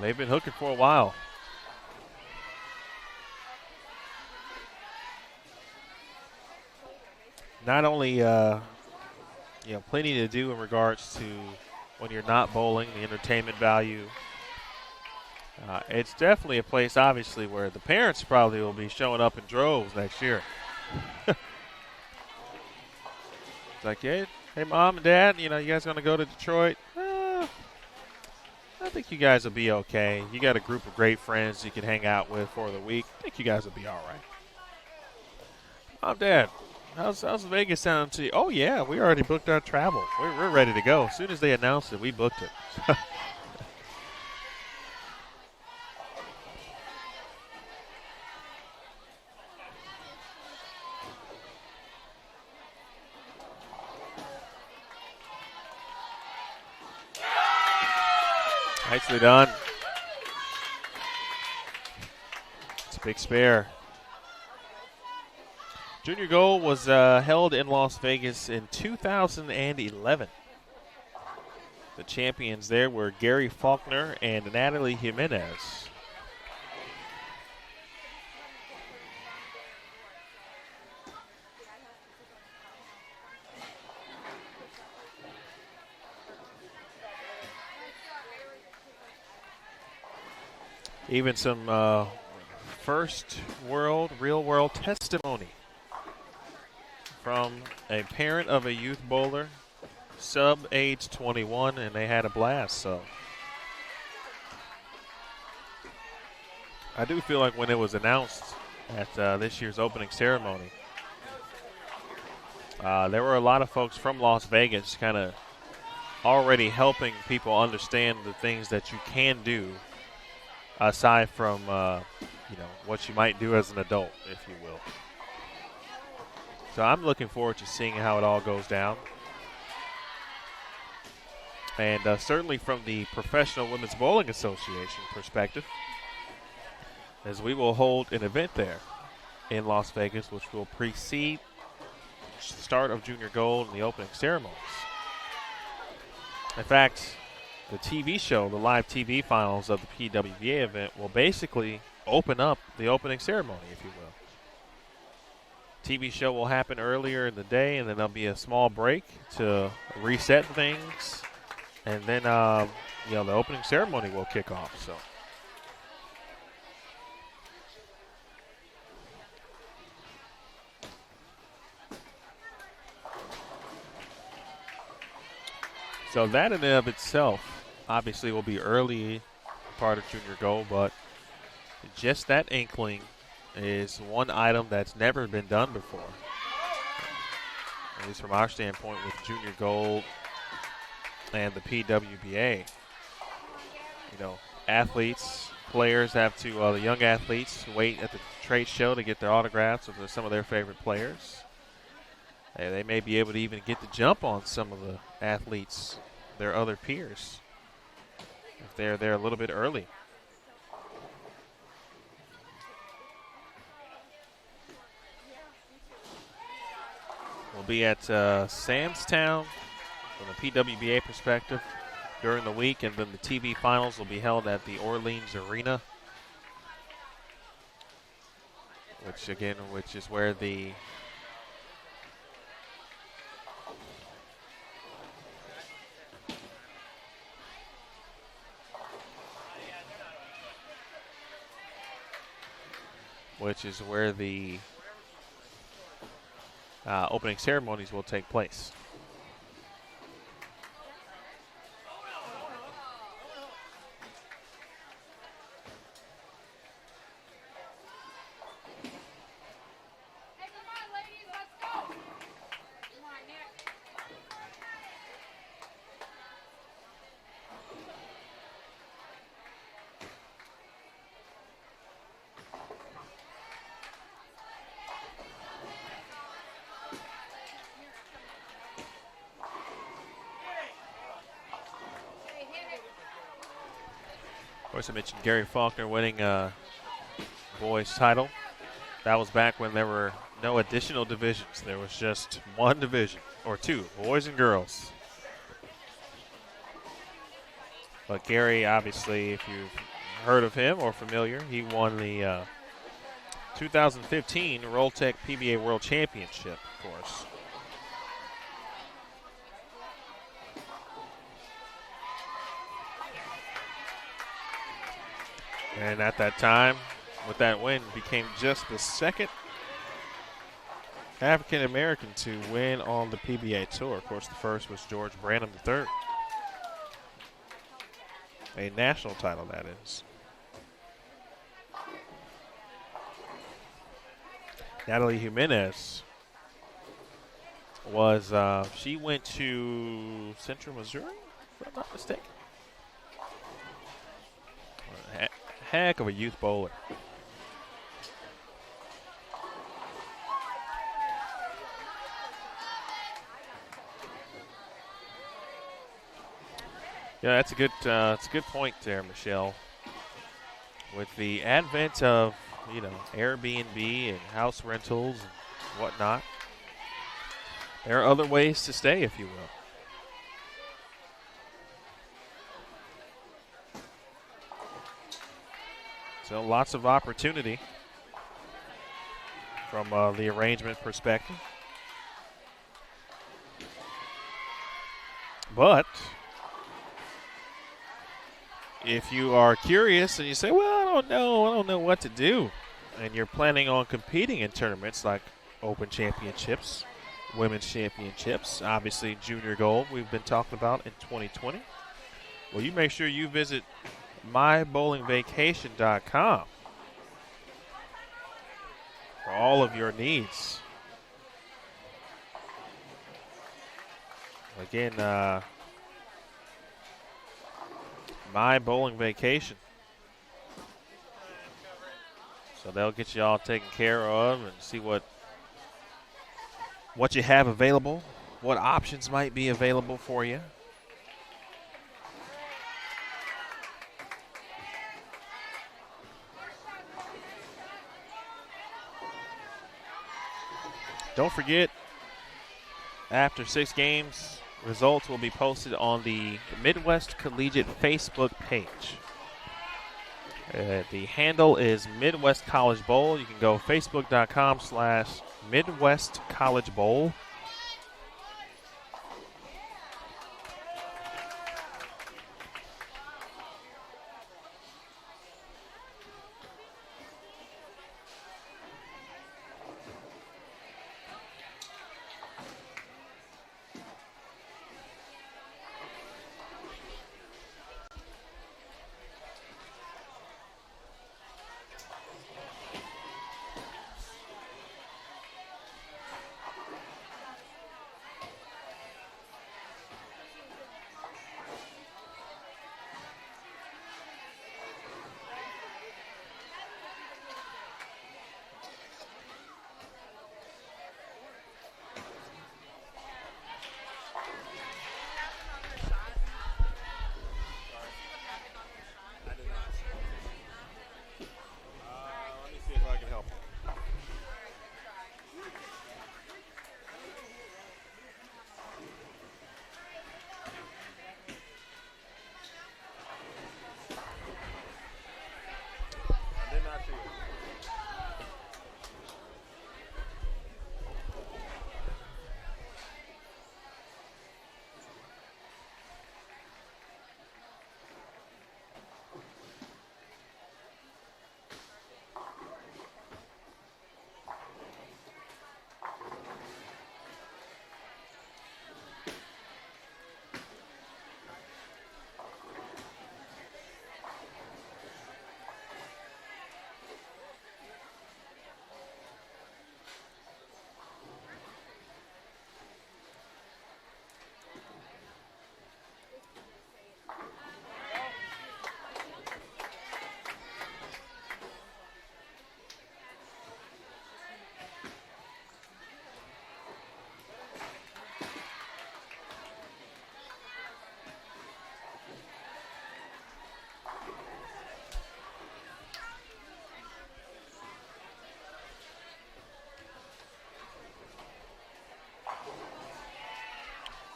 They've been hooking for a while. not only plenty to do in regards to when you're not bowling, the entertainment value. It's definitely a place, obviously, where the parents probably will be showing up in droves next year. It's like, hey, Mom and Dad, you guys going to go to Detroit? I think you guys will be okay. You got a group of great friends you can hang out with for the week. I think you guys will be all right. Mom, Dad, how's Vegas sounding to you? Oh, yeah, we already booked our travel. We're ready to go. As soon as they announced it, we booked it. Nicely done. It's a big spare. Junior Gold was held in Las Vegas in 2011. The champions there were Gary Faulkner and Natalie Jimenez. Even some real world testimony from a parent of a youth bowler, sub age 21, and they had a blast. So I do feel like when it was announced at this year's opening ceremony, there were a lot of folks from Las Vegas kind of already helping people understand the things that you can do aside from what you might do as an adult, if you will. So I'm looking forward to seeing how it all goes down. And certainly from the Professional Women's Bowling Association perspective, as we will hold an event there in Las Vegas, which will precede the start of Junior Gold and the opening ceremonies. In fact, the TV show, the live TV finals of the PWBA event, will basically open up the opening ceremony, if you will. TV show will happen earlier in the day, and then there'll be a small break to reset things, and then the opening ceremony will kick off. So that in and of itself obviously will be early part of Junior Gold, but just that inkling is one item that's never been done before, at least from our standpoint with Junior Gold and the PWBA. Athletes, players have to, the young athletes wait at the trade show to get their autographs with some of their favorite players. They may be able to even get the jump on some of the athletes, their other peers, if they're there a little bit early. We'll be at Samstown from the PWBA perspective during the week, and then the TV finals will be held at the Orleans Arena, which is where the opening ceremonies will take place. Hey, come on, ladies, let's go. Come on, Nick. Of course, I mentioned Gary Faulkner winning a boys title. That was back when there were no additional divisions. There was just one division, or two, boys and girls. But Gary, obviously, if you've heard of him or familiar, he won the 2015 Rolltech PBA World Championship, of course. And at that time, with that win, became just the second African American to win on the PBA Tour. Of course, the first was George Branham III. A national title, that is. Natalie Jimenez was, she went to Central Missouri, if I'm not mistaken. Heck of a youth bowler. Yeah, that's a good point there, Michelle. With the advent of, Airbnb and house rentals and whatnot, there are other ways to stay, if you will. So lots of opportunity from the arrangement perspective. But if you are curious and you say, well, I don't know what to do, and you're planning on competing in tournaments like Open Championships, Women's Championships, obviously Junior Gold we've been talking about in 2020, well, you make sure you visit mybowlingvacation.com for all of your needs. Again, My Bowling Vacation. So they'll get you all taken care of and see what you have available, what options might be available for you. Don't forget, after 6 games, results will be posted on the Midwest Collegiate Facebook page. The handle is Midwest College Bowl. You can go facebook.com/Midwest College Bowl. Let me see if I can help you. I did not see it.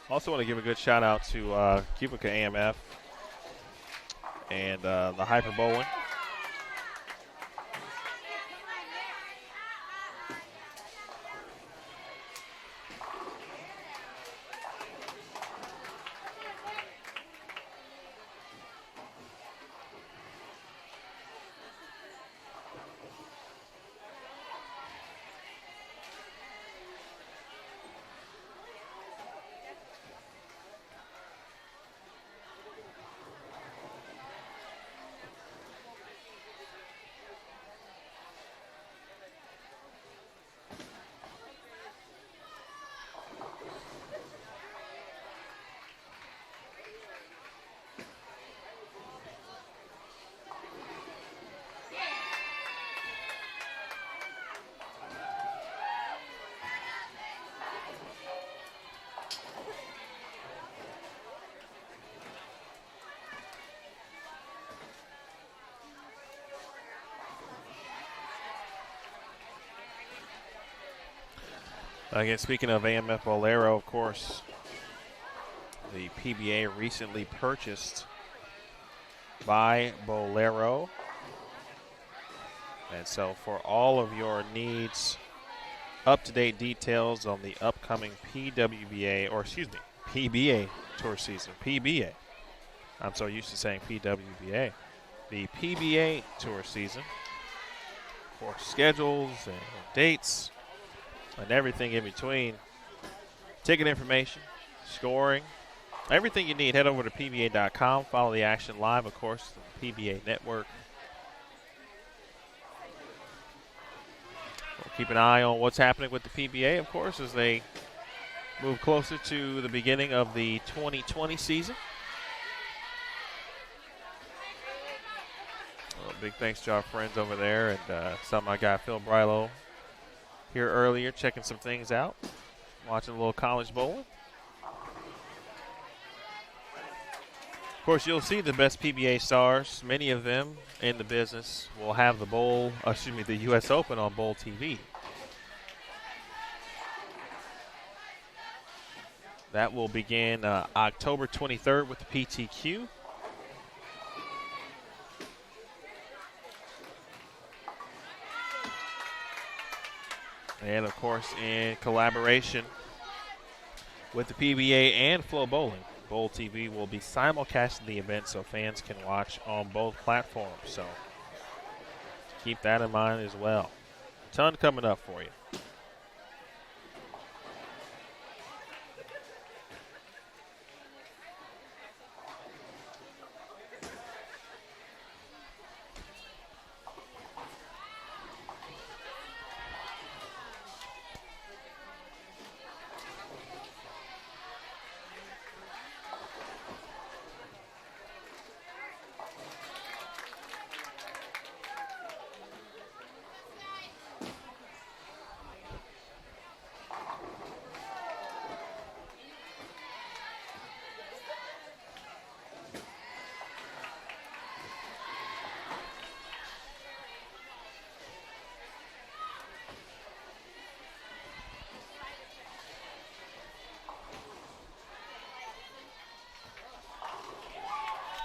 Also want to give a good shout out to Cubica AMF and the Hyper Bowling. Again, speaking of AMF Bolero, of course, the PBA recently purchased by Bolero. And so for all of your needs, up-to-date details on the upcoming PBA tour season. PBA. I'm so used to saying PWBA. The PBA tour season for schedules and dates and everything in between. Ticket information, scoring, everything you need. Head over to PBA.com. Follow the action live, of course, the PBA network. We'll keep an eye on what's happening with the PBA, of course, as they move closer to the beginning of the 2020 season. Well, big thanks to our friends over there, and saw my guy Phil Brilo here earlier checking some things out, watching a little college bowling. Of course, you'll see the best PBA stars, many of them in the business, will have the U.S. Open on Bowl TV. That will begin October 23rd with the PTQ. And, of course, in collaboration with the PBA and Flow Bowling, Bowl TV will be simulcasting the event so fans can watch on both platforms. So keep that in mind as well. Ton coming up for you.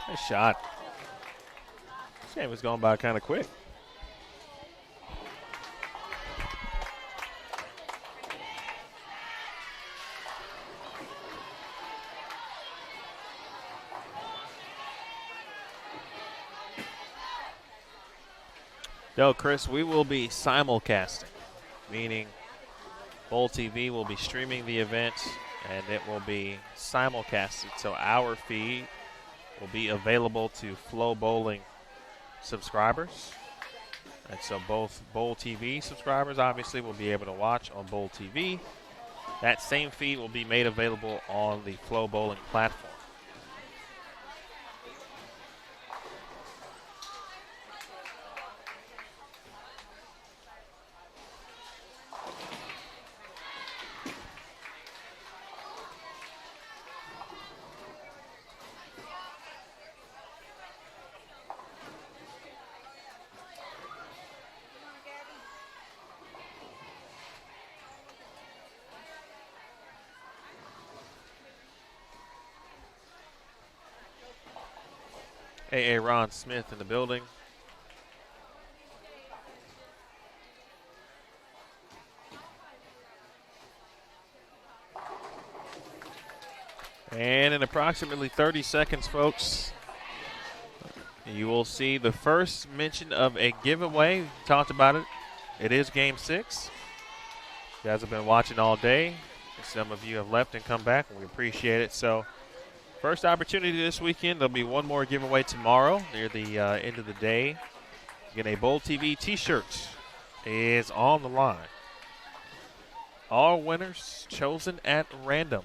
Nice shot. This game was going by kind of quick. No, Chris, we will be simulcasting, meaning Bowl TV will be streaming the event and it will be simulcasted. So our feed will be available to Flow Bowling subscribers. And so both Bowl TV subscribers obviously will be able to watch on Bowl TV. That same feed will be made available on the Flow Bowling platform. A.A. Ron Smith in the building. And in approximately 30 seconds, folks, you will see the first mention of a giveaway. We talked about it. It is Game 6. You guys have been watching all day. Some of you have left and come back, and we appreciate it. So, first opportunity this weekend. There'll be one more giveaway tomorrow near the end of the day. Again, a Bowl TV T-shirt is on the line. All winners chosen at random.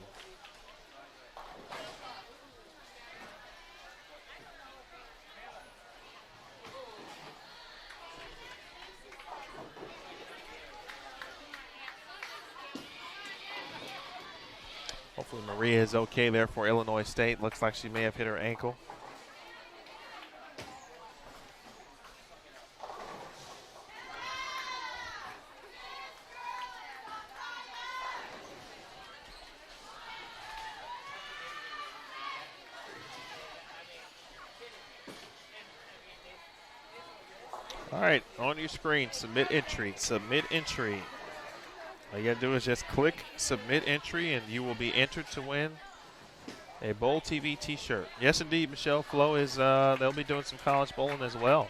Hopefully Maria is okay there for Illinois State. Looks like she may have hit her ankle. All right, on your screen, submit entry. Submit entry. All you got to do is just click submit entry, and you will be entered to win a Bowl TV t-shirt. Yes, indeed, Michelle. Flo is, they'll be doing some college bowling as well.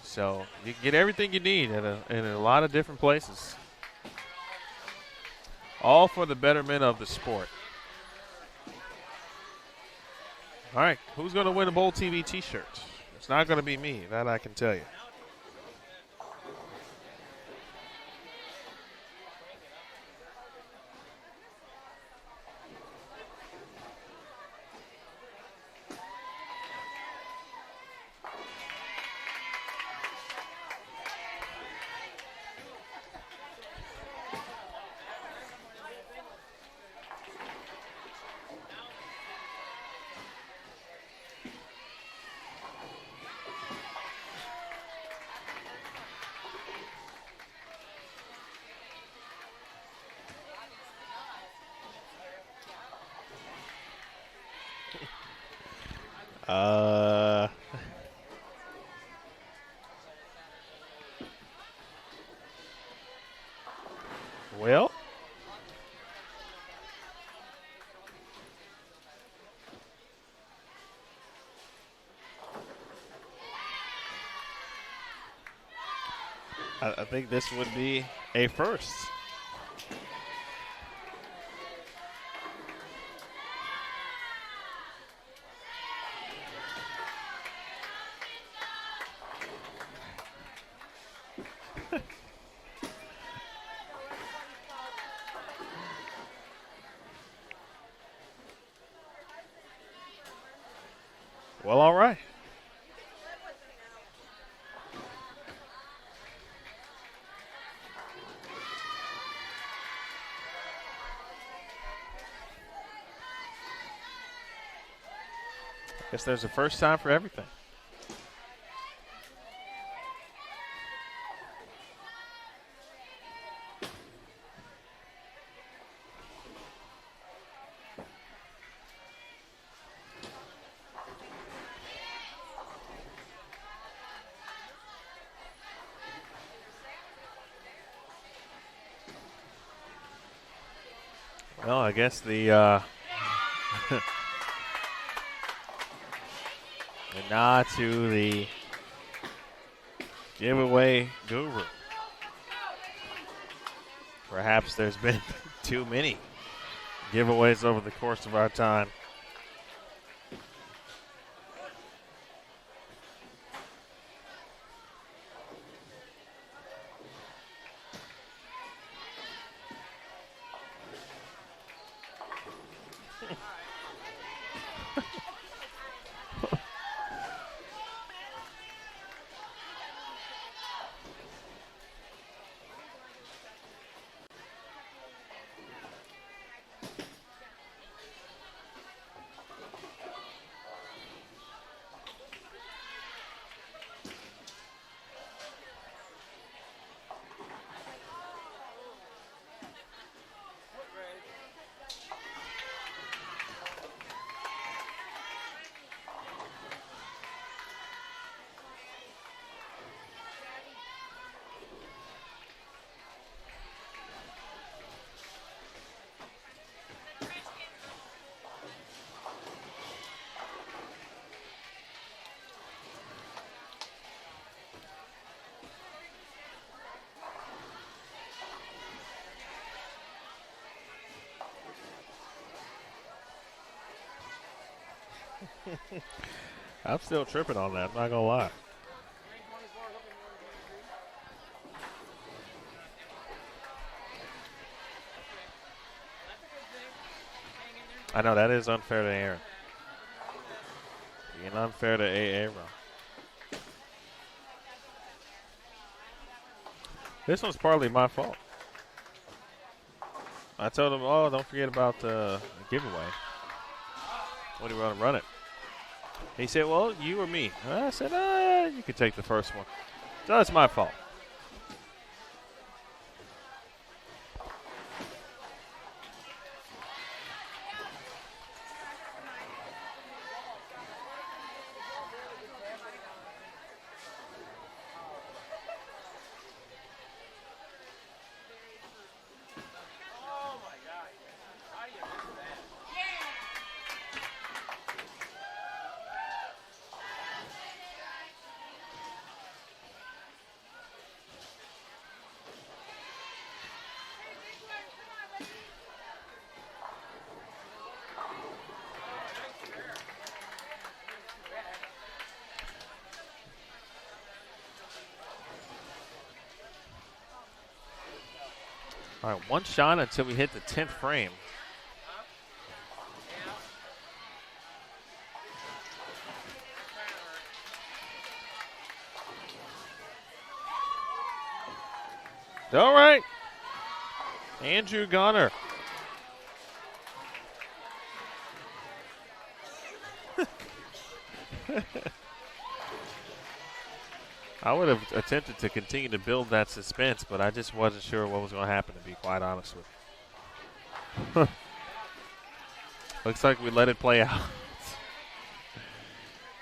So you can get everything you need in a lot of different places. All for the betterment of the sport. All right, who's going to win a Bowl TV t-shirt? It's not going to be me, that I can tell you. Well, I think this would be a first. Well, all right. Guess there's a first time for everything. Well, I guess the the nod to the giveaway guru. Perhaps there's been too many giveaways over the course of our time. I'm still tripping on that, I'm not gonna lie. I know that is unfair to Aaron. Being unfair to AA Ron. This one's partly my fault. I told him, oh, don't forget about the giveaway. When do you want to run it? He said, well, you or me? I said, you can take the first one. So that's my fault. All right, one shot until we hit the 10th frame. All right. Andrew Gunner. I would have attempted to continue to build that suspense, but I just wasn't sure what was going to happen, to be quite honest with you. Looks like we let it play out.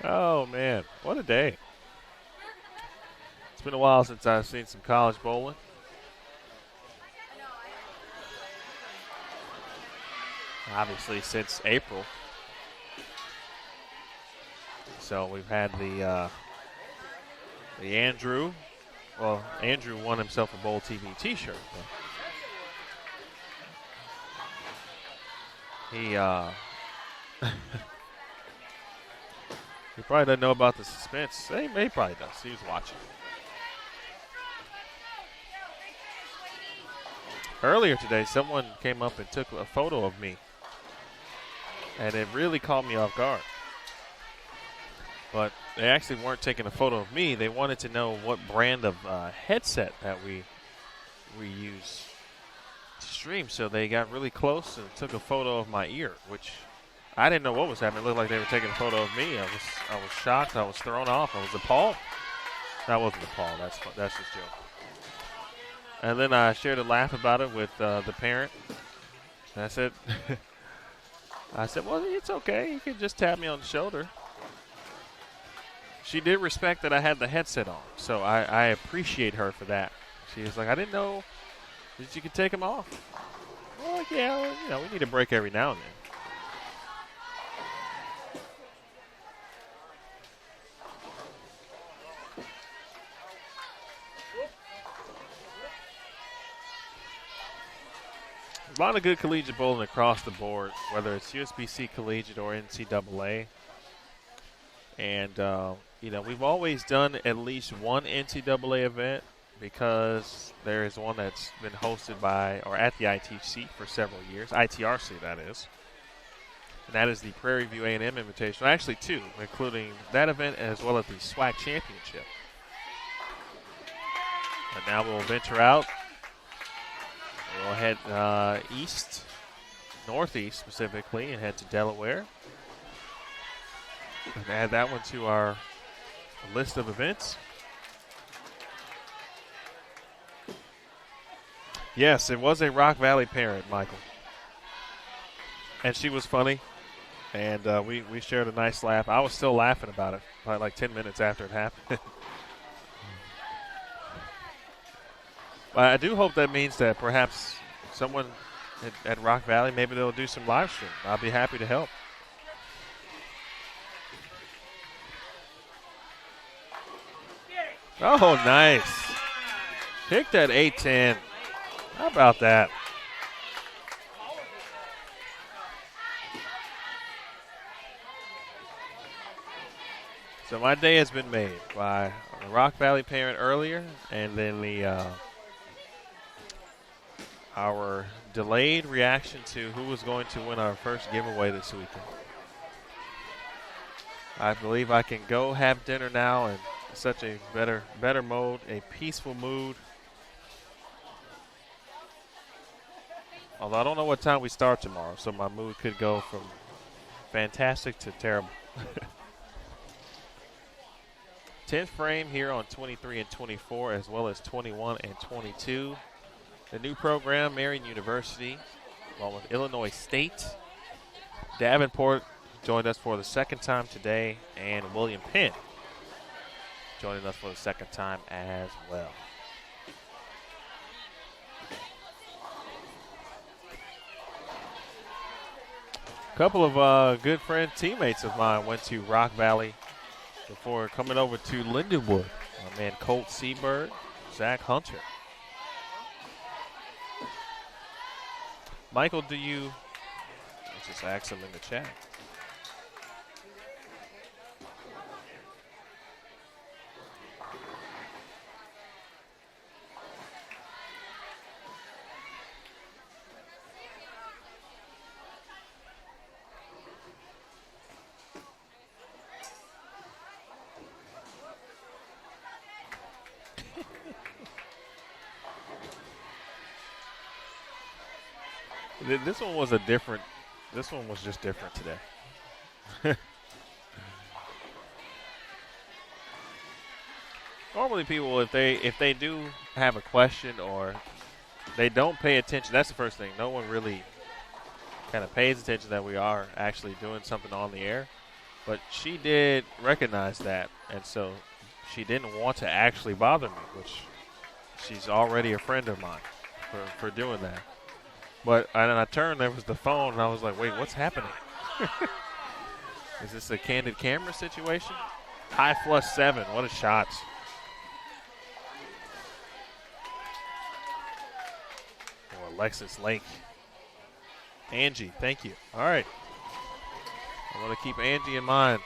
Oh, man. What a day. It's been a while since I've seen some college bowling. Obviously, since April. So we've had the Andrew. Well, Andrew won himself a Bowl TV T-shirt. He he probably doesn't know about the suspense. He probably does. He was watching. Earlier today, someone came up and took a photo of me, and it really caught me off guard. But they actually weren't taking a photo of me. They wanted to know what brand of headset that we use to stream. So they got really close and took a photo of my ear, which I didn't know what was happening. It looked like they were taking a photo of me. I was shocked. I was thrown off. I was appalled. That wasn't appalled. That's just joke. And then I shared a laugh about it with the parent. And I said, well, it's okay. You can just tap me on the shoulder. She did respect that I had the headset on, so I appreciate her for that. She was like, I didn't know that you could take them off. Well, yeah, we need a break every now and then. A lot of good collegiate bowling across the board, whether it's USBC Collegiate or NCAA. And, we've always done at least one NCAA event because there is one that's been hosted by or at the ITC for several years, ITRC that is. And that is the Prairie View A&M Invitational. Actually two, including that event as well as the SWAC Championship. And now we'll venture out. We'll head east, northeast specifically, and head to Delaware. And add that one to our list of events. Yes, it was a Rock Valley parent, Michael. And she was funny. And we shared a nice laugh. I was still laughing about it, probably like 10 minutes after it happened. But I do hope that means that perhaps someone at Rock Valley, maybe they'll do some live stream. I'll be happy to help. Oh, nice. Pick that 8-10. How about that? So my day has been made by the Rock Valley parent earlier, and then our delayed reaction to who was going to win our first giveaway this weekend. I believe I can go have dinner now in such a better mode, a peaceful mood. Although I don't know what time we start tomorrow, so my mood could go from fantastic to terrible. 10th frame here on 23 and 24, as well as 21 and 22. The new program, Marion University, along with Illinois State. Davenport joined us for the second time today, and William Penn joining us for the second time as well. A couple of good friend teammates of mine went to Rock Valley before coming over to Lindenwood. My man Colt Seabird, Zach Hunter. Michael, let's just ask him in the chat. This one was a different. This one was just different today. Normally, people if they do have a question or they don't pay attention, that's the first thing. No one really kind of pays attention that we are actually doing something on the air. But she did recognize that, and so she didn't want to actually bother me, which she's already a friend of mine for doing that. But and I turned, there was the phone, and I was like, wait, what's happening? Is this a candid camera situation? High flush 7, what a shot. Or Alexis Lake. Angie, thank you. All right. I want to keep Angie in mind.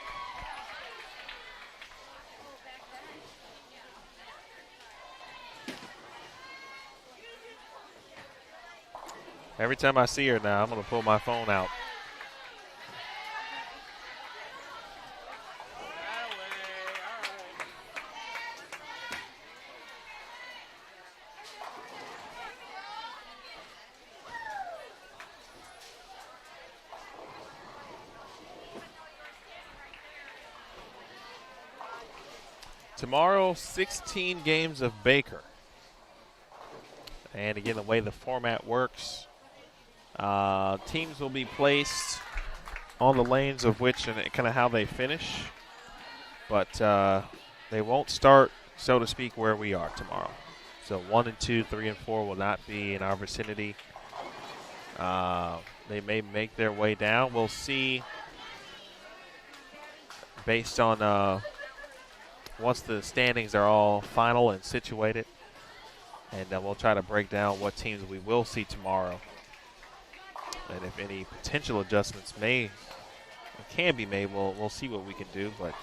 Every time I see her now, I'm going to pull my phone out. Tomorrow, 16 games of Baker. And again, the way the format works, teams will be placed on the lanes of which and kind of how they finish. But they won't start, so to speak, where we are tomorrow. So 1 and 2, 3 and 4 will not be in our vicinity. They may make their way down. We'll see based on once the standings are all final and situated. And we'll try to break down what teams we will see tomorrow. And if any potential adjustments can be made, we'll see what we can do. But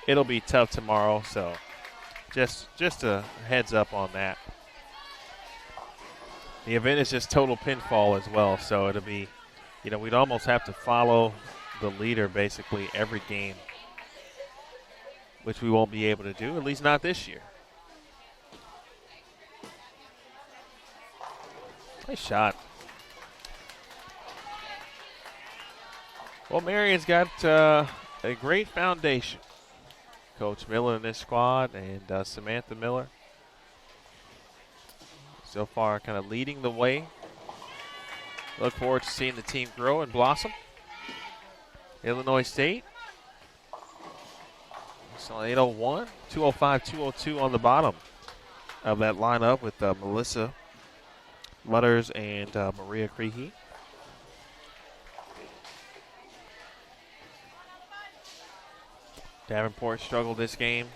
it'll be tough tomorrow, so just a heads up on that. The event is just total pinfall as well, so it'll be, we'd almost have to follow the leader basically every game, which we won't be able to do, at least not this year. Nice shot. Well, Marion's got a great foundation. Coach Miller in this squad and Samantha Miller. So far, kind of leading the way. Look forward to seeing the team grow and blossom. Illinois State. So 801, 205, 202 on the bottom of that lineup with Melissa Mutters and Maria Creehey. Davenport struggled this game.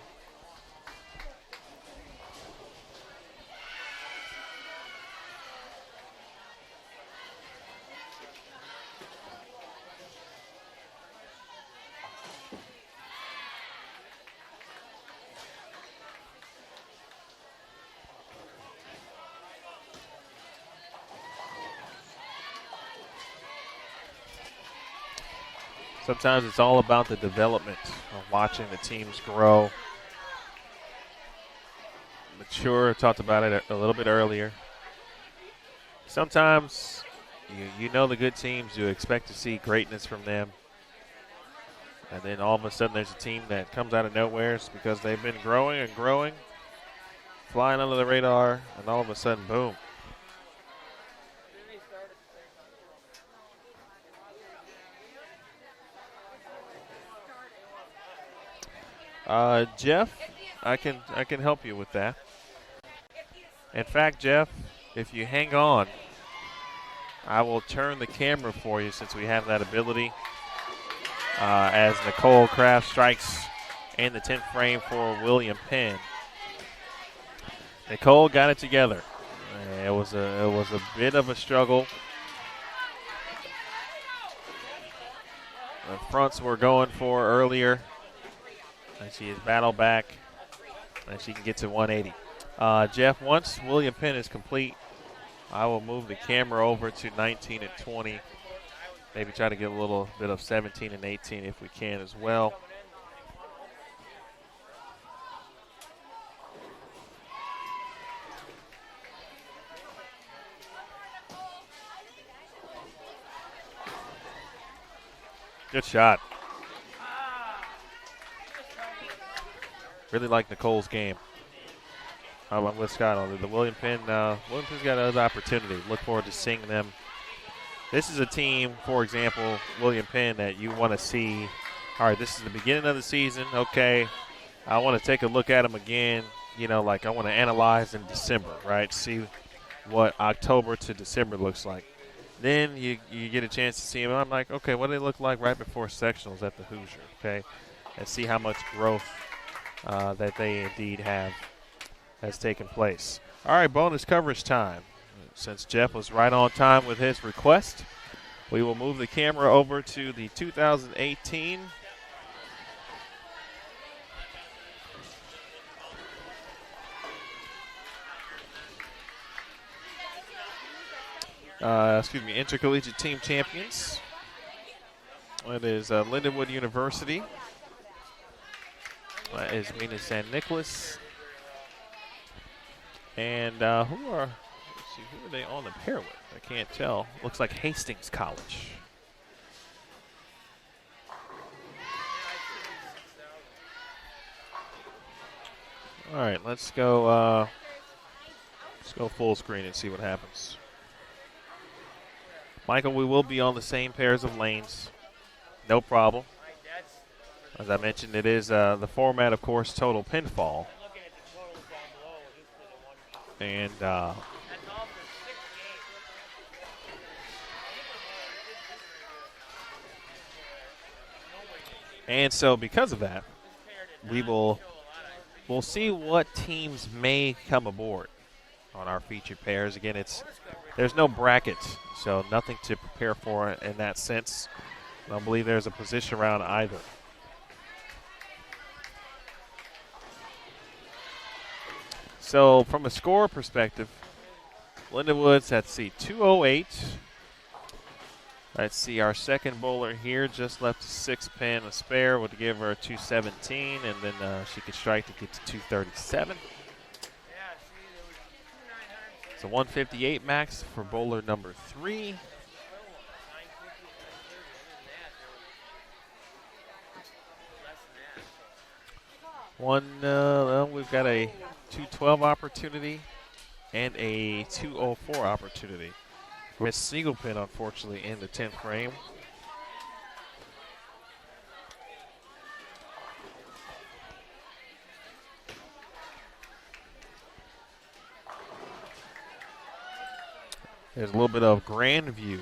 Sometimes it's all about the development of watching the teams grow, mature. I talked about it a little bit earlier. Sometimes you know the good teams, you expect to see greatness from them. And then all of a sudden there's a team that comes out of nowhere because they've been growing and growing, flying under the radar, and all of a sudden, boom. Jeff, I can help you with that. In fact, Jeff, if you hang on, I will turn the camera for you since we have that ability. As Nicole Kraft strikes in the 10th frame for William Penn. Nicole got it together. It was a bit of a struggle. The fronts were going for earlier. And she has battled back, and she can get to 180. Jeff, once William Penn is complete, I will move the camera over to 19 and 20. Maybe try to get a little bit of 17 and 18 if we can as well. Good shot. Really like Nicole's game. I'm with Scott on the William Penn. William Penn's got another opportunity. Look forward to seeing them. This is a team, for example, William Penn, that you want to see. All right, this is the beginning of the season. Okay, I want to take a look at them again. You know, like I want to analyze in December, right? See what October to December looks like. Then you get a chance to see them. I'm like, okay, what do they look like right before sectionals at the Hoosier, okay? And see how much growth that they indeed has taken place. All right, bonus coverage time. Since Jeff was right on time with his request, we will move the camera over to the 2018 intercollegiate team champions. It is Lindenwood University. That is Mina San Nicolas. And who are they on the pair with? I can't tell. Looks like Hastings College. All right, let's go full screen and see what happens. Michael, we will be on the same pairs of lanes. No problem. As I mentioned, it is the format, of course, total pinfall. And so because of that, we'll see what teams may come aboard on our featured pairs. Again, there's no brackets, so nothing to prepare for in that sense. I don't believe there's a position round either. So from a score perspective, Lindenwood's, let's see, 208. Let's see, our second bowler here just left a 6 pin, a spare, would give her a 217, and then she could strike to get to 237. So 158 max for bowler number 3. We've got a 212 opportunity and a 204 opportunity. Miss Siegelpin, unfortunately, in the 10th frame. There's a little bit of Grandview.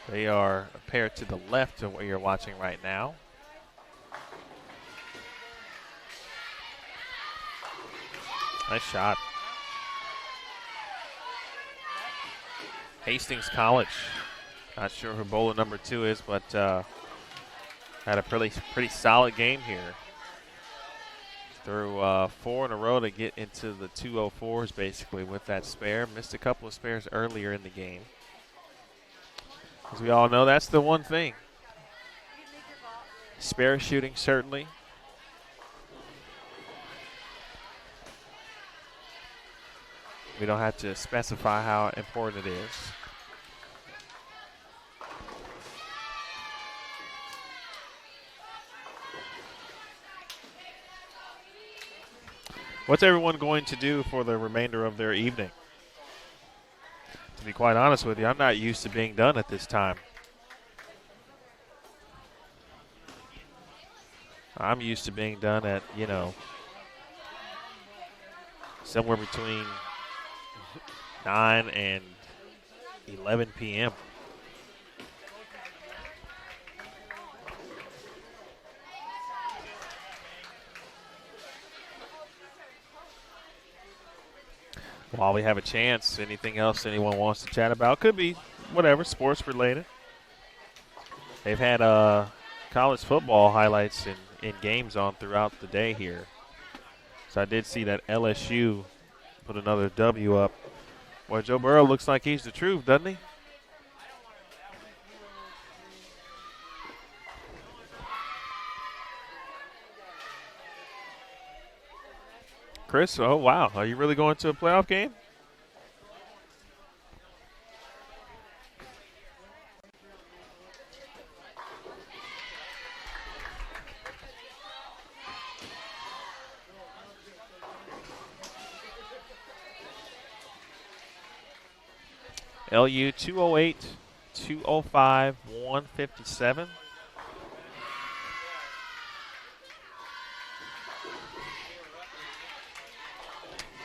They are a pair to the left of what you're watching right now. Nice shot. Hastings College. Not sure who bowler number 2 is, but had a pretty solid game here. Threw 4 in a row to get into the 204s basically with that spare. Missed a couple of spares earlier in the game. As we all know, that's the one thing. Spare shooting, certainly. We don't have to specify how important it is. What's everyone going to do for the remainder of their evening? To be quite honest with you, I'm not used to being done at this time. I'm used to being done at, somewhere between 9 and 11 p.m. While we have a chance, anything else anyone wants to chat about? Could be whatever, sports related. They've had college football highlights in games on throughout the day here. So I did see that LSU put another W up. Boy, Joe Burrow looks like he's the truth, doesn't he? Chris, oh, wow. Are you really going to a playoff game? LU 208, 205, 157.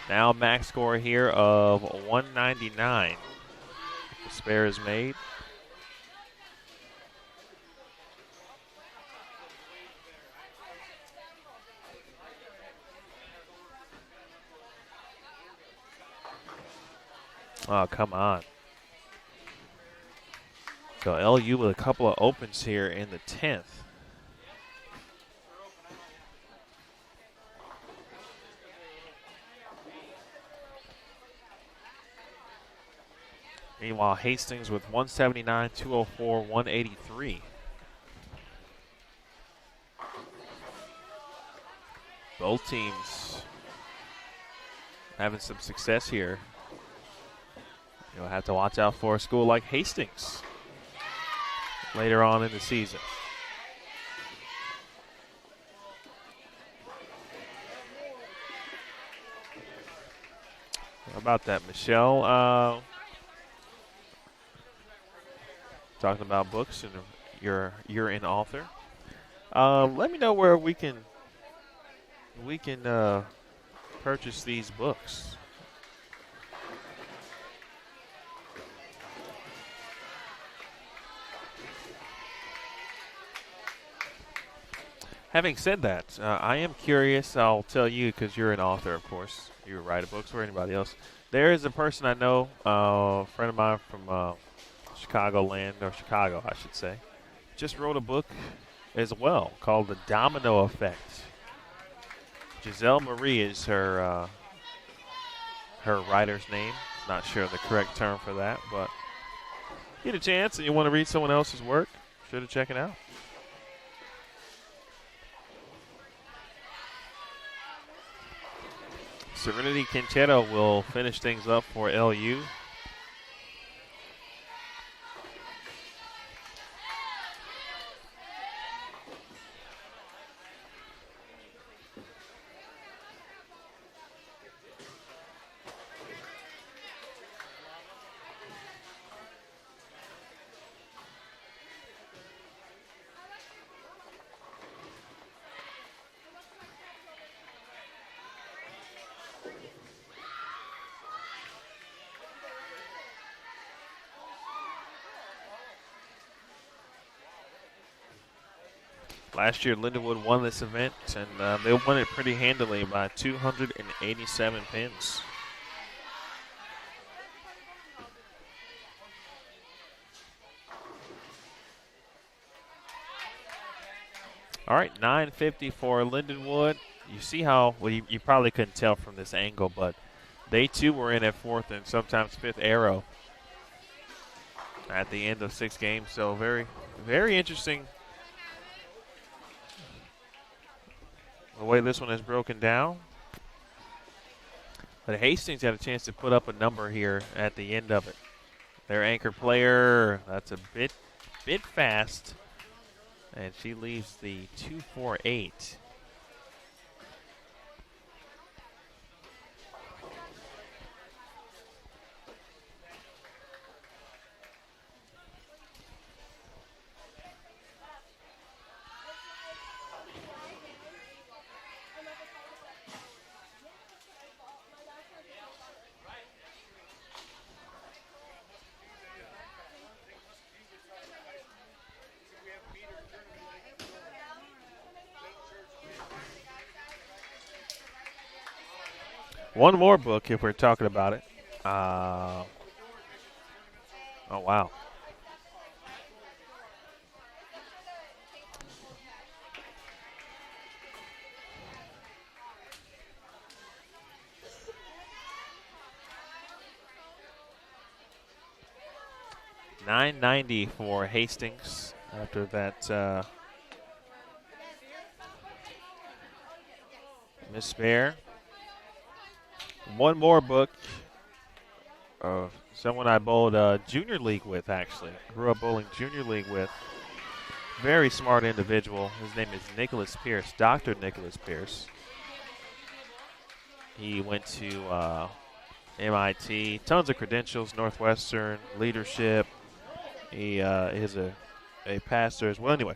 Now max score here of 199. The spare is made. Oh, come on. So LU with a couple of opens here in the 10th. Meanwhile, Hastings with 179, 204, 183. Both teams having some success here. You'll have to watch out for a school like Hastings later on in the season. How about that, Michelle? Talking about books, and you're an author. Let me know where we can purchase these books. Having said that, I am curious. I'll tell you because you're an author, of course. You write books or anybody else. There is a person I know, a friend of mine from Chicagoland, or Chicago, I should say, just wrote a book as well called The Domino Effect. Giselle Marie is her writer's name. Not sure of the correct term for that, but get a chance and you want to read someone else's work, sure to check it out. Serenity Quintero will finish things up for LU. Last year, Lindenwood won this event, and they won it pretty handily by 287 pins. All right, 950 for Lindenwood. You see how, well, you probably couldn't tell from this angle, but they too were in at fourth and sometimes fifth arrow at the end of 6 games. So very, very interesting the way this one is broken down. But Hastings had a chance to put up a number here at the end of it. Their anchor player, that's a bit fast. And she leaves the 248. One more book if we're talking about it. Oh, wow. $9.90 for Hastings after that Miss Bear. One more book. Someone I bowled junior league with, actually. Grew up bowling junior league with. Very smart individual. His name is Nicholas Pierce, Dr. Nicholas Pierce. He went to MIT, tons of credentials, Northwestern, leadership. He is a pastor as well. Anyway,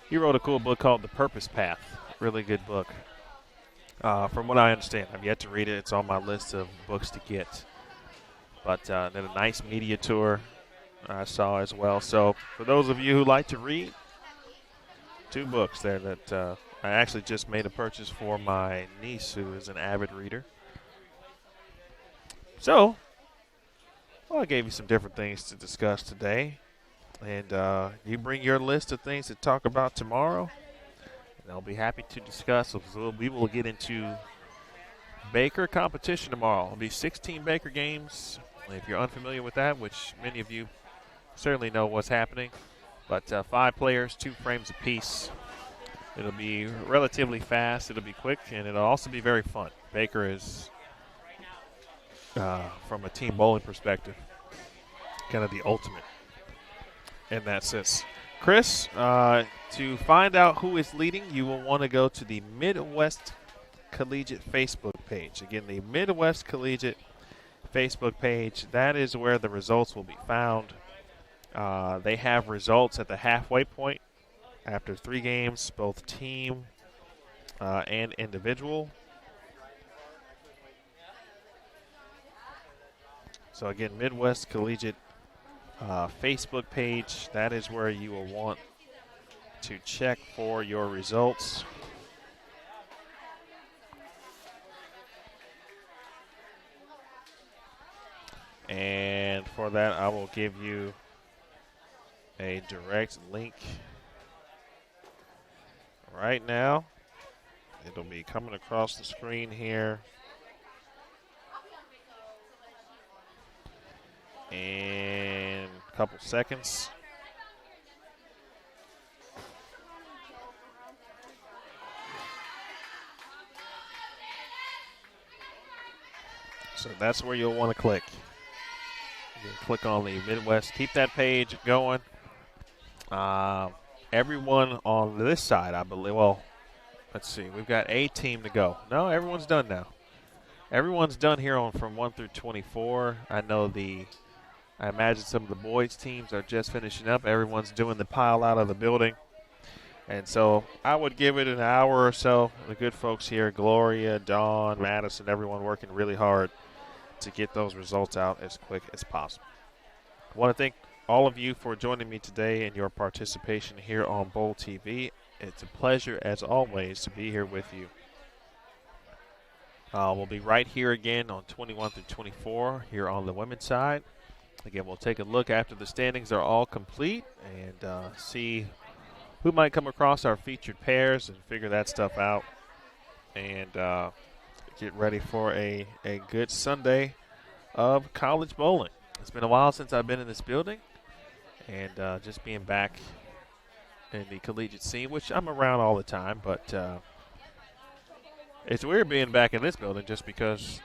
he wrote a cool book called The Purpose Path. Really good book. From what I understand, I've yet to read it. It's on my list of books to get. But then a nice media tour I saw as well. So for those of you who like to read, 2 books there that I actually just made a purchase for my niece who is an avid reader. So, well, I gave you some different things to discuss today. And you bring your list of things to talk about tomorrow, and I'll be happy to discuss. So we will get into Baker competition tomorrow. It'll be 16 Baker games. If you're unfamiliar with that, which many of you certainly know what's happening, but 5 players, 2 frames apiece. It'll be relatively fast. It'll be quick, and it'll also be very fun. Baker is, from a team bowling perspective, kind of the ultimate in that sense. Chris, to find out who is leading, you will want to go to the Midwest Collegiate Facebook page. Again, the Midwest Collegiate Facebook page, that is where the results will be found. They have results at the halfway point after 3 games, both team and individual. So again, Midwest Collegiate Facebook page, that is where you will want to check for your results. And for that, I will give you a direct link right now. It'll be coming across the screen here. In a couple seconds. So that's where you'll want to click. You click on the Midwest. Keep that page going. Everyone on this side, I believe, well, let's see. We've got a team to go. No, everyone's done now. Everyone's done here on from 1 through 24. I imagine some of the boys' teams are just finishing up. Everyone's doing the pile out of the building. And so I would give it an hour or so. The good folks here, Gloria, Dawn, Madison, everyone working really hard to get those results out as quick as possible. I want to thank all of you for joining me today and your participation here on Bowl TV. It's a pleasure, as always, to be here with you. We'll be right here again on 21 through 24 here on the women's side. Again, we'll take a look after the standings are all complete and see who might come across our featured pairs and figure that stuff out and get ready for a good Sunday of college bowling. It's been a while since I've been in this building, and just being back in the collegiate scene, which I'm around all the time, but it's weird being back in this building just because,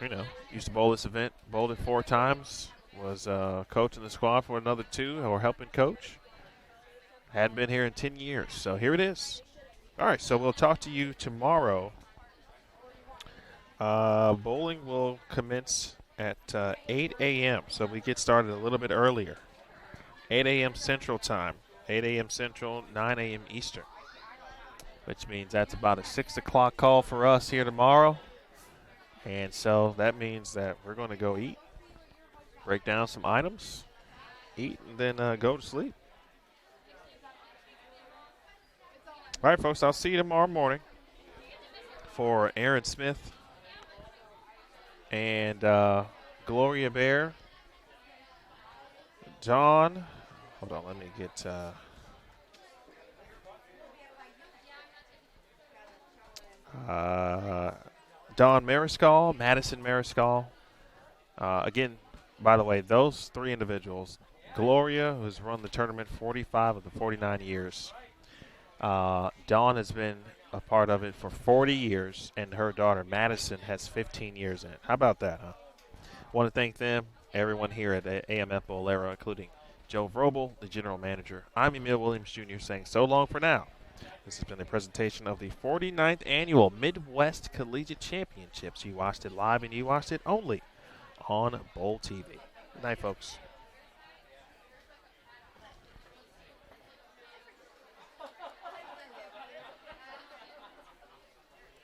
used to bowl this event, bowled it 4 times, was coaching the squad for another 2 or helping coach. Hadn't been here in 10 years, so here it is. All right, so we'll talk to you tomorrow. Bowling will commence at 8 a.m., so we get started a little bit earlier. 8 a.m. Central Time, 8 a.m. Central, 9 a.m. Eastern, which means that's about a 6 o'clock call for us here tomorrow. And so that means that we're going to go eat, break down some items, eat, and then go to sleep. All right, folks, I'll see you tomorrow morning for Aaron Smith and Gloria Bear. John, hold on, let me get Don Mariscal, Madison Mariscal. Again, by the way, those 3 individuals, Gloria, who's run the tournament 45 of the 49 years. Dawn has been a part of it for 40 years, and her daughter Madison has 15 years in it. How about that, huh? I want to thank them, everyone here at AMF Bolero, including Joe Vrobel, the general manager. I'm Emil Williams Jr. saying so long for now. This has been a presentation of the 49th Annual Midwest Collegiate Championships. You watched it live, and you watched it only on Bowl TV. Good night, folks.